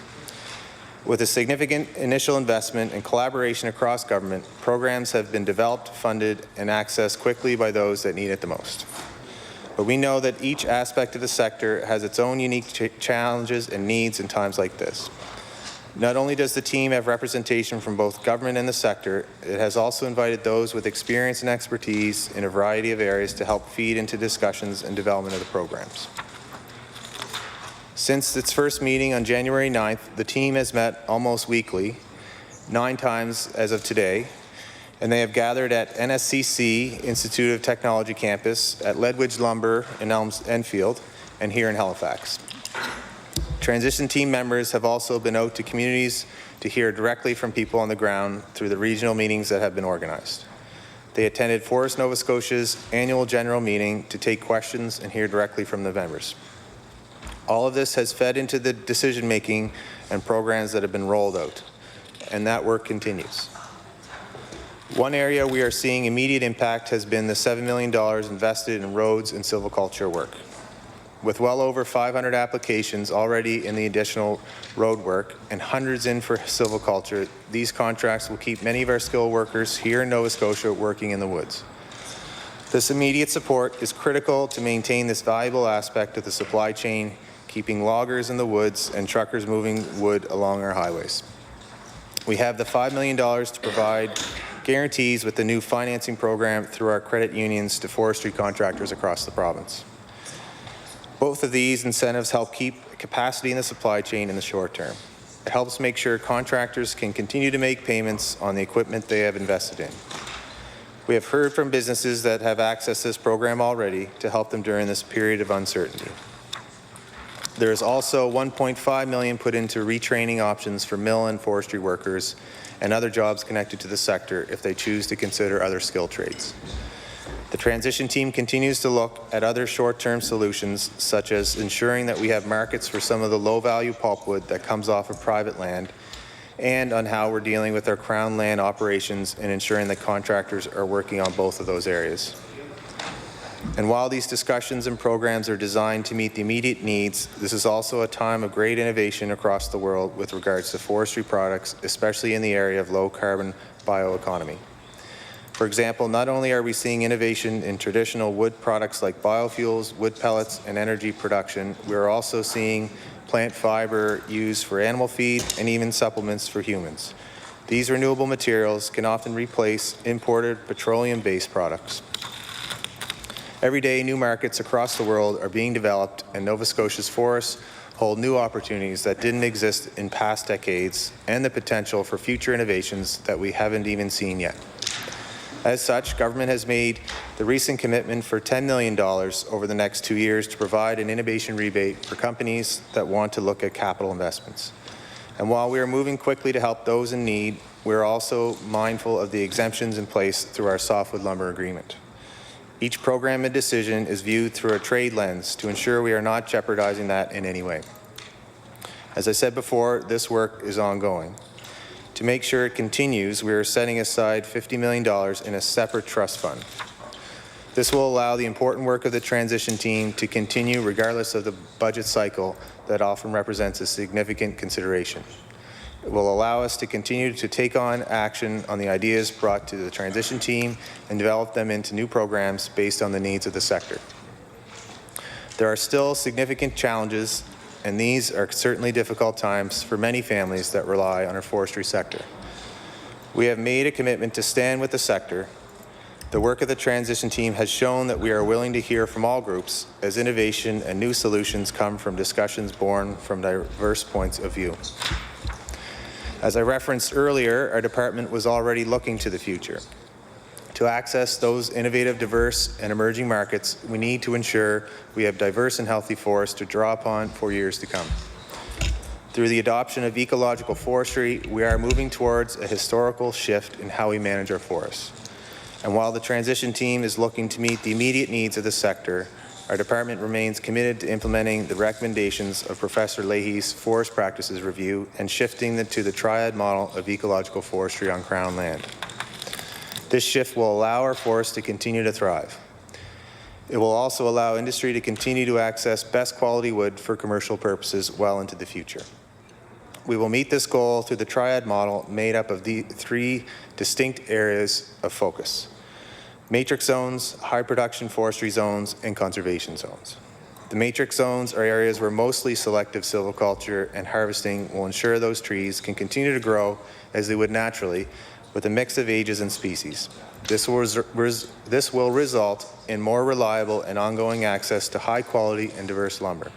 With a significant initial investment and collaboration across government, programs have been developed, funded, and accessed quickly by those that need it the most. But we know that each aspect of the sector has its own unique challenges and needs in times like this. Not only does the team have representation from both government and the sector, it has also invited those with experience and expertise in a variety of areas to help feed into discussions and development of the programs. Since its first meeting on January 9th, the team has met almost weekly, 9 times as of today, and they have gathered at NSCC Institute of Technology campus, at Ledwidge Lumber in Enfield, and here in Halifax. Transition team members have also been out to communities to hear directly from people on the ground through the regional meetings that have been organized. They attended Forest Nova Scotia's annual general meeting to take questions and hear directly from the members. All of this has fed into the decision-making and programs that have been rolled out, and that work continues. One area we are seeing immediate impact has been the $7 million invested in roads and silviculture work. With well over 500 applications already in the additional road work and hundreds in for silviculture, these contracts will keep many of our skilled workers here in Nova Scotia working in the woods. This immediate support is critical to maintain this valuable aspect of the supply chain, keeping loggers in the woods and truckers moving wood along our highways. We have the $5 million to provide guarantees with the new financing program through our credit unions to forestry contractors across the province. Both of these incentives help keep capacity in the supply chain in the short term. It helps make sure contractors can continue to make payments on the equipment they have invested in. We have heard from businesses that have accessed this program already to help them during this period of uncertainty. There is also $1.5 million put into retraining options for mill and forestry workers and other jobs connected to the sector if they choose to consider other skilled trades. The transition team continues to look at other short-term solutions, such as ensuring that we have markets for some of the low-value pulpwood that comes off of private land, and on how we're dealing with our Crown land operations and ensuring that contractors are working on both of those areas. And while these discussions and programs are designed to meet the immediate needs, this is also a time of great innovation across the world with regards to forestry products, especially in the area of low-carbon bioeconomy. For example, not only are we seeing innovation in traditional wood products like biofuels, wood pellets, and energy production, we are also seeing plant fiber used for animal feed and even supplements for humans. These renewable materials can often replace imported petroleum-based products. Every day, new markets across the world are being developed, and Nova Scotia's forests hold new opportunities that didn't exist in past decades and the potential for future innovations that we haven't even seen yet. As such, government has made the recent commitment for $10 million over the next 2 years to provide an innovation rebate for companies that want to look at capital investments. And while we are moving quickly to help those in need, we are also mindful of the exemptions in place through our softwood lumber agreement. Each program and decision is viewed through a trade lens to ensure we are not jeopardizing that in any way. As I said before, this work is ongoing. To make sure it continues, we are setting aside $50 million in a separate trust fund. This will allow the important work of the transition team to continue regardless of the budget cycle that often represents a significant consideration. It will allow us to continue to take on action on the ideas brought to the transition team and develop them into new programs based on the needs of the sector. There are still significant challenges, and these are certainly difficult times for many families that rely on our forestry sector. We have made a commitment to stand with the sector. The work of the transition team has shown that we are willing to hear from all groups as innovation and new solutions come from discussions born from diverse points of view. As I referenced earlier, our department was already looking to the future. To access those innovative, diverse, and emerging markets, we need to ensure we have diverse and healthy forests to draw upon for years to come. Through the adoption of ecological forestry, we are moving towards a historical shift in how we manage our forests. And while the transition team is looking to meet the immediate needs of the sector, our department remains committed to implementing the recommendations of Professor Leahy's Forest Practices Review and shifting to the triad model of ecological forestry on Crown land. This shift will allow our forests to continue to thrive. It will also allow industry to continue to access best quality wood for commercial purposes well into the future. We will meet this goal through the triad model made up of the 3 distinct areas of focus: matrix zones, high production forestry zones, and conservation zones. The matrix zones are areas where mostly selective silviculture and harvesting will ensure those trees can continue to grow as they would naturally, with a mix of ages and species. This will result in more reliable and ongoing access to high quality and diverse lumber.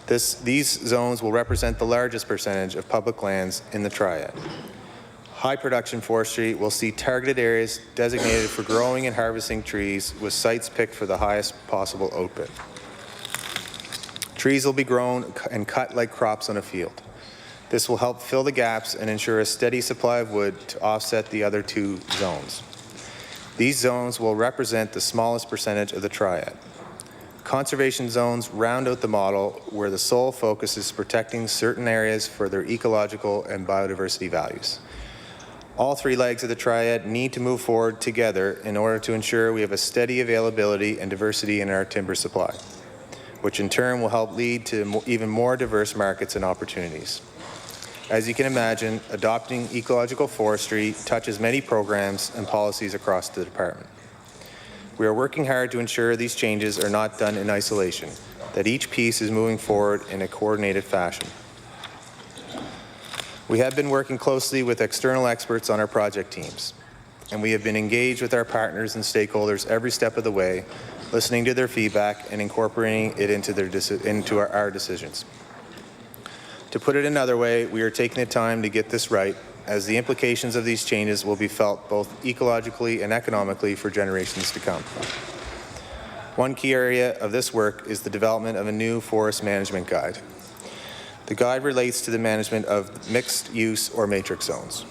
These zones will represent the largest percentage of public lands in the triad. High production forestry will see targeted areas designated for growing and harvesting trees with sites picked for the highest possible output. Trees will be grown and cut like crops on a field. This will help fill the gaps and ensure a steady supply of wood to offset the other two zones. These zones will represent the smallest percentage of the triad. Conservation zones round out the model where the sole focus is protecting certain areas for their ecological and biodiversity values. All three legs of the triad need to move forward together in order to ensure we have a steady availability and diversity in our timber supply, which in turn will help lead to even more diverse markets and opportunities. As you can imagine, adopting ecological forestry touches many programs and policies across the department. We are working hard to ensure these changes are not done in isolation, that each piece is moving forward in a coordinated fashion. We have been working closely with external experts on our project teams, and we have been engaged with our partners and stakeholders every step of the way, listening to their feedback and incorporating it into our decisions. To put it another way, we are taking the time to get this right, as the implications of these changes will be felt both ecologically and economically for generations to come. One key area of this work is the development of a new forest management guide. The guide relates to the management of mixed use or matrix zones.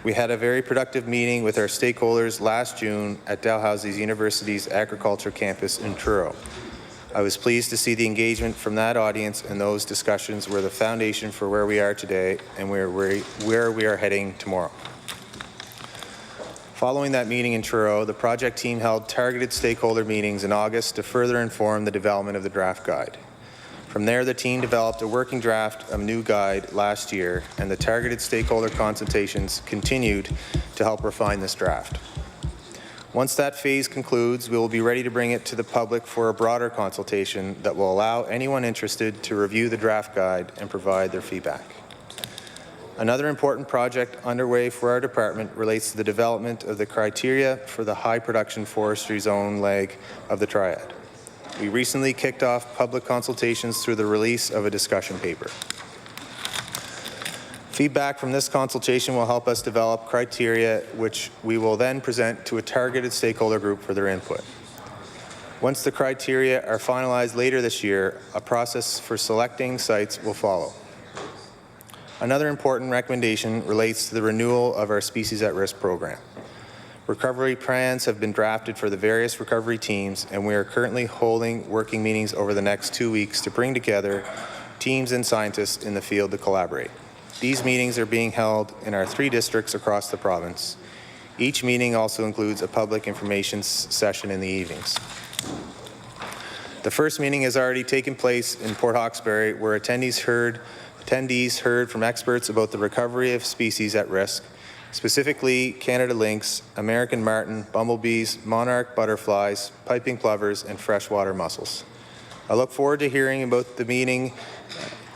We had a very productive meeting with our stakeholders last June at Dalhousie University's Agriculture Campus in Truro. I was pleased to see the engagement from that audience, and those discussions were the foundation for where we are today and where we are heading tomorrow. Following that meeting in Truro, the project team held targeted stakeholder meetings in August to further inform the development of the draft guide. From there, the team developed a working draft of a new guide last year, and the targeted stakeholder consultations continued to help refine this draft. Once that phase concludes, we will be ready to bring it to the public for a broader consultation that will allow anyone interested to review the draft guide and provide their feedback. Another important project underway for our department relates to the development of the criteria for the high production forestry zone leg of the triad. We recently kicked off public consultations through the release of a discussion paper. Feedback from this consultation will help us develop criteria which we will then present to a targeted stakeholder group for their input. Once the criteria are finalized later this year, a process for selecting sites will follow. Another important recommendation relates to the renewal of our Species at Risk program. Recovery plans have been drafted for the various recovery teams, and we are currently holding working meetings over the next 2 weeks to bring together teams and scientists in the field to collaborate. These meetings are being held in our 3 districts across the province. Each meeting also includes a public information session in the evenings. The first meeting has already taken place in Port Hawkesbury, where attendees heard from experts about the recovery of species at risk, specifically Canada lynx, American marten, bumblebees, monarch butterflies, piping plovers, and freshwater mussels. I look forward to hearing about the meeting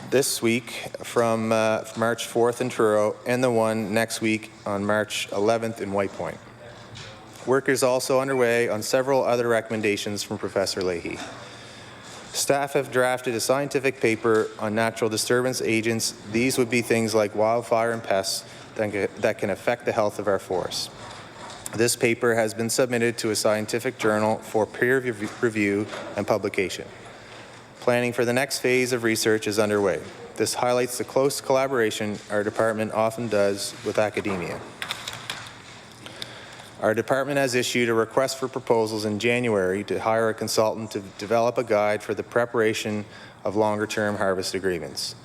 this week from March 4th in Truro, and the one next week on March 11th in White Point. Work is also underway on several other recommendations from Professor Leahy. Staff have drafted a scientific paper on natural disturbance agents. These would be things like wildfire and pests that can affect the health of our forests. This paper has been submitted to a scientific journal for peer review and publication. Planning for the next phase of research is underway. This highlights the close collaboration our department often does with academia. Our department has issued a request for proposals in January to hire a consultant to develop a guide for the preparation of longer-term harvest agreements.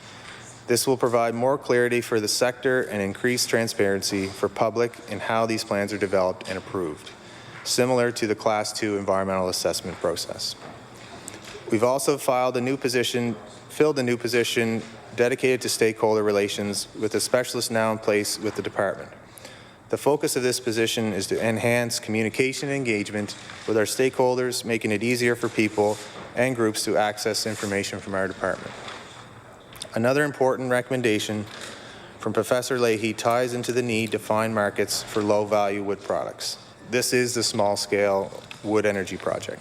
This will provide more clarity for the sector and increase transparency for public in how these plans are developed and approved, similar to the Class 2 environmental assessment process. We've also filled a new position dedicated to stakeholder relations with a specialist now in place with the department. The focus of this position is to enhance communication and engagement with our stakeholders, making it easier for people and groups to access information from our department. Another important recommendation from Professor Leahy ties into the need to find markets for low-value wood products. This is the small-scale wood energy project.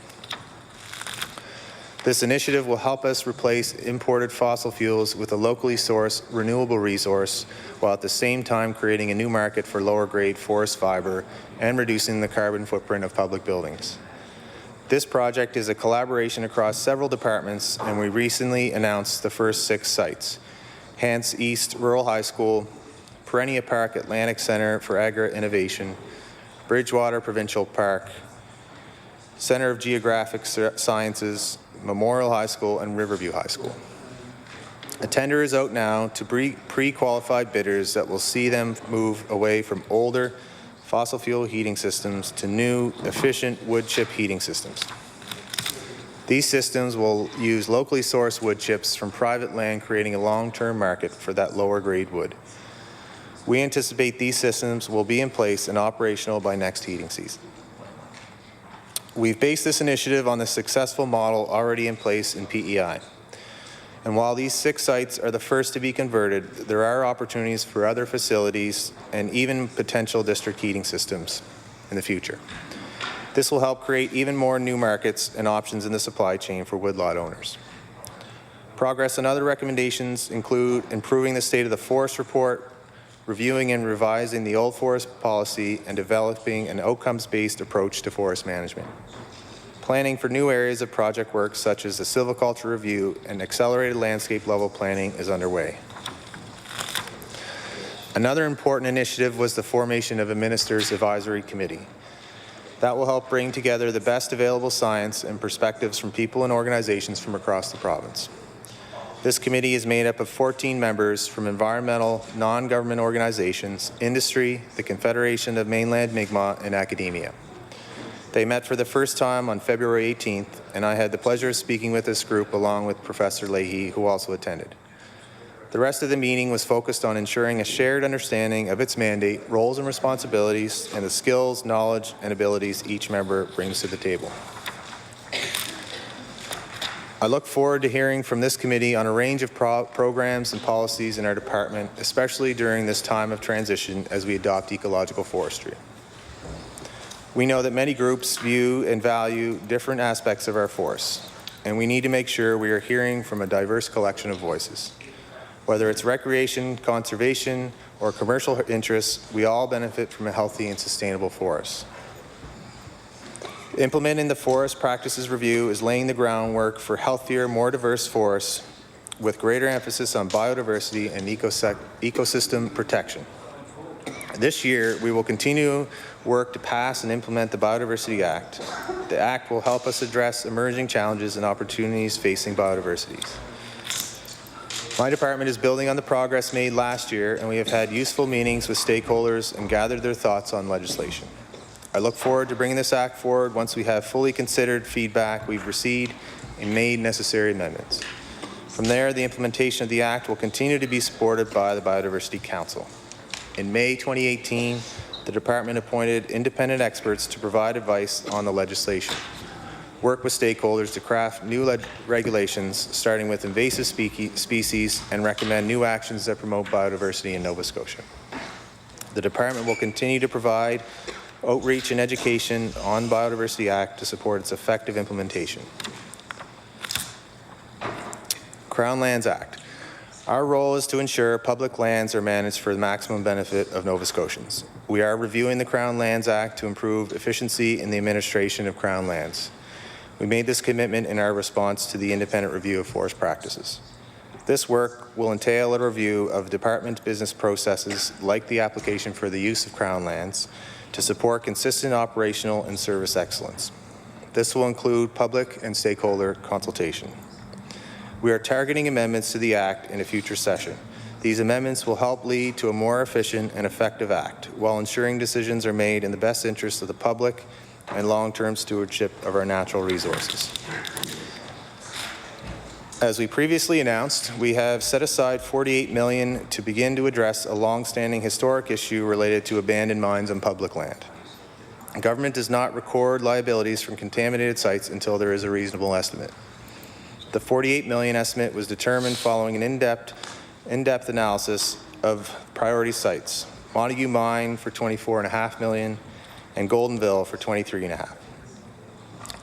This initiative will help us replace imported fossil fuels with a locally sourced renewable resource, while at the same time creating a new market for lower grade forest fiber and reducing the carbon footprint of public buildings. This project is a collaboration across several departments, and we recently announced the first 6 sites. Hants East Rural High School, Perennia Park Atlantic Centre for Agri-Innovation, Bridgewater Provincial Park, Centre of Geographic Sciences, Memorial High School, and Riverview High School. A tender is out now to pre-qualified bidders that will see them move away from older fossil fuel heating systems to new, efficient wood chip heating systems. These systems will use locally sourced wood chips from private land, creating a long-term market for that lower grade wood. We anticipate these systems will be in place and operational by next heating season. We've based this initiative on the successful model already in place in PEI. And while these 6 sites are the first to be converted, there are opportunities for other facilities and even potential district heating systems in the future. This will help create even more new markets and options in the supply chain for woodlot owners. Progress on other recommendations include improving the state of the forest report, reviewing and revising the old forest policy, and developing an outcomes-based approach to forest management. Planning for new areas of project work such as the silviculture review and accelerated landscape level planning is underway. Another important initiative was the formation of a Minister's Advisory Committee. That will help bring together the best available science and perspectives from people and organizations from across the province. This committee is made up of 14 members from environmental, non-government organizations, industry, the Confederation of Mainland Mi'kmaq, and academia. They met for the first time on February 18th, and I had the pleasure of speaking with this group along with Professor Leahy, who also attended. The rest of the meeting was focused on ensuring a shared understanding of its mandate, roles and responsibilities, and the skills, knowledge, and abilities each member brings to the table. I look forward to hearing from this committee on a range of programs and policies in our department, especially during this time of transition as we adopt ecological forestry. We know that many groups view and value different aspects of our forests, and we need to make sure we are hearing from a diverse collection of voices. Whether it's recreation, conservation, or commercial interests, we all benefit from a healthy and sustainable forest. Implementing the Forest Practices Review is laying the groundwork for healthier, more diverse forests with greater emphasis on biodiversity and ecosystem protection. This year, we will continue work to pass and implement the Biodiversity Act. The Act will help us address emerging challenges and opportunities facing biodiversity. My department is building on the progress made last year, and we have had useful meetings with stakeholders and gathered their thoughts on legislation. I look forward to bringing this Act forward once we have fully considered feedback we've received and made necessary amendments. From there, the implementation of the Act will continue to be supported by the Biodiversity Council. In May 2018, the department appointed independent experts to provide advice on the legislation, work with stakeholders to craft new regulations, starting with invasive species, and recommend new actions that promote biodiversity in Nova Scotia. The department will continue to provide outreach and education on the Biodiversity Act to support its effective implementation. Crown Lands Act. Our role is to ensure public lands are managed for the maximum benefit of Nova Scotians. We are reviewing the Crown Lands Act to improve efficiency in the administration of Crown lands. We made this commitment in our response to the independent review of forest practices. This work will entail a review of department business processes like the application for the use of Crown lands to support consistent operational and service excellence. This will include public and stakeholder consultation. We are targeting amendments to the Act in a future session. These amendments will help lead to a more efficient and effective Act while ensuring decisions are made in the best interest of the public and long-term stewardship of our natural resources. As we previously announced, we have set aside $48 million to begin to address a long-standing historic issue related to abandoned mines on public land. Government does not record liabilities from contaminated sites until there is a reasonable estimate. The $48 million estimate was determined following an in-depth analysis of priority sites: Montague Mine for $24.5 million and Goldenville for $23.5 million.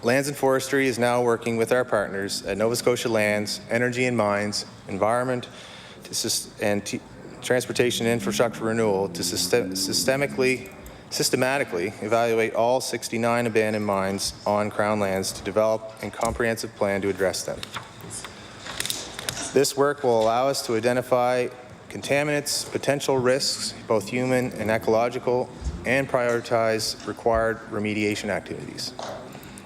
Lands and Forestry is now working with our partners at Nova Scotia Lands, Energy and Mines, Environment, and Transportation Infrastructure Renewal to systematically Systematically evaluate all 69 abandoned mines on Crown lands to develop a comprehensive plan to address them. This work will allow us to identify contaminants, potential risks, both human and ecological, and prioritize required remediation activities.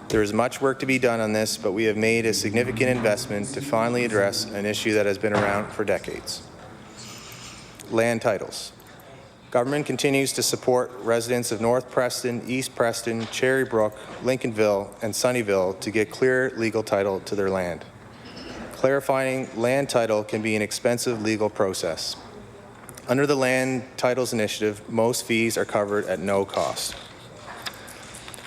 There is much work to be done on this, but we have made a significant investment to finally address an issue that has been around for decades. Land titles. Government continues to support residents of North Preston, East Preston, Cherrybrook, Lincolnville, and Sunnyvale to get clear legal title to their land. Clarifying land title can be an expensive legal process. Under the Land Titles Initiative, most fees are covered at no cost.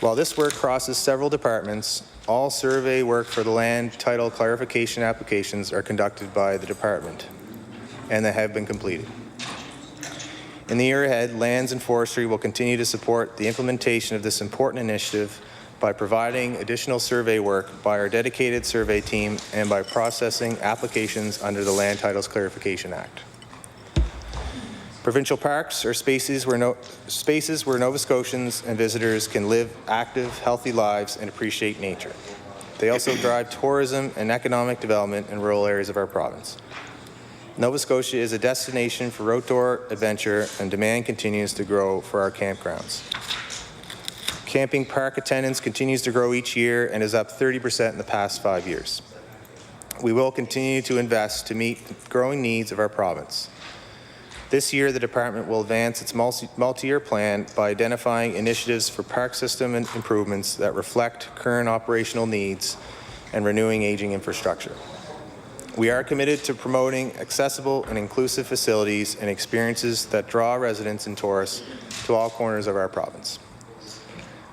While this work crosses several departments, all survey work for the land title clarification applications are conducted by the department, and they have been completed. In the year ahead, Lands and Forestry will continue to support the implementation of this important initiative by providing additional survey work by our dedicated survey team and by processing applications under the Land Titles Clarification Act. Provincial parks are spaces where Nova Scotians and visitors can live active, healthy lives and appreciate nature. They also drive tourism and economic development in rural areas of our province. Nova Scotia is a destination for outdoor adventure, and demand continues to grow for our campgrounds. Camping park attendance continues to grow each year and is up 30% in the past 5 years. We will continue to invest to meet the growing needs of our province. This year, the department will advance its multi-year plan by identifying initiatives for park system improvements that reflect current operational needs and renewing aging infrastructure. We are committed to promoting accessible and inclusive facilities and experiences that draw residents and tourists to all corners of our province.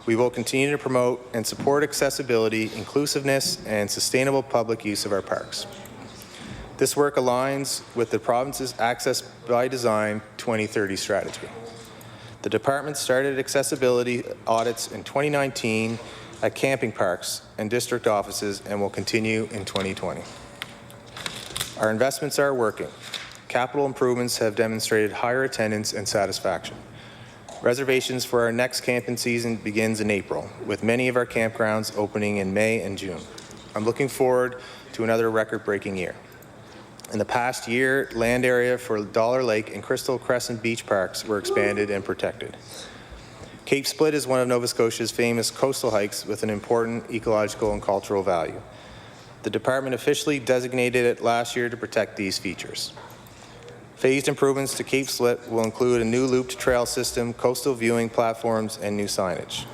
We will continue to promote and support accessibility, inclusiveness, and sustainable public use of our parks. This work aligns with the province's Access by Design 2030 strategy. The department started accessibility audits in 2019 at camping parks and district offices and will continue in 2020. Our investments are working. Capital improvements have demonstrated higher attendance and satisfaction. Reservations for our next camping season begins in April, with many of our campgrounds opening in May and June. I'm looking forward to another record-breaking year. In the past year, land area for Dollar Lake and Crystal Crescent Beach Parks were expanded and protected. Cape Split is one of Nova Scotia's famous coastal hikes with an important ecological and cultural value. The department officially designated it last year to protect these features. Phased improvements to Cape Split will include a new looped trail system, coastal viewing platforms, and new signage.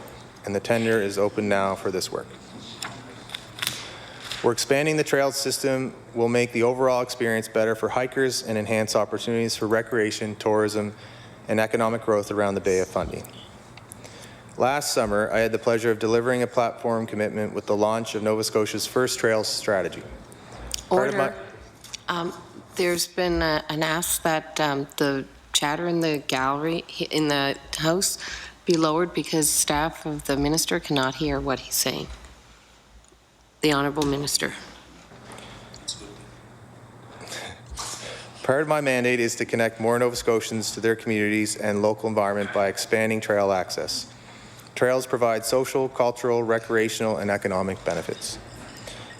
And the tender is open now for this work. We're expanding the trail system will make the overall experience better for hikers and enhance opportunities for recreation, tourism, and economic growth around the Bay of Fundy. Last summer, I had the pleasure of delivering a platform commitment with the launch of Nova Scotia's first trails strategy. Order. There's been an ask that the chatter in the gallery, in the House, be lowered because staff of the minister cannot hear what he's saying. The Honourable Minister. Part of my mandate is to connect more Nova Scotians to their communities and local environment by expanding trail access. Trails provide social, cultural, recreational, and economic benefits.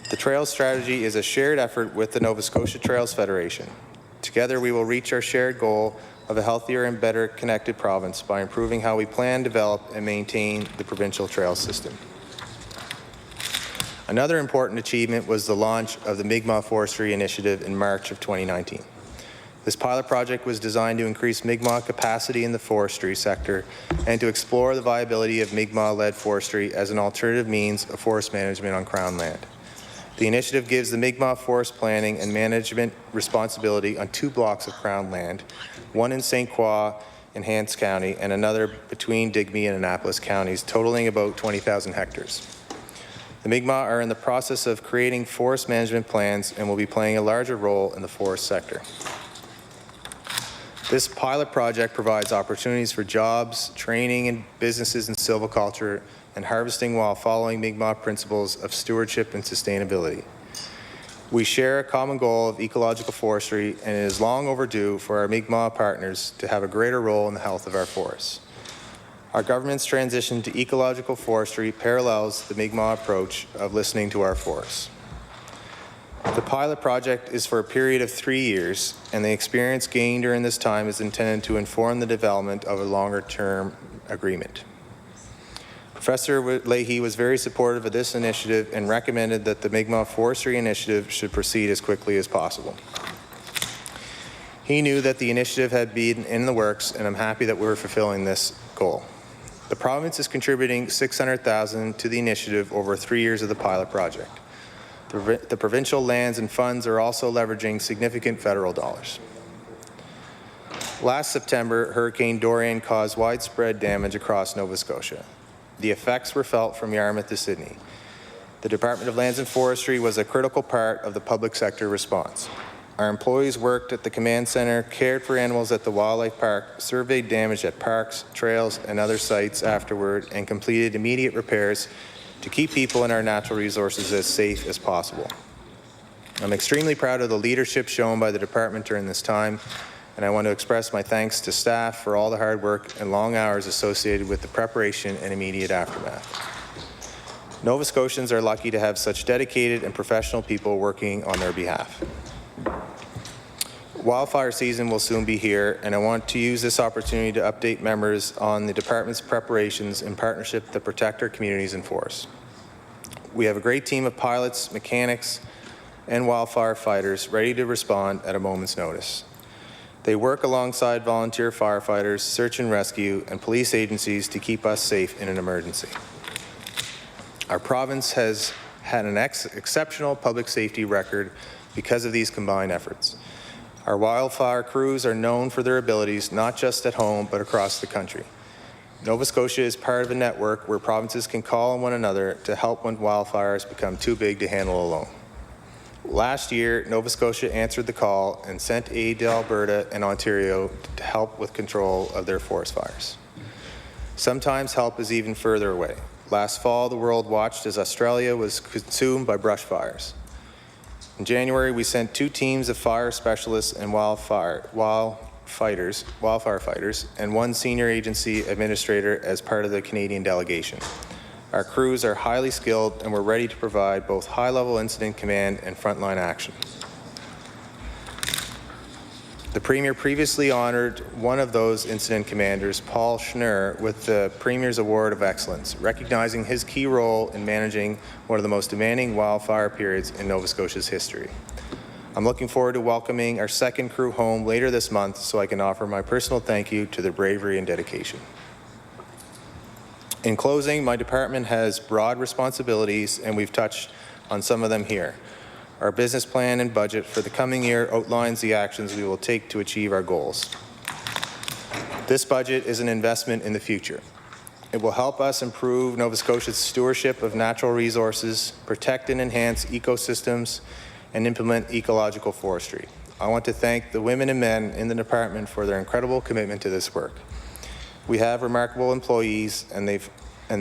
The Trails strategy is a shared effort with the Nova Scotia Trails Federation. Together, we will reach our shared goal of a healthier and better connected province by improving how we plan, develop, and maintain the provincial trail system. Another important achievement was the launch of the Mi'kmaq Forestry Initiative in March of 2019. This pilot project was designed to increase Mi'kmaq capacity in the forestry sector and to explore the viability of Mi'kmaq-led forestry as an alternative means of forest management on Crown land. The initiative gives the Mi'kmaq forest planning and management responsibility on 2 blocks of Crown land, one in St. Croix in Hants County and another between Digby and Annapolis counties, totaling about 20,000 hectares. The Mi'kmaq are in the process of creating forest management plans and will be playing a larger role in the forest sector. This pilot project provides opportunities for jobs, training in businesses in silviculture, and harvesting while following Mi'kmaq principles of stewardship and sustainability. We share a common goal of ecological forestry, and it is long overdue for our Mi'kmaq partners to have a greater role in the health of our forests. Our government's transition to ecological forestry parallels the Mi'kmaq approach of listening to our forests. The pilot project is for a period of 3 years, and the experience gained during this time is intended to inform the development of a longer-term agreement. Professor Leahy was very supportive of this initiative and recommended that the Mi'kmaq Forestry Initiative should proceed as quickly as possible. He knew that the initiative had been in the works, and I'm happy that we're fulfilling this goal. The province is contributing $600,000 to the initiative over 3 years of the pilot project. The provincial lands and funds are also leveraging significant federal dollars. Last September, Hurricane Dorian caused widespread damage across Nova Scotia. The effects were felt from Yarmouth to Sydney. The Department of Lands and Forestry was a critical part of the public sector response. Our employees worked at the command center, cared for animals at the wildlife park, surveyed damage at parks, trails, and other sites afterward, and completed immediate repairs to keep people and our natural resources as safe as possible. I'm extremely proud of the leadership shown by the department during this time, and I want to express my thanks to staff for all the hard work and long hours associated with the preparation and immediate aftermath. Nova Scotians are lucky to have such dedicated and professional people working on their behalf. Wildfire season will soon be here, and I want to use this opportunity to update members on the department's preparations in partnership to protect our communities and forests. We have a great team of pilots, mechanics, and wildfire fighters ready to respond at a moment's notice. They work alongside volunteer firefighters, search and rescue, and police agencies to keep us safe in an emergency. Our province has had an exceptional public safety record because of these combined efforts. Our wildfire crews are known for their abilities not just at home but across the country. Nova Scotia is part of a network where provinces can call on one another to help when wildfires become too big to handle alone. Last year, Nova Scotia answered the call and sent aid to Alberta and Ontario to help with control of their forest fires. Sometimes help is even further away. Last fall, the world watched as Australia was consumed by brush fires. In January, we sent 2 teams of fire specialists and wildfire fighters, and 1 senior agency administrator as part of the Canadian delegation. Our crews are highly skilled and we're ready to provide both high-level incident command and frontline action. The Premier previously honored one of those incident commanders, Paul Schnurr, with the Premier's Award of Excellence, recognizing his key role in managing one of the most demanding wildfire periods in Nova Scotia's history. I'm looking forward to welcoming our second crew home later this month so I can offer my personal thank you to their bravery and dedication. In closing, my department has broad responsibilities and we've touched on some of them here. Our business plan and budget for the coming year outlines the actions we will take to achieve our goals. This budget is an investment in the future. It will help us improve Nova Scotia's stewardship of natural resources, protect and enhance ecosystems, and implement ecological forestry. I want to thank the women and men in the department for their incredible commitment to this work. We have remarkable employees and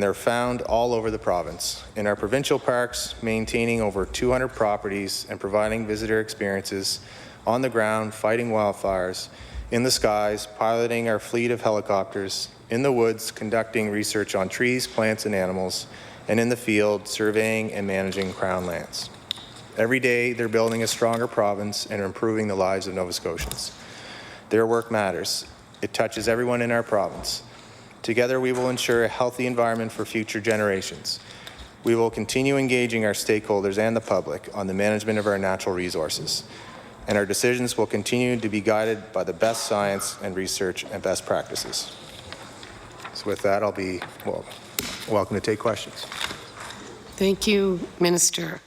they're found all over the province. In our provincial parks, maintaining over 200 properties and providing visitor experiences, on the ground, fighting wildfires, in the skies, piloting our fleet of helicopters, in the woods, conducting research on trees, plants, and animals, and in the field, surveying and managing Crown lands. Every day, they're building a stronger province and improving the lives of Nova Scotians. Their work matters. It touches everyone in our province. Together, we will ensure a healthy environment for future generations. We will continue engaging our stakeholders and the public on the management of our natural resources, and our decisions will continue to be guided by the best science and research and best practices. So with that, I'll be welcome to take questions. Thank you, Minister.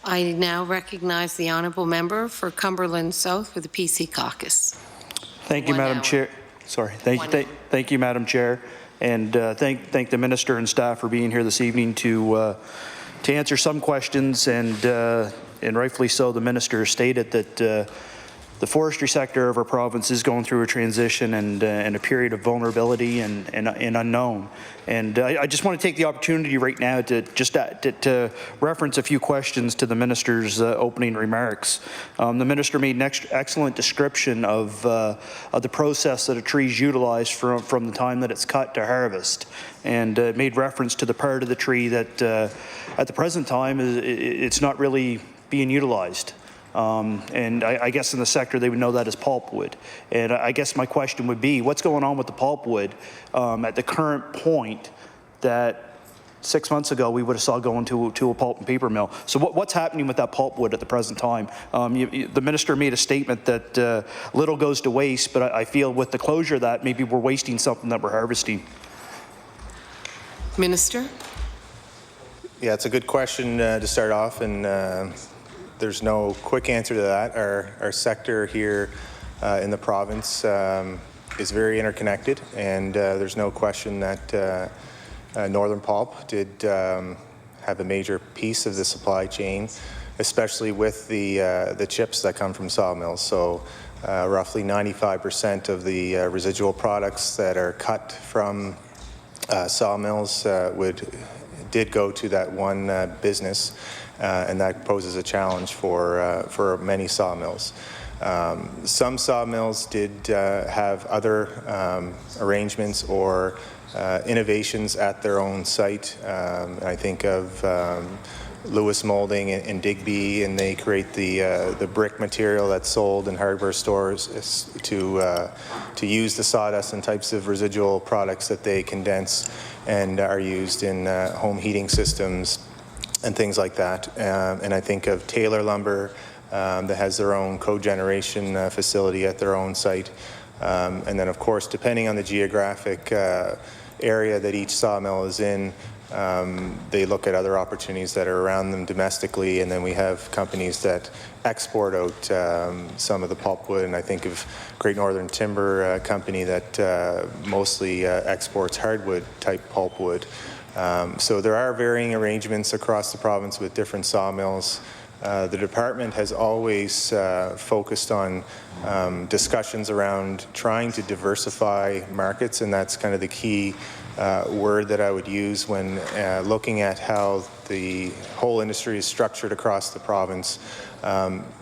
I now recognize the honourable member for Cumberland South for the PC caucus. Thank you, Madam Chair. Sorry. Thank you, Madam Chair, and thank the Minister and staff for being here this evening to answer some questions. And rightfully so, the Minister stated that the forestry sector of our province is going through a transition and a period of vulnerability and unknown. And I just want to take the opportunity right now to just to reference a few questions to the minister's opening remarks. The minister made an excellent description of the process that a tree is utilized from the time that it's cut to harvest, and made reference to the part of the tree that at the present time it's not really being utilized. And I guess in the sector they would know that as pulpwood. And I guess my question would be, what's going on with the pulpwood at the current point that 6 months ago we would have saw going to a pulp and paper mill? So what's happening with that pulpwood at the present time? The minister made a statement that little goes to waste, but I feel with the closure of that, maybe we're wasting something that we're harvesting. Minister? Yeah, it's a good question to start off, and there's no quick answer to that. Our sector here in the province is very interconnected, and there's no question that Northern Pulp did have a major piece of the supply chain, especially with the chips that come from sawmills. So roughly 95% of the residual products that are cut from sawmills did go to that one business. And that poses a challenge for many sawmills. Some sawmills did have other arrangements or innovations at their own site. I think of Lewis Molding in Digby, and they create the brick material that's sold in hardware stores to use the sawdust and types of residual products that they condense and are used in home heating systems and things like that. And I think of Taylor Lumber that has their own cogeneration facility at their own site. And then of course, depending on the geographic area that each sawmill is in, they look at other opportunities that are around them domestically, and then we have companies that export out some of the pulpwood, and I think of Great Northern Timber Company that mostly exports hardwood type pulpwood. So there are varying arrangements across the province with different sawmills. The department has always focused on discussions around trying to diversify markets, and that's kind of the key word that I would use when looking at how the whole industry is structured across the province,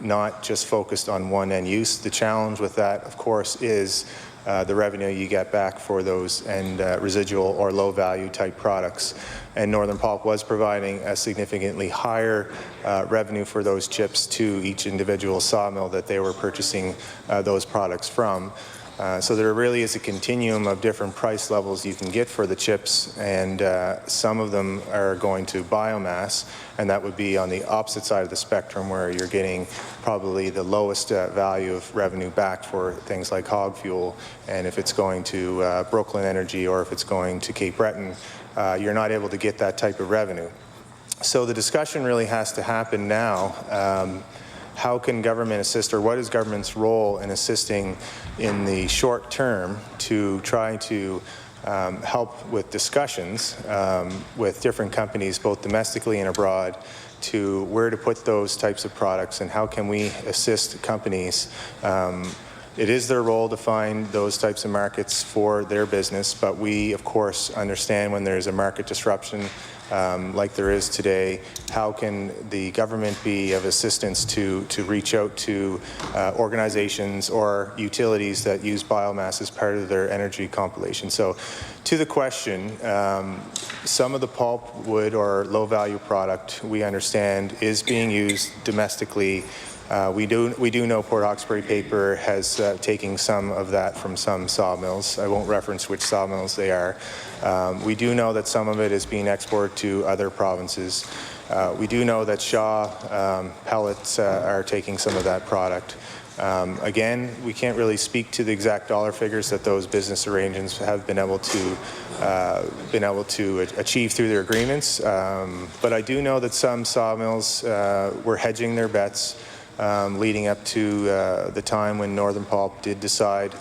not just focused on one end use. The challenge with that, of course, is the revenue you get back for those and residual or low value type products. And Northern Pulp was providing a significantly higher revenue for those chips to each individual sawmill that they were purchasing those products from. So there really is a continuum of different price levels you can get for the chips, and some of them are going to biomass, and that would be on the opposite side of the spectrum where you're getting probably the lowest value of revenue back for things like hog fuel. And if it's going to Brooklyn Energy or if it's going to Cape Breton, you're not able to get that type of revenue. So the discussion really has to happen now. How can government assist, or what is government's role in assisting in the short term to try to help with discussions with different companies, both domestically and abroad, to where to put those types of products and how can we assist companies. It is their role to find those types of markets for their business, but we, of course, understand when there's a market disruption like there is today, how can the government be of assistance to reach out to organizations or utilities that use biomass as part of their energy compilation. So to the question, some of the pulpwood or low value product we understand is being used domestically. We do know Port Hawkesbury Paper has taken some of that from some sawmills. I won't reference which sawmills they are. We do know that some of it is being exported to other provinces. We do know that Shaw pellets are taking some of that product. Again, we can't really speak to the exact dollar figures that those business arrangements have been able to achieve through their agreements. But I do know that some sawmills were hedging their bets leading up to the time when Northern Pulp did decide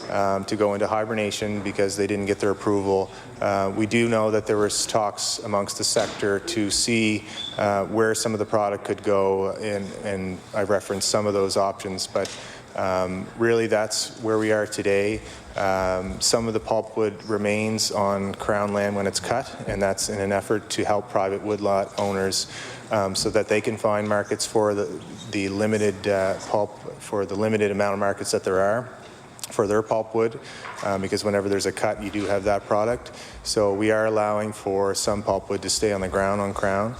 to go into hibernation because they didn't get their approval. We do know that there was talks amongst the sector to see where some of the product could go, and I referenced some of those options, but Really, that's where we are today. Some of the pulpwood remains on Crown land when it's cut, and that's in an effort to help private woodlot owners so that they can find markets for the limited pulp, for the limited amount of markets that there are for their pulpwood, because whenever there's a cut, you do have that product. So we are allowing for some pulpwood to stay on the ground on Crown,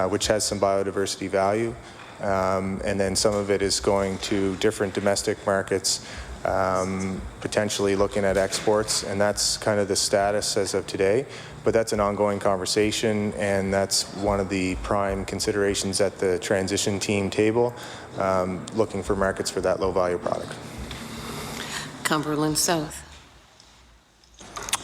which has some biodiversity value. And then some of it is going to different domestic markets, potentially looking at exports, and that's kind of the status as of today. But that's an ongoing conversation, and that's one of the prime considerations at the transition team table, looking for markets for that low-value product. Cumberland South.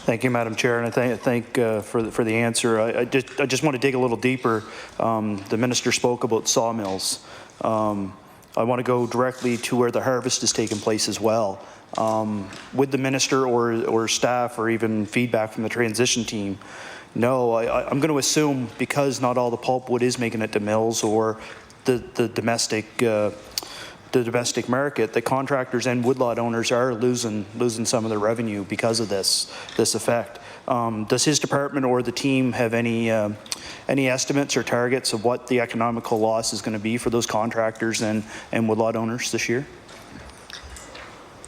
Thank you, Madam Chair, and I thank for the answer. I just want to dig a little deeper. The minister spoke about sawmills. I want to go directly to where the harvest is taking place as well. Would the minister or staff or even feedback from the transition team know? I'm going to assume because not all the pulpwood is making it to mills or the domestic market, the contractors and woodlot owners are losing some of their revenue because of this effect. Does his department or the team have any estimates or targets of what the economical loss is going to be for those contractors and woodlot owners this year?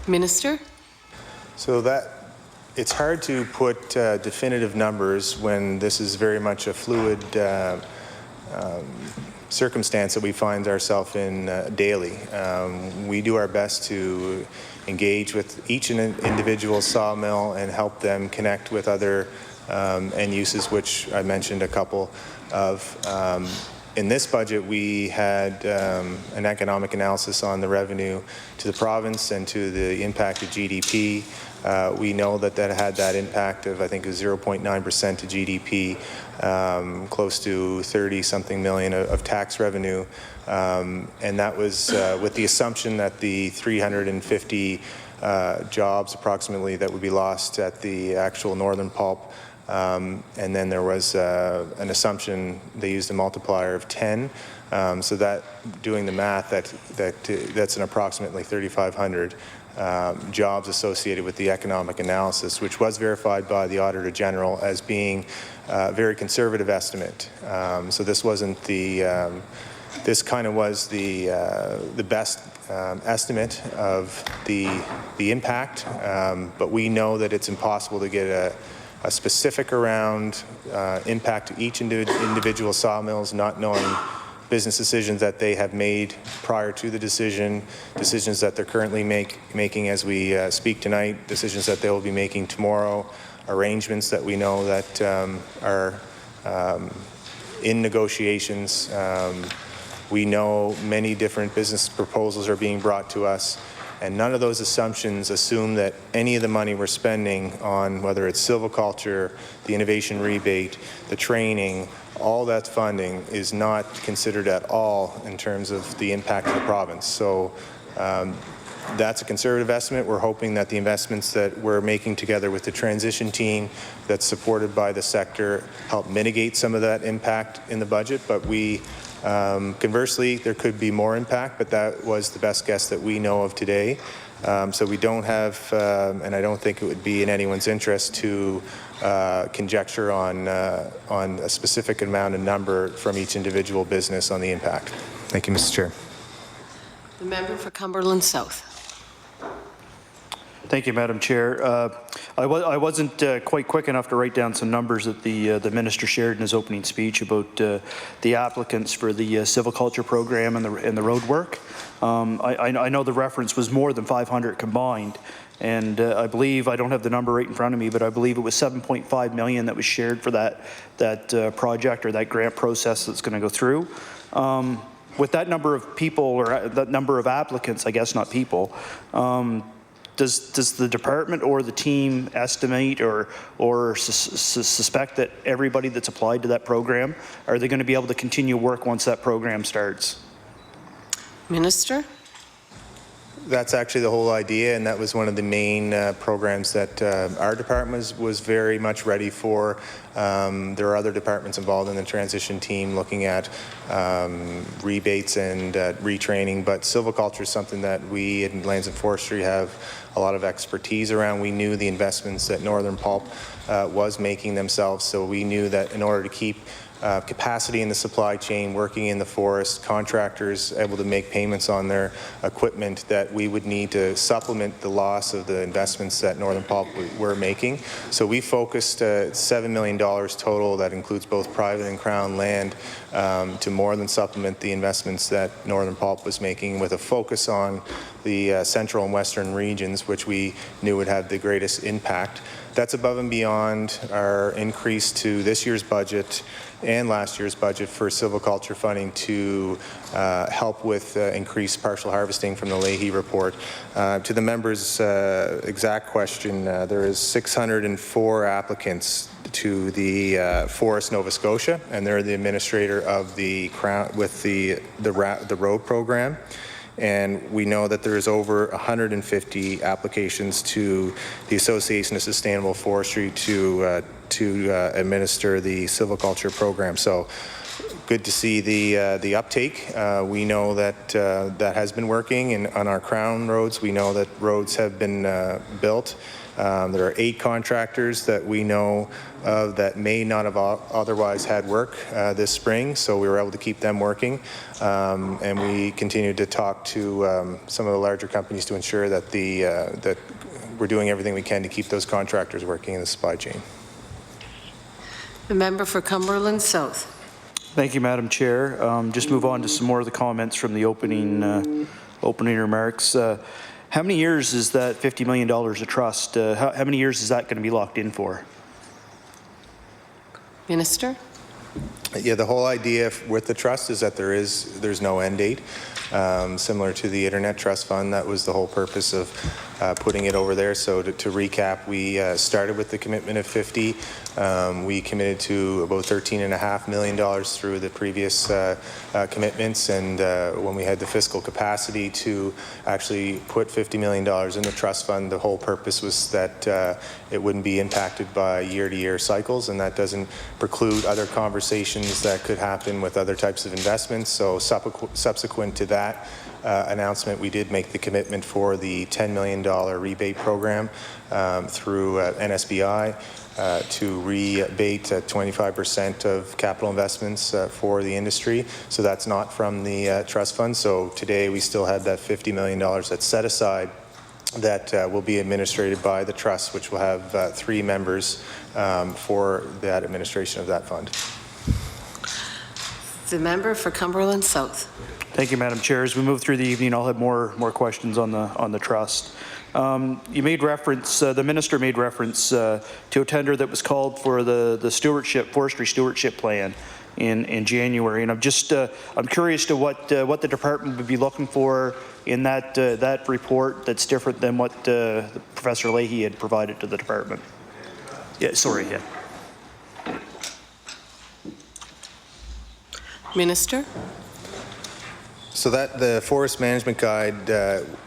Minister? So it's hard to put definitive numbers when this is very much a fluid circumstance that we find ourselves in daily. We do our best to engage with each individual sawmill and help them connect with other end uses, which I mentioned a couple of. In this budget, we had an economic analysis on the revenue to the province and to the impact of GDP. We know that had that impact of, I think, 0.9% to GDP, close to 30-something million of tax revenue. And that was with the assumption that the 350 jobs approximately that would be lost at the actual Northern Pulp. And then there was an assumption, they used a multiplier of 10. So that, doing the math, that's an approximately 3,500 jobs associated with the economic analysis, which was verified by the Auditor General as being a very conservative estimate. So this wasn't this kind of was the best estimate of the impact, but we know that it's impossible to get a specific around impact to each individual sawmills, not knowing business decisions that they have made prior to the decisions that they're currently making as we speak tonight, decisions that they will be making tomorrow, arrangements that we know that are in negotiations. We know many different business proposals are being brought to us, and none of those assumptions assume that any of the money we're spending on, whether it's silviculture, the innovation rebate, the training, all that funding is not considered at all in terms of the impact of the province. So that's a conservative estimate. We're hoping that the investments that we're making together with the transition team that's supported by the sector help mitigate some of that impact in the budget. But we, conversely, there could be more impact, but that was the best guess that we know of today. So we don't have, and I don't think it would be in anyone's interest to conjecture on a specific amount and number from each individual business on the impact. Thank you, Mr. Chair. The member for Cumberland South. Thank you, Madam Chair. I wasn't quite quick enough to write down some numbers that the minister shared in his opening speech about the applicants for the silviculture program and the road work. I know the reference was more than 500 combined, and I believe, I don't have the number right in front of me, but I believe it was 7.5 million that was shared for that project or that grant process that's going to go through. With that number of people, or that number of applicants, I guess not people, does the department or the team estimate or suspect that everybody that's applied to that program, are they going to be able to continue work once that program starts? Minister? That's actually the whole idea, and that was one of the main programs that our department was very much ready for. There are other departments involved in the transition team looking at rebates and retraining, but silviculture is something that we in Lands and Forestry have a lot of expertise around. We knew the investments that Northern Pulp was making themselves, so we knew that in order to keep capacity in the supply chain, working in the forest, contractors able to make payments on their equipment, that we would need to supplement the loss of the investments that Northern Pulp were making. So we focused $7 million total, that includes both private and Crown land, to more than supplement the investments that Northern Pulp was making, with a focus on the central and western regions, which we knew would have the greatest impact. That's above and beyond our increase to this year's budget and last year's budget for silviculture funding to help with increased partial harvesting from the Leahy report. To the member's exact question, there is 604 applicants to the Forest Nova Scotia, and they're the administrator of the Crown with the road program. And we know that there is over 150 applications to the Association of Sustainable Forestry to administer the silviculture program. So good to see the uptake. We know that that has been working, and on our Crown roads, we know that roads have been built. There are 8 contractors that we know of that may not have otherwise had work this spring, so we were able to keep them working. And we continue to talk to some of the larger companies to ensure that that we're doing everything we can to keep those contractors working in the supply chain. The member for Cumberland South. Thank you, Madam Chair. Just move on to some more of the comments from the opening remarks. How many years is that $50 million of trust? How many years is that going to be locked in for? Minister? Yeah, the whole idea with the trust is that there's no end date. Similar to the Internet Trust Fund, that was the whole purpose of putting it over there. So to recap, we started with the commitment of 50. We committed to about $13.5 million through the previous commitments, and when we had the fiscal capacity to actually put $50 million in the trust fund, the whole purpose was that it wouldn't be impacted by year-to-year cycles, and that doesn't preclude other conversations that could happen with other types of investments. So subsequent to that announcement, we did make the commitment for the $10 million rebate program through NSBI to rebate 25% of capital investments for the industry. So that's not from the trust fund. So today we still have that $50 million that's set aside that will be administered by the trust, which will have 3 members for that administration of that fund. The member for Cumberland South. Thank you, Madam Chair. As we move through the evening, I'll have more questions on the trust. You made reference, the minister made reference to a tender that was called for the forestry stewardship plan in January, and I'm curious to what the department would be looking for in that report that's different than what Professor Leahy had provided to the department. Yeah, sorry. Yeah. Minister? So that the Forest Management Guide,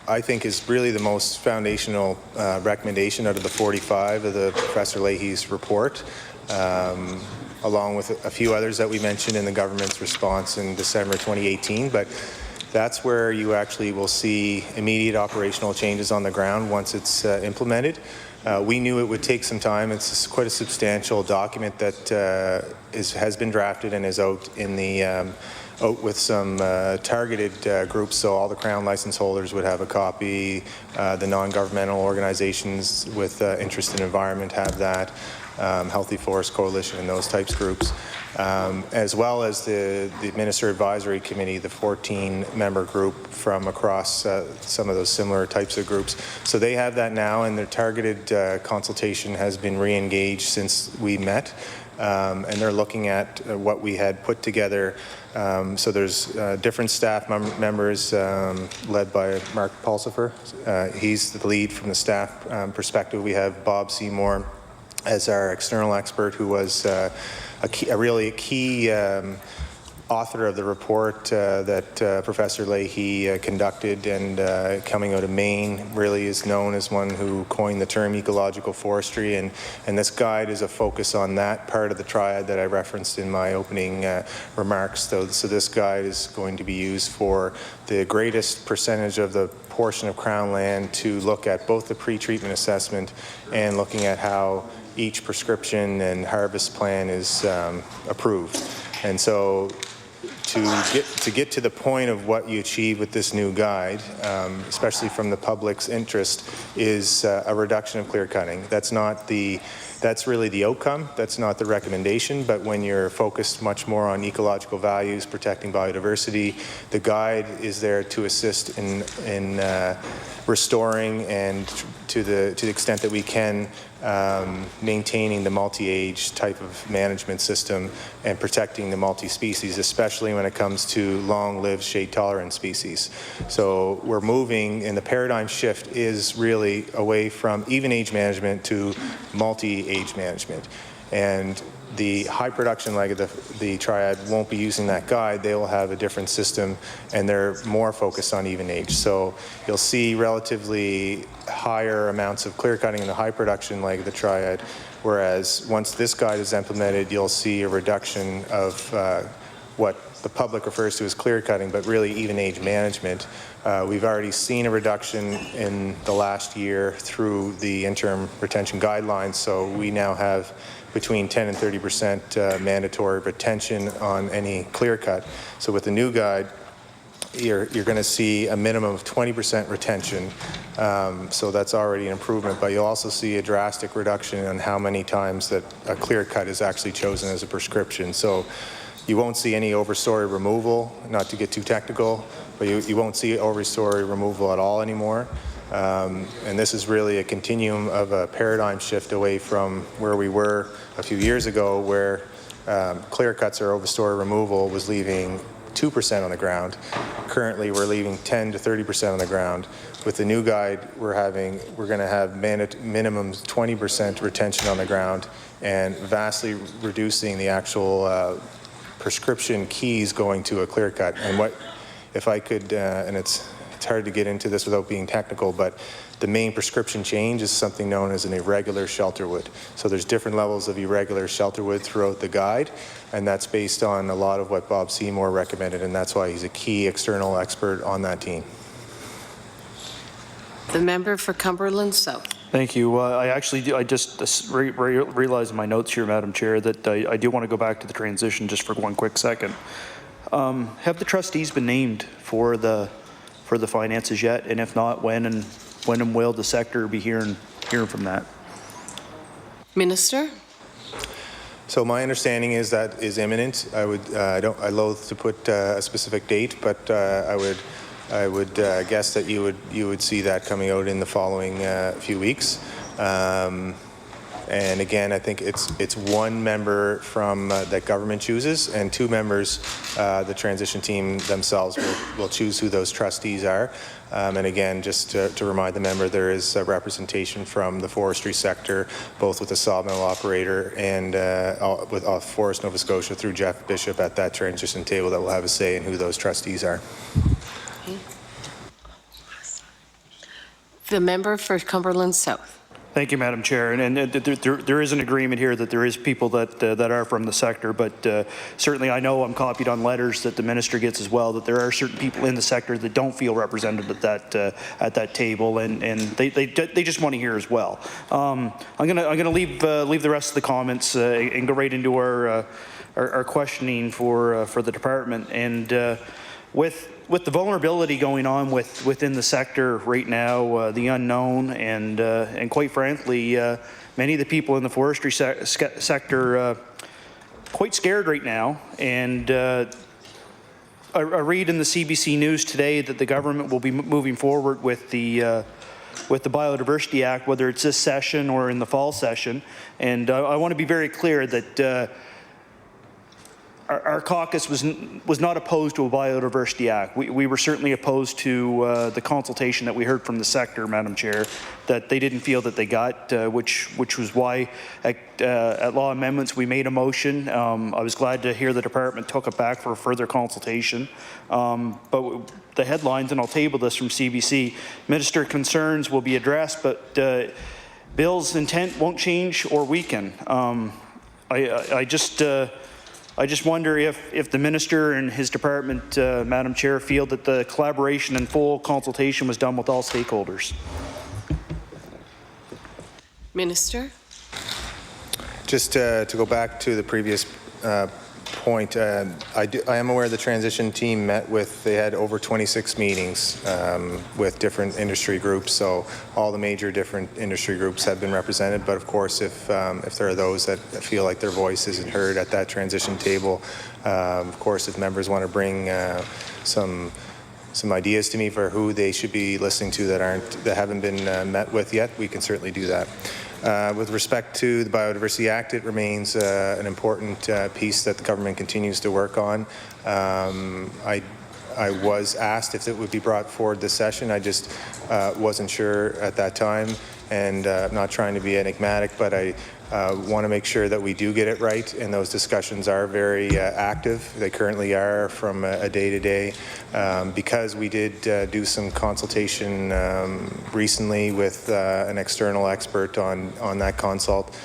I think, is really the most foundational recommendation out of the 45 of the Professor Leahy's report, along with a few others that we mentioned in the government's response in December 2018. But that's where you actually will see immediate operational changes on the ground once it's implemented. We knew it would take some time. It's quite a substantial document that has been drafted and is out in the out with some targeted groups, so all the Crown license holders would have a copy, the non-governmental organizations with interest in environment have that, Healthy Forest Coalition and those types of groups, as well as the Minister Advisory Committee, the 14-member group from across some of those similar types of groups. So they have that now, and their targeted consultation has been re-engaged since we met. And they're looking at what we had put together. So there's different staff members led by Mark Pulsifer. He's the lead from the staff perspective. We have Bob Seymour as our external expert, who was a really key author of the report that Professor Leahy conducted, and coming out of Maine, really is known as one who coined the term ecological forestry, and this guide is a focus on that part of the triad that I referenced in my opening remarks. So this guide is going to be used for the greatest percentage of the portion of Crown land to look at both the pre-treatment assessment and looking at how each prescription and harvest plan is approved. And so to get to the point of what you achieve with this new guide, especially from the public's interest, is a reduction of clear cutting. That's really the outcome. That's not the recommendation. But when you're focused much more on ecological values, protecting biodiversity, the guide is there to assist in restoring and to the extent that we can, maintaining the multi-age type of management system and protecting the multi-species, especially when it comes to long-lived shade-tolerant species. So we're moving, and the paradigm shift is really away from even age management to multi-age management. And the high production leg of the triad won't be using that guide. They will have a different system, and they're more focused on even age. So you'll see relatively higher amounts of clear cutting in the high production leg of the triad, whereas once this guide is implemented, you'll see a reduction of what the public refers to as clear cutting, but really even age management. We've already seen a reduction in the last year through the interim retention guidelines, so we now have between 10 and 30% mandatory retention on any clear cut. So with the new guide, you're going to see a minimum of 20% retention. So that's already an improvement, but you'll also see a drastic reduction on how many times that a clear cut is actually chosen as a prescription. So you won't see any overstory removal, not to get too technical, but you won't see overstory removal at all anymore. And this is really a continuum of a paradigm shift away from where we were a few years ago, where clear cuts or overstory removal was leaving 2% on the ground. Currently, we're leaving 10 to 30% on the ground. With the new guide, we're going to have minimum 20% retention on the ground, and vastly reducing the actual prescription keys going to a clear cut. And what, if I could, and it's hard to get into this without being technical, but the main prescription change is something known as an irregular shelterwood. So there's different levels of irregular shelterwood throughout the guide, and that's based on a lot of what Bob Seymour recommended, and that's why he's a key external expert on that team. The member for Cumberland South. Thank you. I just realized in my notes here, Madam Chair, that I do want to go back to the transition just for one quick second. Have the trustees been named for the finances yet? And if not, when and will the sector be hearing from that? Minister? So my understanding is that is imminent. I loathe to put a specific date, but I would guess that you would see that coming out in the following few weeks. And again, I think it's one member from that government chooses, and two members, the transition team themselves will choose who those trustees are. And again, just to remind the member, there is a representation from the forestry sector, both with the sawmill operator and with Forest Nova Scotia through Jeff Bishop at that transition table that will have a say in who those trustees are. Okay. The member for Cumberland South. Thank you, Madam Chair. And there is an agreement here that there is people that are from the sector, but certainly I know I'm copied on letters that the minister gets as well, that there are certain people in the sector that don't feel represented at that table, and they just want to hear as well. I'm gonna leave the rest of the comments and go right into our questioning for the department. And with the vulnerability going on within the sector right now, the unknown, and quite frankly, many of the people in the forestry sector quite scared right now. And I read in the CBC News today that the government will be moving forward with the Biodiversity Act, whether it's this session or in the fall session. And I want to be very clear that our caucus was not opposed to a Biodiversity Act. We were certainly opposed to the consultation that we heard from the sector, Madam Chair, that they didn't feel that they got, which was why at Law Amendments we made a motion. I was glad to hear the department took it back for further consultation. But the headlines, and I'll table this from CBC, Minister concerns will be addressed, but Bill's intent won't change or weaken. I just wonder if the minister and his department, Madam Chair, feel that the collaboration and full consultation was done with all stakeholders. Minister? Just to go back to the previous point, I am aware the transition team they had over 26 meetings with different industry groups, so all the major different industry groups have been represented, but of course if there are those that feel like their voice isn't heard at that transition table, of course if members want to bring some ideas to me for who they should be listening to that haven't been met with yet, we can certainly do that. With respect to the Biodiversity Act, it remains an important piece that the government continues to work on. I was asked if it would be brought forward this session. I just wasn't sure at that time, and I'm not trying to be enigmatic, but I want to make sure that we do get it right, and those discussions are very active. They currently are from a day-to-day. Because we did do some consultation recently with an external expert on that consult.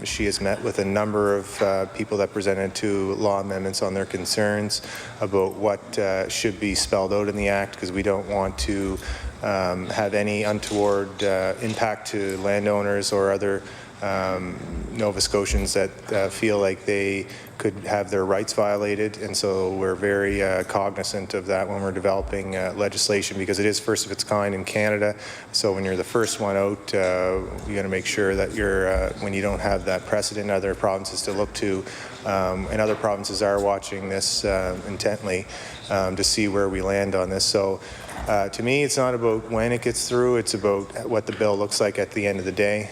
She has met with a number of people that presented to law amendments on their concerns about what should be spelled out in the Act, because we don't want to have any untoward impact to landowners or other Nova Scotians that feel like they could have their rights violated, and so we're very cognizant of that when we're developing legislation, because it is first of its kind in Canada. So when you're the first one out, you got to make sure that you're when you don't have that precedent, other provinces to look to, and other provinces are watching this intently to see where we land on this. So. To me, it's not about when it gets through, it's about what the bill looks like at the end of the day.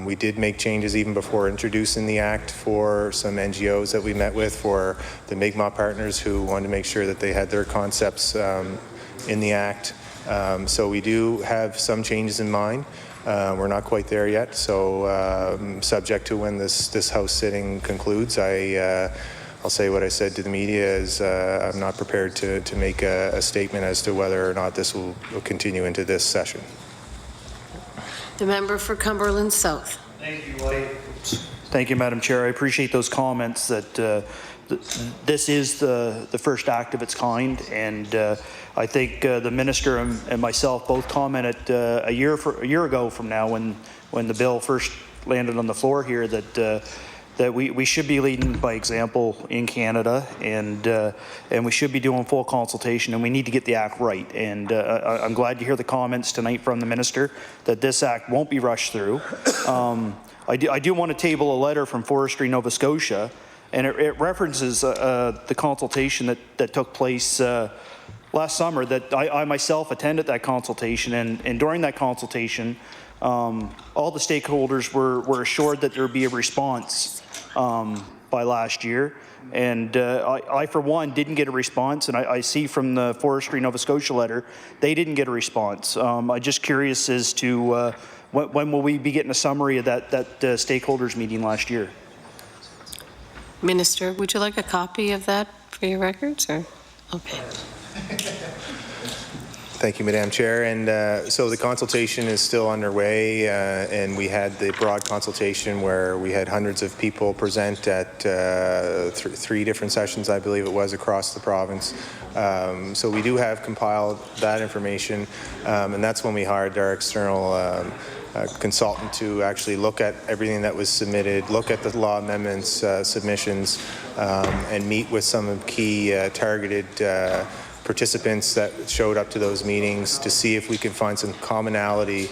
We did make changes even before introducing the Act for some NGOs that we met with, for the Mi'kmaq partners who wanted to make sure that they had their concepts in the Act. So we do have some changes in mind. We're not quite there yet, so subject to when this House sitting concludes, I'll say what I said to the media is I'm not prepared to make a statement as to whether or not this will continue into this session. The member for Cumberland South. Thank you, Thank you, Madam Chair. I appreciate those comments that this is the first act of its kind, and I think the minister and myself both commented a year ago from now when the bill first landed on the floor here that we should be leading by example in Canada, and we should be doing full consultation, and we need to get the Act right. And I'm glad to hear the comments tonight from the minister that this Act won't be rushed through. I do want to table a letter from Forestry, Nova Scotia, and it references the consultation that took place last summer. That I myself attended that consultation, and during that consultation, all the stakeholders were assured that there would be a response by last year, and I for one didn't get a response, and I see from the Forestry Nova Scotia letter they didn't get a response. I'm just curious as to when will we be getting a summary of that stakeholders meeting last year? Minister, would you like a copy of that for your records, or? Okay. Thank you, Madam Chair. And so the consultation is still underway, and we had the broad consultation where we had hundreds of people present at three different sessions, I believe it was, across the province. So we do have compiled that information, and that's when we hired our external consultant to actually look at everything that was submitted, look at the law amendments submissions, and meet with some key targeted participants that showed up to those meetings to see if we can find some commonality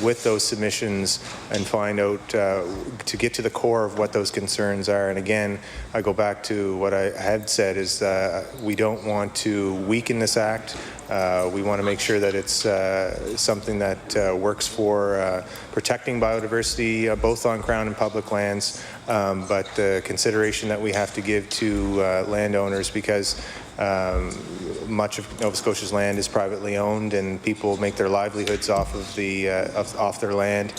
with those submissions and find out to get to the core of what those concerns are. And again, I go back to what I had said is we don't want to weaken this act. We want to make sure that it's something that works for protecting biodiversity both on Crown and public lands, but the consideration that we have to give to landowners, because much of Nova Scotia's land is privately owned and people make their livelihoods off of off their land.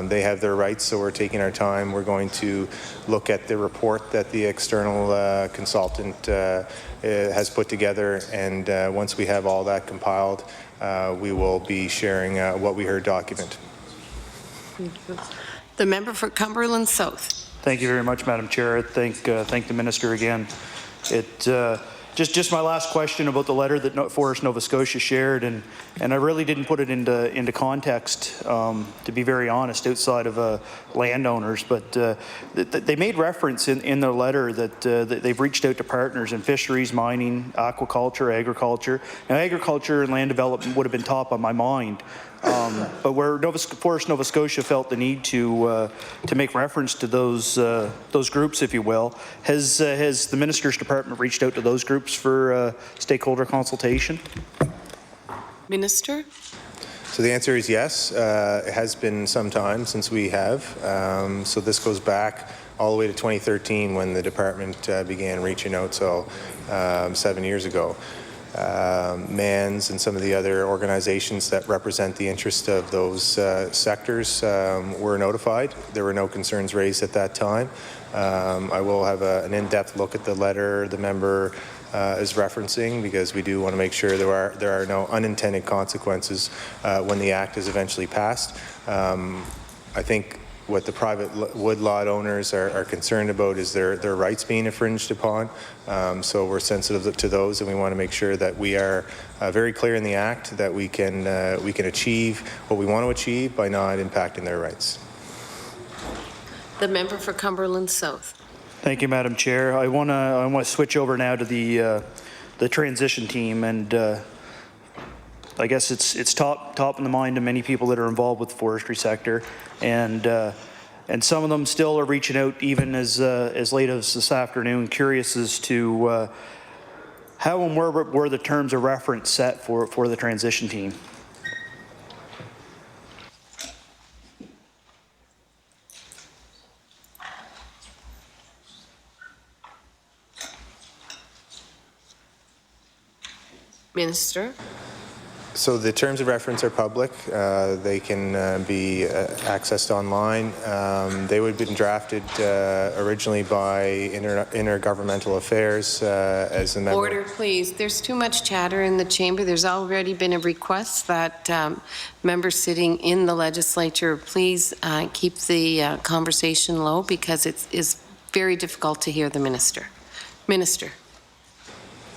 They have their rights, so we're taking our time. We're going to look at the report that the external consultant has put together, and once we have all that compiled, we will be sharing what we heard document. The member for Cumberland South. Thank you very much, Madam Chair. I thank the Minister again. Just my last question about the letter that Forest Nova Scotia shared, and I really didn't put it into context, to be very honest, outside of landowners, but they made reference in their letter that they've reached out to partners in fisheries, mining, aquaculture, agriculture. Now, agriculture and land development would have been top on my mind, but where Forest Nova Scotia felt the need to make reference to those groups, if you will, has the Minister's Department reached out to those groups for stakeholder consultation? Minister? So the answer is yes. It has been some time since we have. So this goes back all the way to 2013 when the department began reaching out, so 7 years ago. MANS and some of the other organizations that represent the interest of those sectors were notified. There were no concerns raised at that time. I will have an in-depth look at the letter the member is referencing, because we do want to make sure there are no unintended consequences when the act is eventually passed. I think what the private woodlot owners are concerned about is their rights being infringed upon. So we're sensitive to those, and we want to make sure that we are very clear in the act that we can achieve what we want to achieve by not impacting their rights. The member for Cumberland South. Thank you, Madam Chair. I want to switch over now to the transition team, and I guess it's top in the mind of many people that are involved with the forestry sector, and some of them still are reaching out even as late as this afternoon, curious as to how and where were the terms of reference set for the transition team. Minister? So the terms of reference are public. They can be accessed online. They would have been drafted originally by Intergovernmental Affairs as a member. Order, please. There's too much chatter in the chamber. There's already been a request that members sitting in the legislature please keep the conversation low, because it is very difficult to hear the minister. Minister.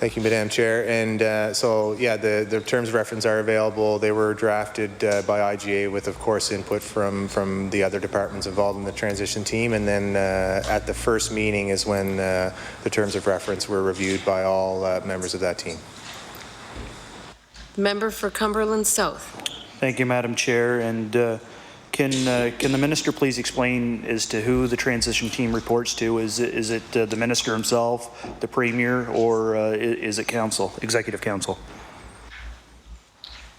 Thank you, Madam Chair. And so, yeah, the terms of reference are available. They were drafted by IGA with, of course, input from the other departments involved in the transition team. And then at the first meeting is when the terms of reference were reviewed by all members of that team. Member for Cumberland South. Thank you, Madam Chair. And can the minister please explain as to who the transition team reports to? Is it the minister himself, the premier, or is it council, executive council?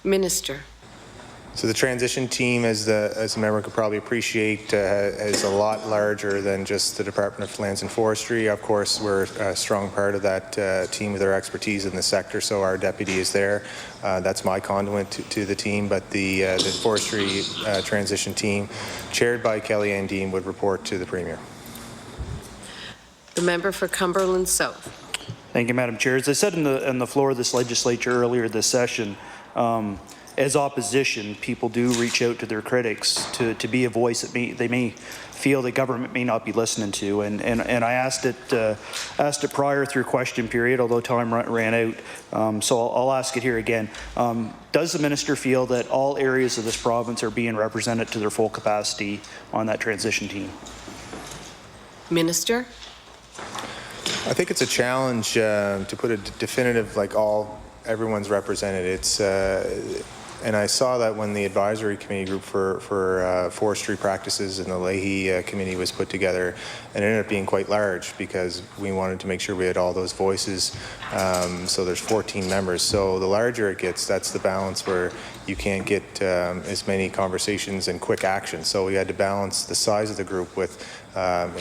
Minister. So the transition team, as the member could probably appreciate, is a lot larger than just the Department of Lands and Forestry. Of course, we're a strong part of that team with our expertise in the sector, so our deputy is there. That's my conduit to the team, but the forestry transition team, chaired by Kellyanne Dean, would report to the Premier. The member for Cumberland South. Thank you, Madam Chair. As I said on the floor of this legislature earlier this session, as opposition, people do reach out to their critics to be a voice that they may feel the government may not be listening to, and I asked it prior through question period, although time ran out. So I'll ask it here again. Does the minister feel that all areas of this province are being represented to their full capacity on that transition team? Minister. I think it's a challenge to put a definitive, like all everyone's represented. It's and I saw that when the advisory committee group for forestry practices and the Leahy committee was put together, it ended up being quite large because we wanted to make sure we had all those voices. So there's 14 members. So the larger it gets, that's the balance where you can't get as many conversations and quick action. So we had to balance the size of the group with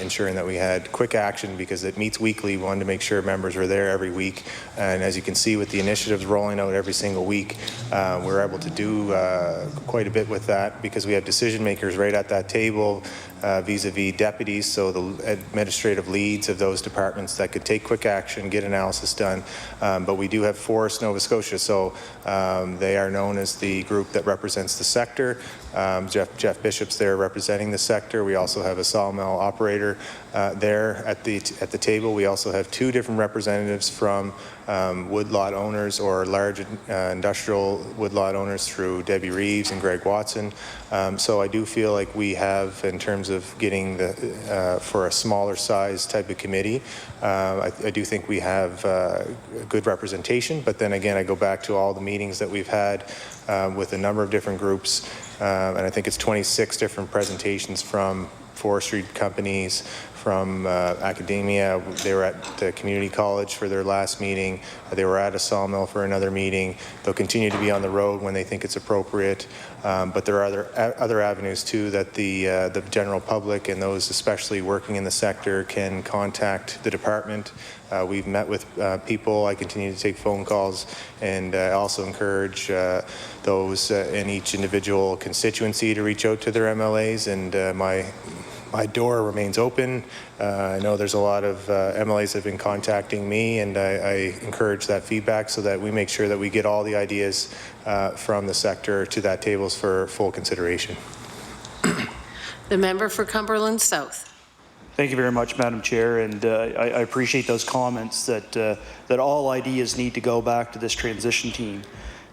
ensuring that we had quick action because it meets weekly. We wanted to make sure members were there every week. And as you can see with the initiatives rolling out every single week, we're able to do quite a bit with that because we have decision makers right at that table vis-a-vis deputies, so the administrative leads of those departments that could take quick action, get analysis done. But we do have Forest Nova Scotia, so they are known as the group that represents the sector. Jeff Bishop's there representing the sector. We also have a sawmill operator there at the table. We also have 2 different representatives from woodlot owners or large industrial woodlot owners through Debbie Reeves and Greg Watson. So I do feel like we have, in terms of getting the for a smaller size type of committee, I do think we have good representation. But then again, I go back to all the meetings that we've had with a number of different groups, and I think it's 26 different presentations from forestry companies, from academia. They were at the community college for their last meeting. They were at a sawmill for another meeting. They'll continue to be on the road when they think it's appropriate. But there are other avenues too that the general public and those especially working in the sector can contact the department. We've met with people. I continue to take phone calls, and I also encourage those in each individual constituency to reach out to their MLAs, and my door remains open. I know there's a lot of MLAs that have been contacting me, and I encourage that feedback so that we make sure that we get all the ideas from the sector to that table for full consideration. The member for Cumberland South. Thank you very much, Madam Chair, and I appreciate those comments that all ideas need to go back to this transition team,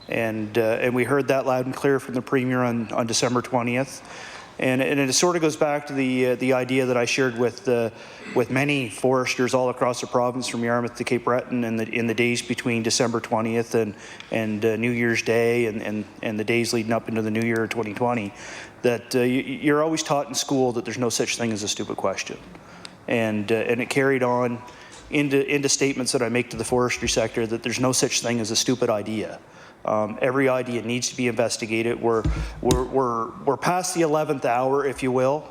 and we heard that loud and clear from the Premier on December 20th. And it sort of goes back to the idea that I shared with many foresters all across the province, from Yarmouth to Cape Breton, in the days between December 20th and New Year's Day and the days leading up into the New Year of 2020, that you're always taught in school that there's no such thing as a stupid question, and it carried on into statements that I make to the forestry sector that there's no such thing as a stupid idea. Every idea needs to be investigated. We're past the 11th hour, if you will,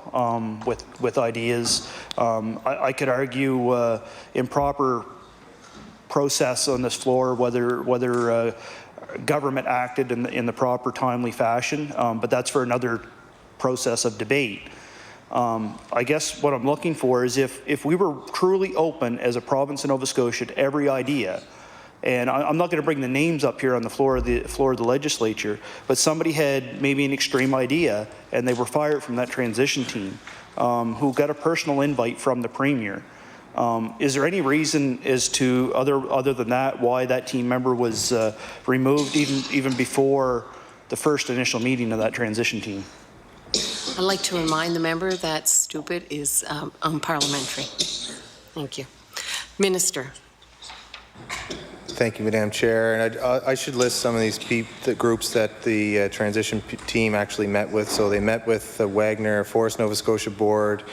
with ideas. I could argue improper process on this floor, whether government acted in the proper, timely fashion, but that's for another process of debate. I guess what I'm looking for is if we were truly open as a province of Nova Scotia to every idea, and I'm not going to bring the names up here on the floor of the legislature, but somebody had maybe an extreme idea and they were fired from that transition team, who got a personal invite from the Premier. Is there any reason as to other than that why that team member was removed even before the first initial meeting of that transition team? I'd like to remind the member that stupid is unparliamentary. Thank you. Minister. Thank you, Madam Chair. And I should list some of these the groups that the transition team actually met with. So they met with the Wagner Forest Nova Scotia Board,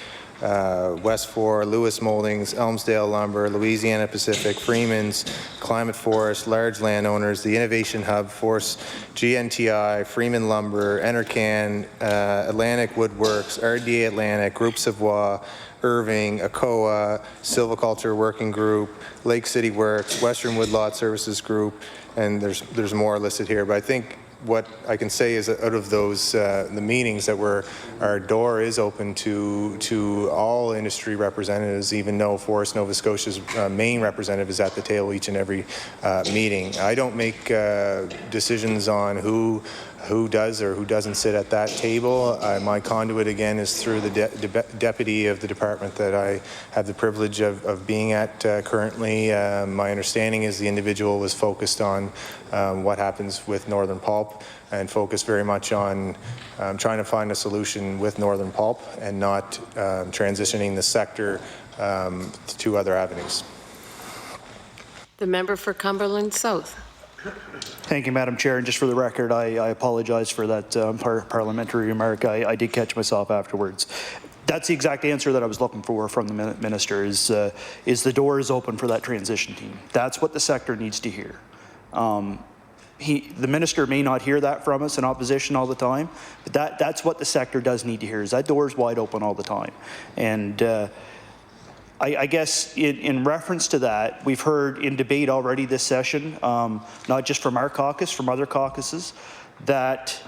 West 4, Lewis Moldings, Elmsdale Lumber, Louisiana Pacific, Freeman's, Climate Forest, Large Landowners, the Innovation Hub, Force GNTI, Freeman Lumber, Enercan, Atlantic Woodworks, RDA Atlantic, Group Savoie, Irving, ACOA, Silviculture Working Group, Lake City Works, Western Woodlot Services Group, and there's more listed here. But I think what I can say is that out of those the meetings that our door is open to all industry representatives, even though Forest Nova Scotia's main representative is at the table each and every meeting. I don't make decisions on who does or who doesn't sit at that table. My conduit, again, is through the deputy of the department that I have the privilege of being at currently. My understanding is the individual was focused on what happens with Northern Pulp and focused very much on trying to find a solution with Northern Pulp and not transitioning the sector to other avenues. The member for Cumberland South. Thank you, Madam Chair. And just for the record, I apologize for that parliamentary remark. I did catch myself afterwards. That's the exact answer that I was looking for from the minister, is the door is open for that transition team. That's what the sector needs to hear. The minister may not hear that from us in opposition all the time, but that's what the sector does need to hear, is that door is wide open all the time. And I guess in reference to that, we've heard in debate already this session, not just from our caucus, from other caucuses, that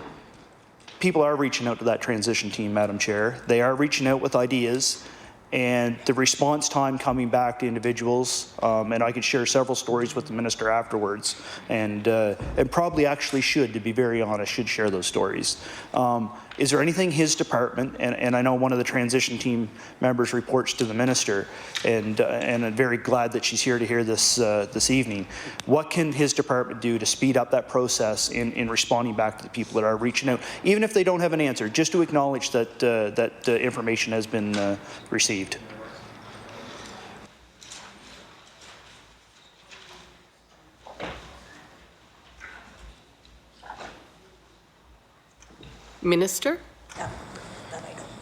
people are reaching out to that transition team, Madam Chair. They are reaching out with ideas, and the response time coming back to individuals, and I could share several stories with the minister afterwards, and probably actually should, to be very honest, should share those stories. Is there anything his department, and I know one of the transition team members reports to the minister, and I'm very glad that she's here to hear this this evening. What can his department do to speed up that process in responding back to the people that are reaching out, even if they don't have an answer, just to acknowledge that that information has been received? Minister?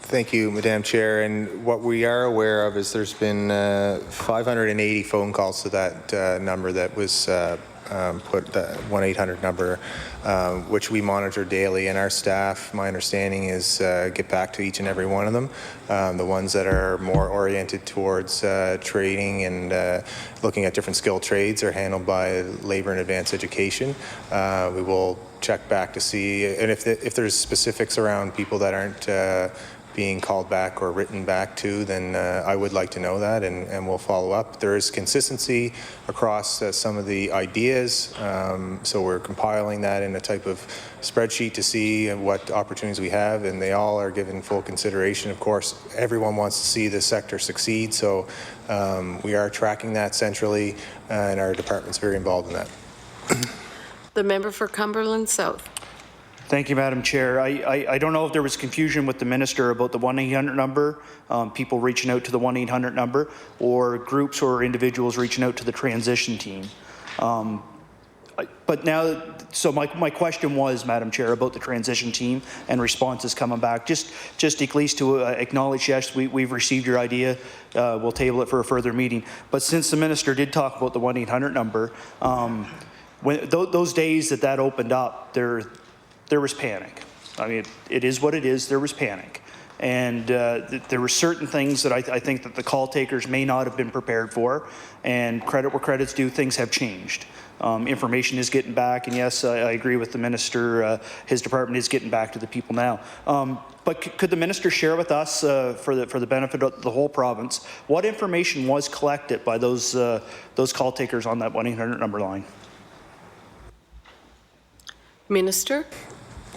Thank you, Madam Chair. And what we are aware of is there's been 580 phone calls to that number that was put, the 1-800 number, which we monitor daily. And our staff, my understanding is, get back to each and every one of them. The ones that are more oriented towards trading and looking at different skilled trades are handled by Labour and Advanced Education. We will check back to see, and if there's specifics around people that aren't being called back or written back to, then I would like to know that, and we'll follow up. There is consistency across some of the ideas, so we're compiling that in a type of spreadsheet to see what opportunities we have, and they all are given full consideration. Of course, everyone wants to see the sector succeed, so we are tracking that centrally, and our department's very involved in that. The member for Cumberland South. Thank you, Madam Chair. I don't know if there was confusion with the minister about the 1-800 number, people reaching out to the 1-800 number, or groups or individuals reaching out to the transition team. But now, so my question was, Madam Chair, about the transition team and responses coming back. Just at least to acknowledge, yes, we've received your idea. We'll table it for a further meeting. But since the minister did talk about the 1-800 number, when those days that opened up, there was panic. I mean, it is what it is. There was panic. And there were certain things that I think that the call takers may not have been prepared for. And credit where credit's due, things have changed. Information is getting back, and yes, I agree with the minister. His department is getting back to the people now. But could the minister share with us, for the benefit of the whole province, what information was collected by those call takers on that 1-800 number line? Minister?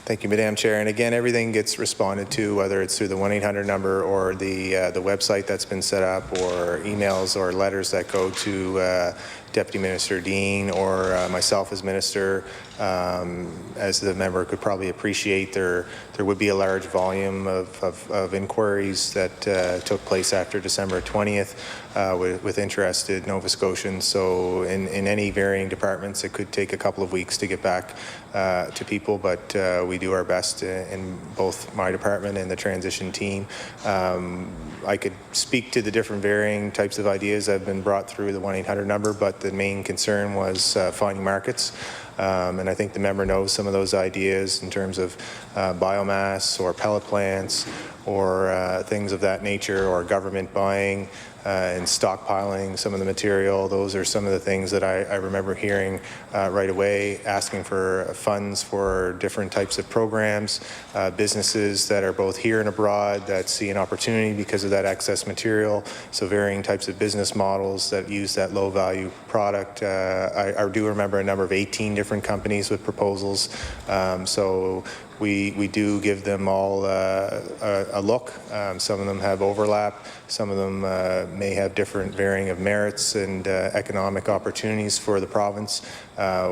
Thank you, Madam Chair. And again, everything gets responded to, whether it's through the 1-800 number or the website that's been set up, or emails or letters that go to Deputy Minister Dean or myself as Minister. As the member could probably appreciate, there would be a large volume of inquiries that took place after December 20th with interested Nova Scotians. So in any varying departments, it could take a couple of weeks to get back to people, but we do our best in both my department and the transition team. I could speak to the different varying types of ideas that have been brought through the 1-800 number, but the main concern was finding markets. And I think the member knows some of those ideas in terms of biomass or pellet plants or things of that nature, or government buying and stockpiling some of the material. Those are some of the things that I remember hearing right away, asking for funds for different types of programs, businesses that are both here and abroad that see an opportunity because of that excess material. So varying types of business models that use that low value product. I do remember a number of 18 different companies with proposals. So we do give them all a look. Some of them have overlap. Some of them may have different varying of merits and economic opportunities for the province.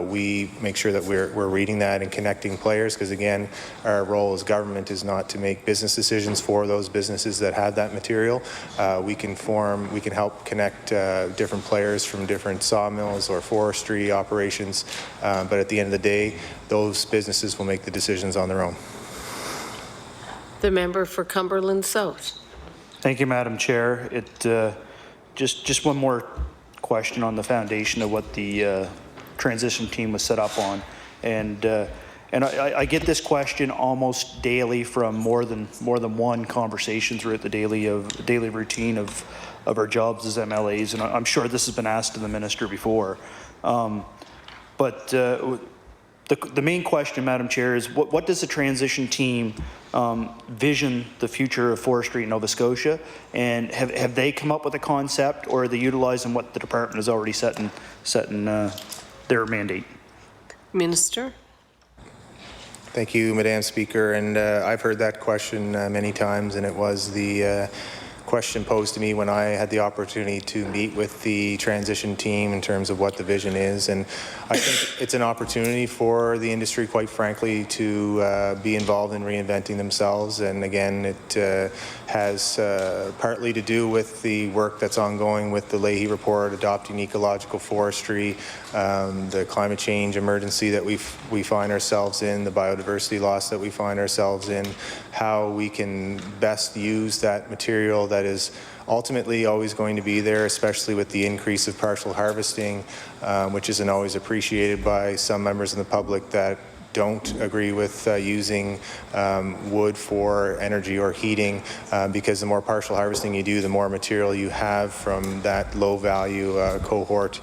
We make sure that we're reading that and connecting players, because again, our role as government is not to make business decisions for those businesses that have that material. We can help connect different players from different sawmills or forestry operations, but at the end of the day, those businesses will make the decisions on their own. The member for Cumberland South. Thank you, Madam Chair. Just one more question on the foundation of what the transition team was set up on, and I get this question almost daily from more than one conversation throughout the daily routine of our jobs as MLAs, and I'm sure this has been asked to the minister before, but the main question, Madam Chair, is what does the transition team vision the future of forestry in Nova Scotia, and have they come up with a concept, or are they utilizing what the department has already set in their mandate? Minister. Thank you, Madam Speaker, and I've heard that question many times, and it was the question posed to me when I had the opportunity to meet with the transition team in terms of what the vision is, and I think it's an opportunity for the industry, quite frankly, to be involved in reinventing themselves, and again, it has partly to do with the work that's ongoing with the Leahy report, adopting ecological forestry, the climate change emergency that we find ourselves in, the biodiversity loss that we find ourselves in, how we can best use that material that is ultimately always going to be there, especially with the increase of partial harvesting, which isn't always appreciated by some members of the public that don't agree with using wood for energy or heating, because the more partial harvesting you do, the more material you have from that low value cohort.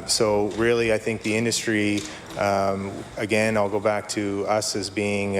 So really, I think the industry, again, I'll go back to us as being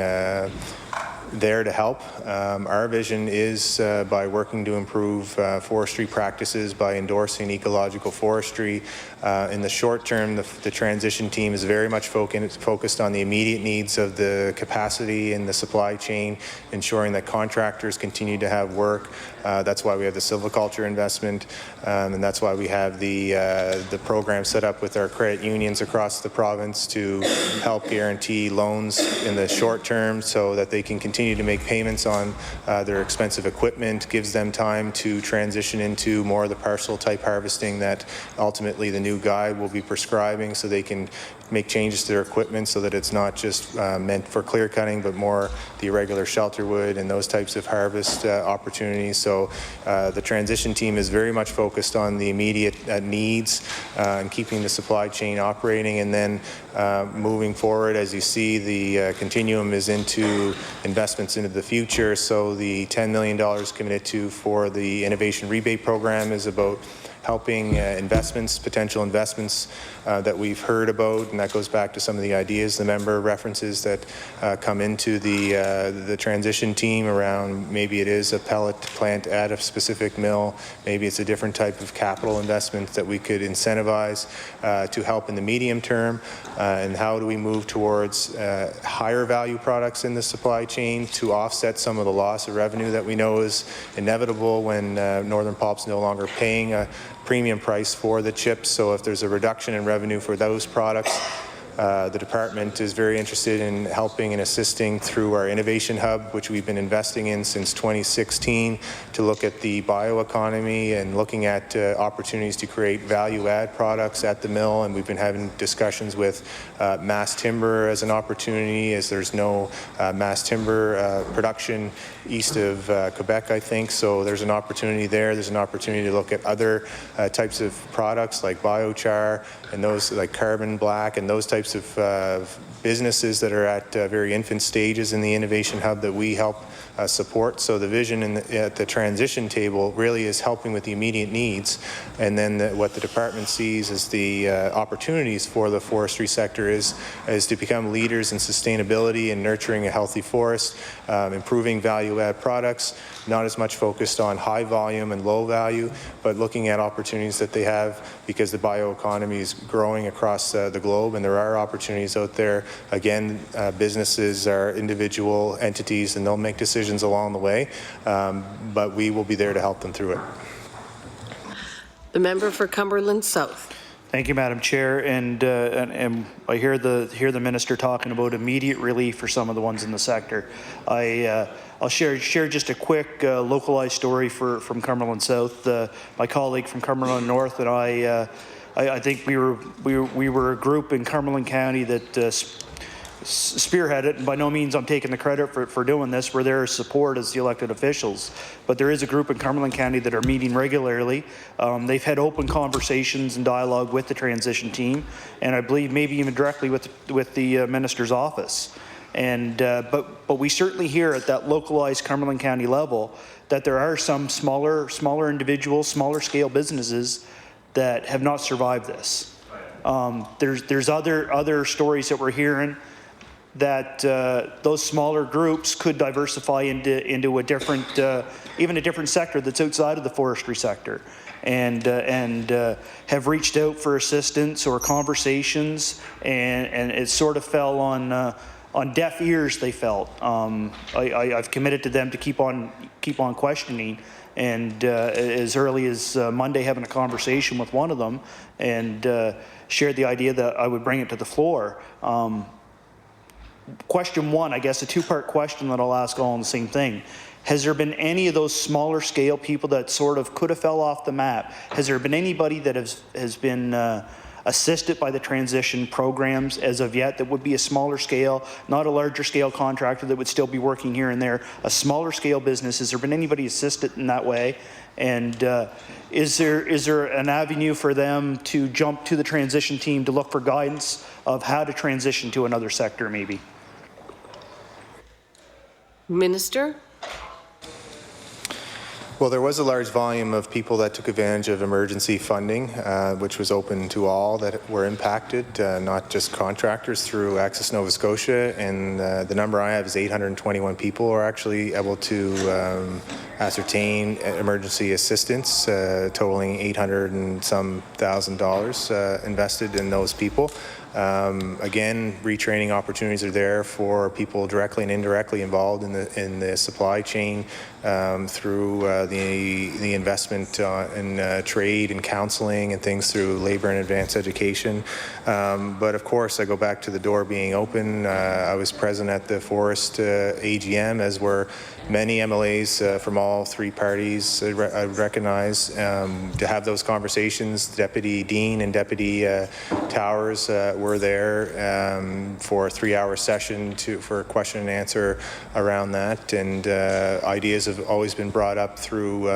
there to help. Our vision is by working to improve forestry practices, by endorsing ecological forestry. In the short term, the transition team is very much focused on the immediate needs of the capacity in the supply chain, ensuring that contractors continue to have work. That's why we have the silviculture investment, and that's why we have the program set up with our credit unions across the province to help guarantee loans in the short term so that they can continue to make payments on their expensive equipment, gives them time to transition into more of the parcel type harvesting that ultimately the new guide will be prescribing, so they can make changes to their equipment so that it's not just meant for clear cutting, but more the irregular shelter wood and those types of harvest opportunities. So the transition team is very much focused on the immediate needs and keeping the supply chain operating, and then moving forward, as you see, the continuum is into investments into the future. So the $10 million committed to for the innovation rebate program is about helping potential investments that we've heard about, and that goes back to some of the ideas the member references that come into the transition team around maybe it is a pellet plant at a specific mill, maybe it's a different type of capital investment that we could incentivize to help in the medium term, and how do we move towards higher value products in the supply chain to offset some of the loss of revenue that we know is inevitable when Northern Pulp's no longer paying a premium price for the chips. So if there's a reduction in revenue for those products, the department is very interested in helping and assisting through our innovation hub, which we've been investing in since 2016, to look at the bioeconomy and looking at opportunities to create value-add products at the mill. And we've been having discussions with mass timber as an opportunity, as there's no mass timber production east of Quebec, I think. So there's an opportunity there. There's an opportunity to look at other types of products like biochar and those like carbon black and those types of businesses that are at very infant stages in the innovation hub that we help support. So the vision at the transition table really is helping with the immediate needs, and then what the department sees as the opportunities for the forestry sector is to become leaders in sustainability and nurturing a healthy forest, improving value-add products, not as much focused on high volume and low value, but looking at opportunities that they have because the bioeconomy is growing across the globe, and there are are opportunities out there. Again, businesses are individual entities and they'll make decisions along the way, but we will be there to help them through it. The member for Cumberland South. Thank you, Madam Chair. And I hear the minister talking about immediate relief for some of the ones in the sector. I'll share just a quick localized story from Cumberland South. My colleague from Cumberland North and I think we were a group in Cumberland County that spearheaded, and by no means I'm taking the credit for doing this. We're there as support as the elected officials, but there is a group in Cumberland County that are meeting regularly. They've had open conversations and dialogue with the transition team, and I believe maybe even directly with the minister's office. And but we certainly hear at that localized Cumberland County level that there are some smaller individuals, smaller scale businesses that have not survived this. There's other stories that we're hearing that those smaller groups could diversify into a different, even a different sector that's outside of the forestry sector, and have reached out for assistance or conversations, and it sort of fell on deaf ears. They felt. I've committed to them to keep on questioning, and as early as Monday, having a conversation with one of them, and shared the idea that I would bring it to the floor. Question one, I guess a two-part question that I'll ask all on the same thing. Has there been any of those smaller scale people that sort of could have fell off the map? Has there been anybody that has been assisted by the transition programs as of yet that would be a smaller scale, not a larger scale contractor that would still be working here and there, a smaller scale business? Has there been anybody assisted in that way? And is there an avenue for them to jump to the transition team to look for guidance of how to transition to another sector maybe? Minister? Well, there was a large volume of people that took advantage of emergency funding, which was open to all that were impacted, not just contractors, through Access Nova Scotia. And the number I have is 821 people are actually able to ascertain emergency assistance, totaling $800 and some thousand invested in those people. Again, retraining opportunities are there for people directly and indirectly involved in the supply chain through the investment in trade and counseling and things through labor and advanced education. But of course, I go back to the door being open. I was present at the Forest AGM, as were many MLAs from all three parties. I recognize to have those conversations. Deputy Dean and Deputy Towers were there for a 3-hour session for question and answer around that, and ideas have always been brought up through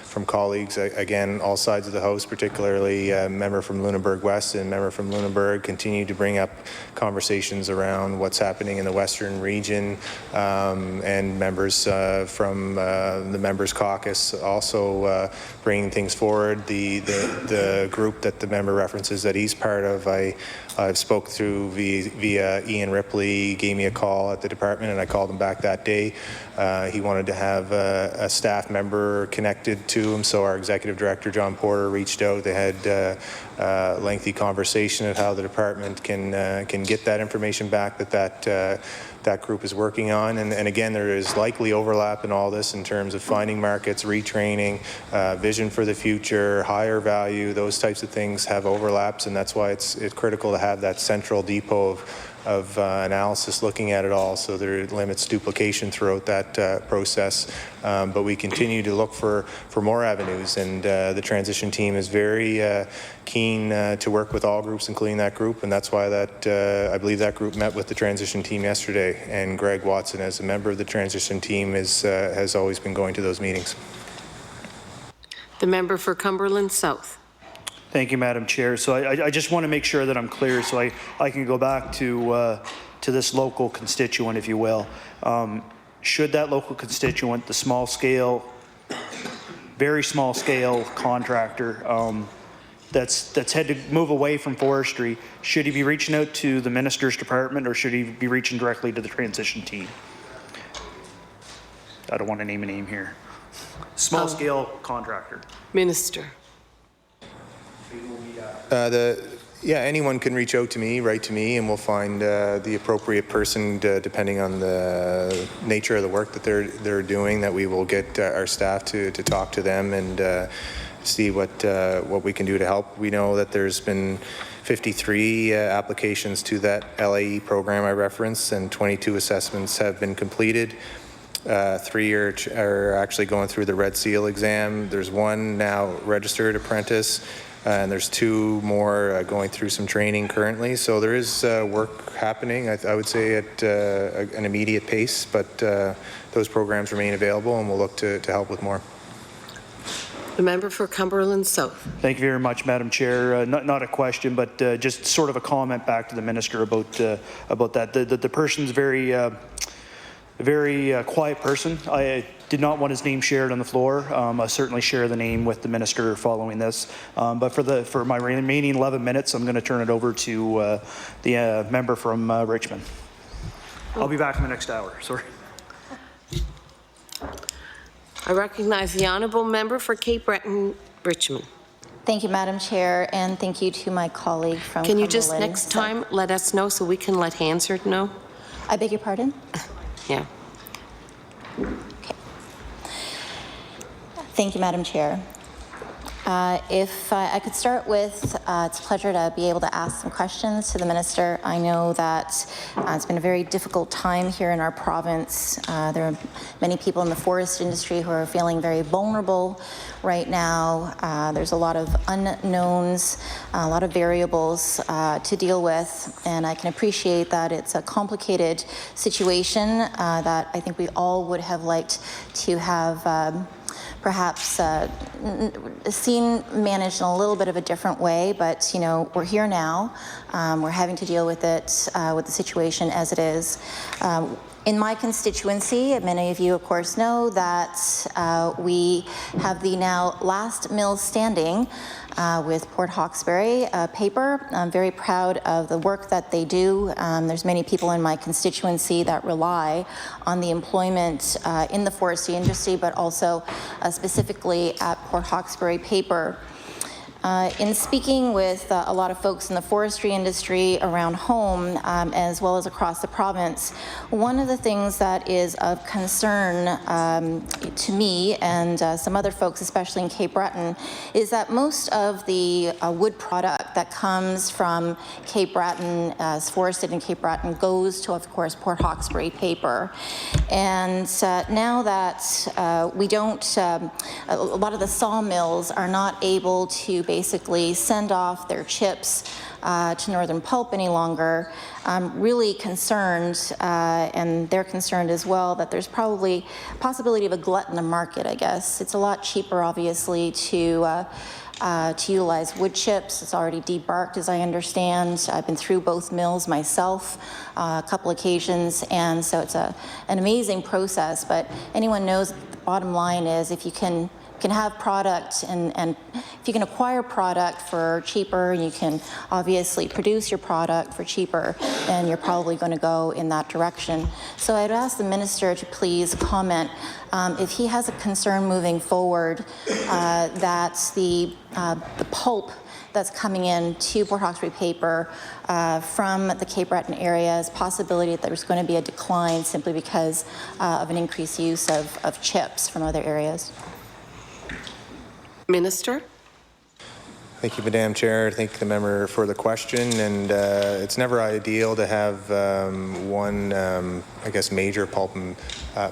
from colleagues, again, all sides of the House, particularly member from Lunenburg West and member from Lunenburg, continue to bring up conversations around what's happening in the Western region, and members from the Members Caucus also bringing things forward. The group that the member references that he's part of, I've spoke through via Ian Ripley, gave me a call at the department, and I called him back that day. He wanted to have a staff member connected to him, so our executive director, John Porter, reached out. They had a lengthy conversation of how the department can get that information back that group is working on. And again, there is likely overlap in all this in terms of finding markets, retraining, vision for the future, higher value. Those types of things have overlaps, and that's why it's critical to have that central depot of analysis looking at it all, so there it limits duplication throughout that process. But we continue to look for more avenues, and the transition team is very keen to work with all groups, including that group, and that's why I believe that group met with the transition team yesterday, and Greg Watson, as a member of the transition team, has always been going to those meetings. The member for Cumberland South. Thank you, Madam Chair. So I just want to make sure that I'm clear, so I can go back to this local constituent, if you will. Should that local constituent, the small scale, very small scale contractor that's had to move away from forestry, should he be reaching out to the minister's department, or should he be reaching directly to the transition team? I don't want to name a name here. Small scale contractor. Minister. Yeah, anyone can reach out to me, write to me, and we'll find the appropriate person depending on the nature of the work that they're doing, that we will get our staff to talk to them and see what we can do to help. We know that there's been 53 applications to that LAE program I referenced, and 22 assessments have been completed. 3 are actually going through the Red Seal exam. There's 1 now registered apprentice, and there's 2 more going through some training currently. So there is work happening, I would say, at an immediate pace, but those programs remain available, and we'll look to help with more. The member for Cumberland South. Thank you very much, Madam Chair. Not a question, but just sort of a comment back to the minister about that. The person's very quiet person. I did not want his name shared on the floor. I'll certainly share the name with the minister following this. But for my remaining 11 minutes, I'm going to turn it over to the member from Richmond. I'll be back in the next hour. Sorry. I recognize the honourable member for Cape Breton, Richmond. Thank you, Madam Chair, and thank you to my colleague from Can you Cumberland. just next time let us know so we can let Hansard know? I beg your pardon? Yeah. Okay. Thank you, Madam Chair. If I could start with, it's a pleasure to be able to ask some questions to the Minister. I know that it's been a very difficult time here in our province. There are many people in the forest industry who are feeling very vulnerable right now. There's a lot of unknowns, a lot of variables to deal with, and I can appreciate that it's a complicated situation that I think we all would have liked to have perhaps seen managed in a little bit of a different way, but you know, we're here now. We're having to deal with it, with the situation as it is. In my constituency, many of you of course know that we have the now last mill standing with Port Hawkesbury paper. I'm very proud of the work that they do. There's many people in my constituency that rely on the employment in the forestry industry, but also specifically at Port Hawkesbury paper. In speaking with a lot of folks in the forestry industry around home, as well as across the province, one of the things that is of concern to me and some other folks, especially in Cape Breton, is that most of the wood product that comes from Cape Breton, as forested in Cape Breton, goes to, of course, Port Hawkesbury paper. And now that we don't, a lot of the sawmills are not able to basically send off their chips to Northern Pulp any longer. I'm really concerned, and they're concerned as well, that there's probably a possibility of a glut in the market, I guess. It's a lot cheaper, obviously, to utilize wood chips. It's already debarked, as I understand. I've been through both mills myself a couple occasions, and so it's an amazing process. But anyone knows the bottom line is if you can have product and if you can acquire product for cheaper and you can obviously produce your product for cheaper, then you're probably going to go in that direction. So I'd ask the minister to please comment if he has a concern moving forward that the pulp that's coming in to Port Hawkesbury paper from the Cape Breton area is possibility that there's going to be a decline simply because of an increased use of chips from other areas. Minister? Thank you, Madam Chair. Thank the member for the question. And it's never ideal to have one, I guess, major pulp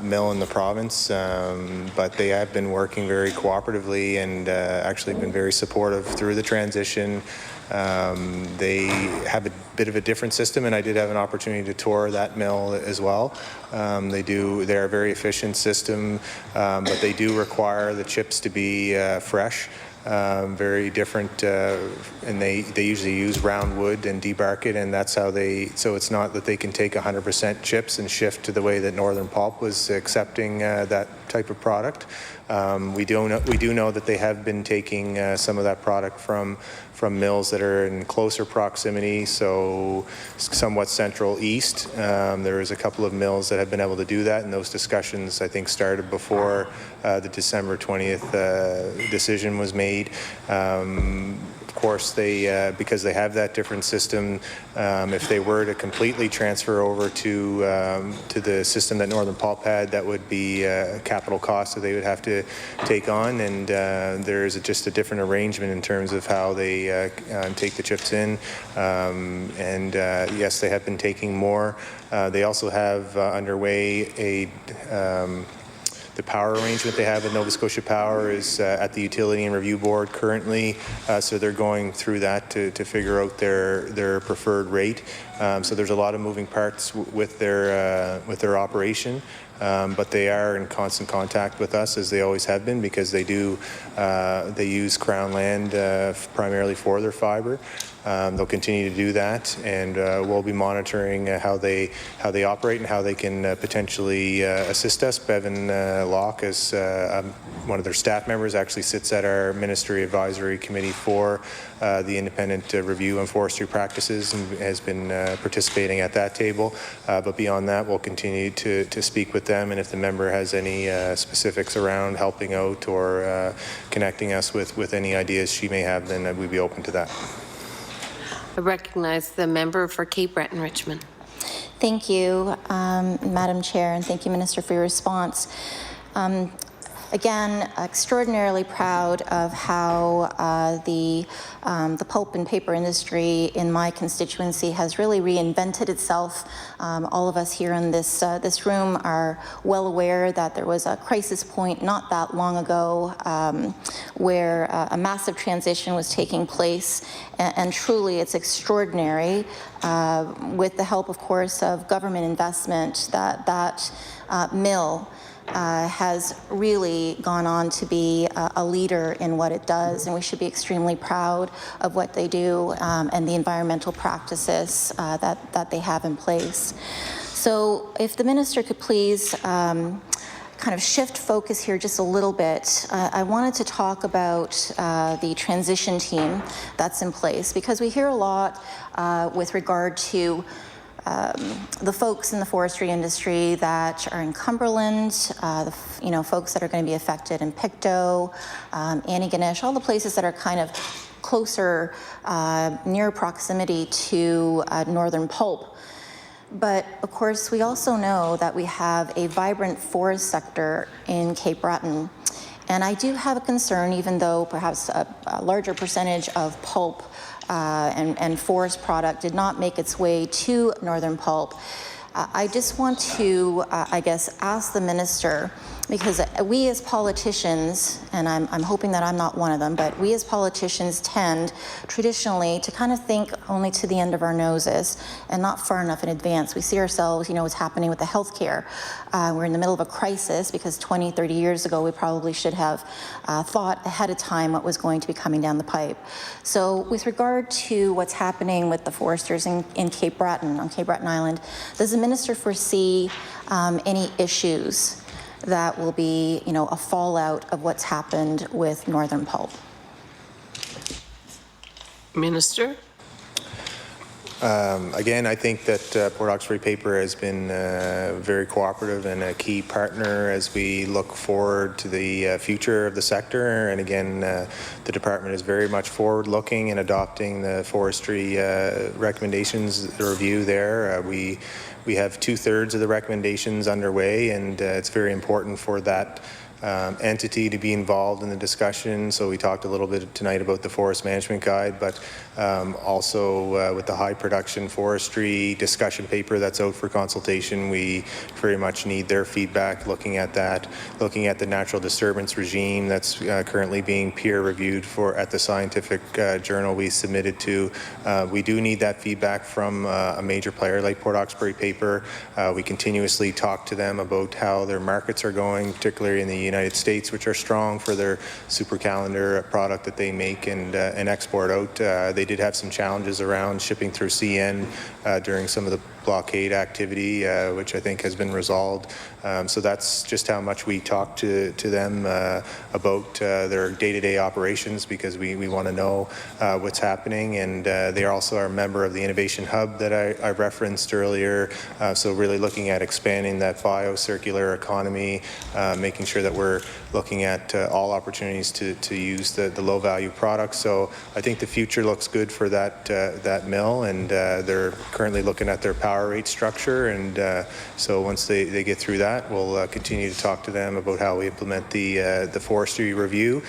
mill in the province, but they have been working very cooperatively and actually been very supportive through the transition. They have a bit of a different system, and I did have an opportunity to tour that mill as well. They're a very efficient system, but they do require the chips to be fresh. Very different, and they usually use round wood and debark it, and that's how so it's not that they can take 100% chips and shift to the way that Northern Pulp was accepting that type of product. We do know that they have been taking some of that product from mills that are in closer proximity, so somewhat central east. There is a couple of mills that have been able to do that, and those discussions, I think, started before the December 20th decision was made. Of course, they because they have that different system, if they were to completely transfer over to the system that Northern Pulp had, that would be a capital cost that they would have to take on, and there's just a different arrangement in terms of how they take the chips in. Yes, they have been taking more. They also have underway the power arrangement they have with Nova Scotia Power is at the Utility and Review Board currently, so they're going through that to figure out their preferred rate. So there's a lot of moving parts with their operation. But they are in constant contact with us, as they always have been, because they use Crown land primarily for their fibre. They'll continue to do that, and we'll be monitoring how they operate and how they can potentially assist us. Bevan Locke, as one of their staff members, actually sits at our Ministry Advisory Committee for the independent review on forestry practices and has been participating at that table. But beyond that, we'll continue to speak with them, and if the member has any specifics around helping out or connecting us with any ideas she may have, then we'd be open to that. I recognize the member for Cape Breton Richmond. Thank you, Madam Chair, and thank you, Minister, for your response. Again, extraordinarily proud of how the pulp and paper industry in my constituency has really reinvented itself. All of us here in this room are well aware that there was a crisis point not that long ago where a massive transition was taking place, and truly it's extraordinary with the help, of course, of government investment that mill has really gone on to be a leader in what it does, and we should be extremely proud of what they do and the environmental practices that they have in place. So if the minister could please kind of shift focus here just a little bit, I wanted to talk about the transition team that's in place, because we hear a lot with regard to the folks in the forestry industry that are in Cumberland, folks that are going to be affected in Pictou, Antigonish, all the places that are kind of closer, near proximity to Northern Pulp. But of course, we also know that we have a vibrant forest sector in Cape Breton. And I do have a concern, even though perhaps a larger percentage of pulp and forest product did not make its way to Northern Pulp. I just want to, ask the minister, because we as politicians, and I'm hoping that I'm not one of them, but we as politicians tend traditionally to kind of think only to the end of our noses and not far enough in advance. We see ourselves, what's happening with the healthcare. We're in the middle of a crisis because 20, 30 years ago, we probably should have thought ahead of time what was going to be coming down the pipe. So with regard to what's happening with the foresters in Cape Breton, on Cape Breton Island, does the minister foresee any issues that will be, a fallout of what's happened with Northern Pulp? Minister? Again, I think that Port Hawkesbury Paper has been very cooperative and a key partner as we look forward to the future of the sector. And again, the department is very much forward-looking and adopting the forestry recommendations, the review there. We have 2/3 of the recommendations underway, and it's very important for that entity to be involved in the discussion. So we talked a little bit tonight about the forest management guide, but also with the high production forestry discussion paper that's out for consultation, we very much need their feedback looking at that, looking at the natural disturbance regime that's currently being peer reviewed at the scientific journal we submitted to. We do need that feedback from a major player like Port Hawkesbury Paper. We continuously talk to them about how their markets are going, particularly in the United States, which are strong for their super calendar product that they make and export out. They did have some challenges around shipping through CN during some of the blockade activity, which I think has been resolved. So that's just how much we talk to them about their day-to-day operations, because we want to know what's happening. And they also are a member of the Innovation Hub that I referenced earlier. So really looking at expanding that bio-circular economy, making sure that we're looking at all opportunities to use the low-value products. So I think the future looks good for that mill, and they're currently looking at their power rate structure. And so once they get through that, we'll continue to talk to them about how we implement the forestry review,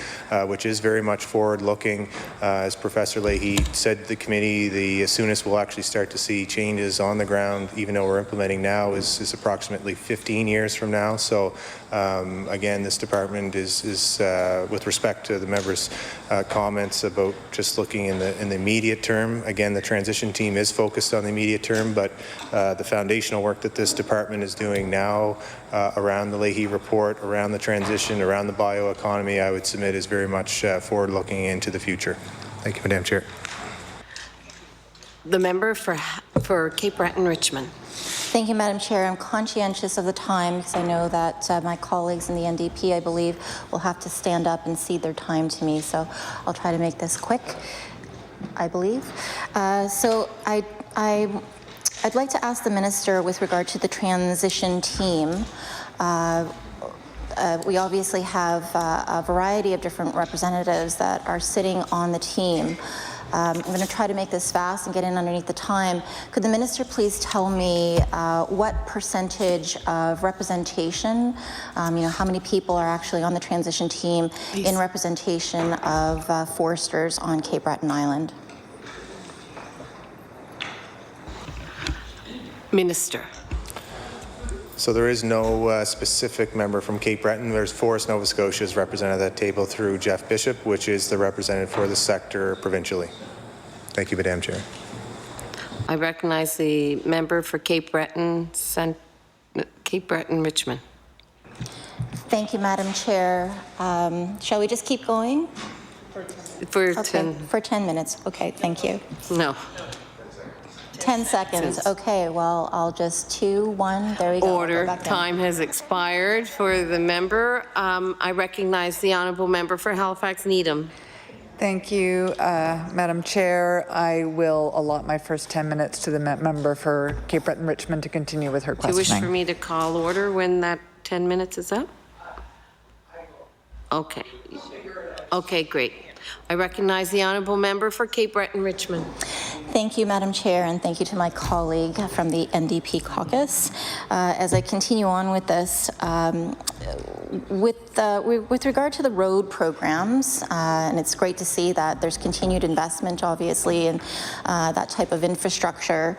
which is very much forward-looking. As Professor Leahy said to the committee, the soonest we'll actually start to see changes on the ground, even though we're implementing now, is approximately 15 years from now. So again, this department is with respect to the members' comments about just looking in the immediate term. Again, the transition team is focused on the immediate term, but the foundational work that this department is doing now around the Leahy report, around the transition, around the bioeconomy, I would submit is very much forward-looking into the future. Thank you, Madam Chair. The member for Cape Breton-Richmond. Thank you, Madam Chair. I'm conscientious of the time because I know that my colleagues in the NDP, I believe, will have to stand up and cede their time to me. So I'll try to make this quick, I believe. So I'd like to ask the Minister with regard to the transition team. We obviously have a variety of different representatives that are sitting on the team. I'm going to try to make this fast and get in underneath the time. Could the Minister please tell me what percentage of representation, how many people are actually on the transition team in representation of foresters on Cape Breton Island? Minister. So there is no specific member from Cape Breton. There's Forest Nova Scotia is represented at that table through Jeff Bishop, which is the representative for the sector provincially. Thank you, Madam Chair. I recognize the member for Cape Breton-Richmond. Thank you, Madam Chair. Shall we just keep going? For 10 minutes. Okay, thank you. No. 10 seconds. Okay, well, I'll just 2, 1, there we go. Order. Time has expired for the member. I recognize the honourable member for Halifax Needham. Thank you, Madam Chair. I will allot my first 10 minutes to the member for Cape Breton-Richmond to continue with her questioning. Do you wish for me to call order when that 10 minutes is up? Okay. Okay, great. I recognize the honourable member for Cape Breton-Richmond. Thank you, Madam Chair, and thank you to my colleague from the NDP caucus. As I continue on with this, with regard to the road programs, and it's great to see that there's continued investment, obviously, in that type of infrastructure.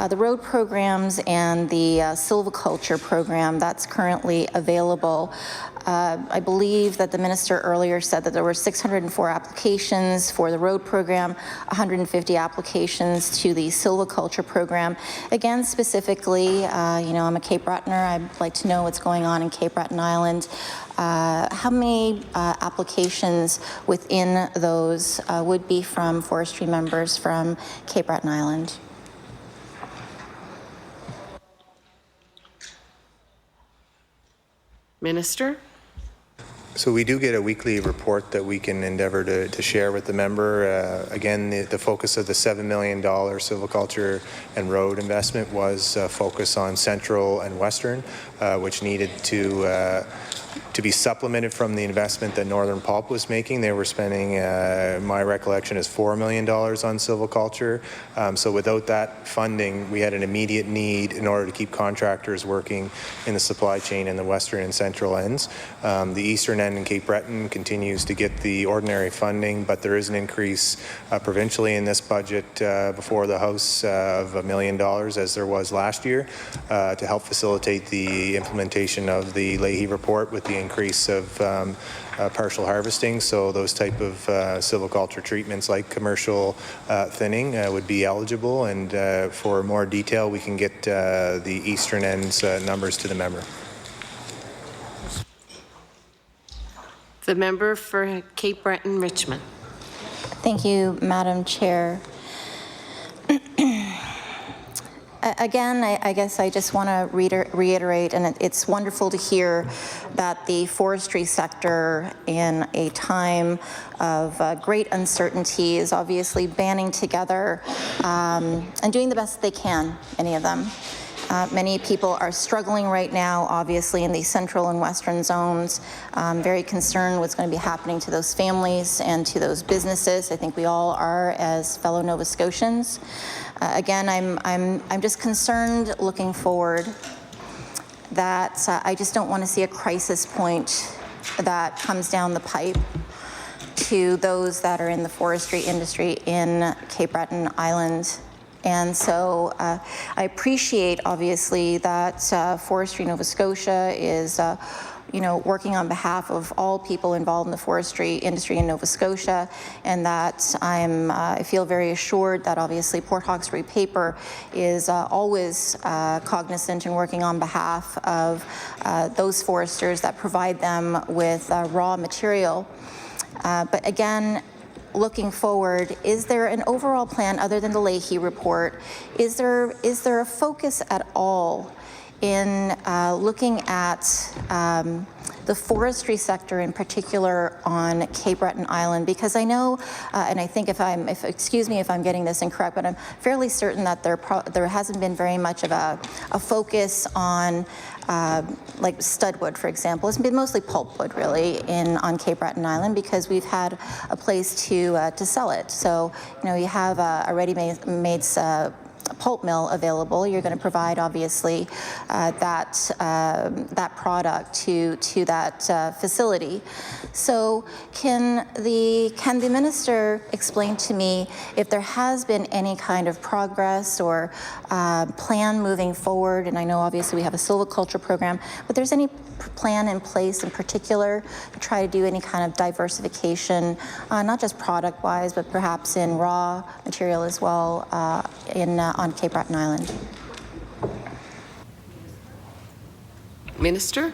The road programs and the silviculture program that's currently available. I believe that the minister earlier said that there were 604 applications for the road program, 150 applications to the silviculture program. Again, specifically, I'm a Cape Bretoner. I'd like to know what's going on in Cape Breton Island. How many applications within those would be from forestry members from Cape Breton Island? Minister? So we do get a weekly report that we can endeavour to share with the member. Again, the focus of the $7 million silviculture and road investment was focus on central and western, which needed to be supplemented from the investment that Northern Pulp was making. They were spending, my recollection is $4 million on silviculture. So without that funding, we had an immediate need in order to keep contractors working in the supply chain in the western and central ends. The eastern end in Cape Breton continues to get the ordinary funding, but there is an increase provincially in this budget before the House of $1 million, as there was last year, to help facilitate the implementation of the Leahy report with the increase of partial harvesting. So those type of silviculture treatments like commercial thinning would be eligible, and for more detail we can get the eastern end's numbers to the member. The member for Cape Breton-Richmond. Thank you, Madam Chair. Again, I guess I just want to reiterate, and it's wonderful to hear that the forestry sector, in a time of great uncertainty, is obviously banding together and doing the best they can, many of them. Many people are struggling right now, obviously, in the central and western zones. Very concerned what's going to be happening to those families and to those businesses. I think we all are as fellow Nova Scotians. Again, I'm just concerned looking forward that I just don't want to see a crisis point that comes down the pipe to those that are in the forestry industry in Cape Breton Island. And so I appreciate, obviously, that Forestry Nova Scotia is working on behalf of all people involved in the forestry industry in Nova Scotia, and that I feel very assured that obviously Port Hawkesbury Paper is always cognizant and working on behalf of those foresters that provide them with raw material. But again, looking forward, is there an overall plan other than the Leahy report? Is there a focus at all in looking at the forestry sector in particular on Cape Breton Island? Because I know, and I think excuse me if I'm getting this incorrect, but I'm fairly certain that there hasn't been very much of a focus on like studwood, for example. It's been mostly pulpwood, really, on Cape Breton Island, because we've had a place to sell it. So, you have a ready-made pulp mill available. You're going to provide, obviously, that product to that facility. So, can the minister explain to me if there has been any kind of progress or plan moving forward? And I know, obviously, we have a silviculture program, but there's any plan in place in particular to try to do any kind of diversification, not just product-wise, but perhaps in raw material as well on Cape Breton Island? Minister?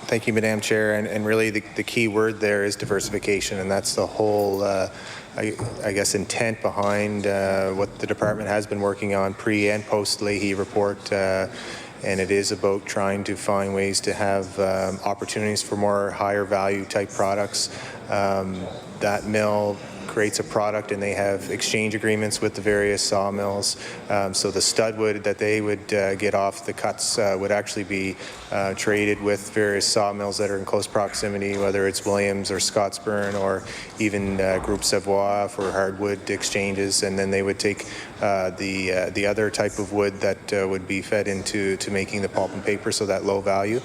Thank you, Madam Chair. And really the key word there is diversification, and that's the whole I guess intent behind what the department has been working on pre and post Leahy report. And it is about trying to find ways to have opportunities for more higher value type products. That mill creates a product, and they have exchange agreements with the various sawmills. So the studwood that they would get off the cuts would actually be traded with various sawmills that are in close proximity, whether it's Williams or Scottsburn or even Groupe Savoie for hardwood exchanges, and then they would take the other type of wood that would be fed into making the pulp and paper, so that low value.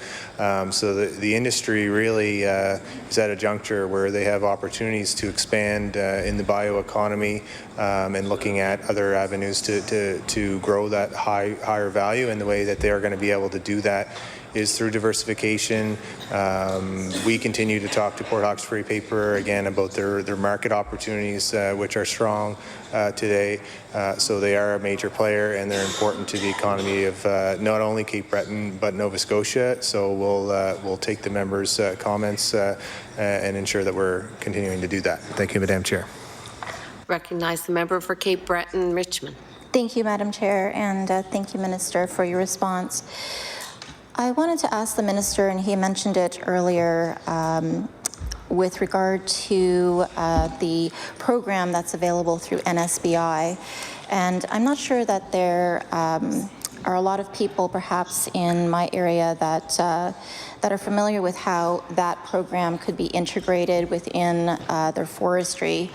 So the industry really is at a juncture where they have opportunities to expand in the bioeconomy and looking at other avenues to grow that higher value, and the way that they are going to be able to do that is through diversification. We continue to talk to Port Hawkesbury Paper again about their market opportunities, which are strong today. So they are a major player, and they're important to the economy of not only Cape Breton but Nova Scotia. So we'll take the members' comments and ensure that we're continuing to do that. Thank you, Madam Chair. Recognize the member for Cape Breton, Richmond. Thank you, Madam Chair, and thank you, Minister, for your response. I wanted to ask the minister, and he mentioned it earlier, with regard to the program that's available through NSBI. And I'm not sure that there are a lot of people perhaps in my area that are familiar with how that program could be integrated within their forestry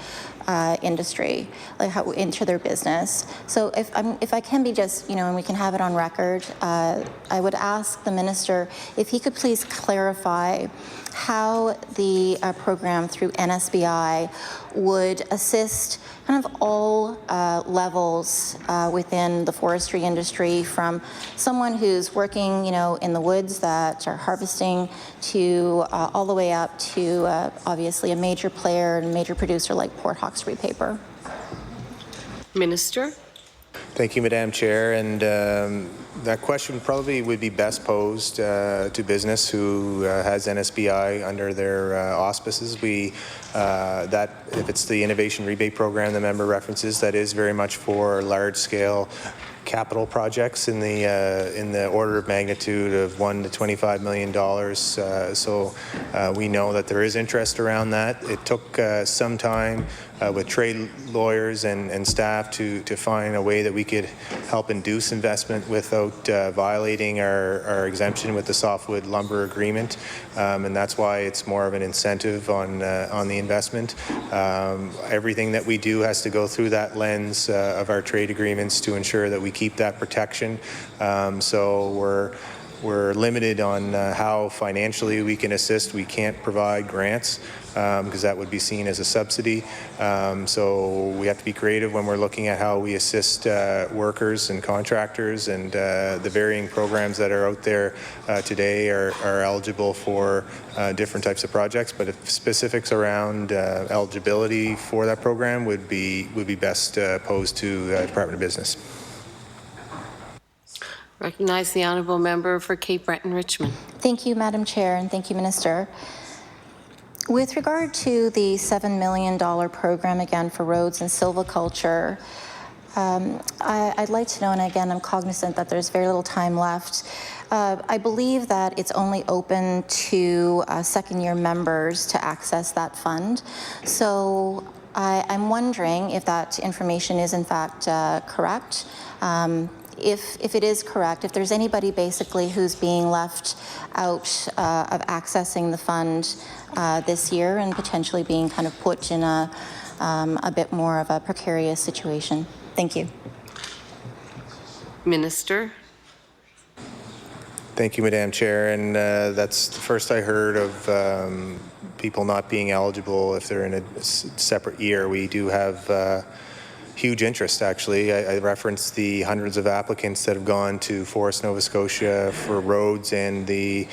industry, like how into their business. So if I can be just, and we can have it on record, I would ask the minister if he could please clarify how the program through NSBI would assist kind of all levels within the forestry industry, from someone who's working, in the woods that are harvesting to all the way up to obviously a major player and major producer like Port Hawkesbury Paper. Minister? Thank you, Madam Chair. And that question probably would be best posed to business who has NSBI under their auspices. That if it's the innovation rebate program the member references, that is very much for large-scale capital projects in the order of magnitude of $1 to $25 million. So we know that there is interest around that. It took some time with trade lawyers and staff to find a way that we could help induce investment without violating our exemption with the softwood lumber agreement, and that's why it's more of an incentive on the investment. Everything that we do has to go through that lens of our trade agreements to ensure that we keep that protection. So we're limited on how financially we can assist. We can't provide grants because that would be seen as a subsidy. So we have to be creative when we're looking at how we assist workers and contractors, and the varying programs that are out there today are eligible for different types of projects, but if specifics around eligibility for that program would be best posed to the Department of Business. Recognize the honourable member for Cape Breton-Richmond. Thank you, Madam Chair, and thank you, Minister. With regard to the $7 million program, again, for roads and silviculture, I'd like to know, and again, I'm cognizant that there's very little time left. I believe that it's only open to second-year members to access that fund. So I'm wondering if that information is in fact correct. If it is correct, if there's anybody basically who's being left out of accessing the fund this year and potentially being kind of put in a bit more of a precarious situation. Thank you. Minister. Thank you, Madam Chair, and that's the first I heard of people not being eligible if they're in a separate year. We do have huge interest, actually. I referenced the hundreds of applicants that have gone to Forest, Nova Scotia for roads, and the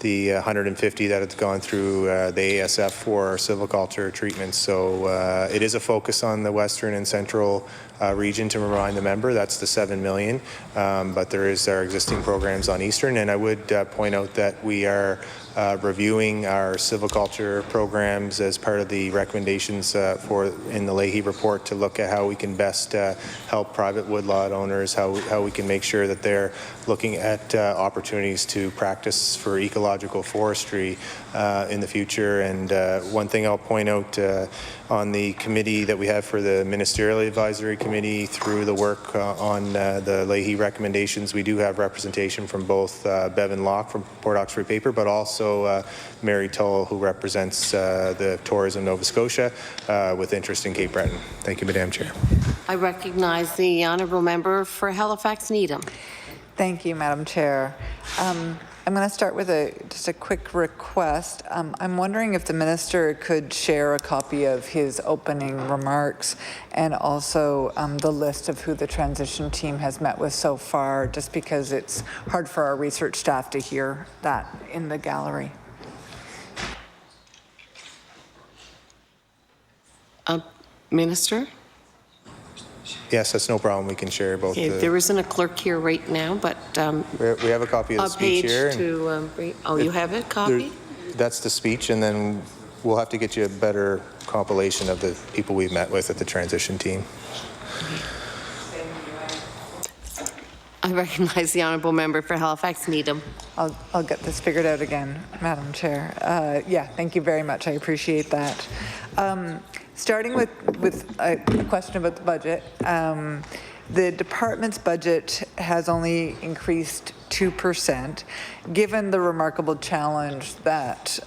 150 that have gone through the ASF for silviculture treatments. So it is a focus on the western and central region, to remind the member. That's the $7 million, but there is our existing programs on eastern, and I would point out that we are reviewing our silviculture programs as part of the recommendations in the Leahy report to look at how we can best help private woodlot owners, how we can make sure that they're looking at opportunities to practice for ecological forestry in the future. And one thing I'll point out on the committee that we have for the Ministerial Advisory Committee, through the work on the Leahy recommendations, we do have representation from both Bevan Locke from Port Oxford Paper, but also Mary Tull, who represents the Tourism Nova Scotia with interest in Cape Breton. Thank you, Madam Chair. I recognize the honourable member for Halifax Needham. Thank you, Madam Chair. I'm going to start with just a quick request. I'm wondering if the minister could share a copy of his opening remarks and also the list of who the transition team has met with so far, just because it's hard for our research staff to hear that in the gallery. Minister? Yes, that's no problem. We can share both. Okay, there isn't a clerk here right now, but we have a copy of the speech here. You have a copy? That's the speech, and then we'll have to get you a better compilation of the people we've met with at the transition team. I recognize the honourable member for Halifax Needham. I'll get this figured out again, Madam Chair. Yeah, thank you very much. I appreciate that. Starting with a question about the budget, the department's budget has only increased 2%. Given the remarkable challenge that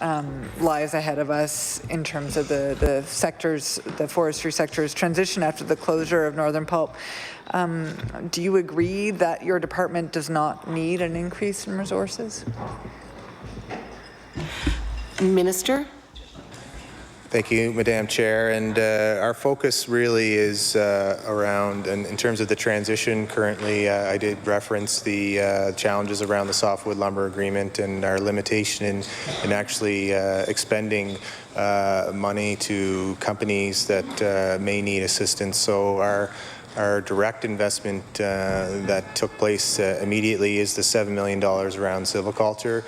lies ahead of us in terms of the forestry sector's transition after the closure of Northern Pulp, do you agree that your department does not need an increase in resources? Minister? Thank you, Madam Chair. And our focus really is around, and in terms of the transition currently, I did reference the challenges around the softwood lumber agreement and our limitation in actually expending money to companies that may need assistance. So our direct investment that took place immediately is the $7 million around silviculture.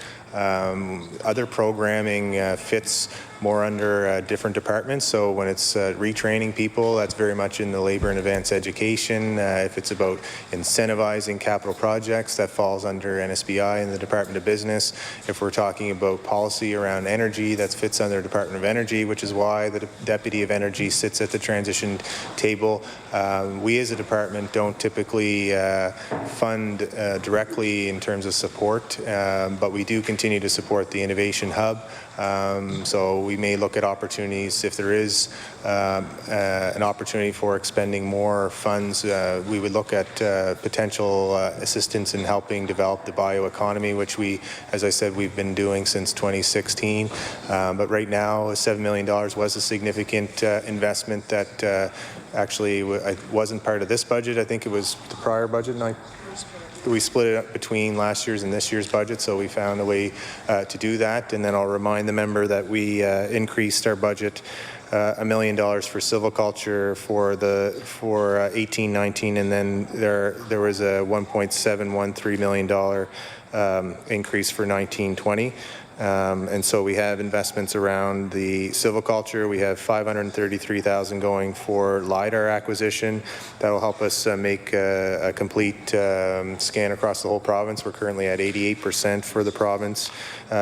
Other programming fits more under different departments. So when it's retraining people, that's very much in the labor and advanced education. If it's about incentivizing capital projects, that falls under NSBI and the Department of Business. If we're talking about policy around energy, that fits under the Department of Energy, which is why the Deputy of Energy sits at the transition table. We as a department don't typically fund directly in terms of support, but we do continue to support the Innovation Hub. So we may look at opportunities. If there is an opportunity for expending more funds, we would look at potential assistance in helping develop the bioeconomy, which we, as I said, we've been doing since 2016. But right now, $7 million was a significant investment that actually wasn't part of this budget. I think it was the prior budget, and we split it up between last year's and this year's budget, so we found a way to do that. And then I'll remind the member that we increased our budget $1 million for silviculture for 18-19, and then there was a $1.713 million increase for 19-20. And so we have investments around the silviculture. We have $533,000 going for LiDAR acquisition. That will help us make a complete scan across the whole province. We're currently at 88% for the province,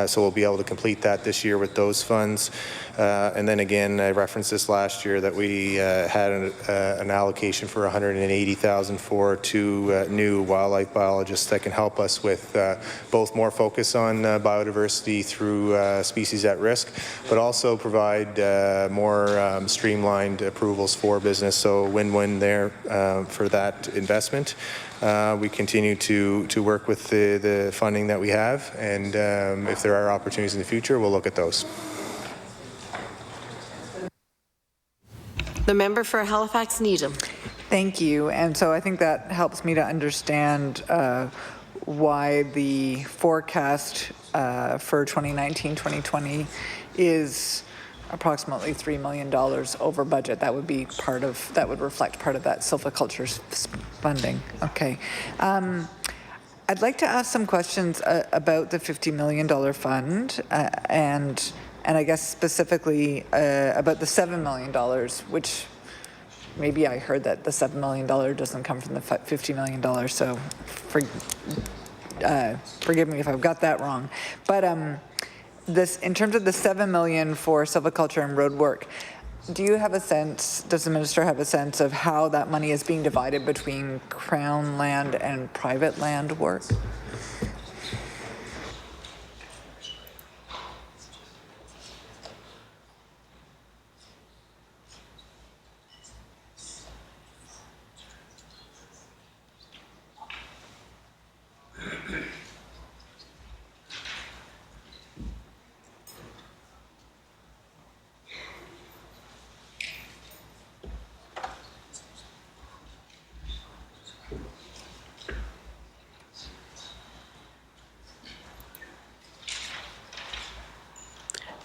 so we'll be able to complete that this year with those funds. And then again, I referenced this last year that we had an allocation for $180,000 for 2 new wildlife biologists that can help us with both more focus on biodiversity through species at risk, but also provide more streamlined approvals for business. So win-win there for that investment. We continue to work with the funding that we have, and if there are opportunities in the future, we'll look at those. The member for Halifax Needham. Thank you. And so I think that helps me to understand why the forecast for 2019-2020 is approximately $3 million over budget. That would be part of, that would reflect part of that silviculture funding. Okay. I'd like to ask some questions about the $50 million fund and I guess specifically about the $7 million, which maybe I heard that the $7 million doesn't come from the $50 million, so forgive me if I've got that wrong. But this, in terms of the $7 million for silviculture and road work, do you have a sense, does the minister have a sense of how that money is being divided between Crown land and private land work?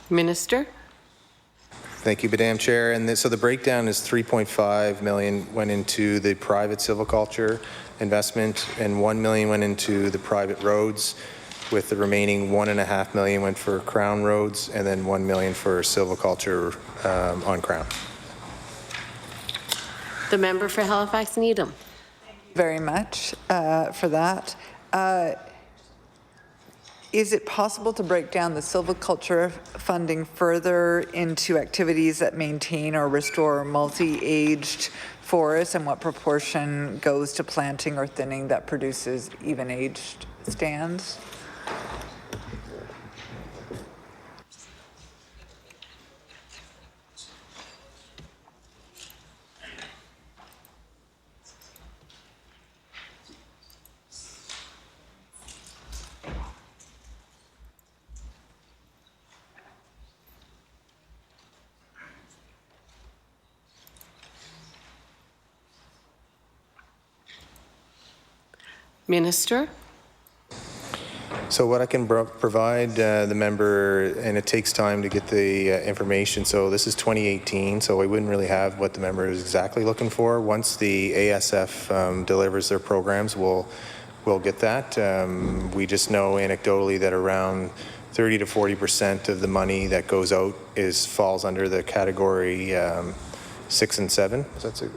Minister. Thank you, Madam Chair. And so the breakdown is $3.5 million went into the private silviculture investment, and $1 million went into the private roads, with the remaining $1.5 million went for Crown roads, and then $1 million for silviculture on Crown. The member for Halifax Needham. Very much for that. Is it possible to break down the silviculture funding further into activities that maintain or restore multi-aged forests, and what proportion goes to planting or thinning that produces even-aged stands? Minister. So what I can provide the member, and it takes time to get the information, so this is 2018, so we wouldn't really have what the member is exactly looking for. Once the ASF delivers their programs, we'll get that. We just know anecdotally that around 30 to 40% of the money that goes out falls under the category 6 and 7. Is that 6?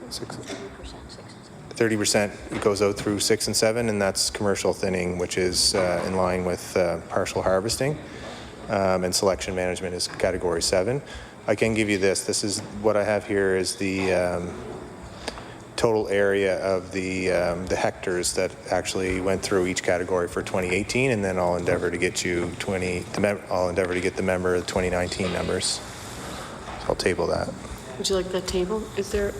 30% goes out through 6 and 7, and that's commercial thinning, which is in line with partial harvesting, and selection management is category 7. I can give you this. This is what I have here is the total area of the hectares that actually went through each category for 2018, and then I'll endeavor to get you I'll endeavor to get the member of the 2019 numbers. So I'll table that. Would you like that table? Is there?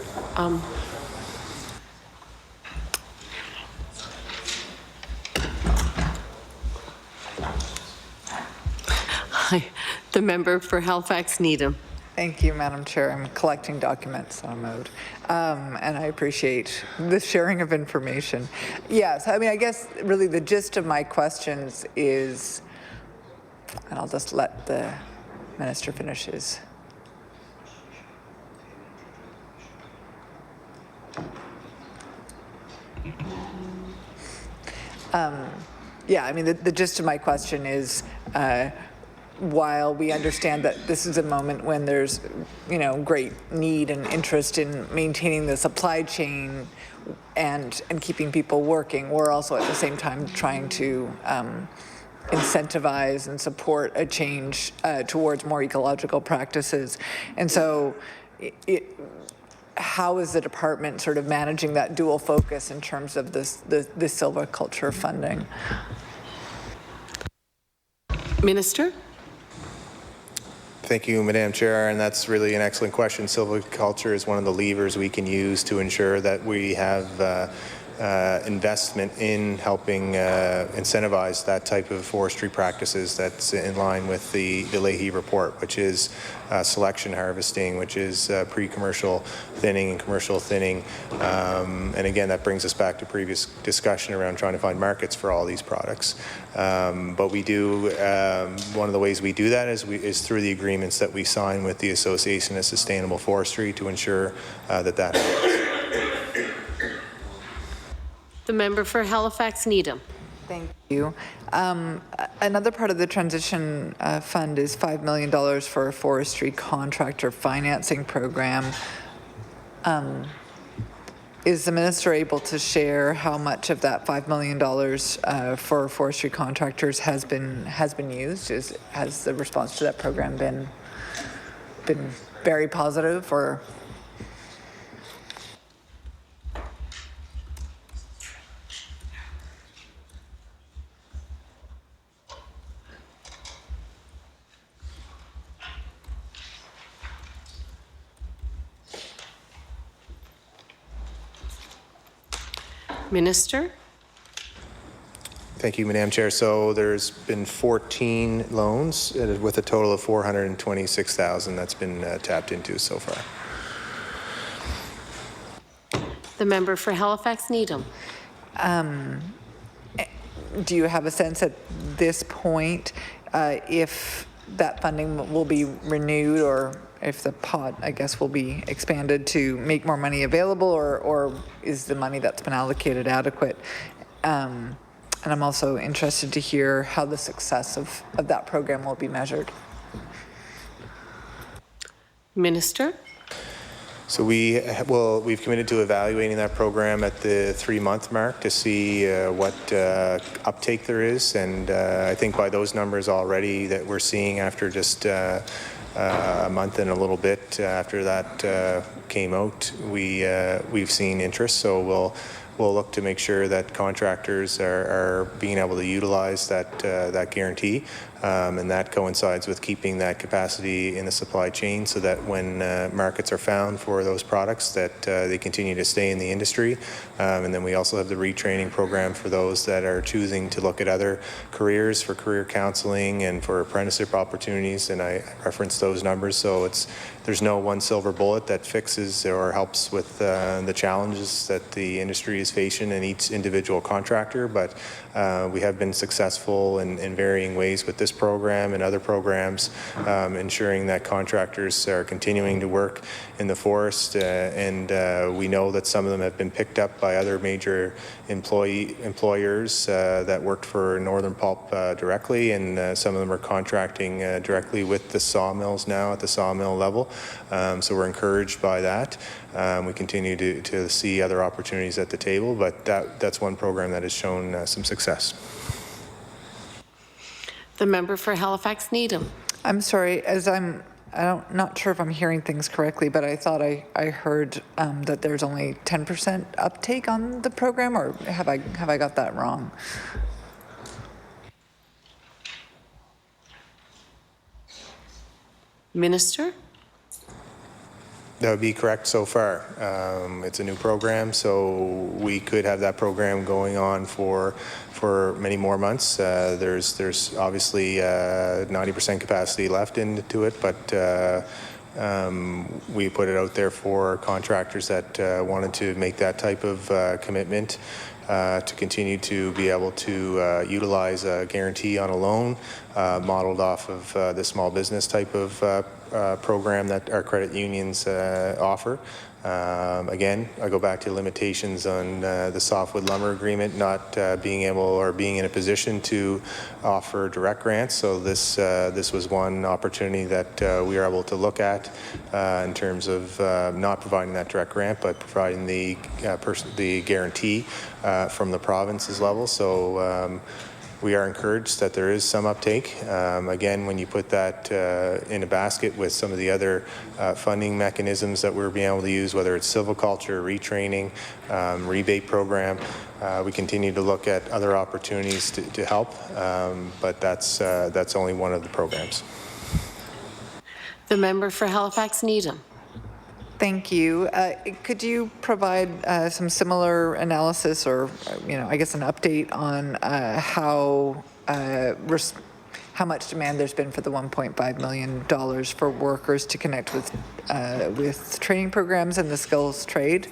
Hi, the member for Halifax Needham. Thank you, Madam Chair. I'm collecting documents on mode, and I appreciate the sharing of information. Yes, I mean, I guess really the gist of my questions is, and I'll just let the Minister finish his. Yeah, I mean, the gist of my question is, while we understand that this is a moment when there's, great need and interest in maintaining the supply chain and keeping people working, we're also at the same time trying to incentivize and support a change towards more ecological practices. And so how is the department sort of managing that dual focus in terms of this silviculture funding? Minister? Thank you, Madam Chair, and that's really an excellent question. Silviculture is one of the levers we can use to ensure that we have investment in helping incentivize that type of forestry practices that's in line with the Leahy report, which is selection harvesting, which is pre-commercial thinning and commercial thinning. And again, that brings us back to previous discussion around trying to find markets for all these products. But we do, one of the ways we do that is through the agreements that we sign with the Association of Sustainable Forestry to ensure that happens. The member for Halifax Needham. Thank you. Another part of the transition fund is $5 million for a forestry contractor financing program. Is the minister able to share how much of that $5 million for forestry contractors has been used? Has the response to that program been very positive, or? Minister? Thank you, Madam Chair. So there's been 14 loans with a total of $426,000 that's been tapped into so far. The member for Halifax Needham. Do you have a sense at this point if that funding will be renewed, or if the pot, I guess, will be expanded to make more money available, or is the money that's been allocated adequate? And I'm also interested to hear how the success of that program will be measured. Minister? So we've committed to evaluating that program at the 3-month mark to see what uptake there is, and I think by those numbers already that we're seeing after just a month and a little bit after that came out, we've seen interest. So we'll look to make sure that contractors are being able to utilize that guarantee, and that coincides with keeping that capacity in the supply chain so that when markets are found for those products that they continue to stay in the industry. And then we also have the retraining program for those that are choosing to look at other careers, for career counseling and for apprenticeship opportunities, and I referenced those numbers. So there's no one silver bullet that fixes or helps with the challenges that the industry is facing in each individual contractor, but we have been successful in varying ways with this this program and other programs, ensuring that contractors are continuing to work in the forest, and we know that some of them have been picked up by other major employers that worked for Northern Pulp directly, and some of them are contracting directly with the sawmills now at the sawmill level. So we're encouraged by that. We continue to see other opportunities at the table, but that's one program that has shown some success. The member for Halifax Needham. I'm sorry, I'm not sure if I'm hearing things correctly, but I thought I heard that there's only 10% uptake on the program, or have I got that wrong? Minister? That would be correct so far. It's a new program, so we could have that program going on for many more months. There's obviously 90% capacity left into it, but we put it out there for contractors that wanted to make that type of commitment to continue to be able to utilize a guarantee on a loan modeled off of the small business type of program that our credit unions offer. Again, I go back to limitations on the softwood lumber agreement not being able or being in a position to offer direct grants. So this was one opportunity that we are able to look at in terms of not providing that direct grant, but providing the guarantee from the province's level. So we are encouraged that there is some uptake. Again, when you put that in a basket with some of the other funding mechanisms that we're being able to use, whether it's silviculture, retraining, rebate program, we continue to look at other opportunities to help, but that's only one of the programs. The member for Halifax Needham. Thank you. Could you provide some similar analysis, or I guess an update on how much demand there's been for the $1.5 million for workers to connect with training programs in the skills trade,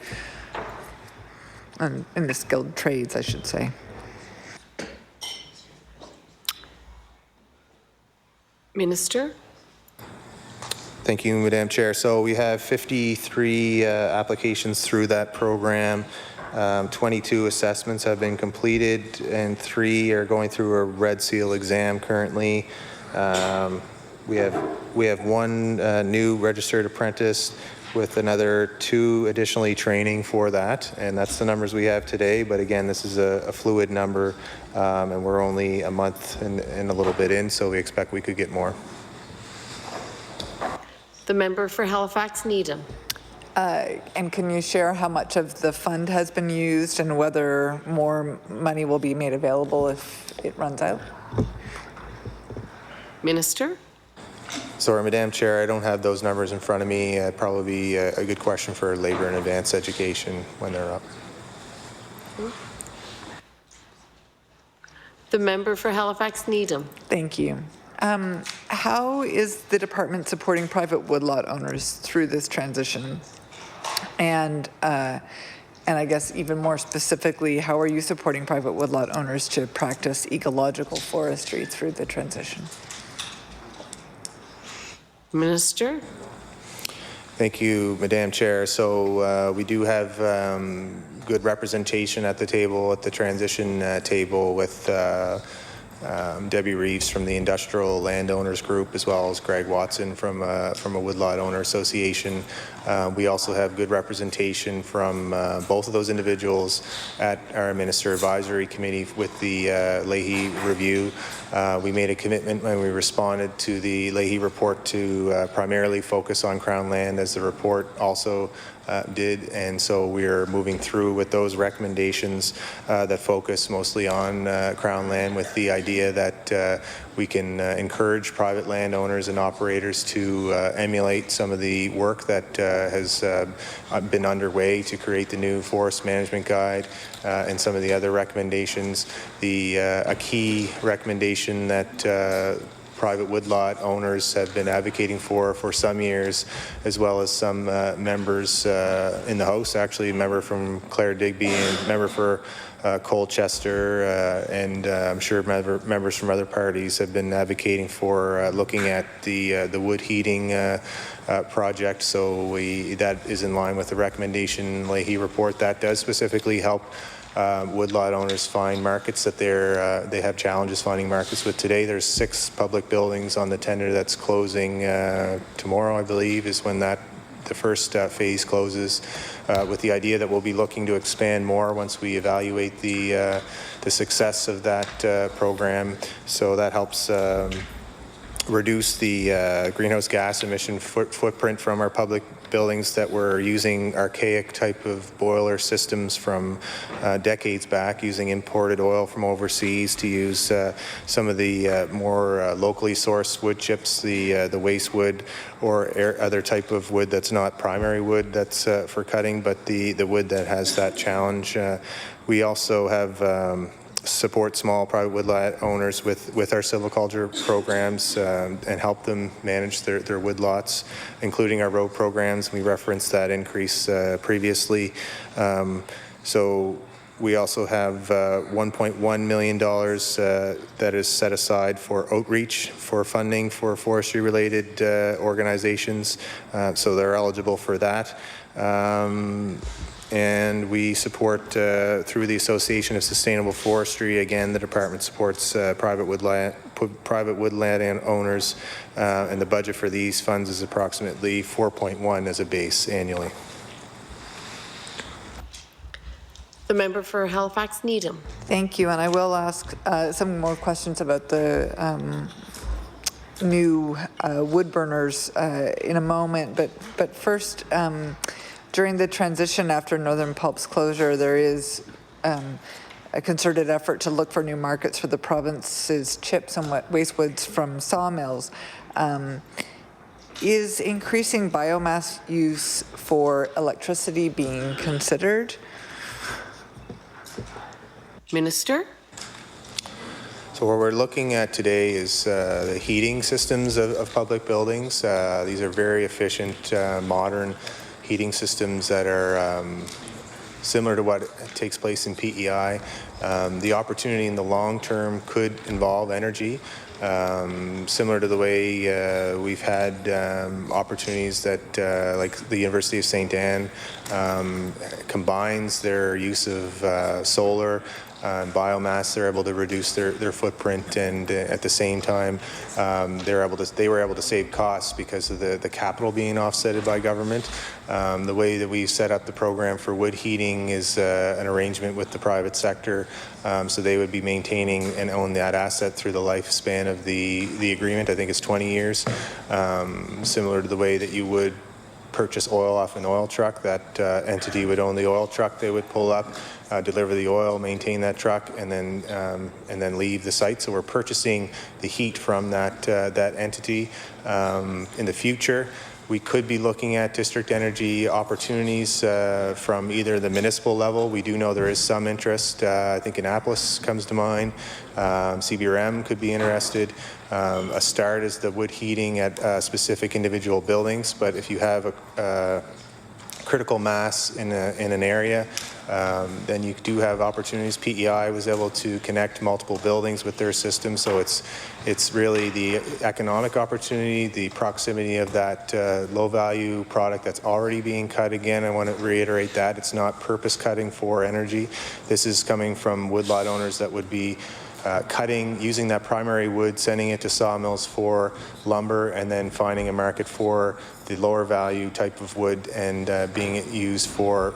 in the skilled trades, I should say? Minister? Thank you, Madam Chair. So we have 53 applications through that program. 22 assessments have been completed, and 3 are going through a Red Seal exam currently. We have 1 new registered apprentice with another 2 additionally training for that, and that's the numbers we have today. But again, this is a fluid number, and we're only a month and a little bit in, so we expect we could get more. The member for Halifax Needham. And can you share how much of the fund has been used and whether more money will be made available if it runs out? Minister? Sorry, Madam Chair, I don't have those numbers in front of me. Probably be a good question for Labour and Advanced Education when they're up. The member for Halifax Needham. Thank you. How is the department supporting private woodlot owners through this transition? And I guess even more specifically, how are you supporting private woodlot owners to practice ecological forestry through the transition? Minister? Thank you, Madam Chair. So we do have good representation at the table, at the transition table, with Debbie Reeves from the Industrial Landowners Group, as well as Greg Watson from a Woodlot Owner Association. We also have good representation from both of those individuals at our Minister Advisory Committee with the Leahy Review. We made a commitment when we responded to the Leahy report to primarily focus on Crown land, as the report also did, and so we are moving through with those recommendations that focus mostly on Crown land, with the idea that we can encourage private landowners and operators to emulate some of the work that has been underway to create the new Forest Management Guide and some of the other recommendations. A key recommendation that private woodlot owners have been advocating for some years, as well as some members in the House, actually a member from Clare Digby and a member for Colchester, and I'm sure members from other parties have been advocating for looking at the wood heating project. So that is in line with the recommendation Leahy report that does specifically help woodlot owners find markets that they have challenges finding markets with today. There's 6 public buildings on the tender that's closing tomorrow, I believe, is when the first phase closes, with the idea that we'll be looking to expand more once we evaluate the success of that program. So that helps reduce the greenhouse gas emission footprint from our public buildings that were using archaic type of boiler systems from decades back, using imported oil from overseas, to use some of the more locally sourced wood chips, the waste wood or other type of wood that's not primary wood that's for cutting, but the wood that has that challenge. We also have support small private woodlot owners with our silviculture programs and help them manage their woodlots, including our road programs. We referenced that increase previously. So we also have $1.1 million that is set aside for outreach for funding for forestry-related organizations, so they're eligible for that. And we support through the Association of Sustainable Forestry. Again, the department supports private woodland owners, and the budget for these funds is approximately 4.1 as a base annually. The member for Halifax Needham. Thank you, and I will ask some more questions about the new wood burners in a moment, but first, during the transition after Northern Pulp's closure, there is a concerted effort to look for new markets for the province's chips and waste woods from sawmills. Is increasing biomass use for electricity being considered? Minister? So what we're looking at today is the heating systems of public buildings. These are very efficient, modern heating systems that are similar to what takes place in PEI. The opportunity in the long term could involve energy, similar to the way we've had opportunities that, like the University of St. Anne, combines their use of solar and biomass. They're able to reduce their footprint, and at the same time, they were able to save costs because of the capital being offsetted by government. The way that we set up the program for wood heating is an arrangement with the private sector, so they would be maintaining and own that asset through the lifespan of the agreement. I think it's 20 years, similar to the way that you would purchase oil off an oil truck. That entity would own the oil truck. They would pull up, deliver the oil, maintain that truck, and then leave the site. So we're purchasing the heat from that entity. In the future, we could be looking at district energy opportunities from either the municipal level. We do know there is some interest. I think Annapolis comes to mind. CBRM could be interested. A start is the wood heating at specific individual buildings, but if you have a critical mass in an area, then you do have opportunities. PEI was able to connect multiple buildings with their system, so it's really the economic opportunity, the proximity of that low-value product that's already being cut. Again, I want to reiterate that it's not purpose cutting for energy. This is coming from woodlot owners that would be cutting, using that primary wood, sending it to sawmills for lumber, and then finding a market for the lower value type of wood and being used for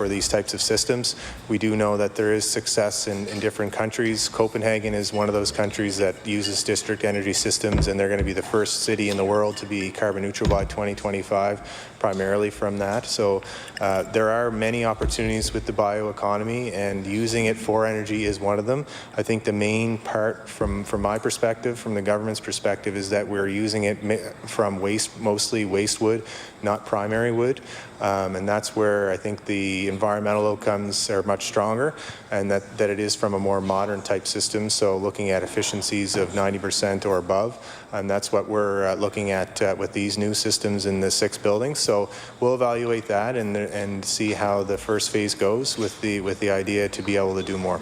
these types of systems. We do know that there is success in different countries. Copenhagen is one of those countries that uses district energy systems, and they're going to be the first city in the world to be carbon neutral by 2025, primarily from that. So there are many opportunities with the bioeconomy, and using it for energy is one of them. I I think the main part from my perspective, from the government's perspective, is that we're using it from mostly waste wood, not primary wood. And that's where I think the environmental outcomes are much stronger, and that it is from a more modern type system. So looking at efficiencies of 90% or above, and that's what we're looking at with these new systems in the 6 buildings. So we'll evaluate that and see how the first phase goes with the idea to be able to do more.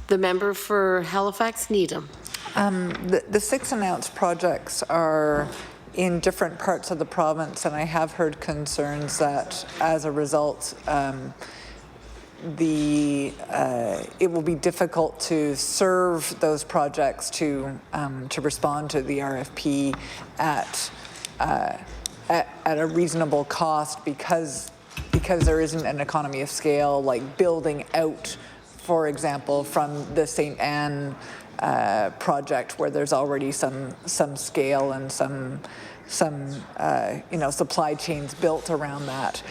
The member for Halifax Needham. The 6 announced projects are in different parts of the province, and I have heard concerns that as a result it will be difficult to serve those projects to respond to the RFP at a reasonable cost because there isn't an economy of scale, like building out, for example, from the St. Anne project, where there's already some scale and some supply chains built around that.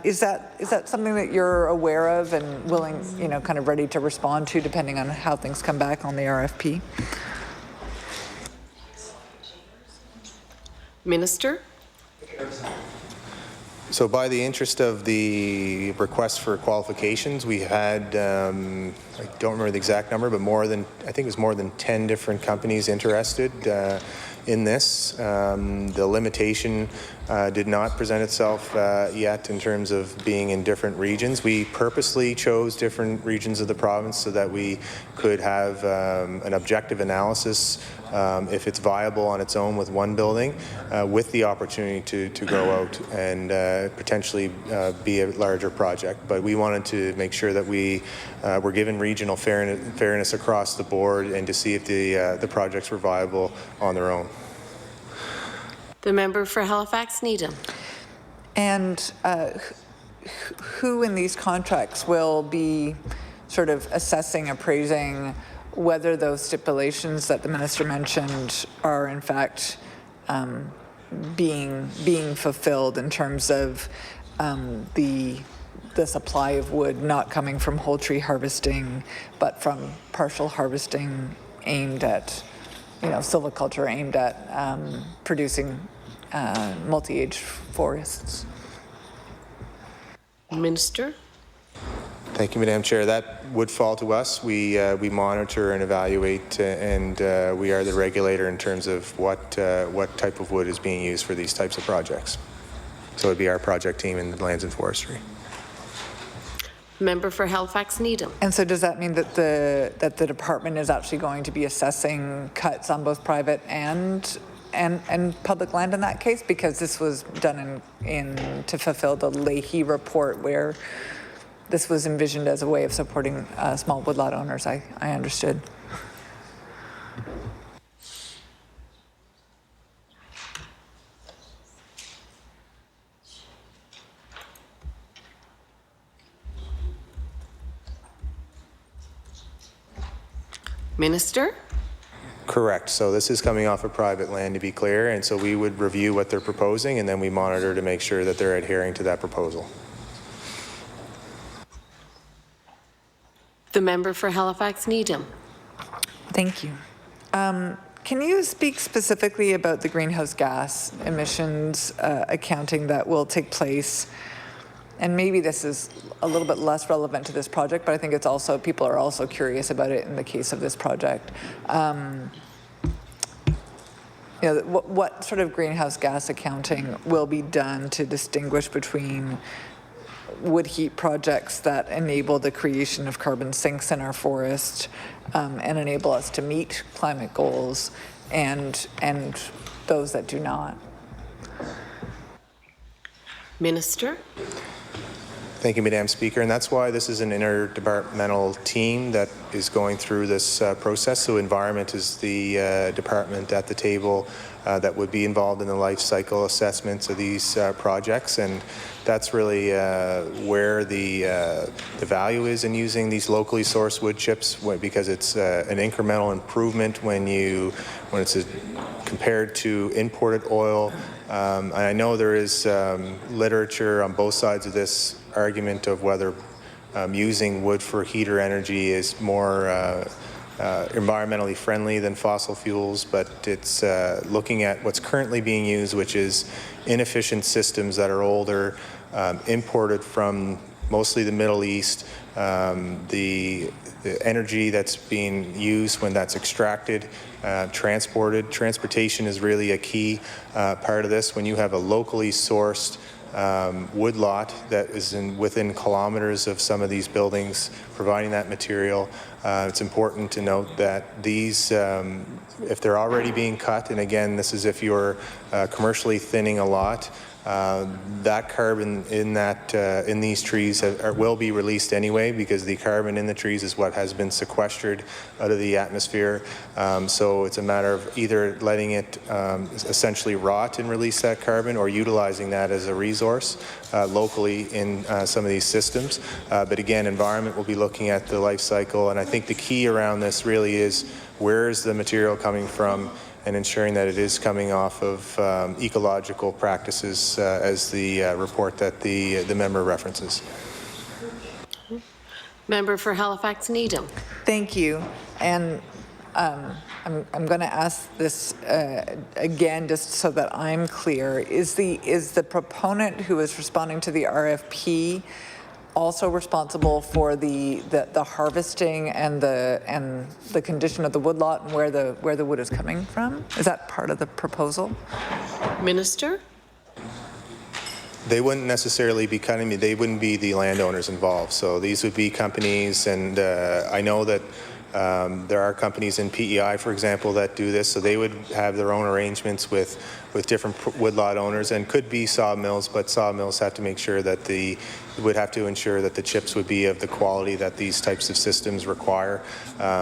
Is that something that you're aware of and willing, kind of ready to respond to, depending on how things come back on the RFP? Minister. So by the interest of the request for qualifications, we had, I don't remember the exact number, but I think it was more than 10 different companies interested in this. The limitation did not present itself yet in terms of being in different regions. We purposely chose different regions of the province so that we could have an objective analysis if it's viable on its own with one building, with the opportunity to go out and potentially be a larger project. But we wanted to make sure that we were given regional fairness across the board and to see if the projects were viable on their own. The member for Halifax Needham. And who in these contracts will be sort of assessing, appraising whether those stipulations that the minister mentioned are in fact being fulfilled in terms of the supply of wood not coming from whole tree harvesting, but from partial harvesting aimed at, silviculture aimed at producing multi-age forests? Minister. Thank you, Madam Chair. That would fall to us. We monitor and evaluate, and we are the regulator in terms of what type of wood is being used for these types of projects. So it would be our project team in Lands and Forestry. Member for Halifax Needham. And so does that mean that the department is actually going to be assessing cuts on both private and public land in that case? Because this was done to fulfill the Leahy report, where this was envisioned as a way of supporting small woodlot owners, I understood. Minister. Correct. So this is coming off of private land, to be clear, and so we would review what they're proposing, and then we monitor to make sure that they're adhering to that proposal. The member for Halifax Needham. Thank you. Can you speak specifically about the greenhouse gas emissions accounting that will take place? And maybe this is a little bit less relevant to this project, but I think it's also, people are also curious about it in the case of this project. What sort of greenhouse gas accounting will be done to distinguish between wood heat projects that enable the creation of carbon sinks in our forest and enable us to meet climate goals, and those that do not? Minister. Thank you, Madam Speaker, and that's why this is an interdepartmental team that is going through this process. So environment is the department at the table that would be involved in the life cycle assessments of these projects, and that's really where the value is in using these locally sourced wood chips, because it's an incremental improvement when it's compared to imported oil. I know there is literature on both sides of this argument of whether using wood for heater energy is more environmentally friendly than fossil fuels, but it's looking at what's currently being used, which is inefficient systems that are older, imported from mostly the Middle East. The energy that's being used when that's extracted, transported. Transportation is really a key part of this. When you have a locally sourced wood lot that is within kilometers of some of these buildings providing that material, it's important to note that these, if they're already being cut, and again, this is if you're commercially thinning a lot, that carbon in these trees will be released anyway, because the carbon in the trees is what has been sequestered out of the atmosphere. So it's a matter of either letting it essentially rot and release that carbon, or utilizing that as a resource locally in some of these systems. But again, environment will be looking at the life cycle, and I think the key around this really is where is the material coming from, and ensuring that it is coming off of ecological practices as the report that the member references. Member for Halifax Needham. Thank you. And I'm going to ask this again, just so that I'm clear. Is the proponent who is responding to the RFP also responsible for the harvesting and the condition of the woodlot and where the wood is coming from? Is that part of the proposal? Minister? They wouldn't necessarily be cutting, they wouldn't be the landowners involved. So these would be companies, and I know that there are companies in PEI, for example, that do this, so they would have their own arrangements with different woodlot owners, and could be sawmills, but sawmills have to make sure that would have to ensure that the chips would be of the quality that these types of systems require.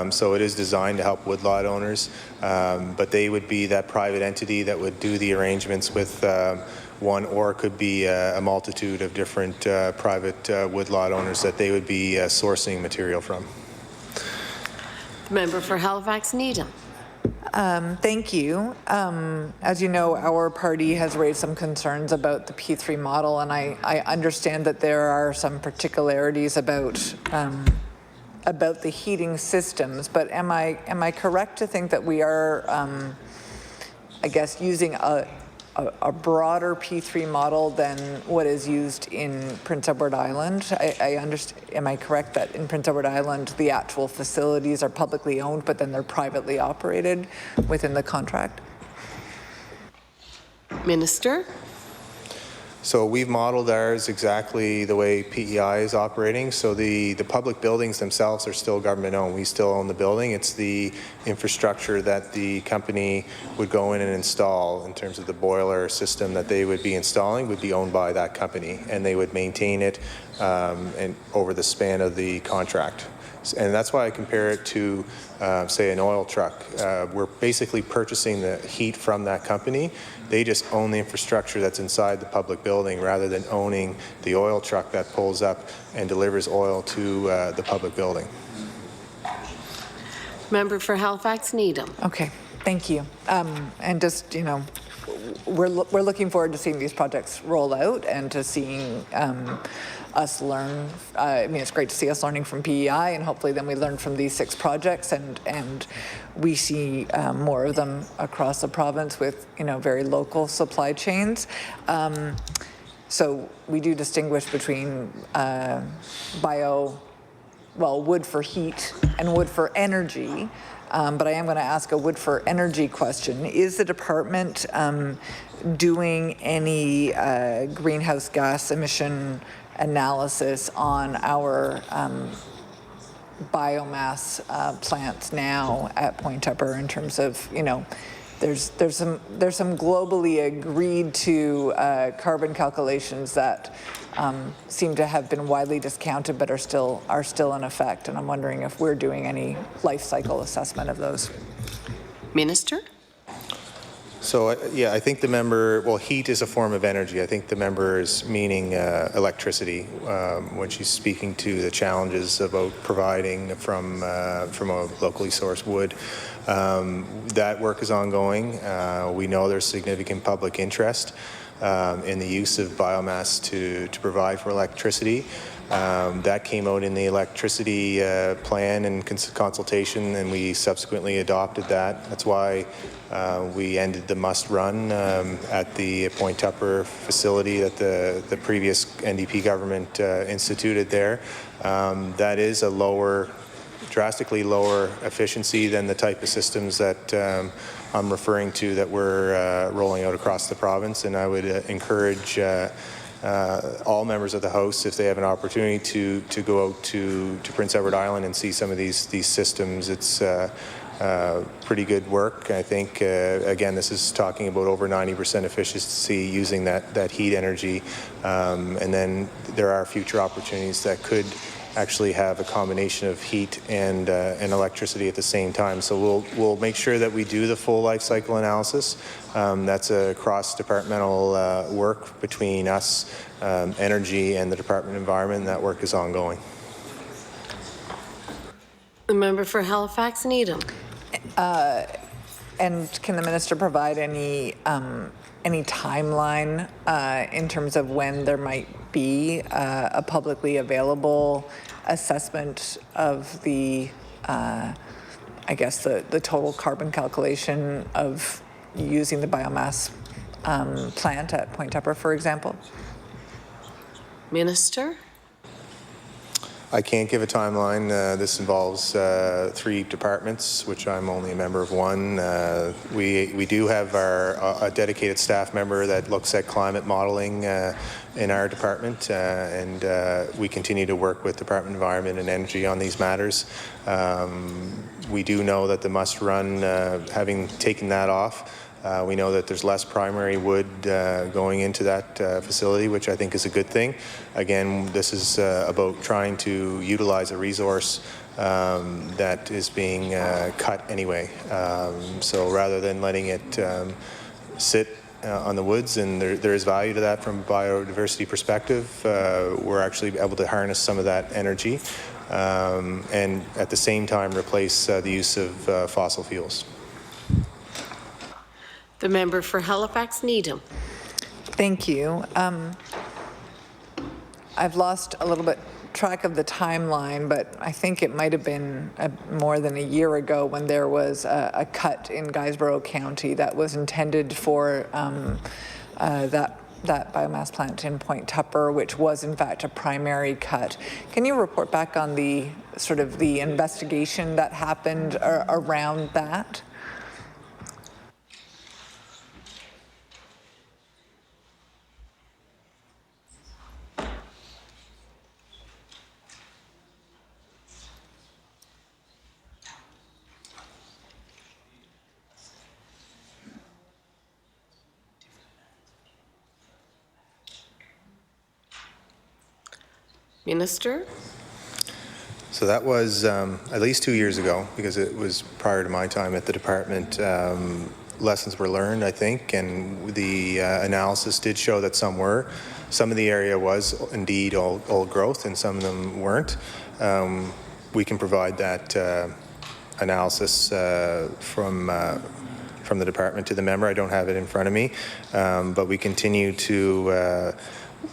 So it is designed to help woodlot owners, but they would be that private entity that would do the arrangements with one, or it could be a multitude of different private woodlot owners that they would be sourcing material from. Member for Halifax Needham. Thank you. As you know, our party has raised some concerns about the P3 model, and I understand that there are some particularities about the heating systems. But am I correct to think that we are, I guess, using a broader P3 model than what is used in Prince Edward Island? I understand. Am I correct that in Prince Edward Island the actual facilities are publicly owned, but then they're privately operated within the contract? Minister? So we've modeled ours exactly the way PEI is operating. So the public buildings themselves are still government owned. We still own the building. It's the infrastructure that the company would go in and install in terms of the boiler system that they would be installing would be owned by that company, and they would maintain it and over the span of the contract. And that's why I compare it to, say, an oil truck. We're basically purchasing the heat from that company. They just own the infrastructure that's inside the public building, rather than owning the oil truck that pulls up and delivers oil to the public building. Member for Halifax Needham. Okay, thank you. And just, you know, we're looking forward to seeing these projects roll out and to seeing us learn. I mean, it's great to see us learning from PEI, and hopefully then we learn from these 6 projects, and we see more of them across the province with, you know, very local supply chains. So we do distinguish between wood for heat and wood for energy. But I am going to ask a wood for energy question. Is the department doing any greenhouse gas emission analysis on our biomass plants now at Point Tupper, in terms of, you know, there's some globally agreed to carbon calculations that seem to have been widely discounted but are still in effect, and I'm wondering if we're doing any life cycle assessment of those. Minister? So, yeah, I think the member, well, heat is a form of energy. I think the member is meaning electricity when she's speaking to the challenges about providing from a locally sourced wood. That work is ongoing. We know there's significant public interest in the use of biomass to provide for electricity. That came out in the electricity plan and consultation, and we subsequently adopted that. That's why we ended the must-run at the Point Tupper facility that the previous NDP government instituted there. That is a drastically lower efficiency than the type of systems that I'm referring to that we're rolling out across the province, and I would encourage all members of the House, if they have an opportunity, to go out to Prince Edward Island and see some of these systems. It's pretty good work. I think, again, this is talking about over 90% efficiency using that heat energy. And then there are future opportunities that could actually have a combination of heat and electricity at the same time. So we'll make sure that we do the full life cycle analysis. That's a cross-departmental work between us, Energy, and the Department of Environment, and that work is ongoing. The member for Halifax Needham. And can the minister provide any timeline in terms of when there might be a publicly available assessment of the, I guess, the total carbon calculation of using the biomass plant at Point Tupper, for example? Minister? I can't give a timeline. This involves 3 departments, which I'm only a member of one. We do have a dedicated staff member that looks at climate modeling in our department, and we continue to work with Department of Environment and Energy on these matters. We do know that the must-run, having taken that off, we know that there's less primary wood going into that facility, which I think is a good thing. Again, this is about trying to utilize a resource that is being cut anyway. So rather than letting it sit on the woods, and there is value to that from a biodiversity perspective, we're actually able to harness some of that energy and at the same time replace the use of fossil fuels. The member for Halifax Needham. Thank you. I've lost a little bit track of the timeline, but I think it might have been more than a year ago when there was a cut in Guysborough County that was intended for that biomass plant in Point Tupper, which was in fact a primary cut. Can you report back on the sort of the investigation that happened around that? Minister? So that was at least 2 years ago, because it was prior to my time at the department. Lessons were learned, I think, and the analysis did show that some were. Some of the area was indeed old growth, and some of them weren't. We can provide that analysis from the department to the member. I don't have it in front of me, but we continue to,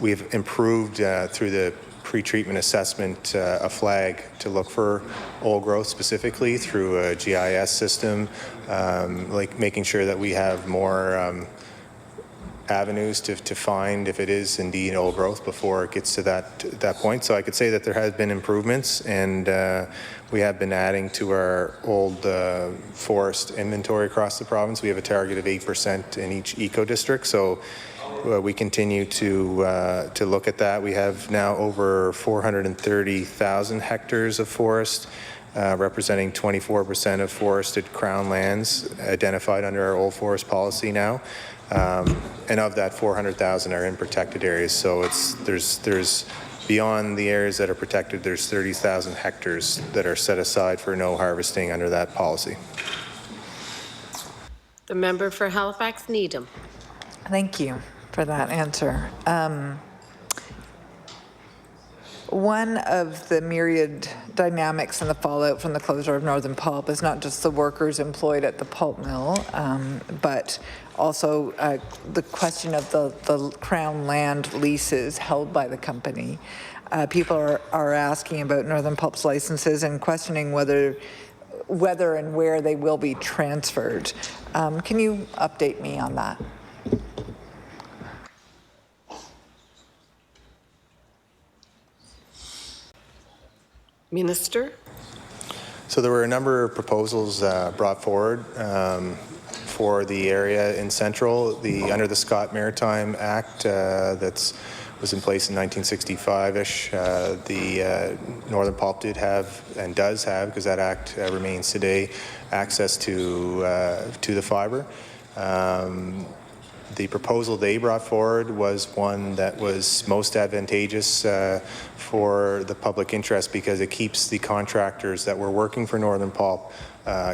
we've improved through the pre-treatment assessment a flag to look for old growth specifically through a GIS system, like making sure that we have more avenues to find if it is indeed old growth before it gets to that point. So I could say that there has been improvements, and we have been adding to our old forest inventory across the province. We have a target of 8% in each eco-district. So we continue to look at that. We have now over 430,000 hectares of forest, representing 24% of forested crown lands identified under our old forest policy now. And of that, 400,000 are in protected areas. So there's beyond the areas that are protected, there's 30,000 hectares that are set aside for no harvesting under that policy. The member for Halifax Needham. Thank you for that answer. One of the myriad dynamics and the fallout from the closure of Northern Pulp is not just the workers employed at the pulp mill, but also the question of the Crown land leases held by the company. people are asking about Northern Pulp's licenses and questioning whether and where they will be transferred. Can you update me on that? Minister? So there were a number of proposals brought forward for the area in Central. Under the Scott Maritime Act that was in place in 1965-ish, the Northern Pulp did have and does have, because that act remains today, access to the fibre. The proposal they brought forward was one that was most advantageous for the public interest because it keeps the contractors that were working for Northern Pulp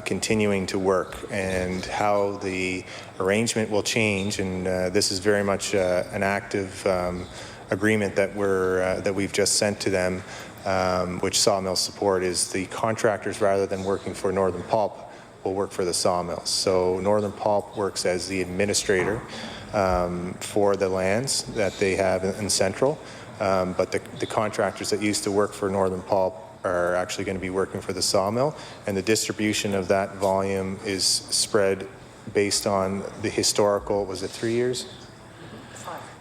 continuing to work, and how the arrangement will change. And this is very much an active agreement that we've just sent to them, which Sawmill support, is the contractors, rather than working for Northern Pulp, will work for the sawmills. So Northern Pulp works as the administrator for the lands that they have in Central, but the contractors that used to work for Northern Pulp are actually going to be working for the sawmill, and the distribution of that volume is spread based on the historical, was it 3 years?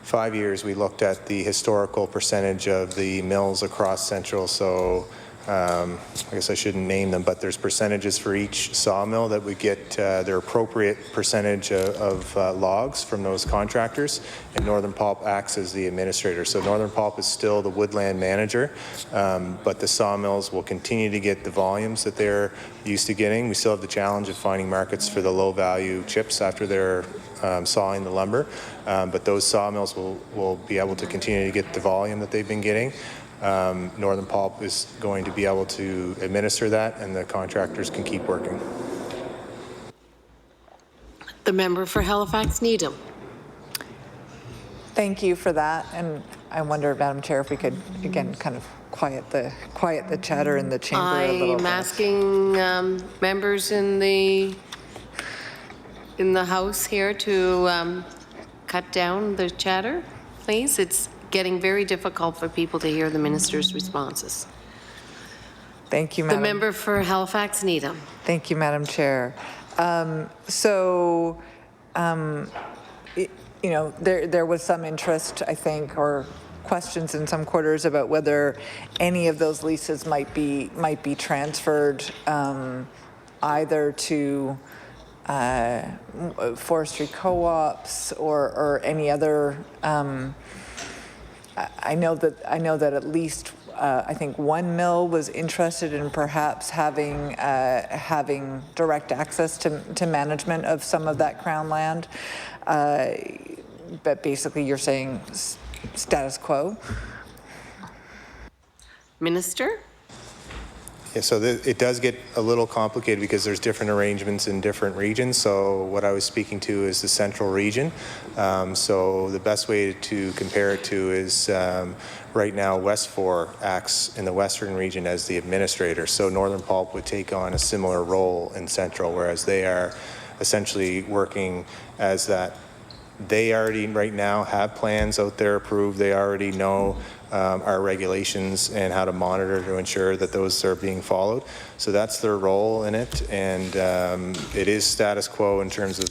5 years. We looked at the historical percentage of the mills across Central, so I guess I shouldn't name them, but there's percentages for each sawmill that we get their appropriate percentage of logs from those contractors, and Northern Pulp acts as the administrator. So Northern Pulp is still the woodland manager, but the sawmills will continue to get the volumes that they're used to getting. We still have the challenge of finding markets for the low-value chips after they're sawing the lumber, but those sawmills will be able to continue to get the volume that they've been getting. Northern Pulp is going to be able to administer that, and the contractors can keep working. The member for Halifax Needham. Thank you for that, and I wonder, Madam Chair, if we could again kind of quiet the chatter in the chamber a little bit. I'm asking members in the House here to cut down the chatter, please. It's getting very difficult for people to hear the minister's responses. Thank you, Madam. The member for Halifax Needham. Thank you, Madam Chair. You know, there was some interest, I think, or questions in some quarters about whether any of those leases might be transferred either to forestry co-ops or any other. I know that at least I think one mill was interested in perhaps having direct access to management of some of that Crown land, but basically you're saying status quo. Minister? Yeah, so it does get a little complicated because there's different arrangements in different regions. So what I was speaking to is the central region. So the best way to compare it to is right now West 4 acts in the western region as the administrator. So Northern Pulp would take on a similar role in central, whereas they are essentially working as that. They already right now have plans out there approved. They already know our regulations and how to monitor to ensure that those are being followed. So that's their role in it, and it is status quo in terms of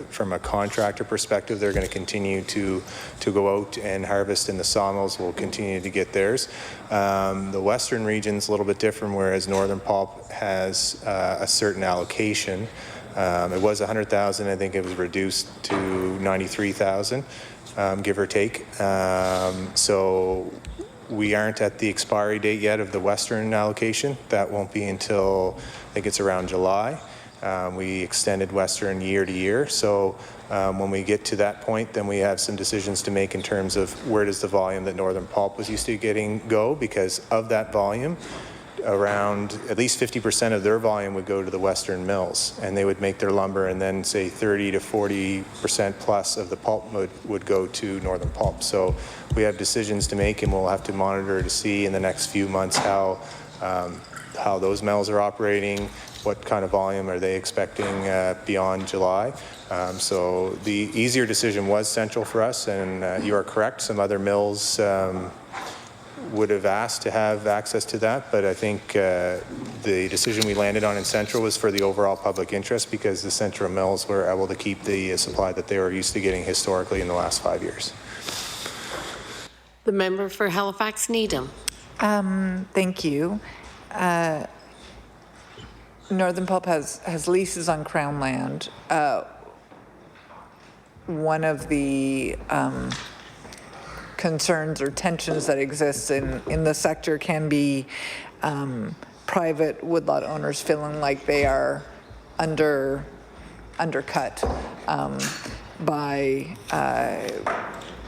from a contractor perspective. They're going to continue to go out and harvest, and the sawmills will continue to get theirs. The western region's a little bit different, whereas Northern Pulp has a certain allocation. It was 100,000. I think it was reduced to 93,000. Give or take. So we aren't at the expiry date yet of the Western allocation. That won't be until, I think it's around July. We extended Western year to year. So when we get to that point, then we have some decisions to make in terms of where does the volume that Northern Pulp was used to getting go, because of that volume, around at least 50% of their volume would go to the Western mills, and they would make their lumber, and then say 30 to 40% plus of the pulp would go to Northern Pulp. So we have decisions to make, and we'll have to monitor to see in the next few months how those mills are operating, what kind of volume are they expecting beyond July. So the easier decision was central for us, and you are correct, some other mills would have asked to have access to that, but I think the decision we landed on in Central was for the overall public interest because the Central mills were able to keep the supply that they were used to getting historically in the last 5 years. The member for Halifax Needham. Thank you. Northern Pulp has leases on Crown land. One of the concerns or tensions that exists in the sector can be private woodlot owners feeling like they are undercut by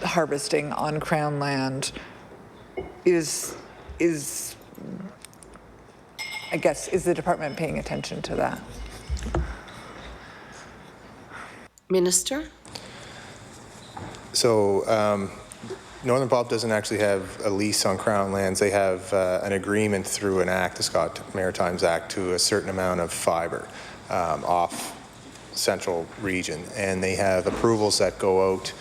harvesting on Crown land. I guess, is the department paying attention to that? Minister? So Northern Pulp doesn't actually have a lease on Crown lands. They have an agreement through an act, the Scott Maritimes Act, to a certain amount of fibre off Central region. And they have approvals that go out,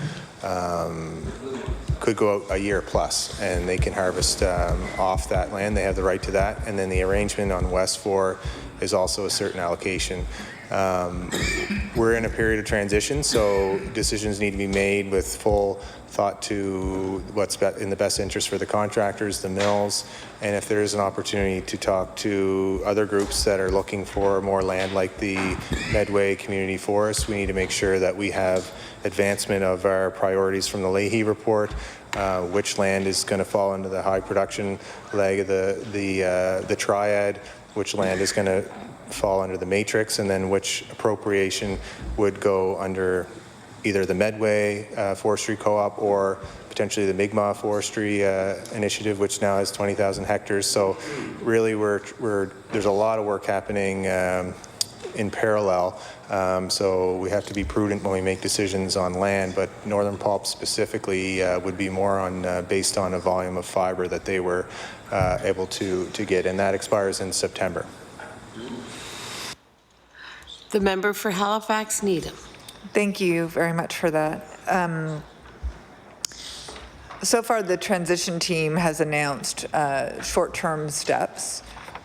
could go out a year plus, and they can harvest off that land. They have the right to that. And then the arrangement on West 4 is also a certain allocation. We're in a period of transition, so decisions need to be made with full thought to what's in the best interest for the contractors, the mills, and if there is an opportunity to talk to other groups that are looking for more land like the Medway Community Forest, we need to make sure that we have advancement of our priorities from the Leahy report, which land is going to fall into the high production leg of the triad, which land is going to fall under the matrix, and then which appropriation would go under either the Medway Forestry Co-op or potentially the Mi'kmaq Forestry Initiative, which now has 20,000 hectares. So really there's a lot of work happening in parallel. So we have to be prudent when we make decisions on land, but Northern Pulp specifically would be more on based on a volume of fiber that they were able to get, and that expires in September. The member for Halifax Needham. Thank you very much for that. So far, the transition team has announced short-term steps,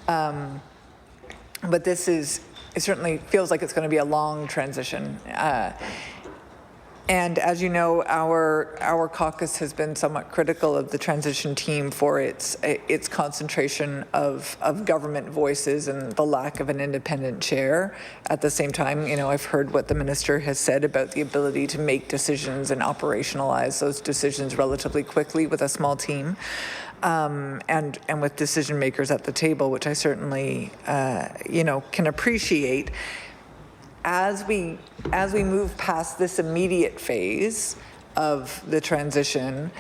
but it certainly feels like it's going to be a long transition. And as you know, our caucus has been somewhat critical of the transition team for its concentration of government voices and the lack of an independent chair. At the same time, you know, I've heard what the minister has said about the ability to make decisions and operationalize those decisions relatively quickly with a small team. And with decision makers at the table, which I certainly, can appreciate. As we move past this immediate phase of the transition,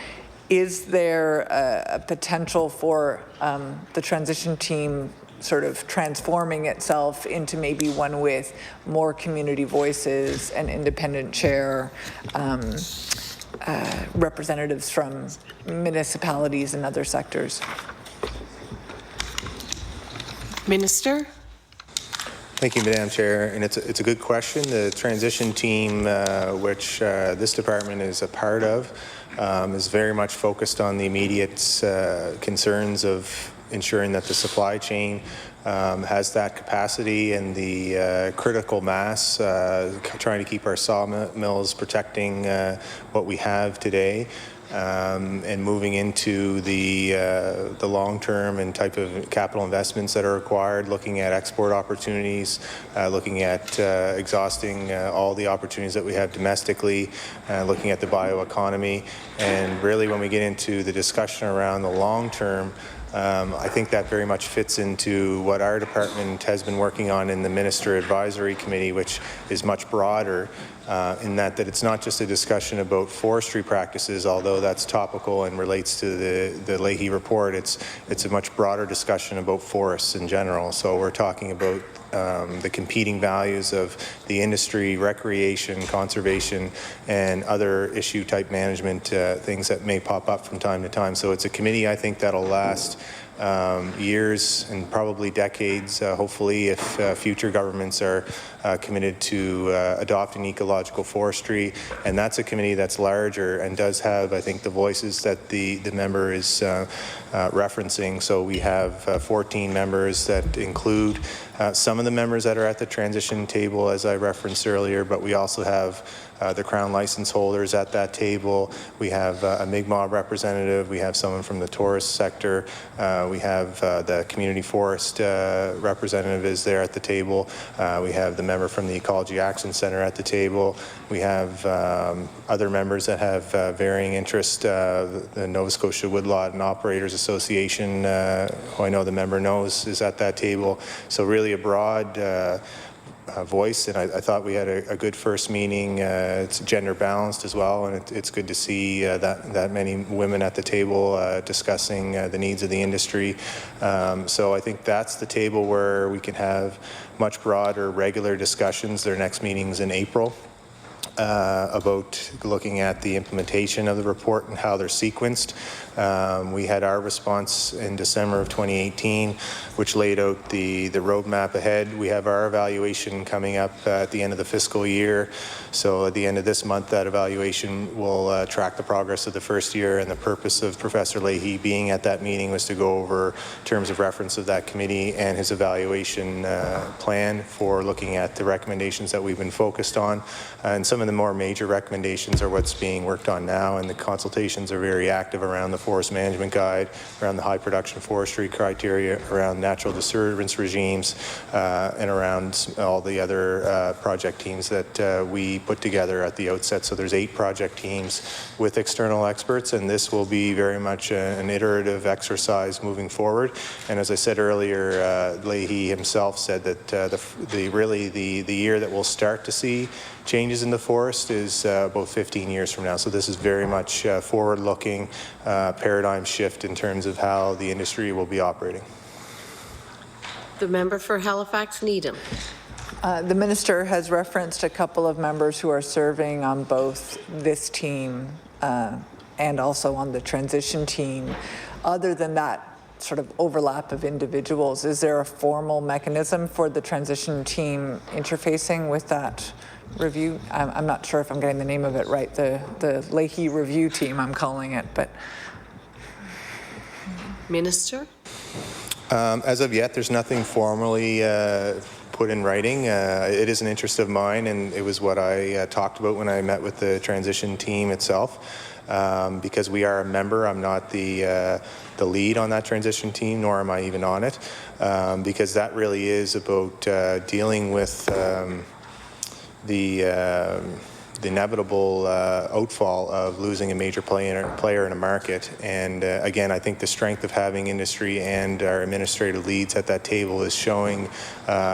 is there a potential for the transition team sort of transforming itself into maybe one with more community voices, an independent chair, representatives from municipalities and other sectors? Minister? Thank you, Madam Chair, and it's a good question. The transition team, which this department is a part of, is very much focused on the immediate concerns of ensuring that the supply chain has that capacity and the critical mass, trying to keep our sawmills protecting what we have today. And moving into the long-term and type of capital investments that are required, looking at export opportunities, looking at exhausting all the opportunities that we have domestically, looking at the bioeconomy. And really when we get into the discussion around the long-term, I think that very much fits into what our department has been working on in the Minister Advisory Committee, which is much broader in that it's not just a discussion about forestry practices, although that's topical and relates to the Leahy report. It's a much broader discussion about forests in general. So we're talking about the competing values of the industry, recreation, conservation, and other issue-type management things that may pop up from time to time. So it's a committee, I think, that'll last years and probably decades, hopefully, if future governments are committed to adopting ecological forestry. And that's a committee that's larger and does have, I think, the voices that the member is referencing. So we have 14 members that include some of the members that are at the transition table, as I referenced earlier, but we also have the Crown license holders at that table. We have a Mi'kmaq representative. We have someone from the tourist sector. We have the community forest representative is there at the table. We have the member from the Ecology Action Centre at the table. We have other members that have varying interest. The Nova Scotia Woodlot and Operators Association, who I know the member knows, is at that table. So really a broad voice, and I thought we had a good first meeting. It's gender balanced as well, and it's good to see that many women at the table discussing the needs of the industry. So I think that's the table where we can have much broader, regular discussions. Their next meeting's in April. About looking at the implementation of the report and how they're sequenced. We had our response in December of 2018, which laid out the roadmap ahead. We have our evaluation coming up at the end of the fiscal year. So at the end of this month, that evaluation will track the progress of the first year, and the purpose of Professor Leahy being at that meeting was to go over terms of reference of that committee and his evaluation plan for looking at the recommendations that we've been focused on. And some of the more major recommendations are what's being worked on now, and the consultations are very active around the Forest Management Guide, around the high production forestry criteria, around natural disturbance regimes, and around all the other project teams that we put together at the outset. So there's 8 project teams with external experts, and this will be very much an iterative exercise moving forward. And as I said earlier, Leahy himself said that the year that we'll start to see changes in the forest is about 15 years from now. So this is very much forward-looking paradigm shift in terms of how the industry will be operating. The member for Halifax Needham. The minister has referenced a couple of members who are serving on both this team and also on the transition team. Other than that sort of overlap of individuals, is there a formal mechanism for the transition team interfacing with that review? I'm not sure if I'm getting the name of it right, the Leahy review team, I'm calling it, but. Minister? As of yet, there's nothing formally put in writing. It is an interest of mine, and it was what I talked about when I met with the transition team itself. Because we are a member, I'm not the lead on that transition team, nor am I even on it, because that really is about dealing with the inevitable outfall of losing a major player in a market. And again, I think the strength of having industry and our administrative leads at that table is showing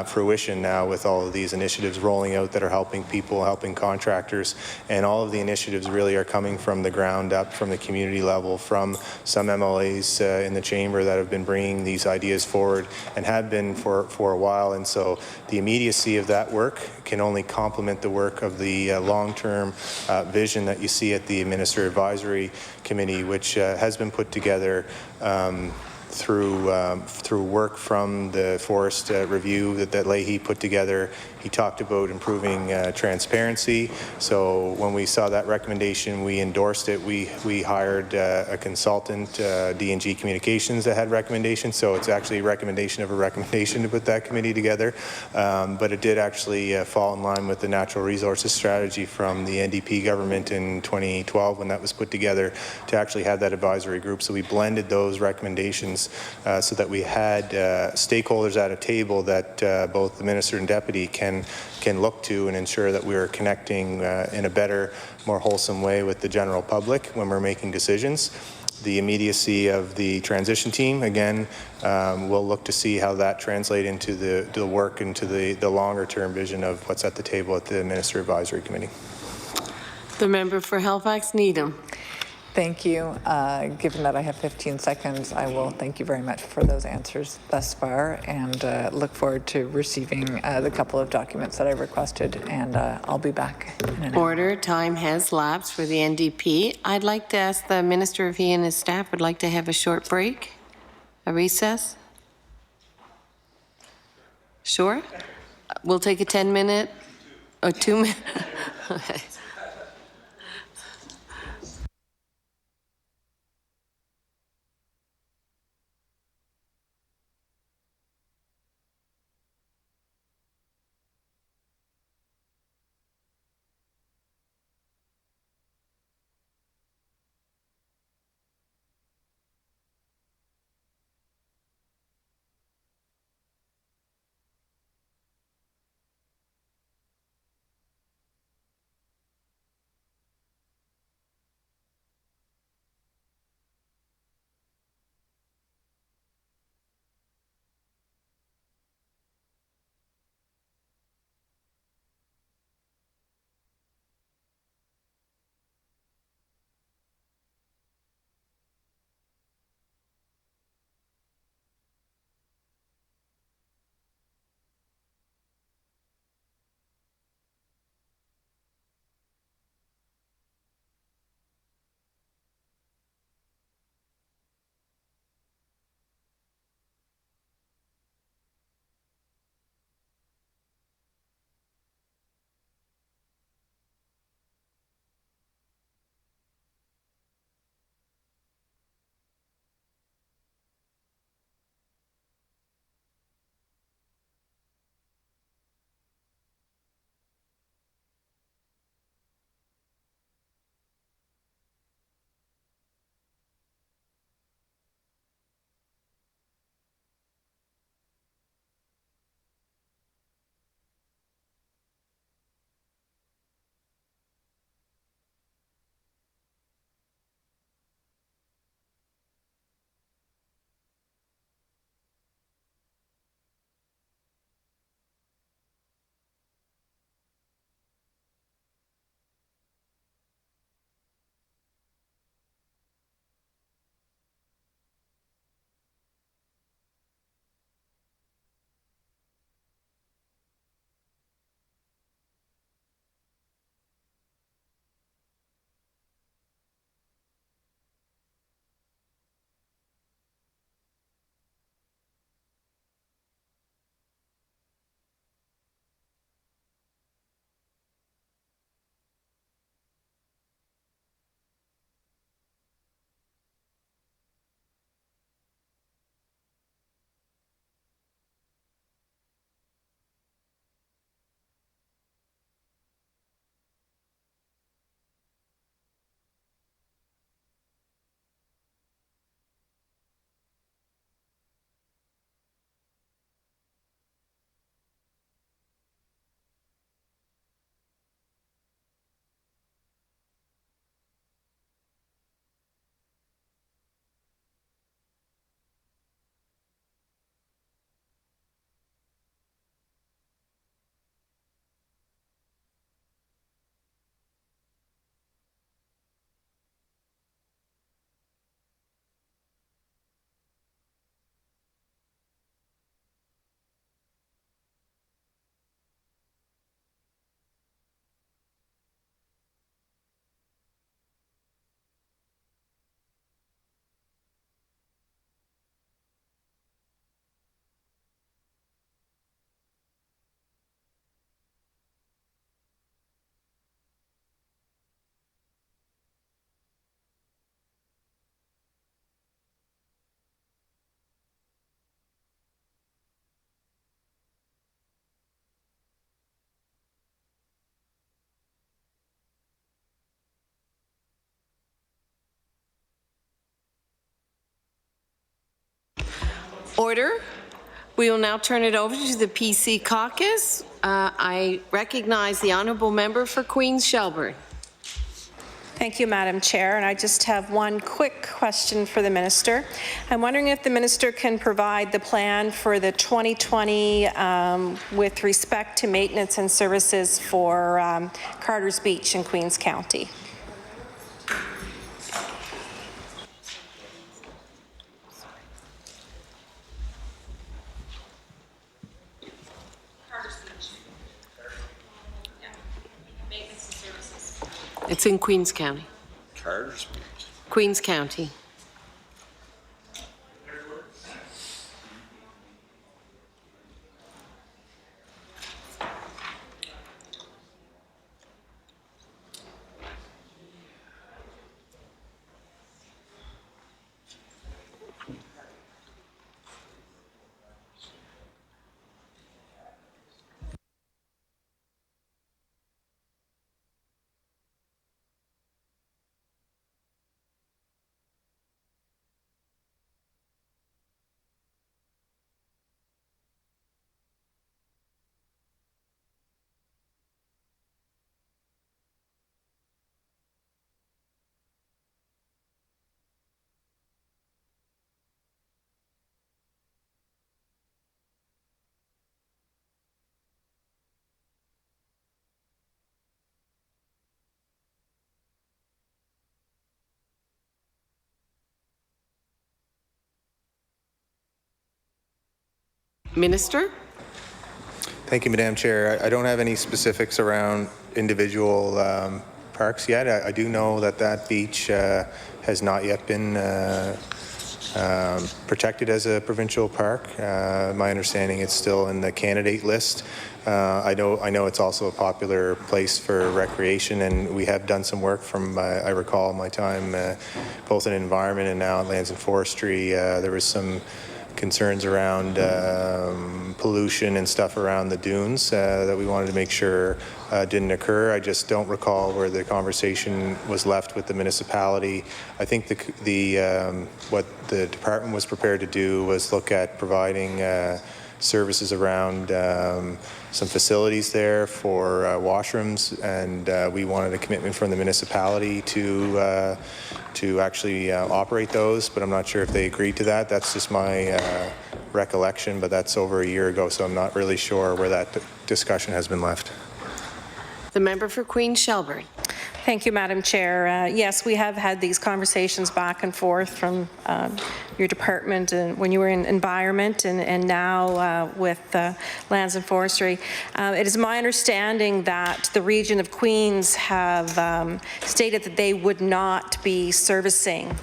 fruition now with all of these initiatives rolling out that are helping people, helping contractors. And all of the initiatives really are coming from the ground up, from the community level, from some MLAs in the chamber that have been bringing these ideas forward and have been for a while. And so the immediacy of that work can only complement the work of the long-term vision that you see at the Minister Advisory Committee, which has been put together through work from the forest review that Leahy put together. He talked about improving transparency. So when we saw that recommendation, we endorsed it. We hired a consultant, D&G Communications, that had recommendations. So it's actually a recommendation of a recommendation to put that committee together. But it did actually fall in line with the natural resources strategy from the NDP government in 2012 when that was put together to actually have that advisory group. So we blended those recommendations so that we had stakeholders at a table that both the minister and deputy can look to and ensure that we're connecting in a better, more wholesome way with the general public when we're making decisions. The immediacy of the transition team, again, we'll look to see how that translates into the work, into the longer term vision of what's at the table at the Minister Advisory Committee. The member for Halifax Needham. Thank you. Given that I have 15 seconds, I will thank you very much for those answers thus far, and look forward to receiving the couple of documents that I requested, and I'll be back in an hour. Order. Time has lapsed for the NDP. I'd like to ask the Minister if he and his staff would like to have a short break. A recess? Sure? We'll take a 10-minute or 2-minute. Okay. Order. We will now turn it over to the PC caucus. I recognize the honourable member for Queens Shelburne. Thank you, Madam Chair. And I just have one quick question for the Minister. I'm wondering if the Minister can provide the plan for the 2020 with respect to maintenance and services for Carter's Beach in Queens County. It's in Queens County. Carter's. Queens County. Minister? Thank you, Madam Chair. I don't have any specifics around individual parks yet. I do know that that beach has not yet been protected as a provincial park. My understanding it's still in the candidate list. I know it's also a popular place for recreation, and we have done some work from, I recall my time both in environment and now at Lands and Forestry. There was some concerns around pollution and stuff around the dunes that we wanted to make sure didn't occur. I just don't recall where the conversation was left with the municipality. I think what the department was prepared to do was look at providing services around some facilities there for washrooms, and we wanted a commitment from the municipality to actually operate those, but I'm not sure if they agreed to that. That's just my recollection, but that's over a year ago, so I'm not really sure where that discussion has been left. The member for Queen Shelburne. Thank you, Madam Chair. Yes, we have had these conversations back and forth from your department and when you were in environment and now with Lands and Forestry. It is my understanding that the region of Queens have stated that they would not be servicing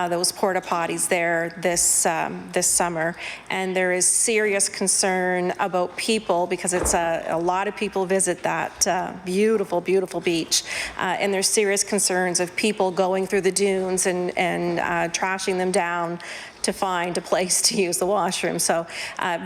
those porta potties there this summer, and there is serious concern about people because it's a lot of people visit that beautiful, beautiful beach, and there's serious concerns of people going through the dunes and trashing them down to find a place to use the washroom. So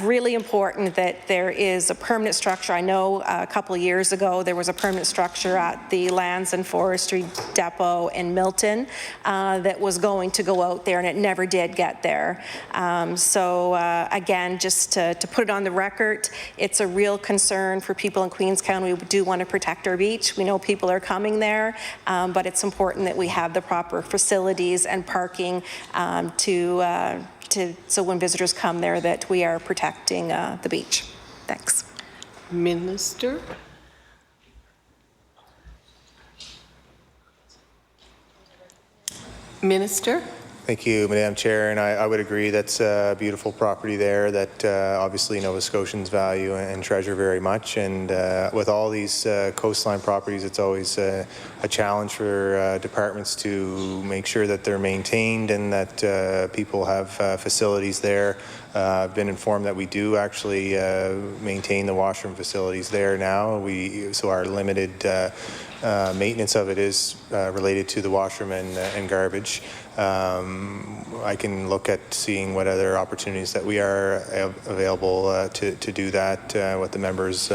really important that there is a permanent structure. I know a couple of years ago there was a permanent structure at the Lands and Forestry Depot in Milton that was going to go out there, and it never did get there. Again, just to put it on the record, it's a real concern for people in Queens County. We do want to protect our beach. We know people are coming there, but it's important that we have the proper facilities and parking so when visitors come there that we are protecting the beach. Thanks. Minister? Minister? Thank you, Madam Chair, and I would agree that's a beautiful property there that obviously Nova Scotians value and treasure very much, and with all these coastline properties, it's always a challenge for departments to make sure that they're maintained and that people have facilities there. I've been informed that we do actually maintain the washroom facilities there now. So our limited maintenance of it is related to the washroom and garbage. I can look at seeing what other opportunities that we are available to do that. What the members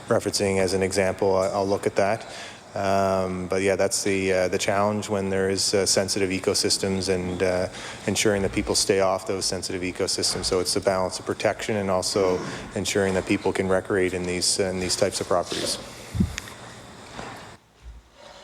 referencing as an example, I'll look at that. But yeah, that's the challenge when there is sensitive ecosystems and ensuring that people stay off those sensitive ecosystems. So it's a balance of protection and also ensuring that people can recreate in these types of properties.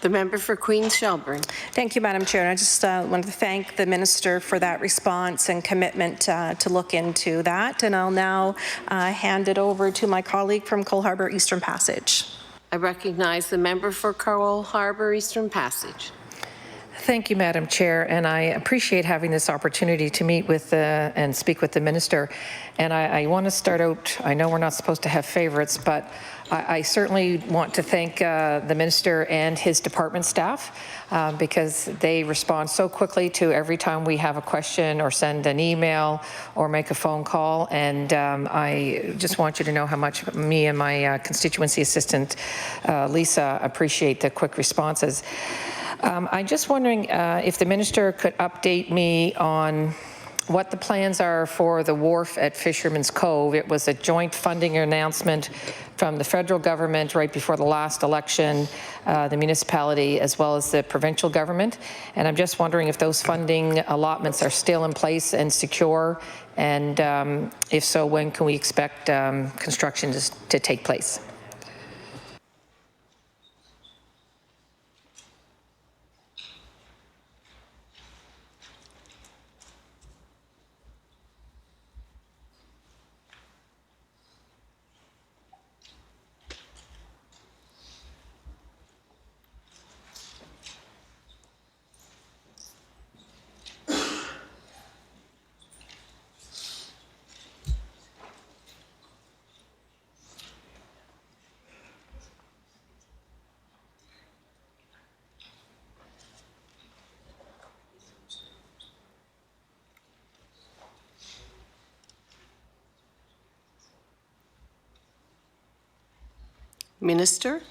The member for Queen Shelburne. Thank you, Madam Chair. And I just wanted to thank the Minister for that response and commitment to look into that. And I'll now hand it over to my colleague from Cole Harbour Eastern Passage. I recognize the member for Cole Harbour Eastern Passage. Thank you, Madam Chair, and I appreciate having this opportunity to meet with and speak with the Minister. And I want to start out, I know we're not supposed to have favorites, but I certainly want to thank the Minister and his department staff because they respond so quickly to every time we have a question or send an email or make a phone call. And I just want you to know how much me and my constituency assistant, Lisa, appreciate the quick responses. I'm just wondering if the Minister could update me on what the plans are for the wharf at Fisherman's Cove. It was a joint funding announcement from the federal government right before the last election, the municipality as well as the provincial government. And I'm just wondering if those funding allotments are still in place and secure, and if so, when can we expect construction to take place? Minister?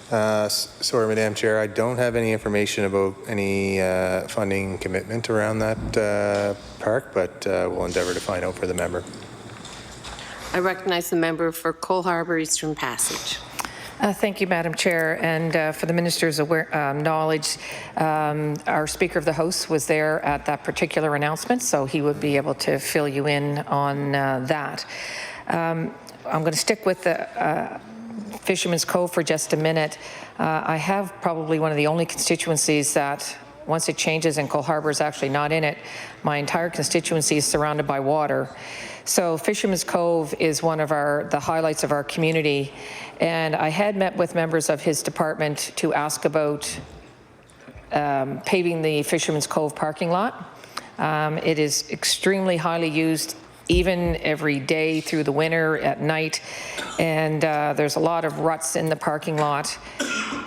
Sorry, Madam Chair, I don't have any information about any funding commitment around that park, but we'll endeavour to find out for the member. I recognize the member for Cole Harbour Eastern Passage. Thank you, Madam Chair. And for the Minister's knowledge, our Speaker of the House was there at that particular announcement, so he would be able to fill you in on that. I'm going to stick with the Fisherman's Cove for just a minute. I have probably one of the only constituencies that once it changes and Cole Harbour is actually not in it, my entire constituency is surrounded by water. So Fisherman's Cove is one of the highlights of our community, and I had met with members of his department to ask about paving the Fisherman's Cove parking lot. It is extremely highly used, even every day through the winter at night, and there's a lot of ruts in the parking lot.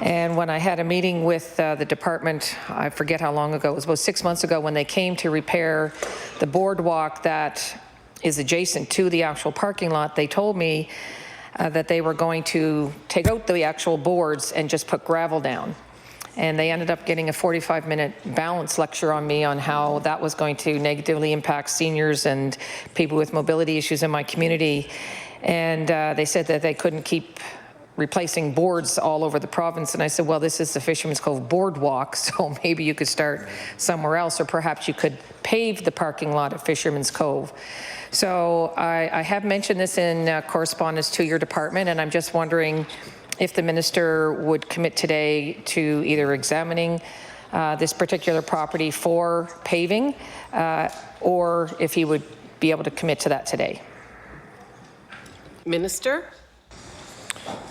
And when I had a meeting with the department, I forget how long ago, it was about 6 months ago, when they came to repair the boardwalk that is adjacent to the actual parking lot, they told me that they were going to take out the actual boards and just put gravel down. And they ended up getting a 45-minute balance lecture on me on how that was going to negatively impact seniors and people with mobility issues in my community. And they said that they couldn't keep replacing boards all over the province. And I said, well, this is the Fisherman's Cove boardwalk, so maybe you could start somewhere else, or perhaps you could pave the parking lot at Fisherman's Cove. So I have mentioned this in correspondence to your department, and I'm just wondering if the minister would commit today to either examining this particular property for paving, or if he would be able to commit to that today. Minister?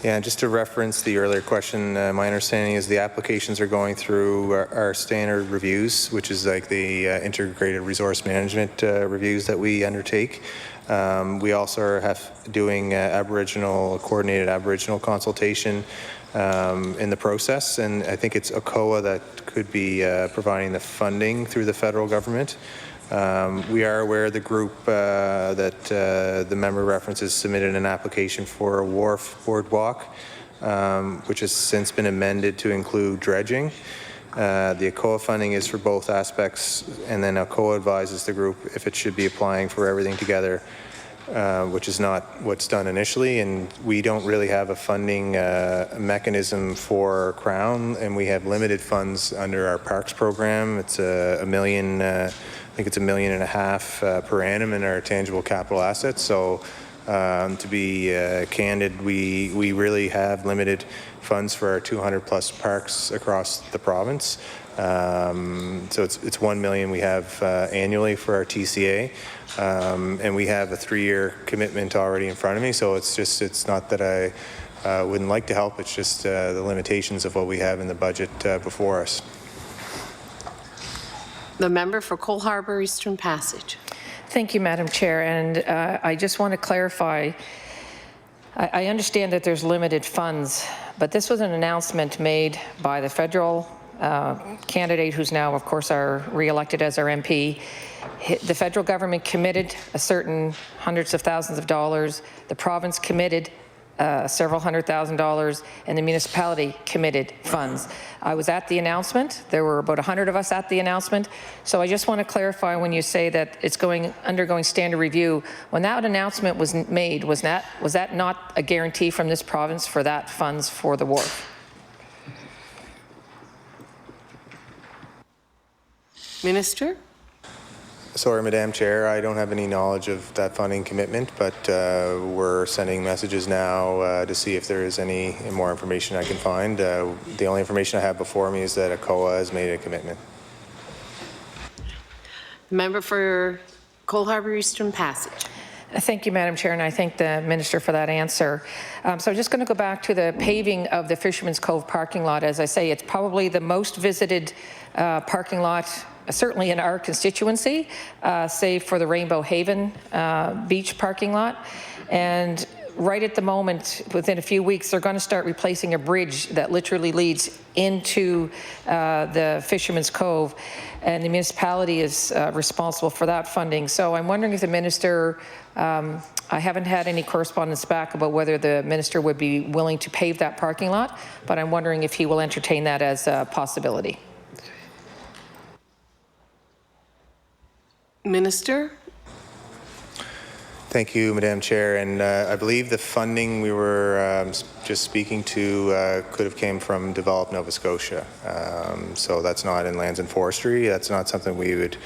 Yeah, just to reference the earlier question, my understanding is the applications are going through our standard reviews, which is like the integrated resource management reviews that we undertake. We also are doing coordinated Aboriginal consultation in the process, and I think it's ACOA that could be providing the funding through the federal government. We are aware the group that the member references submitted an application for a wharf boardwalk, which has since been amended to include dredging. The ACOA funding is for both aspects, and then ACOA advises the group if it should be applying for everything together, which is not what's done initially. And we don't really have a funding mechanism for Crown, and we have limited funds under our parks program. It's $1 million. I think it's $1.5 million per annum in our tangible capital assets. So to be candid, we really have limited funds for our 200+ parks across the province. So it's $1 million we have annually for our TCA, and we have a 3-year commitment already in front of me. So it's not that I wouldn't like to help. It's just the limitations of what we have in the budget before us. The member for Cole Harbour Eastern Passage. Thank you, Madam Chair. And I just want to clarify, I understand that there's limited funds, but this was an announcement made by the federal candidate, who's now, of course, re-elected as our MP. The federal government committed a certain hundreds of thousands of dollars. The province committed several $100,000, and the municipality committed funds. I was at the announcement. There were about 100 of us at the announcement. So I just want to clarify, when you say that it's undergoing standard review, when that announcement was made, was that not a guarantee from this province for that funds for the wharf? Minister? Sorry, Madam Chair, I don't have any knowledge of that funding commitment, but we're sending messages now to see if there is any more information I can find. The only information I have before me is that ACOA has made a commitment. The member for Cole Harbour Eastern Passage. Thank you, Madam Chair, and I thank the Minister for that answer. So I'm just going to go back to the paving of the Fisherman's Cove parking lot. As I say, it's probably the most visited parking lot, certainly in our constituency, save for the Rainbow Haven beach parking lot. And right at the moment, within a few weeks, they're going to start replacing a bridge that literally leads into the Fisherman's Cove, and the municipality is responsible for that funding. So I'm wondering if the minister I haven't had any correspondence back about whether the minister would be willing to pave that parking lot, but I'm wondering if he will entertain that as a possibility. Minister? Thank you, Madam Chair. And I believe the funding we were just speaking to could have came from Develop Nova Scotia. So that's not in Lands and Forestry. That's not something we would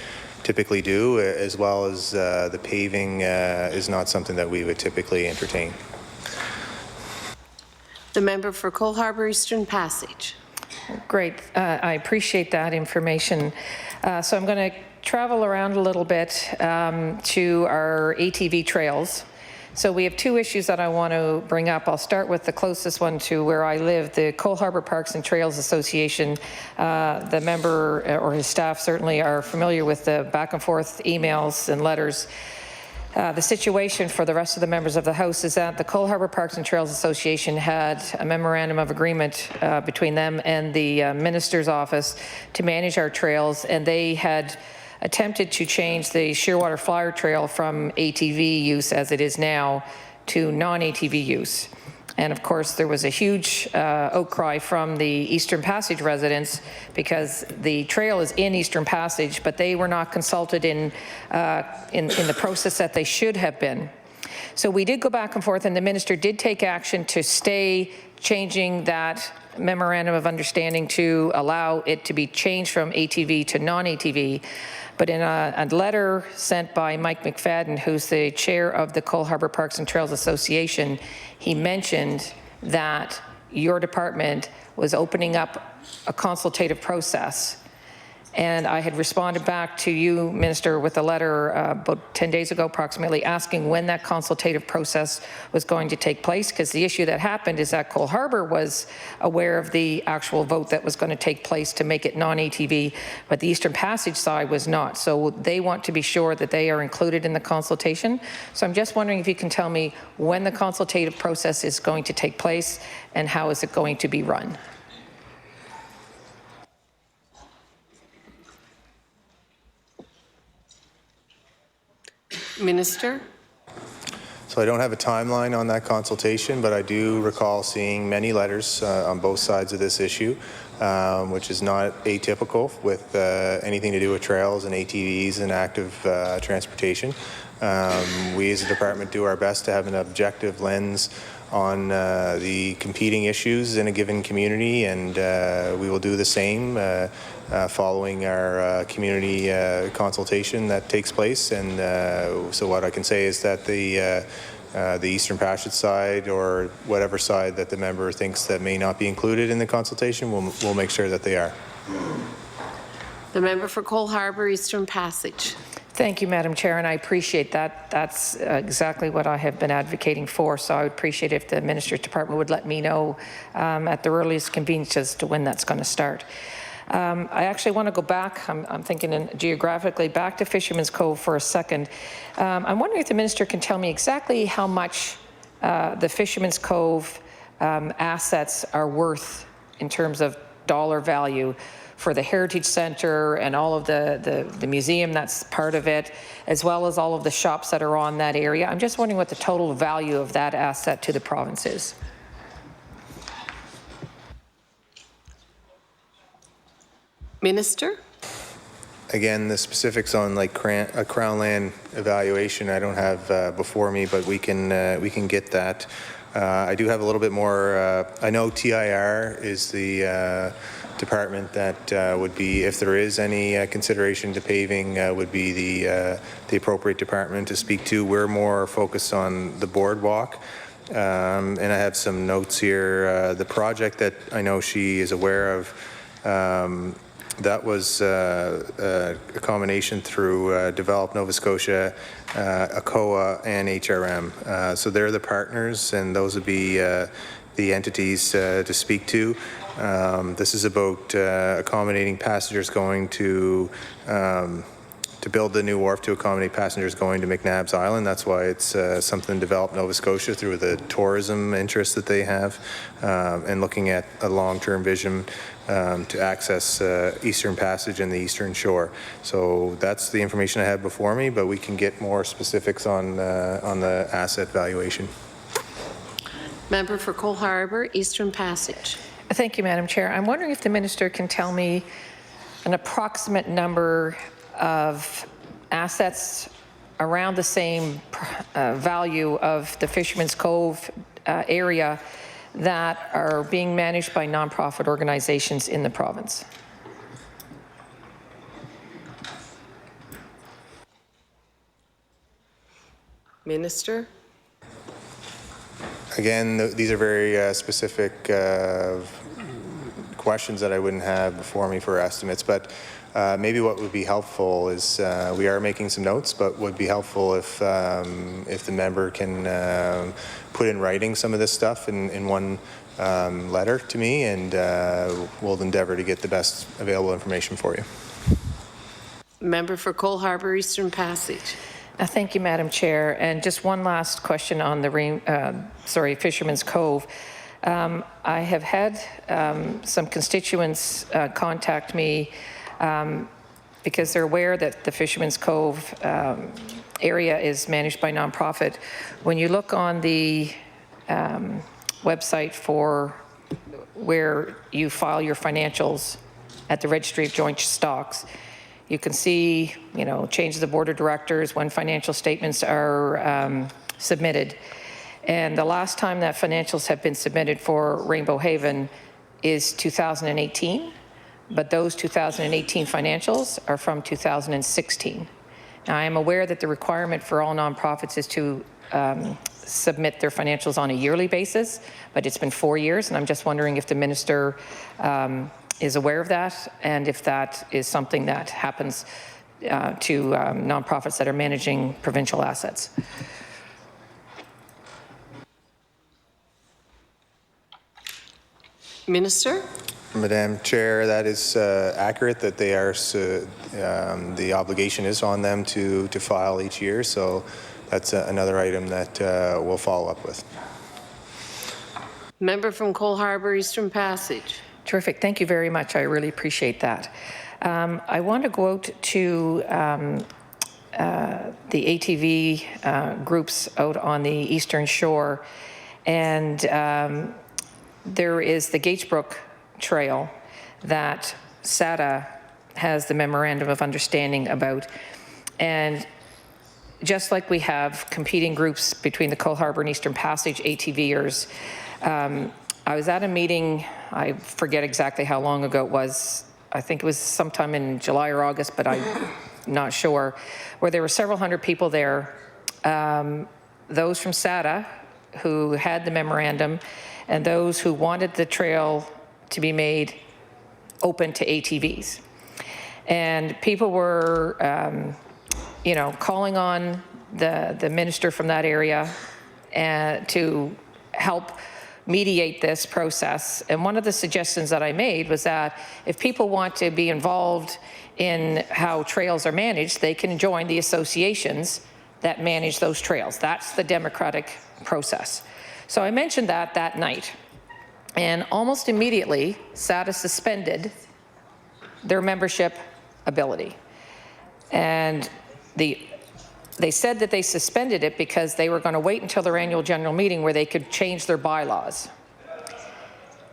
typically do, as well as the paving is not something that we would typically entertain. The member for Cole Harbour Eastern Passage. Great. I appreciate that information. So I'm going to travel around a little bit to our ATV trails. So we have two issues that I want to bring up. I'll start with the closest one to where I live, the Cole Harbour Parks and Trails Association. The member or his staff certainly are familiar with the back and forth emails and letters. The situation for the rest of the members of the House is that the Cole Harbour Parks and Trails Association had a memorandum of agreement between them and the Minister's office to manage our trails, and they had attempted to change the Shearwater Flyer Trail from ATV use as it is now to non-ATV use. And of course, there was a huge outcry from the Eastern Passage residents because the trail is in Eastern Passage, but they were not consulted in the process that they should have been. So we did go back and forth, and the minister did take action to stay changing that memorandum of understanding to allow it to be changed from ATV to non-ATV. But in a letter sent by Mike McFadden, who's the chair of the Cole Harbour Parks and Trails Association, he mentioned that your department was opening up a consultative process. And I had responded back to you, Minister, with a letter about 10 days ago approximately, asking when that consultative process was going to take place, because the issue that happened is that Cole Harbour was aware of the actual vote that was going to take place to make it non-ATV, but the Eastern Passage side was not. So they want to be sure that they are included in the consultation. So I'm just wondering if you can tell me when the consultative process is going to take place and how is it going to be run? Minister? So I don't have a timeline on that consultation, but I do recall seeing many letters on both sides of this issue, which is not atypical with anything to do with trails and ATVs and active transportation. We as a department do our best to have an objective lens on the competing issues in a given community, and we will do the same following our community consultation that takes place. And so what I can say is that the Eastern Passage side, or whatever side that the member thinks that may not be included in the consultation, we'll make sure that they are. The member for Cole Harbour Eastern Passage. Thank you, Madam Chair, and I appreciate that. That's exactly what I have been advocating for, so I would appreciate if the Minister's Department would let me know at the earliest convenience as to when that's going to start. I actually want to go back, I'm thinking geographically, back to Fisherman's Cove for a second. I'm wondering if the Minister can tell me exactly how much the Fisherman's Cove assets are worth in terms of dollar value for the Heritage Centre and all of the museum that's part of it, as well as all of the shops that are on that area. I'm just wondering what the total value of that asset to the province is. Minister? Again, the specifics on like a Crown land evaluation I don't have before me, but we can get that. I do have a little bit more. I know TIR is the department that would be, if there is any consideration to paving, would be the appropriate department to speak to. We're more focused on the boardwalk. And I have some notes here. The project that I know she is aware of, that was a combination through Develop Nova Scotia, ACOA, and HRM. So they're the partners, and those would be the entities to speak to. This is about accommodating passengers going to to build the new wharf to accommodate passengers going to McNabb's Island. That's why it's something developed Nova Scotia through the tourism interest that they have, and looking at a long-term vision to access Eastern Passage and the Eastern Shore. So that's the information I have before me, but we can get more specifics on the asset valuation. Member for Cole Harbour, Eastern Passage. Thank you, Madam Chair. I'm wondering if the minister can tell me an approximate number of assets around the same value of the Fisherman's Cove area that are being managed by nonprofit organizations in the province. Minister? Again, these are very specific questions that I wouldn't have before me for estimates, but maybe what would be helpful is we are making some notes, but would be helpful if the member can put in writing some of this stuff in one letter to me, and we'll endeavour to get the best available information for you. Member for Cole Harbour, Eastern Passage. Thank you, Madam Chair. And just one last question on the Fisherman's Cove. I have had some constituents contact me because they're aware that the Fisherman's Cove area is managed by nonprofit. When you look on the website for where you file your financials at the Registry of Joint Stocks, you can see, changes of board of directors when financial statements are submitted. And the last time that financials have been submitted for Rainbow Haven is 2018, but those 2018 financials are from 2016. Now, I am aware that the requirement for all nonprofits is to submit their financials on a yearly basis, but it's been 4 years, and I'm just wondering if the minister is aware of that, and if that is something that happens to nonprofits that are managing provincial assets. Minister? Madam Chair, that is accurate that they are, the obligation is on them to file each year, so that's another item that we'll follow up with. Member from Cole Harbour, Eastern Passage. Terrific. Thank you very much. I really appreciate that. I want to go out to the ATV groups out on the Eastern Shore, and there is the Gatesbrook Trail that SATA has the Memorandum of Understanding about. And just like we have competing groups between the Cole Harbour and Eastern Passage ATVers, I was at a meeting, I forget exactly how long ago it was, I think it was sometime in July or August, but I'm not sure, where there were several hundred people there, those from SATA who had the memorandum, and those who wanted the trail to be made open to ATVs. And people were, calling on the minister from that area to help mediate this process. And one of the suggestions that I made was that if people want to be involved in how trails are managed, they can join the associations that manage those trails. That's the democratic process. So I mentioned that night, and almost immediately SATA suspended their membership ability. And they said that they suspended it because they were going to wait until their annual general meeting where they could change their bylaws.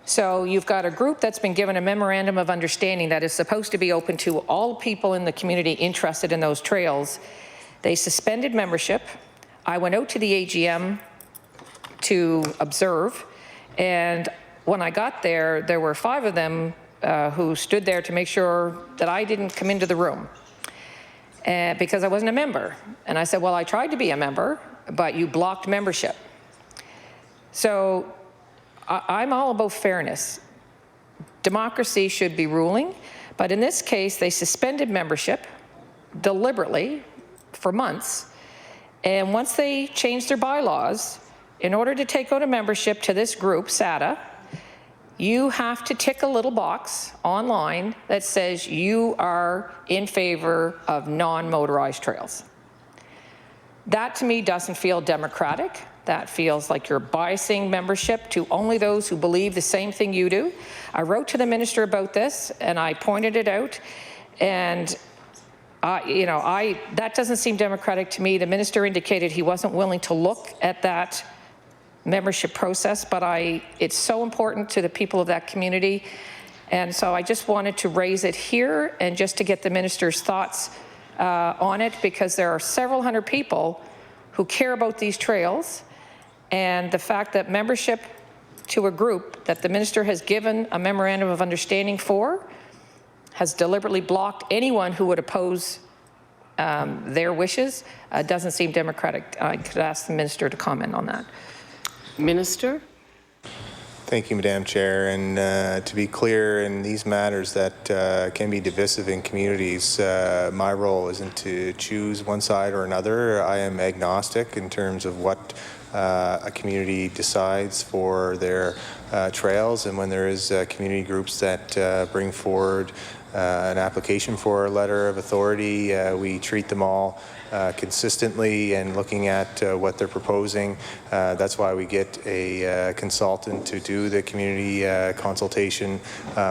So you've got a group that's been given a memorandum of understanding that is supposed to be open to all people in the community interested in those trails. They suspended membership. I went out to the AGM to observe, and when I got there, there were 5 of them who stood there to make sure that I didn't come into the room. Because I wasn't a member. And I said, well, I tried to be a member, but you blocked membership. So I'm all about fairness. Democracy should be ruling, but in this case, they suspended membership deliberately for months. And once they changed their bylaws, in order to take out a membership to this group, SATA, you have to tick a little box online that says you are in favor of non-motorized trails. That to me doesn't feel democratic. That feels like you're biasing membership to only those who believe the same thing you do. I wrote to the minister about this and I pointed it out, and that doesn't seem democratic to me. The minister indicated he wasn't willing to look at that membership process, but it's so important to the people of that community. And so I just wanted to raise it here and just to get the minister's thoughts on it, because there are several hundred people who care about these trails, and the fact that membership to a group that the minister has given a memorandum of understanding for has deliberately blocked anyone who would oppose their wishes doesn't seem democratic. I could ask the minister to comment on that. Minister? Thank you, Madam Chair. And to be clear, in these matters that can be divisive in communities, my role isn't to choose one side or another. I am agnostic in terms of what a community decides for their trails, and when there is community groups that bring forward an application for a letter of authority, we treat them all consistently and looking at what they're proposing. That's why we get a consultant to do the community consultation,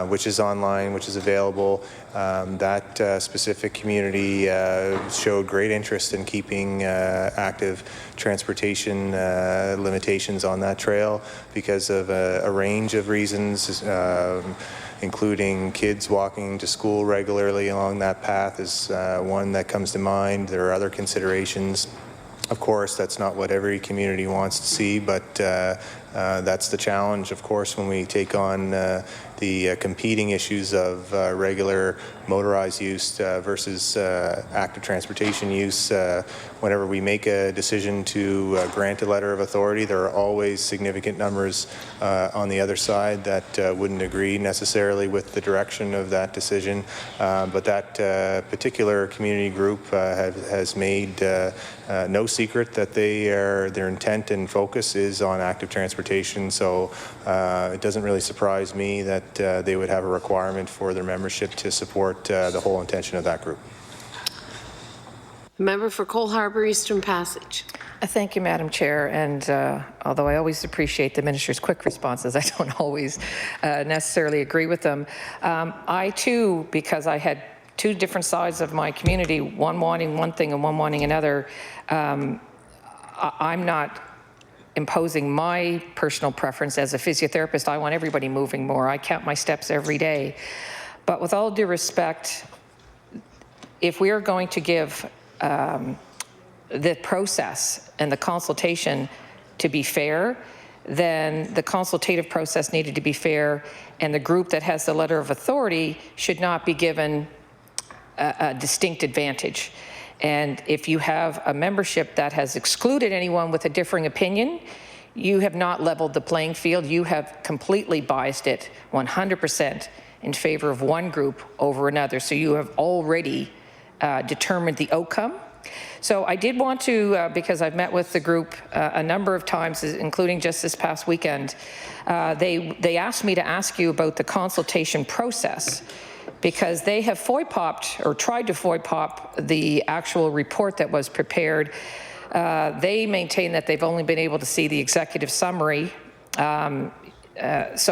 which is online, which is available. That specific community showed great interest in keeping active transportation limitations on that trail because of a range of reasons, including kids walking to school regularly along that path is one that comes to mind. There are other considerations. Of course, that's not what every community wants to see, but that's the challenge, of course, when we take on the competing issues of regular motorized use versus active transportation use. Whenever we make a decision to grant a letter of authority, there are always significant numbers on the other side that wouldn't agree necessarily with the direction of that decision. But that particular community group has made no secret that their intent and focus is on active transportation. So it doesn't really surprise me that they would have a requirement for their membership to support the whole intention of that group. Member for Cole Harbour Eastern Passage. Thank you, Madam Chair. And although I always appreciate the minister's quick responses, I don't always necessarily agree with them. I too, because I had two different sides of my community, one wanting one thing and one wanting another, I'm not imposing my personal preference. As a physiotherapist, I want everybody moving more. I count my steps every day. But with all due respect, if we are going to give the process and the consultation to be fair, then the consultative process needed to be fair, and the group that has the letter of authority should not be given a distinct advantage. And if you have a membership that has excluded anyone with a differing opinion, you have not leveled the playing field. You have completely biased it 100% in favor of one group over another. So you have already determined the outcome. So I did want to, because I've met with the group a number of times, including just this past weekend, they asked me to ask you about the consultation process, because they have FOIPOP'd or tried to FOIPOP the actual report that was prepared. They maintain that they've only been able to see the executive summary. So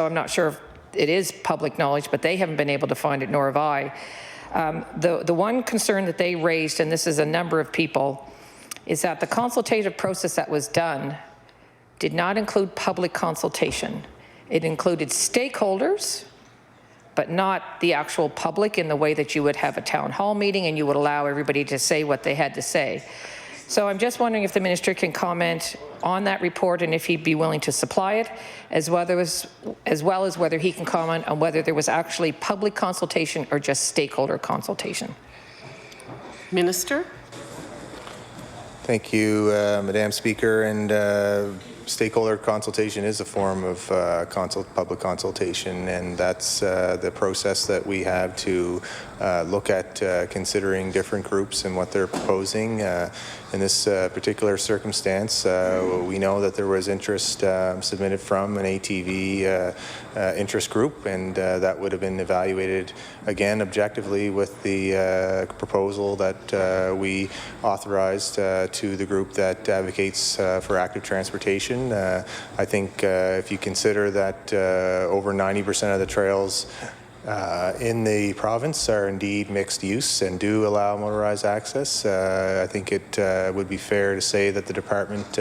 I'm not sure if it is public knowledge, but they haven't been able to find it, nor have I. The one concern that they raised, and this is a number of people, is that the consultative process that was done did not include public consultation. It included stakeholders, but not the actual public in the way that you would have a town hall meeting and you would allow everybody to say what they had to say. So I'm just wondering if the minister can comment on that report and if he'd be willing to supply it, as well as whether he can comment on whether there was actually public consultation or just stakeholder consultation. Minister? Thank you, Madam Speaker. And stakeholder consultation is a form of public consultation, and that's the process that we have to look at considering different groups and what they're proposing. In this particular circumstance, we know that there was interest submitted from an ATV interest group, and that would have been evaluated again objectively with the proposal that we authorized to the group that advocates for active transportation. I think if you consider that over 90% of the trails in the province are indeed mixed use and do allow motorized access, I think it would be fair to say that the department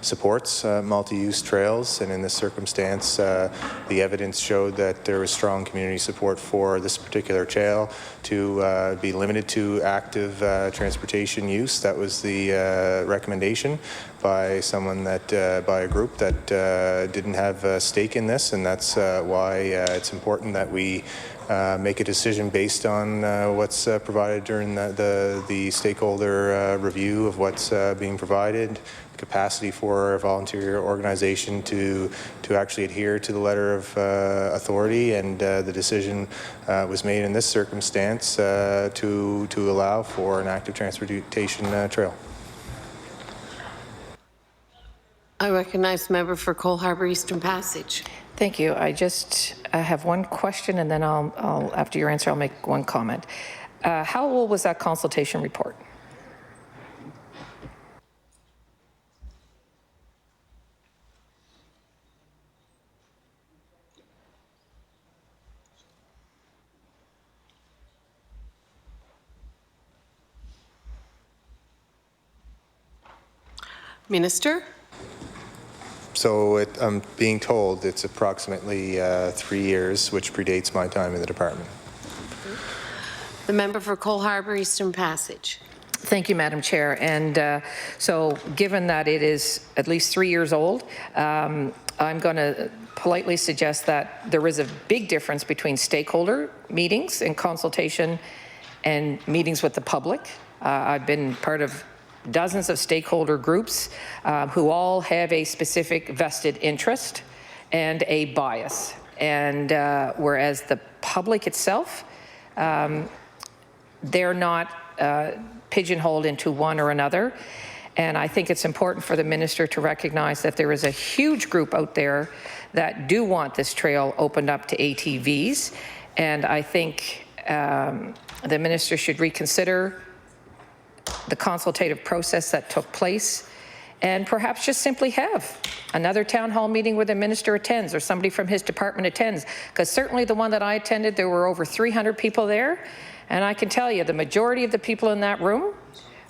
supports multi-use trails, and in this circumstance the evidence showed that there was strong community support for this particular trail to be limited to active transportation use. That was the recommendation by someone that, by a group that didn't have a stake in this, and that's why it's important that we make a decision based on what's provided during the stakeholder review of what's being provided, capacity for a volunteer organization to actually adhere to the letter of authority, and the decision was made in this circumstance to allow for an active transportation trail. I recognize the member for Cole Harbour Eastern Passage. Thank you. I have one question, and then I'll after your answer, I'll make one comment. How old was that consultation report? Minister? So I'm being told it's approximately 3 years, which predates my time in the department. The member for Cole Harbour Eastern Passage. Thank you, Madam Chair. And so given that it is at least 3 years old, I'm going to politely suggest that there is a big difference between stakeholder meetings and consultation and meetings with the public. I've been part of dozens of stakeholder groups who all have a specific vested interest and a bias. And whereas the public itself, they're not pigeonholed into one or another. And I think it's important for the minister to recognize that there is a huge group out there that do want this trail opened up to ATVs. And I think the minister should reconsider the consultative process that took place, and perhaps just simply have another town hall meeting where the minister attends or somebody from his department attends, because certainly the one that I attended, there were over 300 people there, and I can tell you the majority of the people in that room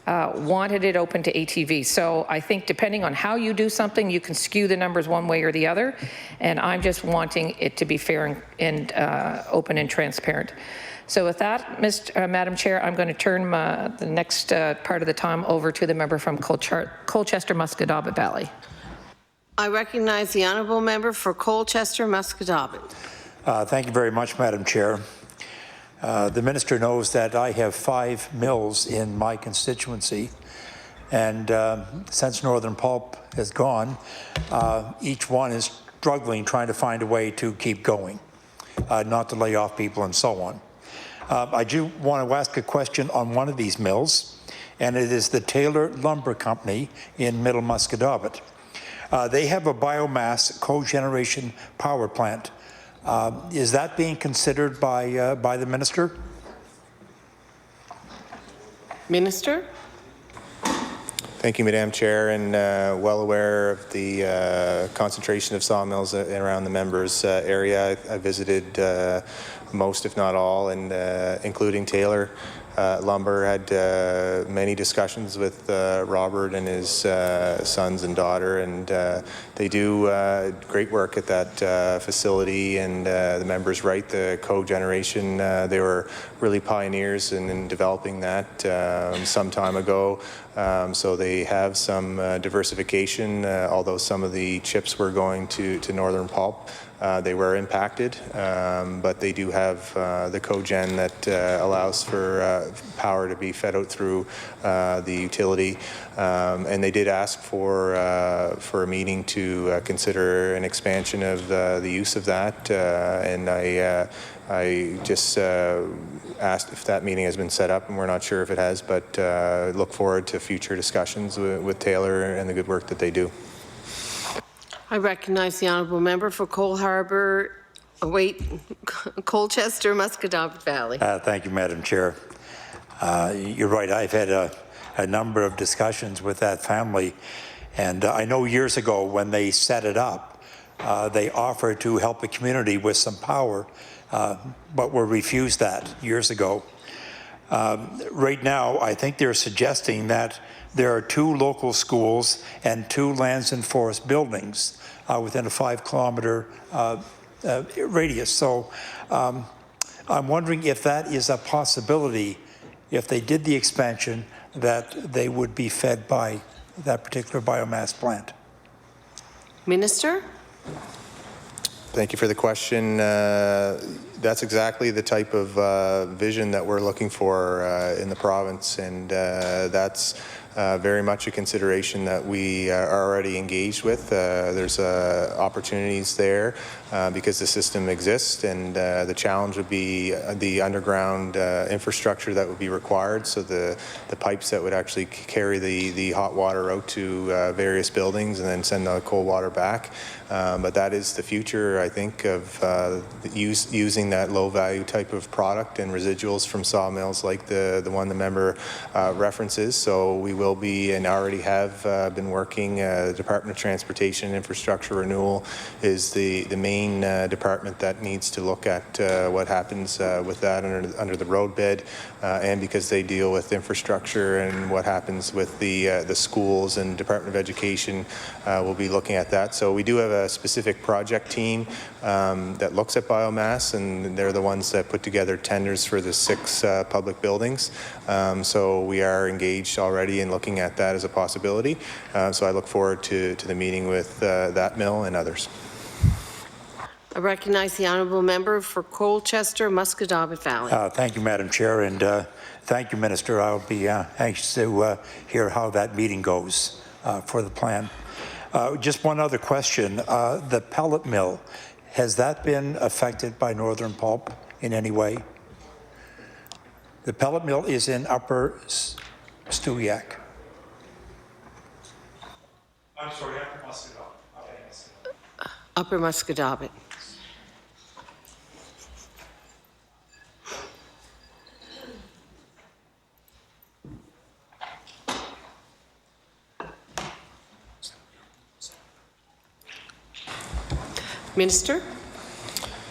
wanted it open to ATV. So I think depending on how you do something, you can skew the numbers one way or the other, and I'm just wanting it to be fair and open and transparent. So with that, Madam Chair, I'm going to turn the next part of the time over to the member from Colchester Musquodoboit Valley. I recognize the honourable member for Colchester Musquodoboit. Thank you very much, Madam Chair. The minister knows that I have 5 mills in my constituency, and since Northern Pulp has gone, each one is struggling, trying to find a way to keep going, not to lay off people and so on. I do want to ask a question on one of these mills, and it is the Taylor Lumber Company in Middle Musquodoboit. They have a biomass cogeneration power plant. Is that being considered by the minister? Minister? Thank you, Madam Chair, and well aware of the concentration of sawmills around the member's area. I visited most, if not all, and including Taylor Lumber. Had many discussions with Robert and his sons and daughter, and they do great work at that facility. And the member's right, the cogeneration, they were really pioneers in developing that some time ago. So they have some diversification, although some of the chips were going to Northern Pulp. they were impacted, but they do have the cogen that allows for power to be fed out through the utility, and they did ask for a meeting to consider an expansion of the use of that, and I just asked if that meeting has been set up, and we're not sure if it has, but look forward to future discussions with Taylor and the good work that they do. I recognize the honourable member for Cole Harbour, Colchester, Musquodoboit Valley. Thank you, Madam Chair. You're right. I've had a number of discussions with that family, and I know years ago when they set it up, they offered to help the community with some power, but were refused that years ago. Right now, I think they're suggesting that there are 2 local schools and 2 lands and forest buildings within a 5-kilometer radius. So I'm wondering if that is a possibility, if they did the expansion, that they would be fed by that particular biomass plant. Minister? Thank you for the question. That's exactly the type of vision that we're looking for in the province, and that's very much a consideration that we are already engaged with. There's opportunities there because the system exists, and the challenge would be the underground infrastructure that would be required, so the pipes that would actually carry the hot water out to various buildings and then send the cold water back. But that is the future, I think, of using that low-value type of product and residuals from sawmills like the one the member references. So we will be, and already have been working, the Department of Transportation and Infrastructure Renewal is the main department that needs to look at what happens with that under the roadbed, and because they deal with infrastructure and what happens with the schools, and Department of Education will be looking at that. So we do have a specific project team that looks at biomass, and they're the ones that put together tenders for the 6 public buildings. So we are engaged already in looking at that as a possibility. So I look forward to the meeting with that mill and others. I recognize the honourable member for Colchester, Musquodoboit Valley. Thank you, Madam Chair, and thank you, Minister. I'll be anxious to hear how that meeting goes for the plan. Just one other question. The pellet mill, has that been affected by Northern Pulp in any way? The pellet mill is in Upper Stewiacke. I'm sorry, Upper Musquodoboit. Upper Musquodoboit. Minister?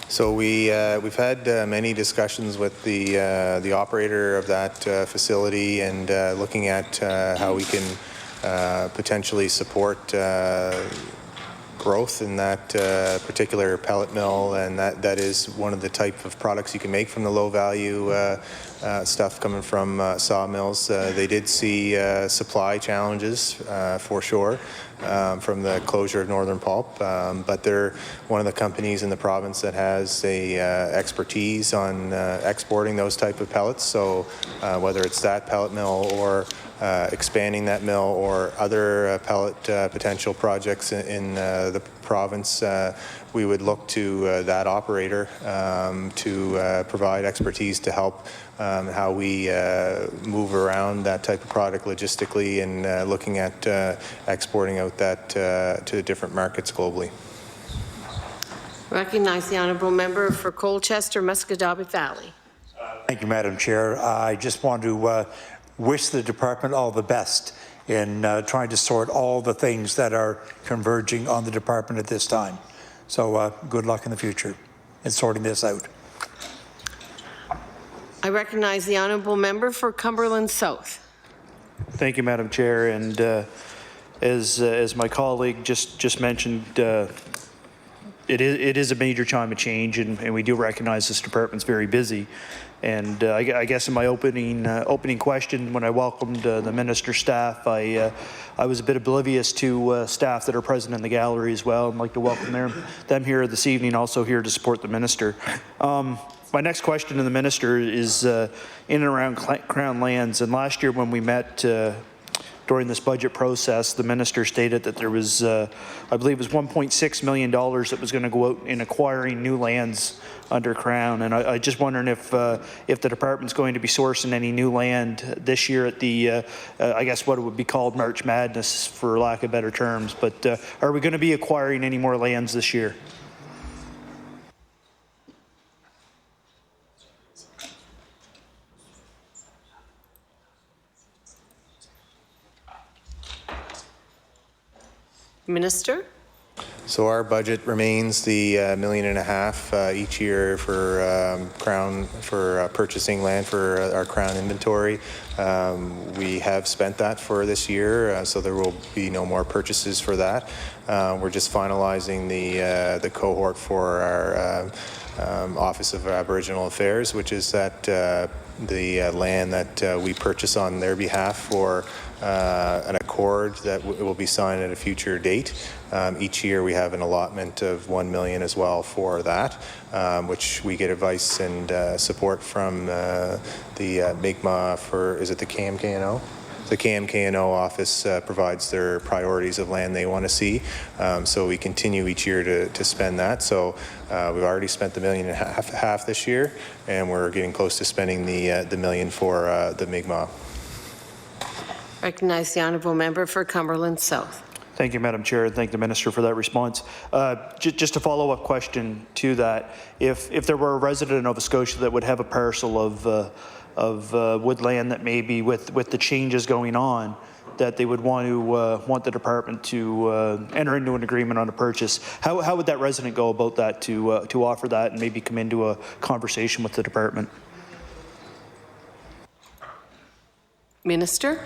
So we've had many discussions with the operator of that facility, and looking at how we can potentially support growth in that particular pellet mill, and that is one of the type of products you can make from the low value stuff coming from sawmills. They did see supply challenges for sure from the closure of Northern Pulp, but they're one of the companies in the province that has a expertise on exporting those type of pellets. So whether it's that pellet mill or expanding that mill or other pellet potential projects in the province, we would look to that operator to provide expertise to help how we move around that type of product logistically, and looking at exporting out that to different markets globally. Recognize the honourable member for Colchester, Musquodoboit Valley. Thank you, Madam Chair. I just want to wish the department all the best in trying to sort all the things that are converging on the department at this time. So good luck in the future in sorting this out. I recognize the honourable member for Cumberland South. Thank you, Madam Chair. And as my colleague just mentioned, it is a major time of change, and we do recognize this department's very busy. And I guess in my opening question, when I welcomed the minister's staff, I was a bit oblivious to staff that are present in the gallery as well. I'd like to welcome them here this evening, also here to support the minister. My next question to the minister is in and around Crown lands. And last year when we met during this budget process, the minister stated that there was, I believe it was $1.6 million that was going to go out in acquiring new lands under Crown. And I just wondering if the department's going to be sourcing any new land this year at the, I guess what it would be called March Madness, for lack of better terms. But are we going to be acquiring any more lands this year? Minister? So our budget remains the $1.5 million each year for Crown, for purchasing land for our Crown inventory. We have spent that for this year, so there will be no more purchases for that. We're just finalizing the cohort for our Office of Aboriginal Affairs, which is that the land that we purchase on their behalf for an accord that will be signed at a future date. Each year we have an allotment of $1 million as well for that, which we get advice and support from the Mi'kmaq for, is it the KMKNO? The KMKNO office provides their priorities of land they want to see. So we continue each year to spend that. So we've already spent the $1.5 million this year, and we're getting close to spending the million for the Mi'kmaq. Recognize the honourable member for Cumberland South. Thank you, Madam Chair, and thank the Minister for that response. Just a follow-up question to that. If there were a resident of Nova Scotia that would have a parcel of woodland that maybe with the changes going on, that they would want the department to enter into an agreement on a purchase, how would that resident go about that to offer that and maybe come into a conversation with the department? Minister?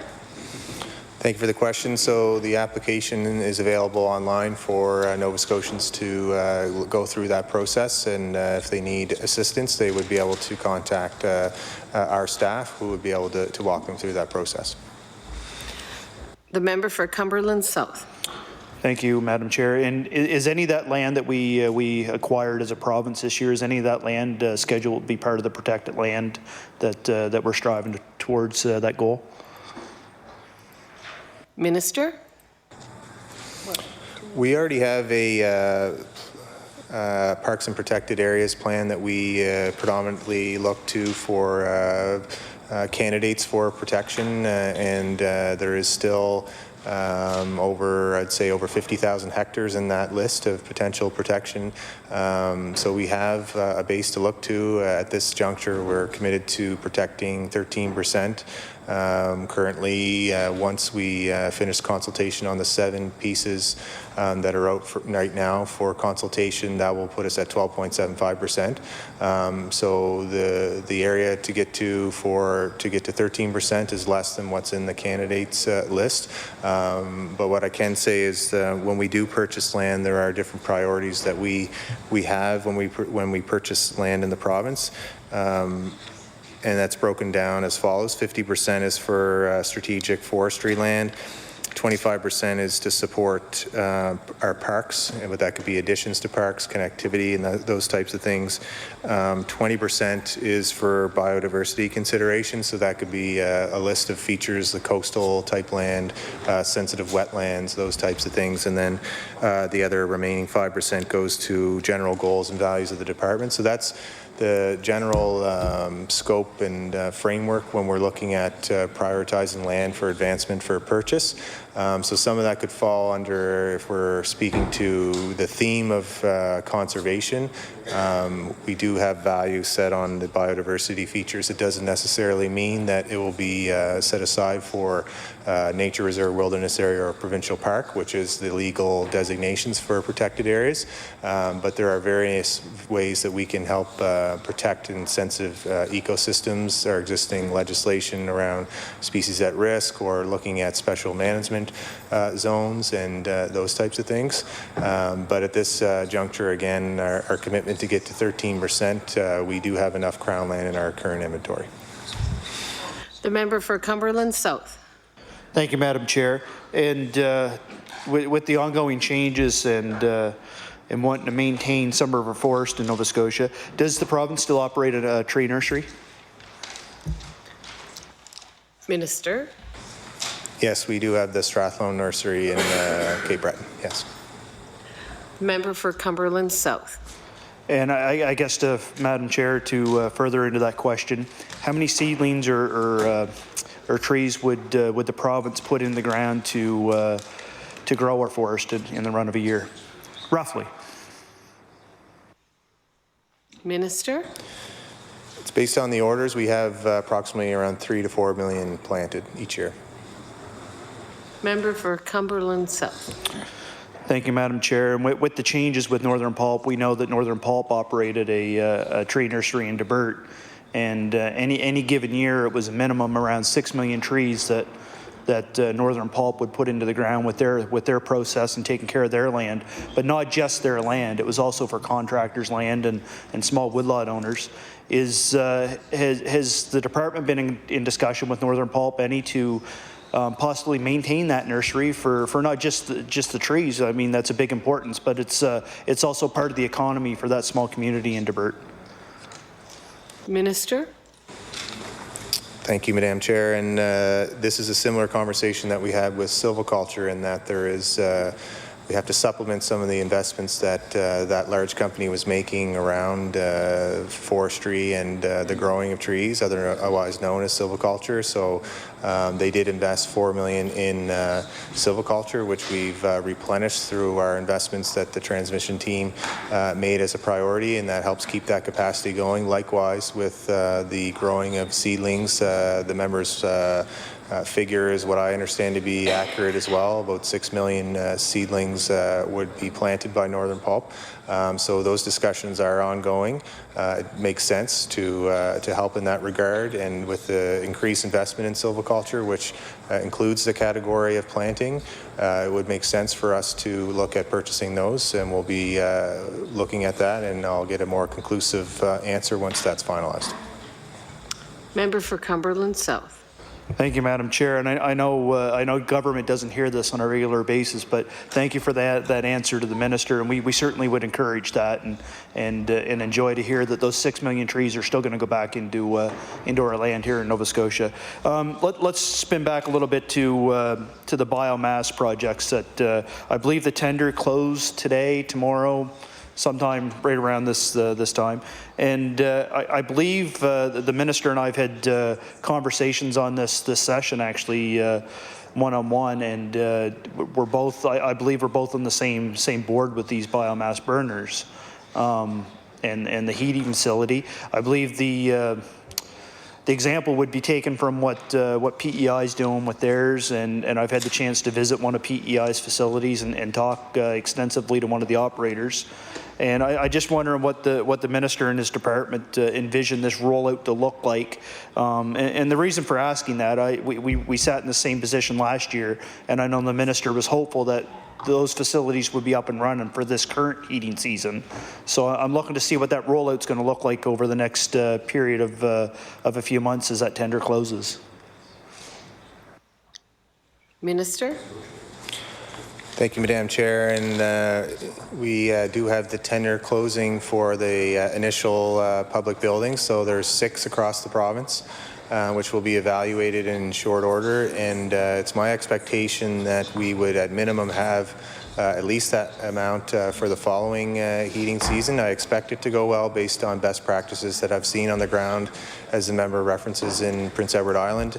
Thank you for the question. So the application is available online for Nova Scotians to go through that process, and if they need assistance, they would be able to contact our staff, who would be able to walk them through that process. The member for Cumberland South. Thank you, Madam Chair. And is any of that land that we acquired as a province this year, is any of that land scheduled to be part of the protected land that we're striving towards that goal? Minister? We already have a Parks and Protected Areas plan that we predominantly look to for candidates for protection, and there is still I'd say over 50,000 hectares in that list of potential protection. So we have a base to look to. At this juncture, we're committed to protecting 13%. Currently, once we finish consultation on the 7 pieces that are out right now for consultation, that will put us at 12.75%. So the area to get to 13% is less than what's in the candidates list. But what I can say is when we do purchase land, there are different priorities that we have when we purchase land in the province. And that's broken down as follows. 50% is for strategic forestry land. 25% is to support our parks, and that could be additions to parks, connectivity, and those types of things. 20% is for biodiversity consideration, so that could be a list of features, the coastal type land, sensitive wetlands, those types of things. And then the other remaining 5% goes to general goals and values of the department. So that's the general scope and framework when we're looking at prioritizing land for advancement for purchase. So some of that could fall under, if we're speaking to the theme of conservation, we do have value set on the biodiversity features. It doesn't necessarily mean that it will be set aside for nature reserve, wilderness area, or provincial park, which is the legal designations for protected areas. But there are various ways that we can help protect and sensitive ecosystems, our existing legislation around species at risk, or looking at special management zones and those types of things. But at this juncture, again, our commitment to get to 13%, we do have enough Crown land in our current inventory. The member for Cumberland South. Thank you, Madam Chair. And with the ongoing changes and wanting to maintain some of our forest in Nova Scotia, does the province still operate a tree nursery? Minister. Yes, we do have the Strathlone Nursery in Cape Breton, yes. Member for Cumberland South. And I guess, Madam Chair, to further into that question, how many seedlings or trees would the province put in the ground to grow our forest in the run of a year, roughly? Minister. It's based on the orders. We have approximately around 3 to 4 million planted each year. Member for Cumberland South. Thank you, Madam Chair. And with the changes with Northern Pulp, we know that Northern Pulp operated a tree nursery in Debert, and any given year it was a minimum around 6 million trees that Northern Pulp would put into the ground with their process and taking care of their land, but not just their land. It was also for contractors' land and small woodlot owners. Has the department been in discussion with Northern Pulp any to possibly maintain that nursery for not just the trees? I mean, that's a big importance, but it's also part of the economy for that small community in Debert. Minister. Thank you, Madam Chair. And this is a similar conversation that we had with silviculture, in that there is we have to supplement some of the investments that that large company was making around forestry and the growing of trees, otherwise known as silviculture. So they did invest $4 million in silviculture, which we've replenished through our investments that the transmission team made as a priority, and that helps keep that capacity going. Likewise, with the growing of seedlings, the members' figure is what I understand to be accurate as well. About 6 million seedlings would be planted by Northern Pulp. So those discussions are ongoing. It makes sense to help in that regard, and with the increased investment in silviculture, which includes the category of planting, it would make sense for us to look at purchasing those, and we'll be looking at that, and I'll get a more conclusive answer once that's finalized. Member for Cumberland South. Thank you, Madam Chair. And I know government doesn't hear this on a regular basis, but thank you for that answer to the minister. And we certainly would encourage that and enjoy to hear that those 6 million trees are still going to go back into our land here in Nova Scotia. Let's spin back a little bit to the biomass projects that I believe the tender closed today, tomorrow, sometime right around this time. And I believe the minister and I have had conversations on this session, actually, one-on-one, and we're both, I believe we're both on the same board with these biomass burners and the heating facility. I believe the example would be taken from what PEI is doing with theirs, and I've had the chance to visit one of PEI's facilities and talk extensively to one of the operators. And I just wonder what the minister and his department envision this rollout to look like. And the reason for asking that, we sat in the same position last year, and I know the minister was hopeful that those facilities would be up and running for this current heating season. So I'm looking to see what that rollout's going to look like over the next period of a few months as that tender closes. Minister. Thank you, Madam Chair. And we do have the tender closing for the initial public buildings. So there's 6 across the province, which will be evaluated in short order. And it's my expectation that we would at minimum have at least that amount for the following heating season. I expect it to go well based on best practices that I've seen on the ground, as the member references, in Prince Edward Island,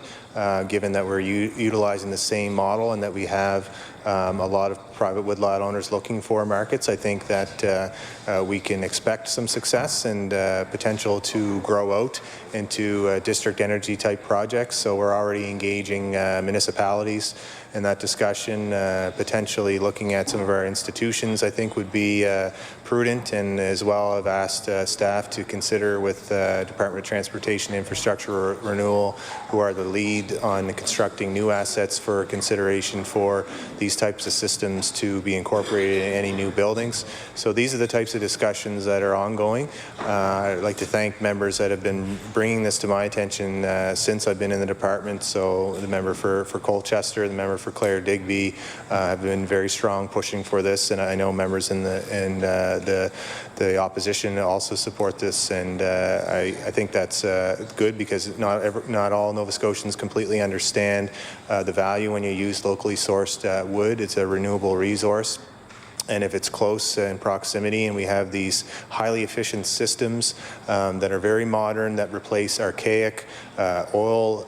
given that we're utilizing the same model and that we have a lot of private woodlot owners looking for markets. I think that we can expect some success and potential to grow out into district energy type projects. So we're already engaging municipalities in that discussion. Potentially looking at some of our institutions, I think, would be prudent, and as well I've asked staff to consider with Department of Transportation Infrastructure Renewal, who are the lead on constructing new assets, for consideration for these types of systems to be incorporated in any new buildings. So these are the types of discussions that are ongoing. I'd like to thank members that have been bringing this to my attention since I've been in the department. So the member for Colchester, the member for Clare Digby have been very strong pushing for this, and I know members in the opposition also support this, and I think that's good, because not all Nova Scotians completely understand the value when you use locally sourced wood. It's a renewable resource. And if it's close in proximity, and we have these highly efficient systems that are very modern, that replace archaic oil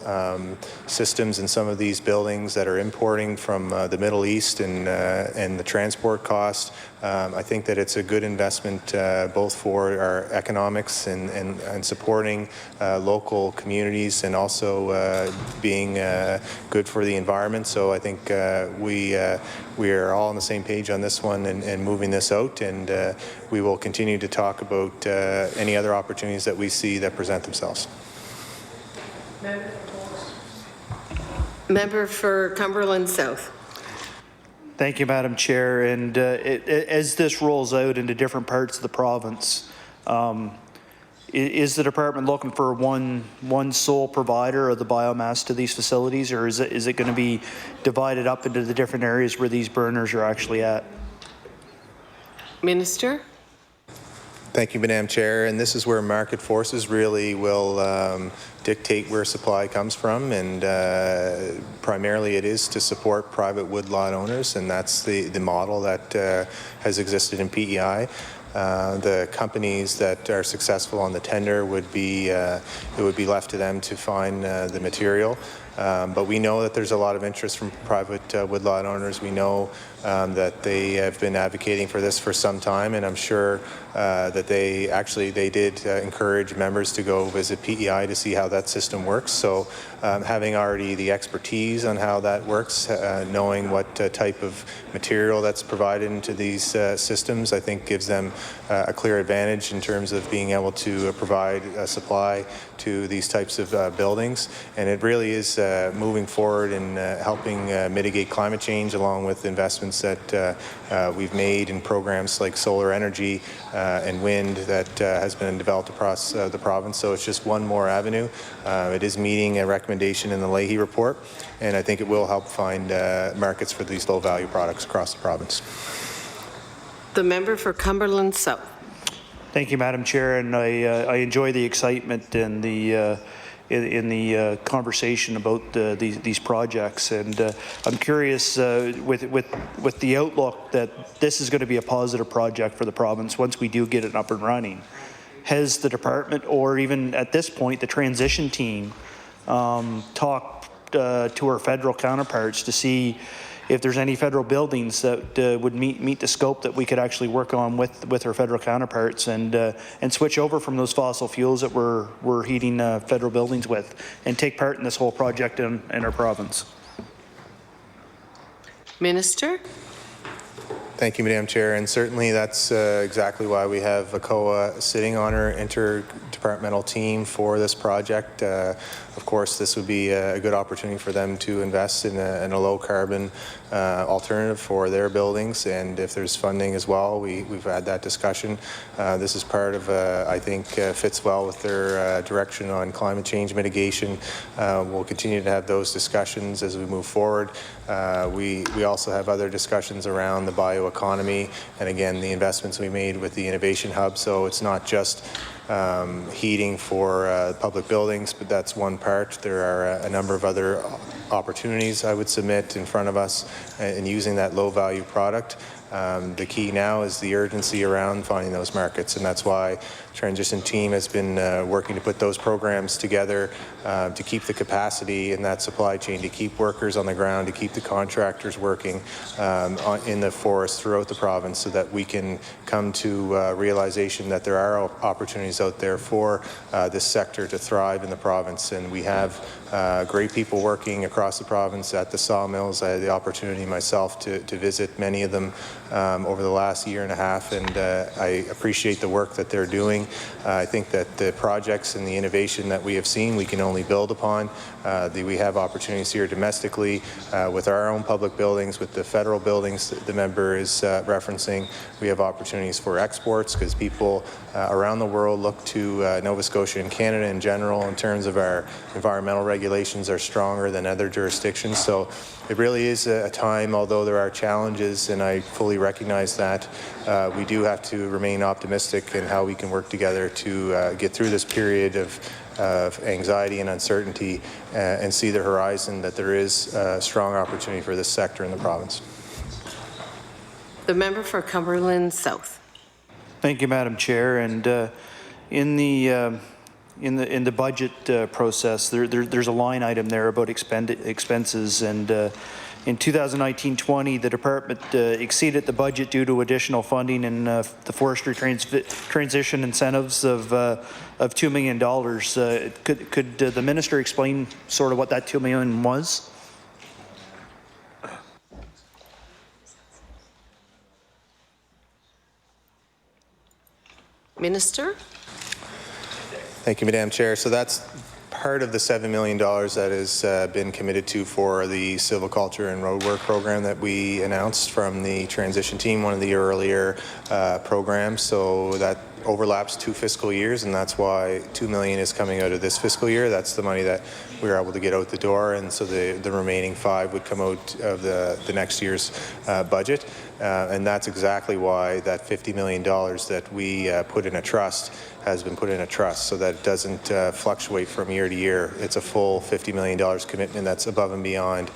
systems in some of these buildings that are importing from the Middle East, and the transport cost, I think that it's a good investment both for our economics and supporting local communities, and also being good for the environment. So I think we are all on the same page on this one, and moving this out, and we will continue to talk about any other opportunities that we see that present themselves. Member for Cumberland South. Thank you, Madam Chair. And as this rolls out into different parts of the province, is the department looking for one sole provider of the biomass to these facilities, or is it going to be divided up into the different areas where these burners are actually at? Minister? Thank you, Madam Chair. And this is where market forces really will dictate where supply comes from, and primarily it is to support private woodlot owners, and that's the model that has existed in PEI. The companies that are successful on the tender would be it would be left to them to find the material. But we know that there's a lot of interest from private woodlot owners. We know that they have been advocating for this for some time, and I'm sure that they did encourage members to go visit PEI to see how that system works. So having already the expertise on how that works, knowing what type of material that's provided into these systems, I think gives them a clear advantage in terms of being able to provide a supply to these types of buildings. And it really is moving forward and helping mitigate climate change, along with investments that we've made in programs like solar energy and wind that has been developed across the province. So it's just one more avenue. It is meeting a recommendation in the Leahy report, and I think it will help find markets for these low-value products across the province. The member for Cumberland South. Thank you, Madam Chair, and I enjoy the excitement and the in the conversation about these projects, and I'm curious with the outlook that this is going to be a positive project for the province once we do get it up and running. Has the department, or even at this point the transition team, talked to our federal counterparts to see if there's any federal buildings that would meet the scope that we could actually work on with our federal counterparts, and switch over from those fossil fuels that we're heating federal buildings with, and take part in this whole project in our province? Minister? Thank you, Madam Chair, and certainly that's exactly why we have ACOA sitting on our interdepartmental team for this project. Of course, this would be a good opportunity for them to invest in a low-carbon alternative for their buildings, and if there's funding as well, we've had that discussion. This is part of, I think, fits well with their direction on climate change mitigation. We'll continue to have those discussions as we move forward. We also have other discussions around the bioeconomy, and again, the investments we made with the Innovation Hub. So it's not just heating for public buildings, but that's one part. There are a number of other opportunities I would submit in front of us in using that low-value product. The key now is the urgency around finding those markets, and that's why transition team has been working to put those programs together to keep the capacity in that supply chain, to keep workers on the ground, to keep the contractors working in the forest throughout the province, so that we can come to realization that there are opportunities out there for this sector to thrive in the province. And we have great people working across the province at the sawmills. I had the opportunity myself to visit many of them over the last year and a half, and I appreciate the work that they're doing. I think that the projects and the innovation that we have seen, we can only build upon. We have opportunities here domestically with our own public buildings, with the federal buildings the member is referencing. We have opportunities for exports because people around the world look to Nova Scotia and Canada in general in terms of our environmental regulations are stronger than other jurisdictions. So it really is a time, although there are challenges, and I fully recognize that, we do have to remain optimistic in how we can work together to get through this period of anxiety and uncertainty and see the horizon that there is a strong opportunity for this sector in the province. The member for Cumberland South. Thank you, Madam Chair. And in the budget process, there's a line item there about expenses, and in 2019-20, the department exceeded the budget due to additional funding in the forestry transition incentives of $2 million. Could the minister explain sort of what that $2 million was? Minister? Thank you, Madam Chair. So that's part of the $7 million that has been committed to for the silviculture and roadwork program that we announced from the transition team, one of the earlier programs. So that overlaps 2 fiscal years, and that's why $2 million is coming out of this fiscal year. That's the money that we were able to get out the door, and so the remaining 5 would come out of the next year's budget. And that's exactly why that $50 million that we put in a trust has been put in a trust, so that it doesn't fluctuate from year to year. It's a full $50 million commitment that's above and beyond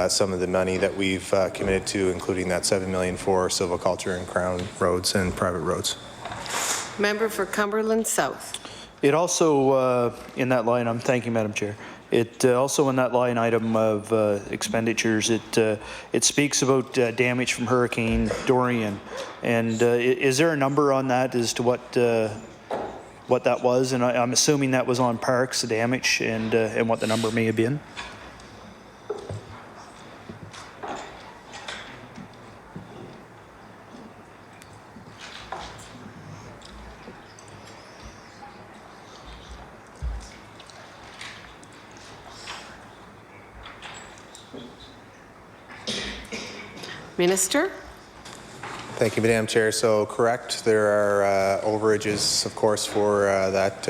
some of the money that we've committed to, including that $7 million for silviculture and crown roads and private roads. Member for Cumberland South. It also, in that line, thank you, Madam Chair. It also in that line item of expenditures, it speaks about damage from Hurricane Dorian. And is there a number on that as to what that was? And I'm assuming that was on parks, the damage, and what the number may have been. Minister? Thank you, Madam Chair. So correct, there are overages, of course, for that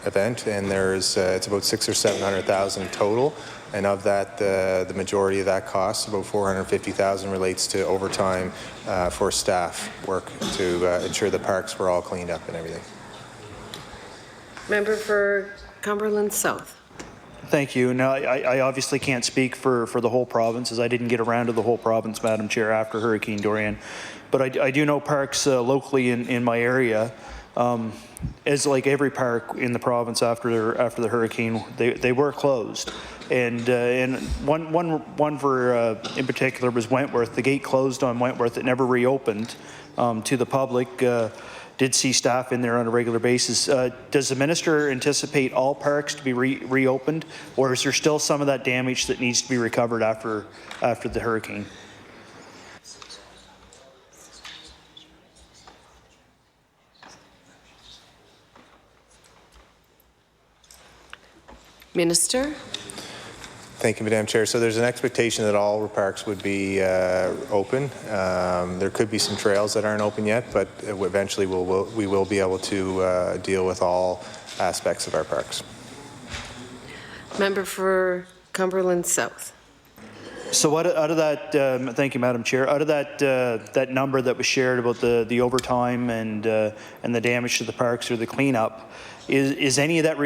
event, and there's it's about $600,000 or $700,000 total. And of that, the majority of that cost, about $450,000, relates to overtime for staff work to ensure the parks were all cleaned up and everything. Member for Cumberland South. Thank you. Now, I obviously can't speak for the whole province, as I didn't get around to the whole province, Madam Chair, after Hurricane Dorian. But I do know parks locally in my area, as like every park in the province after the hurricane, they were closed. And one for in particular was Wentworth. The gate closed on Wentworth. It never reopened to the public. Did see staff in there on a regular basis. Does the minister anticipate all parks to be reopened, or is there still some of that damage that needs to be recovered after the hurricane? Minister? Thank you, Madam Chair. So there's an expectation that all parks would be open. There could be some trails that aren't open yet, but eventually we will be able to deal with all aspects of our parks. Member for Cumberland South. So out of that, thank you, Madam Chair. Out of that number that was shared about the overtime and the damage to the parks or the cleanup, is any of that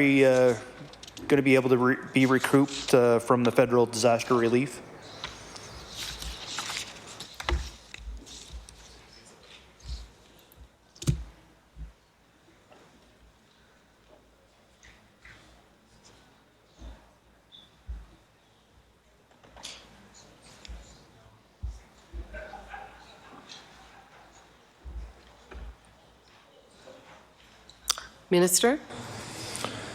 going to be able to be recouped from the federal disaster relief? Minister?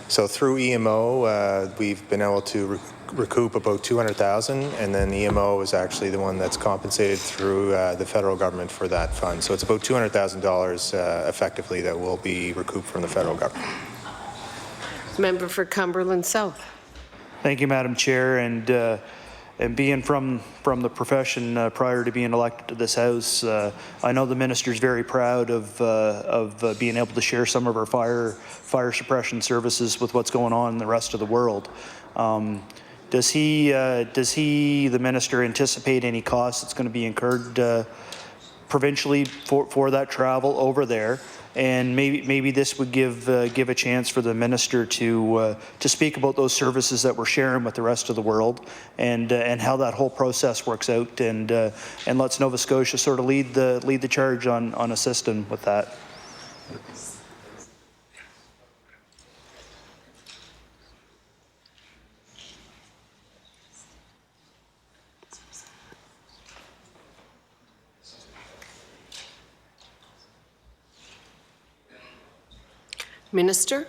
So through EMO, we've been able to recoup about $200,000, and then EMO is actually the one that's compensated through the federal government for that fund. So it's about $200,000 effectively that will be recouped from the federal government. Member for Cumberland South. Thank you, Madam Chair. And being from the profession prior to being elected to this House, I know the minister is very proud of being able to share some of our fire suppression services with what's going on in the rest of the world. Does he, the minister, anticipate any costs that's going to be incurred provincially for that travel over there? And maybe this would give a chance for the minister to speak about those services that we're sharing with the rest of the world, and how that whole process works out, and lets Nova Scotia sort of lead the charge on assisting with that. Minister?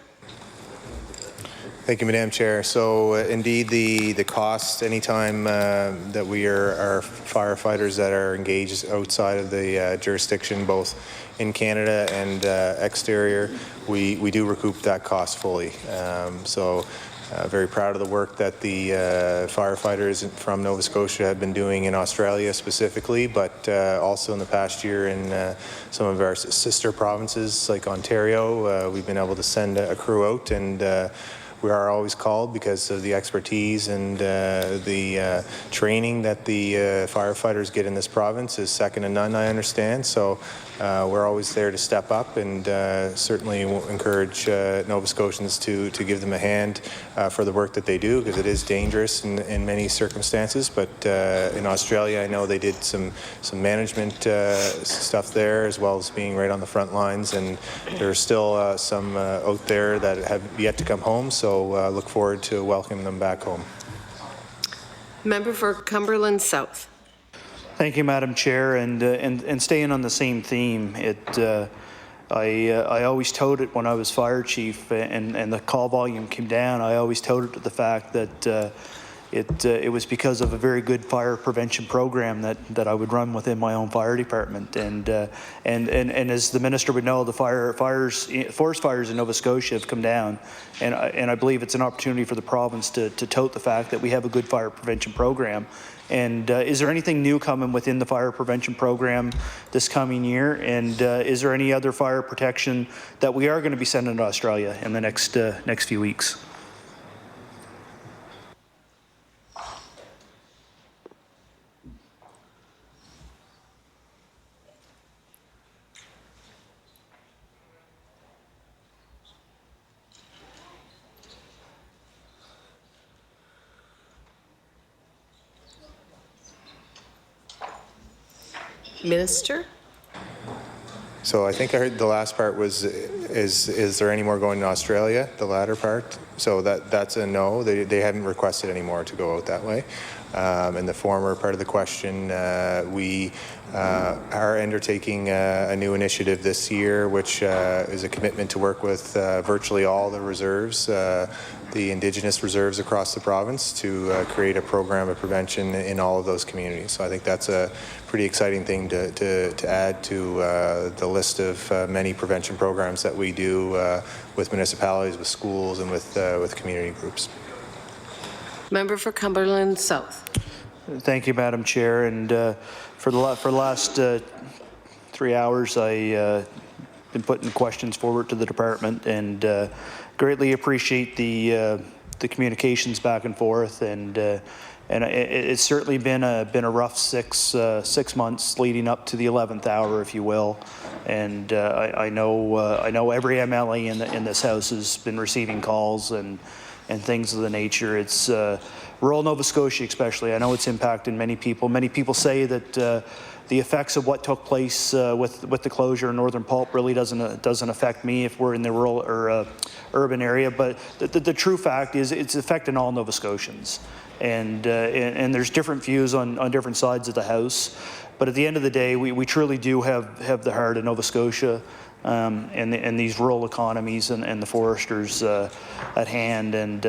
Thank you, Madam Chair. So indeed, the cost anytime that our firefighters that are engaged outside of the jurisdiction, both in Canada and exterior, we do recoup that cost fully. Very proud of the work that the firefighters from Nova Scotia have been doing in Australia specifically, but also in the past year in some of our sister provinces like Ontario. We've been able to send a crew out, and we are always called because of the expertise and the training that the firefighters get in this province is second to none, I understand. So we're always there to step up, and certainly will encourage Nova Scotians to give them a hand for the work that they do, because it is dangerous in many circumstances. But in Australia, I know they did some management stuff there, as well as being right on the front lines, and there are still some out there that have yet to come home, so look forward to welcoming them back home. Member for Cumberland South. Thank you, Madam Chair, and staying on the same theme, I always touted it when I was fire chief, and the call volume came down. I always touted to the fact that it was because of a very good fire prevention program that I would run within my own fire department, and as the minister would know, the forest fires in Nova Scotia have come down, and I believe it's an opportunity for the province to tote the fact that we have a good fire prevention program. And is there anything new coming within the fire prevention program this coming year? And is there any other fire protection that we are going to be sending to Australia in the next few weeks? Minister? So I think I heard the last part was, is there any more going to Australia, the latter part? So that's a no. They haven't requested any more to go out that way. And the former part of the question, we are undertaking a new initiative this year, which is a commitment to work with virtually all the reserves, the Indigenous reserves across the province, to create a program of prevention in all of those communities. So I think that's a pretty exciting thing to add to the list of many prevention programs that we do with municipalities, with schools, and with community groups. Member for Cumberland South. Thank you, Madam Chair. And for the last 3 hours, I've been putting questions forward to the department, and greatly appreciate the communications back and forth. And it's certainly been a rough six months leading up to the 11th hour, if you will. And I know every MLA in this House has been receiving calls and things of the nature. It's rural Nova Scotia especially. I know it's impacting many people. Many people say that the effects of what took place with the closure of Northern Pulp really doesn't affect me if we're in the rural or urban area. But the true fact is it's affecting all Nova Scotians. And there's different views on different sides of the House. But at the end of the day, we truly do have the heart of Nova Scotia. and these rural economies and the foresters at hand. And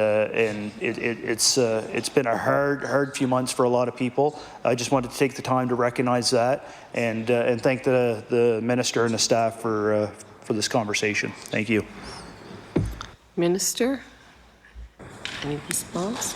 it's been a hard few months for a lot of people. I just wanted to take the time to recognize that and thank the minister and the staff for this conversation. Thank you. Minister, any response?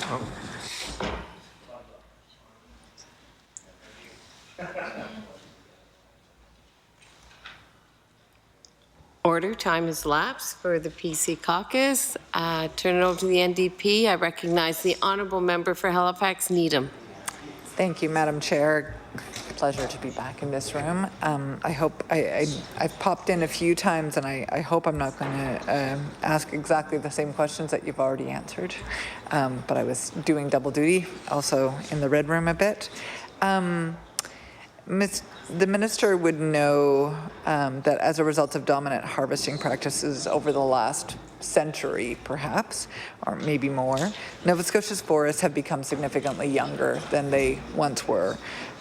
Order. Time has lapsed for the PC caucus. Turn it over to the NDP. I recognize the honourable member for Halifax Needham. Thank you, Madam Chair. Pleasure to be back in this room. I hope I've popped in a few times, and I hope I'm not going to ask exactly the same questions that you've already answered. But I was doing double duty, also in the red room a bit. The minister would know that as a result of dominant harvesting practices over the last century, perhaps, or maybe more, Nova Scotia's forests have become significantly younger than they once were.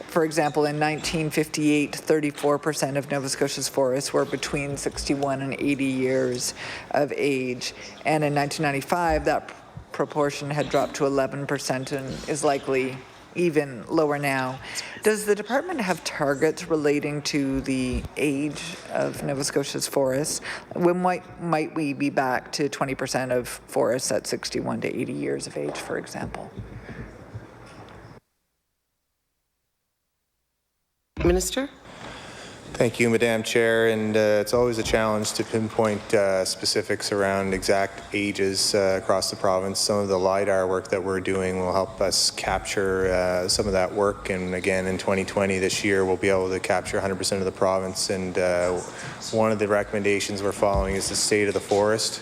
For example, in 1958, 34% of Nova Scotia's forests were between 61 and 80 years of age. And in 1995, that proportion had dropped to 11% and is likely even lower now. Does the department have targets relating to the age of Nova Scotia's forests? When might we be back to 20% of forests at 61 to 80 years of age, for example? Minister? Thank you, Madam Chair, and it's always a challenge to pinpoint specifics around exact ages across the province. Some of the LiDAR work that we're doing will help us capture some of that work, and again in 2020 this year we'll be able to capture 100% of the province. And one of the recommendations we're following is the State of the Forest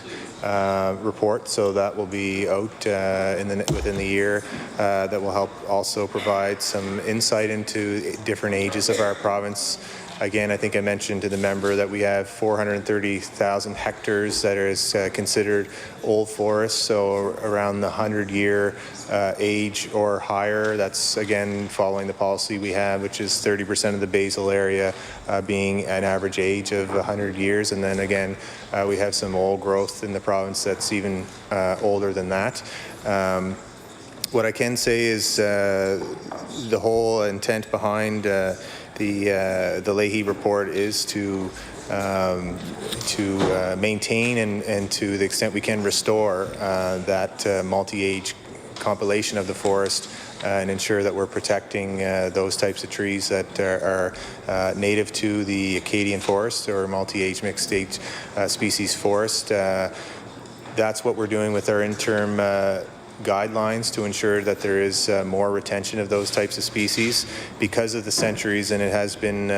report, so that will be out within the year. That will help also provide some insight into different ages of our province. Again, I think I mentioned to the member that we have 430,000 hectares that is considered old forest, so around the 100-year age or higher. That's, again, following the policy we have, which is 30% of the basal area being an average age of 100 years. And then, again, we have some old growth in the province that's even older than that. What I can say is the whole intent behind the Leahy report is to maintain and to the extent we can restore that multi-age compilation of the forest and ensure that we're protecting those types of trees that are native to the Acadian forest or multi-age mixed-age species forest. That's what we're doing with our interim guidelines to ensure that there is more retention of those types of species because of the centuries, and it has been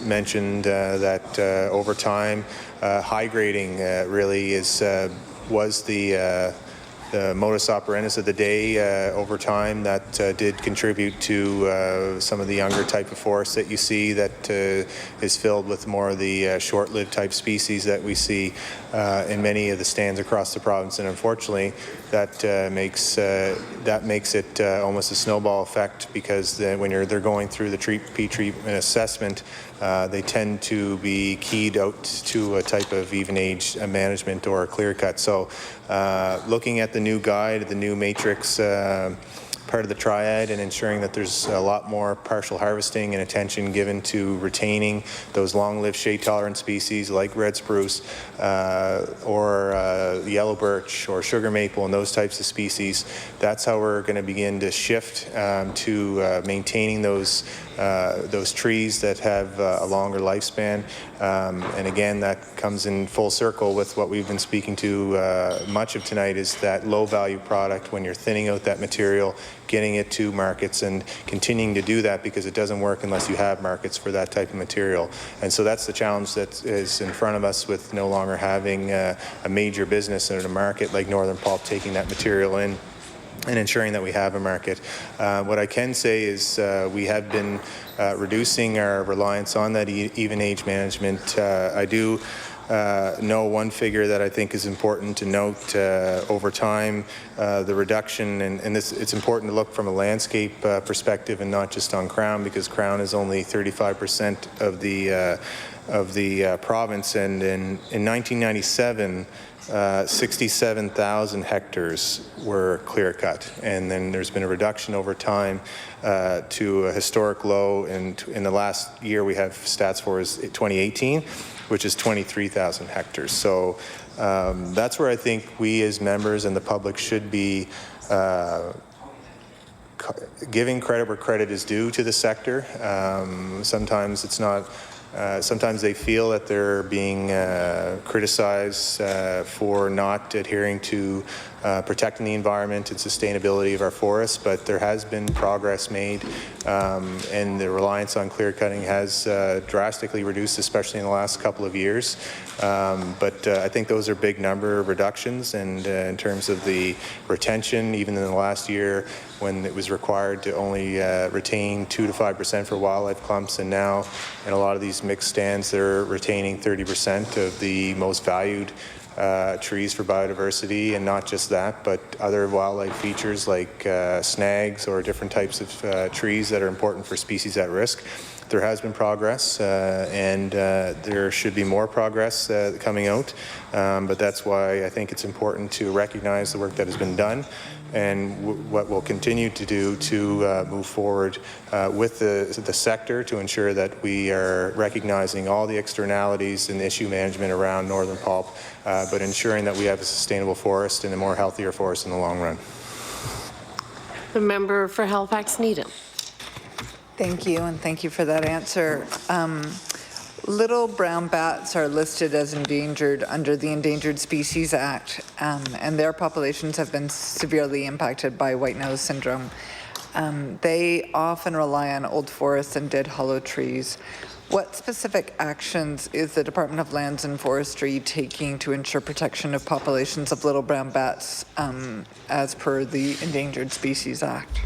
mentioned that over time high grading really was the modus operandus of the day over time that did contribute to some of the younger type of forests that you see that is filled with more of the short-lived type species that we see in many of the stands across the province. And unfortunately, that makes it almost a snowball effect, because when they're going through the pre-treatment assessment, they tend to be keyed out to a type of even age management or a clear cut. So looking at the new guide, the new matrix part of the triad, and ensuring that there's a lot more partial harvesting and attention given to retaining those long-lived shade-tolerant species like red spruce or yellow birch or sugar maple and those types of species. That's how we're going to begin to shift to maintaining those trees that have a longer lifespan. And again, that comes in full circle with what we've been speaking to much of tonight, is that low-value product when you're thinning out that material, getting it to markets and continuing to do that, because it doesn't work unless you have markets for that type of material. And so that's the challenge that is in front of us with no longer having a major business in a market like Northern Pulp taking that material in and ensuring that we have a market. What I can say is we have been reducing our reliance on that even age management. I do know one figure that I think is important to note over time, the reduction, and this, it's important to look from a landscape perspective and not just on Crown, because Crown is only 35% of the province, and in 1997, 67,000 hectares were clear cut, and then there's been a reduction over time to a historic low, and in the last year we have stats for is 2018, which is 23,000 hectares. So that's where I think we as members and the public should be giving credit where credit is due to the sector. Sometimes it's not. Sometimes they feel that they're being criticized for not adhering to protecting the environment and sustainability of our forests, but there has been progress made, and the reliance on clear cutting has drastically reduced, especially in the last couple of years. But I think those are big number reductions, and in terms of the retention, even in the last year when it was required to only retain 2 to 5% for wildlife clumps, and now in a lot of these mixed stands they're retaining 30% of the most valued trees for biodiversity, and not just that, but other wildlife features like snags or different types of trees that are important for species at risk. There has been progress, and there should be more progress coming out, but that's why I think it's important to recognize the work that has been done and what we'll continue to do to move forward with the sector to ensure that we are recognizing all the externalities and issue management around northern pulp, but ensuring that we have a sustainable forest and a more healthier forest in the long run. The member for Halifax Needham. Thank you, and thank you for that answer. Little brown bats are listed as endangered under the Endangered Species Act, and their populations have been severely impacted by white nose syndrome. They often rely on old forests and dead hollow trees. What specific actions is the Department of Lands and Forestry taking to ensure protection of populations of little brown bats as per the Endangered Species Act?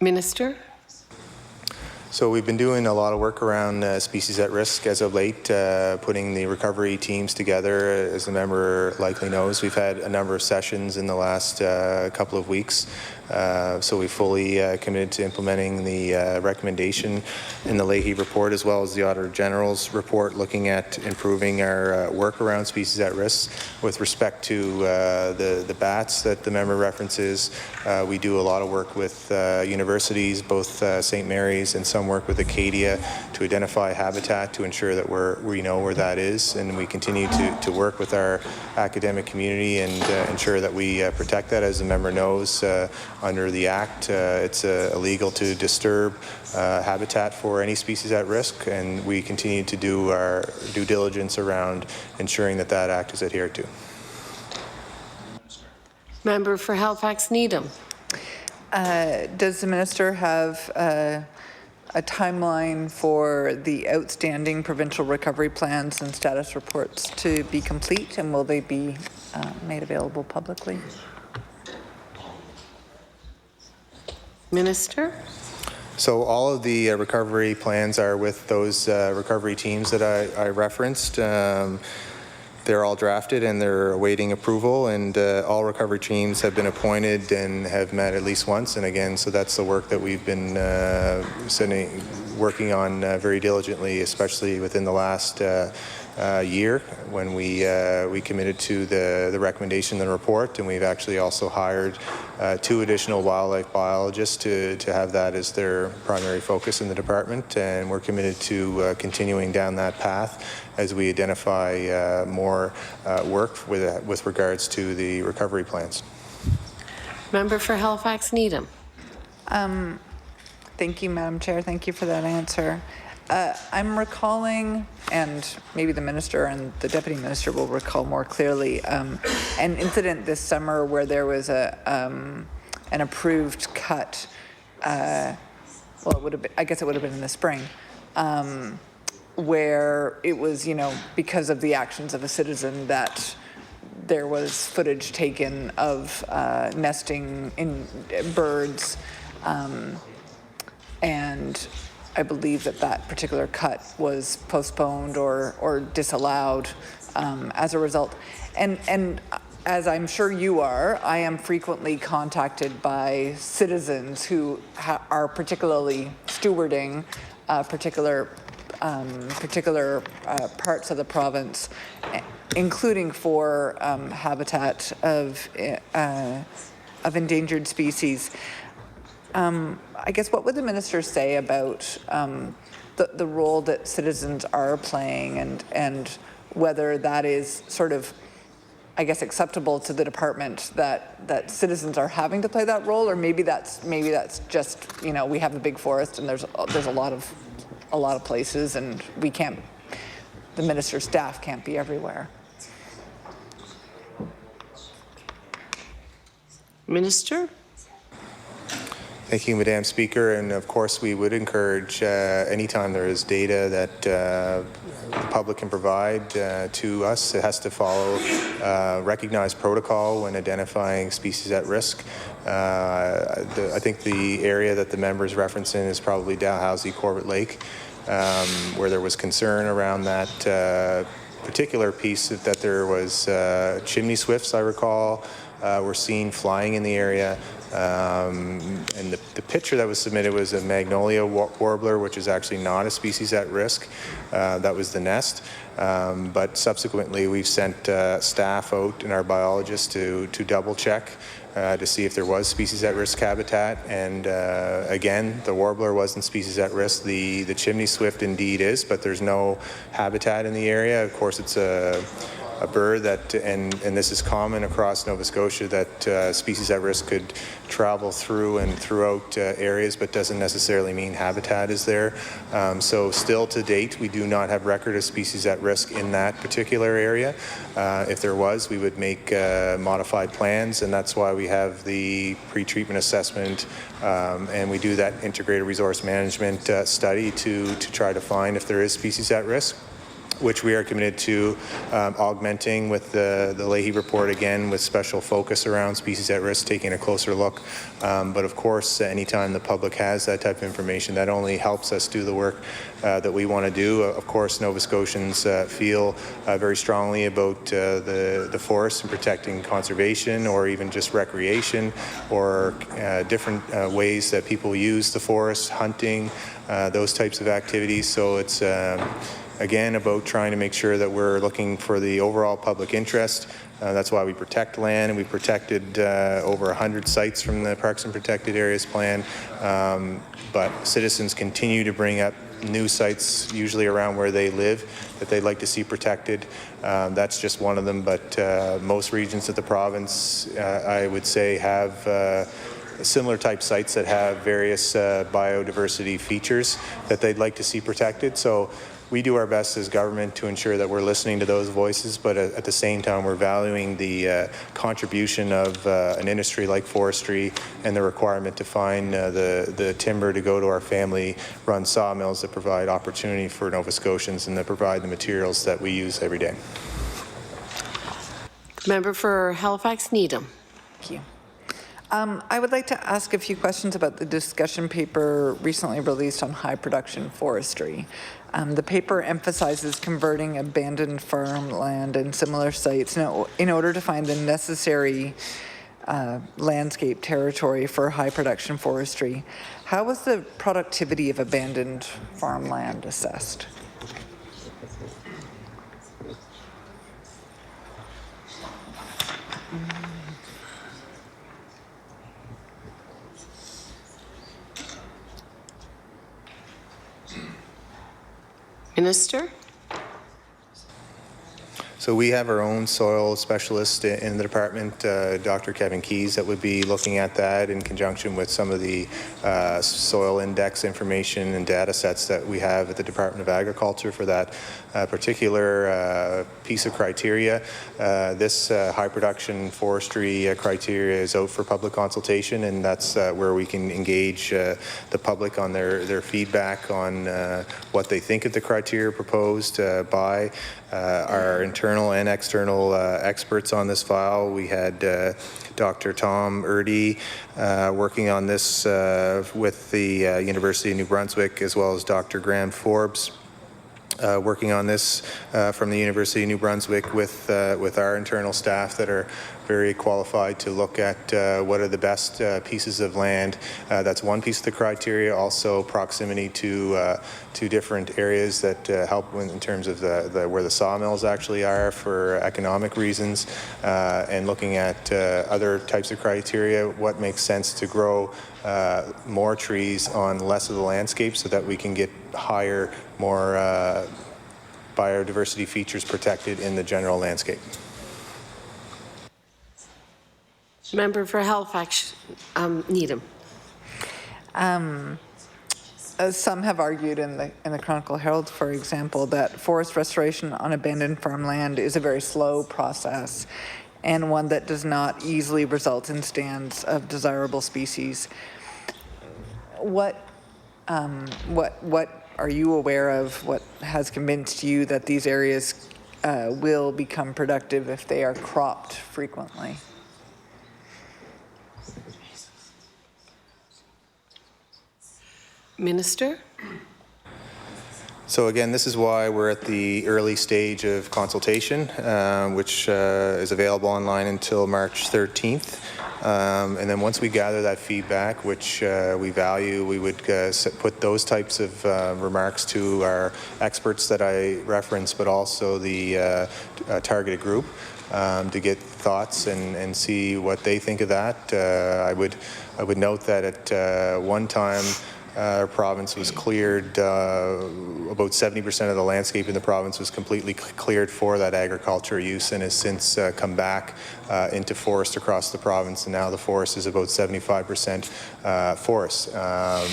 Minister? So we've been doing a lot of work around species at risk as of late, putting the recovery teams together. As the member likely knows, we've had a number of sessions in the last couple of weeks. So we fully committed to implementing the recommendation in the Leahy report, as well as the Auditor General's report, looking at improving our work around species at risk. With respect to the bats that the member references, we do a lot of work with universities, both St. Mary's and some work with Acadia, to identify habitat to ensure that we know where that is, and we continue to work with our academic community and ensure that we protect that. As the member knows, under the Act, it's illegal to disturb habitat for any species at risk, and we continue to do our due diligence around ensuring that that Act is adhered to. Member for Halifax Needham. Does the minister have a timeline for the outstanding provincial recovery plans and status reports to be complete, and will they be made available publicly? Minister? So all of the recovery plans are with those recovery teams that I referenced. They're all drafted and they're awaiting approval, and all recovery teams have been appointed and have met at least once. And again, so that's the work that we've been working on very diligently, especially within the last year, when we committed to the recommendation in the report, and we've actually also hired 2 additional wildlife biologists to have that as their primary focus in the department, and we're committed to continuing down that path as we identify more work with regards to the recovery plans. Member for Halifax Needham. Thank you, Madam Chair. Thank you for that answer. I'm recalling, and maybe the minister and the deputy minister will recall more clearly, an incident this summer where there was an approved cut well, it would have been, I guess it would have been in the spring, where it was, because of the actions of a citizen that there was footage taken of nesting in birds, and I believe that particular cut was postponed or disallowed as a result. And as I'm sure you are, I am frequently contacted by citizens who are particularly stewarding particular parts of the province, including for habitat of endangered species. I guess what would the minister say about the role that citizens are playing and whether that is sort of, I guess, acceptable to the department that citizens are having to play that role, or maybe that's just, we have a big forest and there's a lot of places and the minister's staff can't be everywhere. Minister? Thank you, Madam Speaker. And of course, we would encourage anytime there is data that the public can provide to us, it has to follow recognized protocol when identifying species at risk. I think the area that the member's referencing is probably Dalhousie, Corbett Lake, where there was concern around that particular piece that there was chimney swifts, I recall, were seen flying in the area. And the picture that was submitted was a magnolia warbler, which is actually not a species at risk. That was the nest. But subsequently, we've sent staff out and our biologists to double check to see if there was species at risk habitat. And again, the warbler wasn't species at risk. The chimney swift indeed is, but there's no habitat in the area. Of course, it's a bird that, and this is common across Nova Scotia, that species at risk could travel through and throughout areas, but doesn't necessarily mean habitat is there. So still to date, we do not have record of species at risk in that particular area. If there was, we would make modified plans, and that's why we have the pre-treatment assessment, and we do that integrated resource management study to try to find if there is species at risk, which we are committed to augmenting with the Leahy report, again, with special focus around species at risk, taking a closer look. But of course, anytime the public has that type of information, that only helps us do the work that we want to do. Of course, Nova Scotians feel very strongly about the forest and protecting conservation, or even just recreation, or different ways that people use the forest, hunting, those types of activities. So it's again, about trying to make sure that we're looking for the overall public interest. That's why we protect land, and we protected over 100 sites from the Parks and Protected Areas Plan. But citizens continue to bring up new sites, usually around where they live, that they'd like to see protected. That's just one of them, but most regions of the province, I would say, have similar type sites that have various biodiversity features that they'd like to see protected. So we do our best as government to ensure that we're listening to those voices, but at the same time, we're valuing the contribution of an industry like forestry and the requirement to find the timber to go to our family-run sawmills that provide opportunity for Nova Scotians and that provide the materials that we use every day. Member for Halifax Needham. Thank you. I would like to ask a few questions about the discussion paper recently released on high production forestry. The paper emphasizes converting abandoned farmland and similar sites in order to find the necessary landscape territory for high production forestry. How was the productivity of abandoned farmland assessed? Minister? So we have our own soil specialist in the department, Dr. Kevin Keys, that would be looking at that in conjunction with some of the soil index information and data sets that we have at the Department of Agriculture for that particular piece of criteria. This high production forestry criteria is out for public consultation, and that's where we can engage the public on their feedback on what they think of the criteria proposed by our internal and external experts on this file. We had Dr. Tom Erdy working on this with the University of New Brunswick, as well as Dr. Graham Forbes working on this from the University of New Brunswick with our internal staff that are very qualified to look at what are the best pieces of land. That's one piece of the criteria. Also, proximity to different areas that help in terms of where the sawmills actually are for economic reasons, and looking at other types of criteria. What makes sense to grow more trees on less of the landscape so that we can get higher, more biodiversity features protected in the general landscape. Member for Halifax, Needham. Some have argued in the Chronicle Herald, for example, that forest restoration on abandoned farmland is a very slow process and one that does not easily result in stands of desirable species. What are you aware of? What has convinced you that these areas will become productive if they are cropped frequently? Minister? So again, this is why we're at the early stage of consultation, which is available online until March 13th. And then once we gather that feedback, which we value, we would put those types of remarks to our experts that I referenced, but also the targeted group to get thoughts and see what they think of that. I would note that at one time, our province was cleared, about 70% of the landscape in the province was completely cleared for that agriculture use, and has since come back into forest across the province, and now the forest is about 75% forest.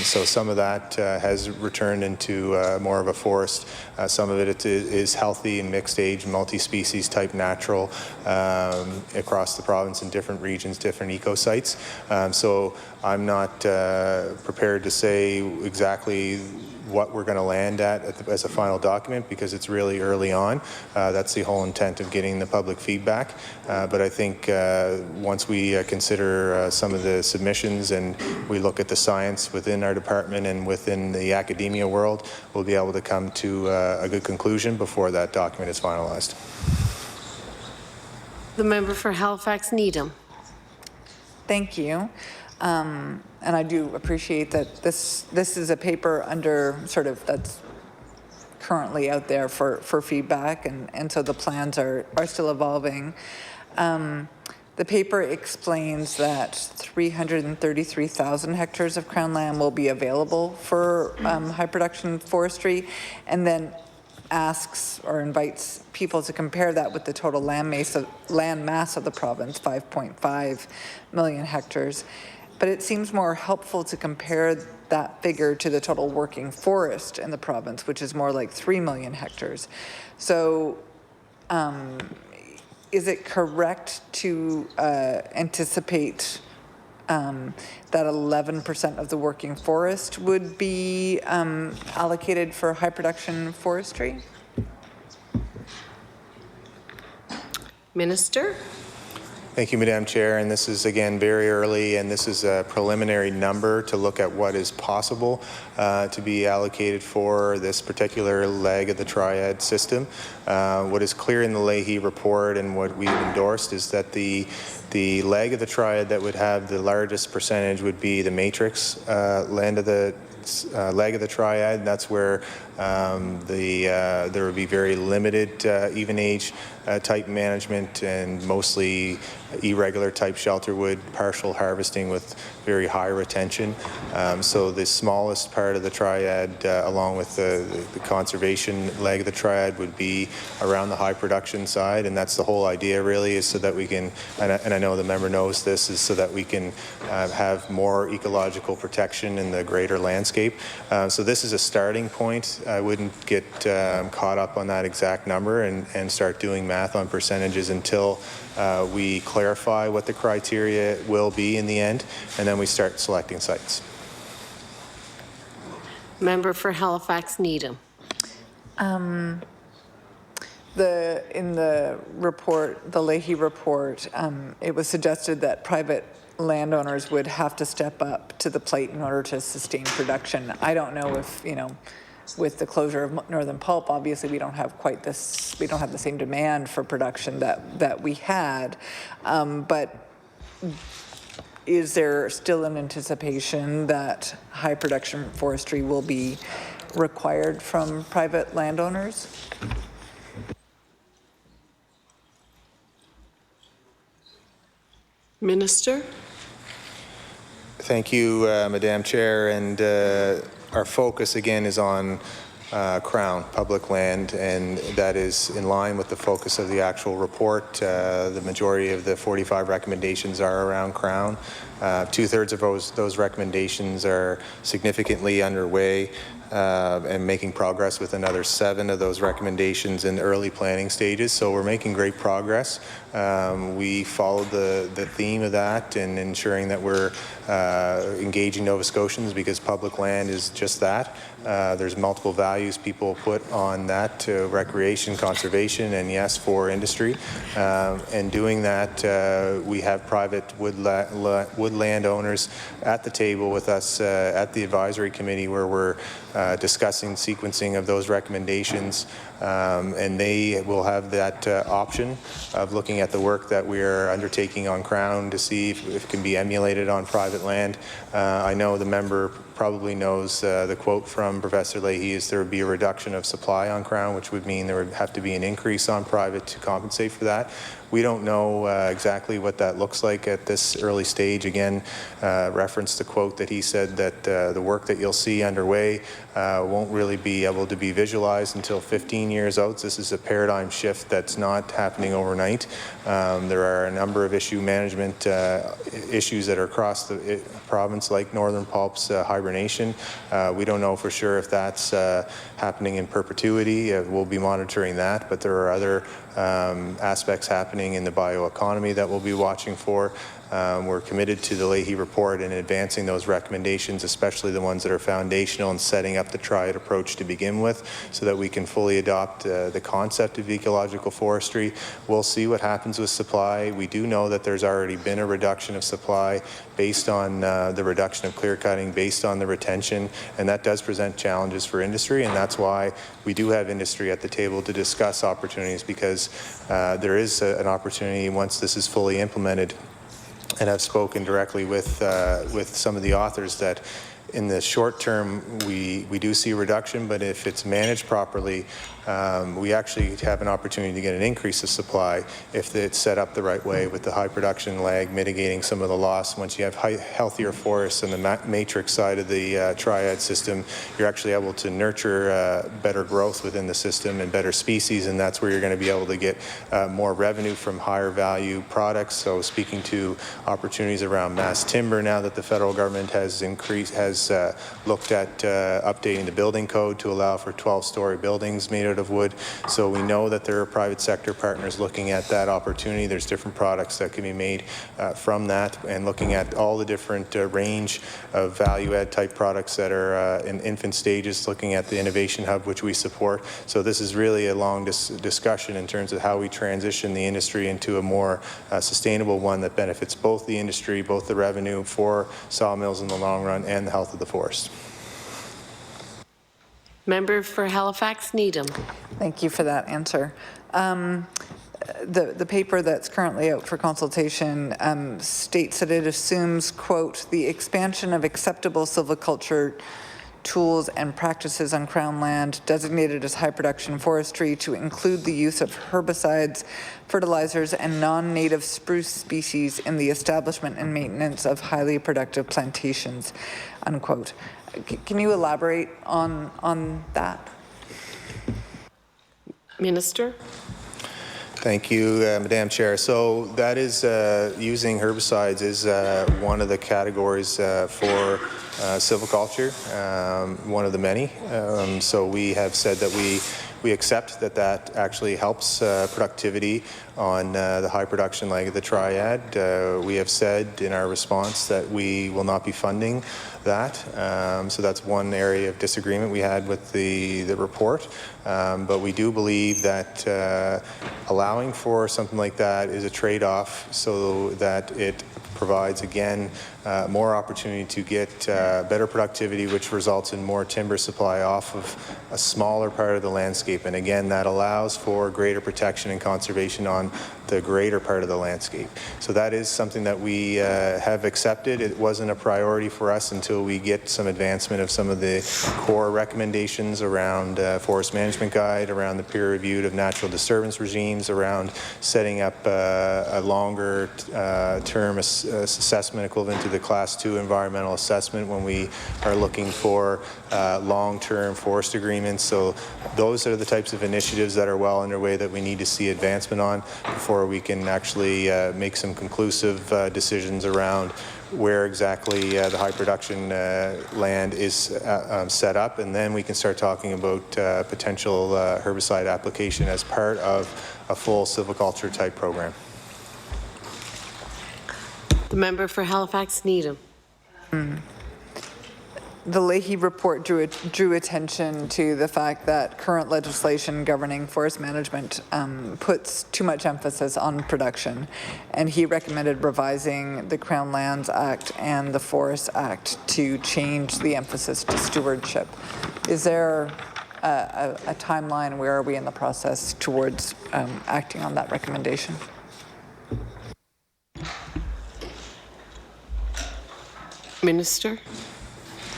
So some of that has returned into more of a forest. Some of it is healthy and mixed age, multi-species type natural across the province in different regions, different eco-sites. So I'm not prepared to say exactly what we're going to land at as a final document, because it's really early on. That's the whole intent of getting the public feedback. But I think once we consider some of the submissions and we look at the science within our department and within the academia world, we'll be able to come to a good conclusion before that document is finalized. The member for Halifax Needham. Thank you. And I do appreciate that this is a paper under sort of that's currently out there for feedback, and so the plans are still evolving. The paper explains that 333,000 hectares of Crown land will be available for high production forestry, and then asks or invites people to compare that with the total land mass of the province, 5.5 million hectares. But it seems more helpful to compare that figure to the total working forest in the province, which is more like 3 million hectares. So is it correct to anticipate that 11% of the working forest would be allocated for high production forestry? Minister? Thank you, Madam Chair. And this is, again, very early, and this is a preliminary number to look at what is possible to be allocated for this particular leg of the triad system. What is clear in the Leahy report and what we've endorsed is that the leg of the triad that would have the largest percentage would be the matrix land of the leg of the triad. That's where There would be very limited even age type management and mostly irregular type shelter wood, partial harvesting with very high retention. So the smallest part of the triad, along with the conservation leg of the triad, would be around the high production side, and that's the whole idea really, is so that we can, and I know the member knows this, is so that we can have more ecological protection in the greater landscape. So this is a starting point. I wouldn't get caught up on that exact number and start doing math on percentages until we clarify what the criteria will be in the end, and then we start selecting sites. Member for Halifax Needham. In the report, the Leahy report, it was suggested that private landowners would have to step up to the plate in order to sustain production. I don't know if, with the closure of Northern Pulp, obviously we don't have quite this, we don't have the same demand for production that we had, but is there still an anticipation that high production forestry will be required from private landowners? Minister. Thank you, Madam Chair, and our focus again is on Crown, public land, and that is in line with the focus of the actual report. The majority of the 45 recommendations are around Crown. 2/3 of those recommendations are significantly underway and making progress with another 7 of those recommendations in early planning stages. So we're making great progress. We followed the theme of that and ensuring that we're engaging Nova Scotians, because public land is just that. There's multiple values people put on that to recreation, conservation, and yes, for industry. And doing that, we have private wood landowners at the table with us at the advisory committee, where we're discussing sequencing of those recommendations, and they will have that option of looking at the work that we are undertaking on Crown to see if it can be emulated on private land. I know the member probably knows the quote from Professor Leahy is there would be a reduction of supply on Crown, which would mean there would have to be an increase on private to compensate for that. We don't know exactly what that looks like at this early stage. Again, reference the quote that he said that the work that you'll see underway won't really be able to be visualized until 15 years out. This is a paradigm shift that's not happening overnight. There are a number of issue management issues that are across the province, like Northern Pulp's hibernation. We don't know for sure if that's happening in perpetuity. We'll be monitoring that, but there are other aspects happening in the bioeconomy that we'll be watching for. We're committed to the Leahy report and advancing those recommendations, especially the ones that are foundational and setting up the triad approach to begin with, so that we can fully adopt the concept of ecological forestry. We'll see what happens with supply. We do know that there's already been a reduction of supply based on the reduction of clear cutting, based on the retention, and that does present challenges for industry, and that's why we do have industry at the table to discuss opportunities, because there is an opportunity once this is fully implemented. And I've spoken directly with some of the authors that in the short term we do see a reduction, but if it's managed properly, we actually have an opportunity to get an increase of supply if it's set up the right way, with the high production lag mitigating some of the loss. Once you have healthier forests and the matrix side of the triad system, you're actually able to nurture better growth within the system and better species, and that's where you're going to be able to get more revenue from higher value products. So speaking to opportunities around mass timber, now that the federal government has looked at updating the building code to allow for 12-story buildings made out of wood. So we know that there are private sector partners looking at that opportunity. There's different products that can be made from that, and looking at all the different range of value-add type products that are in infant stages, looking at the Innovation Hub, which we support. So this is really a long discussion in terms of how we transition the industry into a more sustainable one that benefits both the industry, both the revenue for sawmills in the long run, and the health of the forest. Member for Halifax Needham. Thank you for that answer. The paper that's currently out for consultation states that it assumes, quote, the expansion of acceptable silviculture tools and practices on Crown land designated as high production forestry to include the use of herbicides, fertilizers, and non-native spruce species in the establishment and maintenance of highly productive plantations, unquote. Can you elaborate on that? Minister? Thank you, Madam Chair. So that is using herbicides is one of the categories for silviculture, one of the many. So we have said that we accept that that actually helps productivity on the high production leg of the triad. We have said in our response that we will not be funding that. So that's one area of disagreement we had with the report. But we do believe that allowing for something like that is a trade-off so that it provides, again, more opportunity to get better productivity, which results in more timber supply off of a smaller part of the landscape. And again, that allows for greater protection and conservation on the greater part of the landscape. So that is something that we have accepted. It wasn't a priority for us until we get some advancement of some of the core recommendations around forest management guide, around the peer reviewed of natural disturbance regimes, around setting up a longer term assessment equivalent to the Class 2 environmental assessment when we are looking for long-term forest agreements. So those are the types of initiatives that are well underway that we need to see advancement on before we can actually make some conclusive decisions around where exactly the high production land is set up, and then we can start talking about potential herbicide application as part of a full silviculture type program. The member for Halifax Needham. The Leahy report drew attention to the fact that current legislation governing forest management puts too much emphasis on production, and he recommended revising the Crown Lands Act and the Forest Act to change the emphasis to stewardship. Is there a timeline? Where are we in the process towards acting on that recommendation? Minister?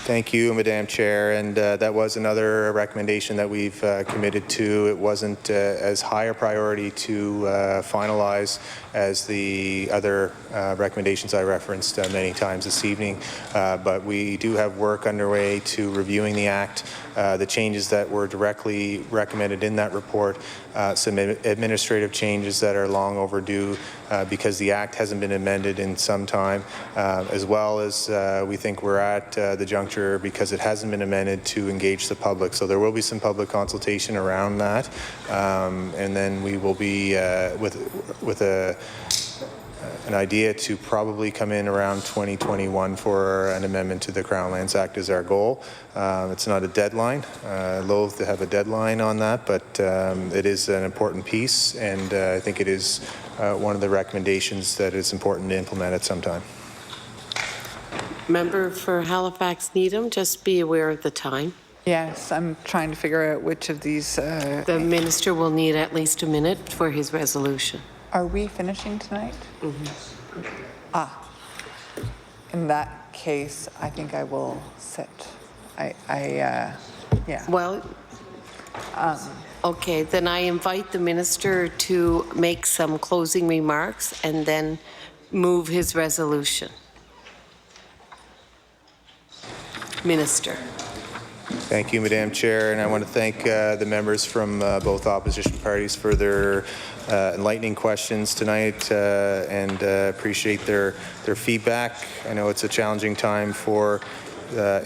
Thank you, Madam Chair, and that was another recommendation that we've committed to. It wasn't as high a priority to finalize as the other recommendations I referenced many times this evening, but we do have work underway to reviewing the Act, the changes that were directly recommended in that report, some administrative changes that are long overdue because the Act hasn't been amended in some time, as well as we think we're at the juncture because it hasn't been amended to engage the public. So there will be some public consultation around that, and then we will be with an idea to probably come in around 2021 for an amendment to the Crown Lands Act is our goal. It's not a deadline. Loath to have a deadline on that, but it is an important piece, and I think it is one of the recommendations that is important to implement at some time. Member for Halifax Needham, just be aware of the time. Yes, I'm trying to figure out which of these... The minister will need at least a minute for his resolution. Are we finishing tonight? In that case, I think I will sit. Yeah. Well, okay, then I invite the minister to make some closing remarks and then move his resolution. Minister. Thank you, Madam Chair, and I want to thank the members from both opposition parties for their enlightening questions tonight and appreciate their feedback. I know it's a challenging time for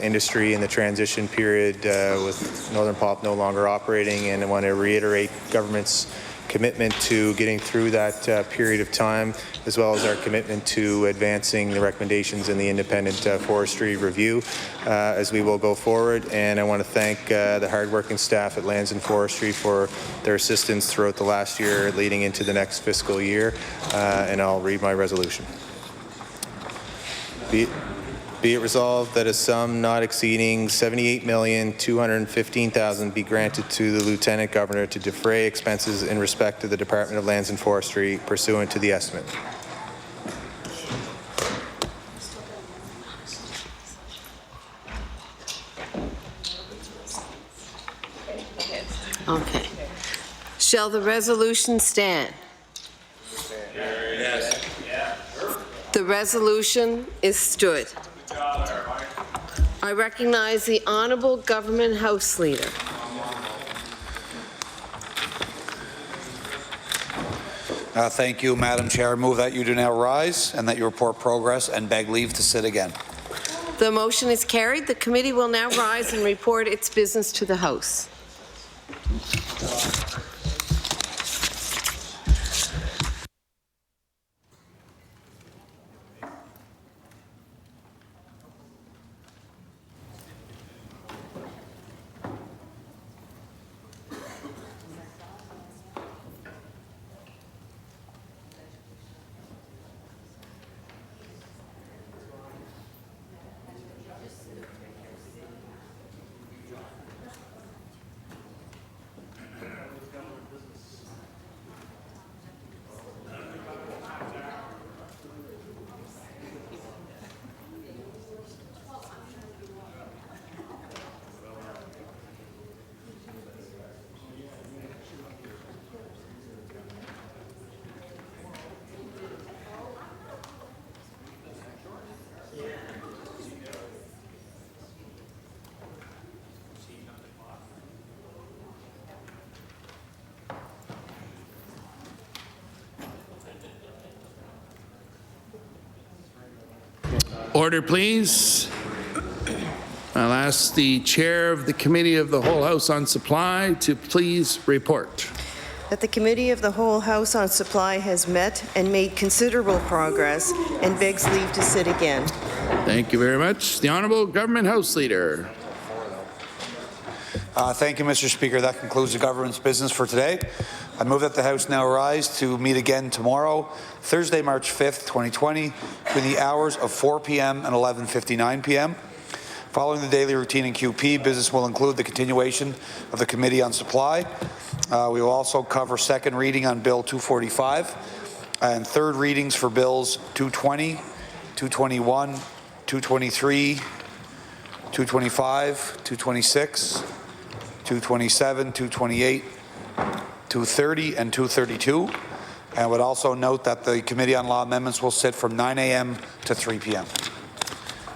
industry in the transition period with Northern Pulp no longer operating, and I want to reiterate government's commitment to getting through that period of time, as well as our commitment to advancing the recommendations in the independent forestry review as we will go forward. And I want to thank the hardworking staff at Lands and Forestry for their assistance throughout the last year leading into the next fiscal year. And I'll read my resolution. Be it resolved that a sum not exceeding $78,215,000 be granted to the Lieutenant Governor to defray expenses in respect to the Department of Lands and Forestry pursuant to the estimate. Shall the resolution stand? Yes. The resolution is stood. I recognize the Honourable Government House Leader. Thank you, Madam Chair. I move that you do now rise and that you report progress and beg leave to sit again. The motion is carried. The committee will now rise and report its business to the House. Order, please. I'll ask the chair of the Committee of the Whole House on Supply to please report. That the Committee of the Whole House on Supply has met and made considerable progress and begs leave to sit again. Thank you very much. The Honourable Government House Leader. Thank you, Mr. Speaker. That concludes the government's business for today. I move that the House now rise to meet again tomorrow, Thursday, March 5th, 2020, between the hours of 4 p.m. and 11:59 p.m. Following the daily routine in QP, business will include the continuation of the Committee on Supply. We will also cover second reading on Bill 245 and third readings for Bills 220, 221, 223, 225, 226, 227, 228, 230, and 232. And would also note that the Committee on Law Amendments will sit from 9 a.m. to 3 p.m.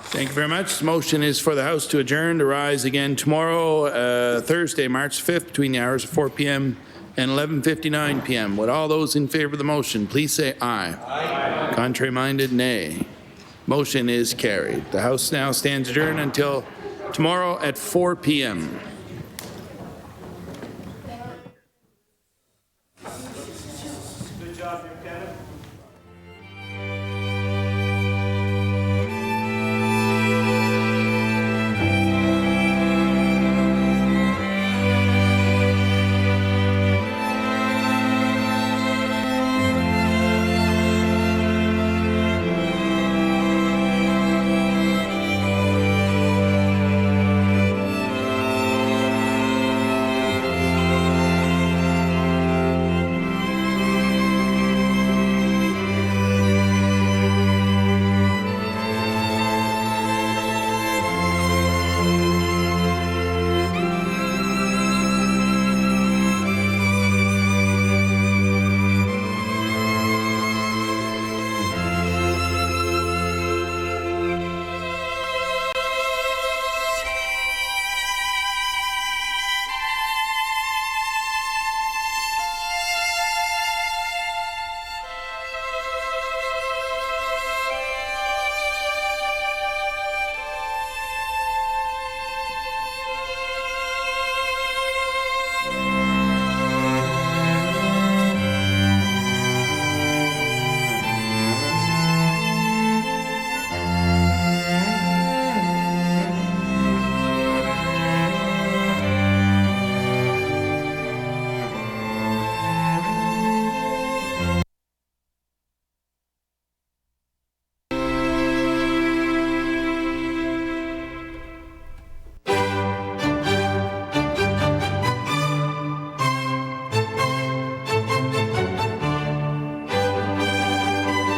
Thank you very much. The motion is for the House to adjourn to rise again tomorrow, Thursday, March 5th, between the hours of 4 p.m. and 11:59 p.m. Would all those in favor of the motion please say aye. Aye. Contrary-minded, nay. Motion is carried. The House now stands adjourned until tomorrow at 4 p.m. Good job, Lieutenant.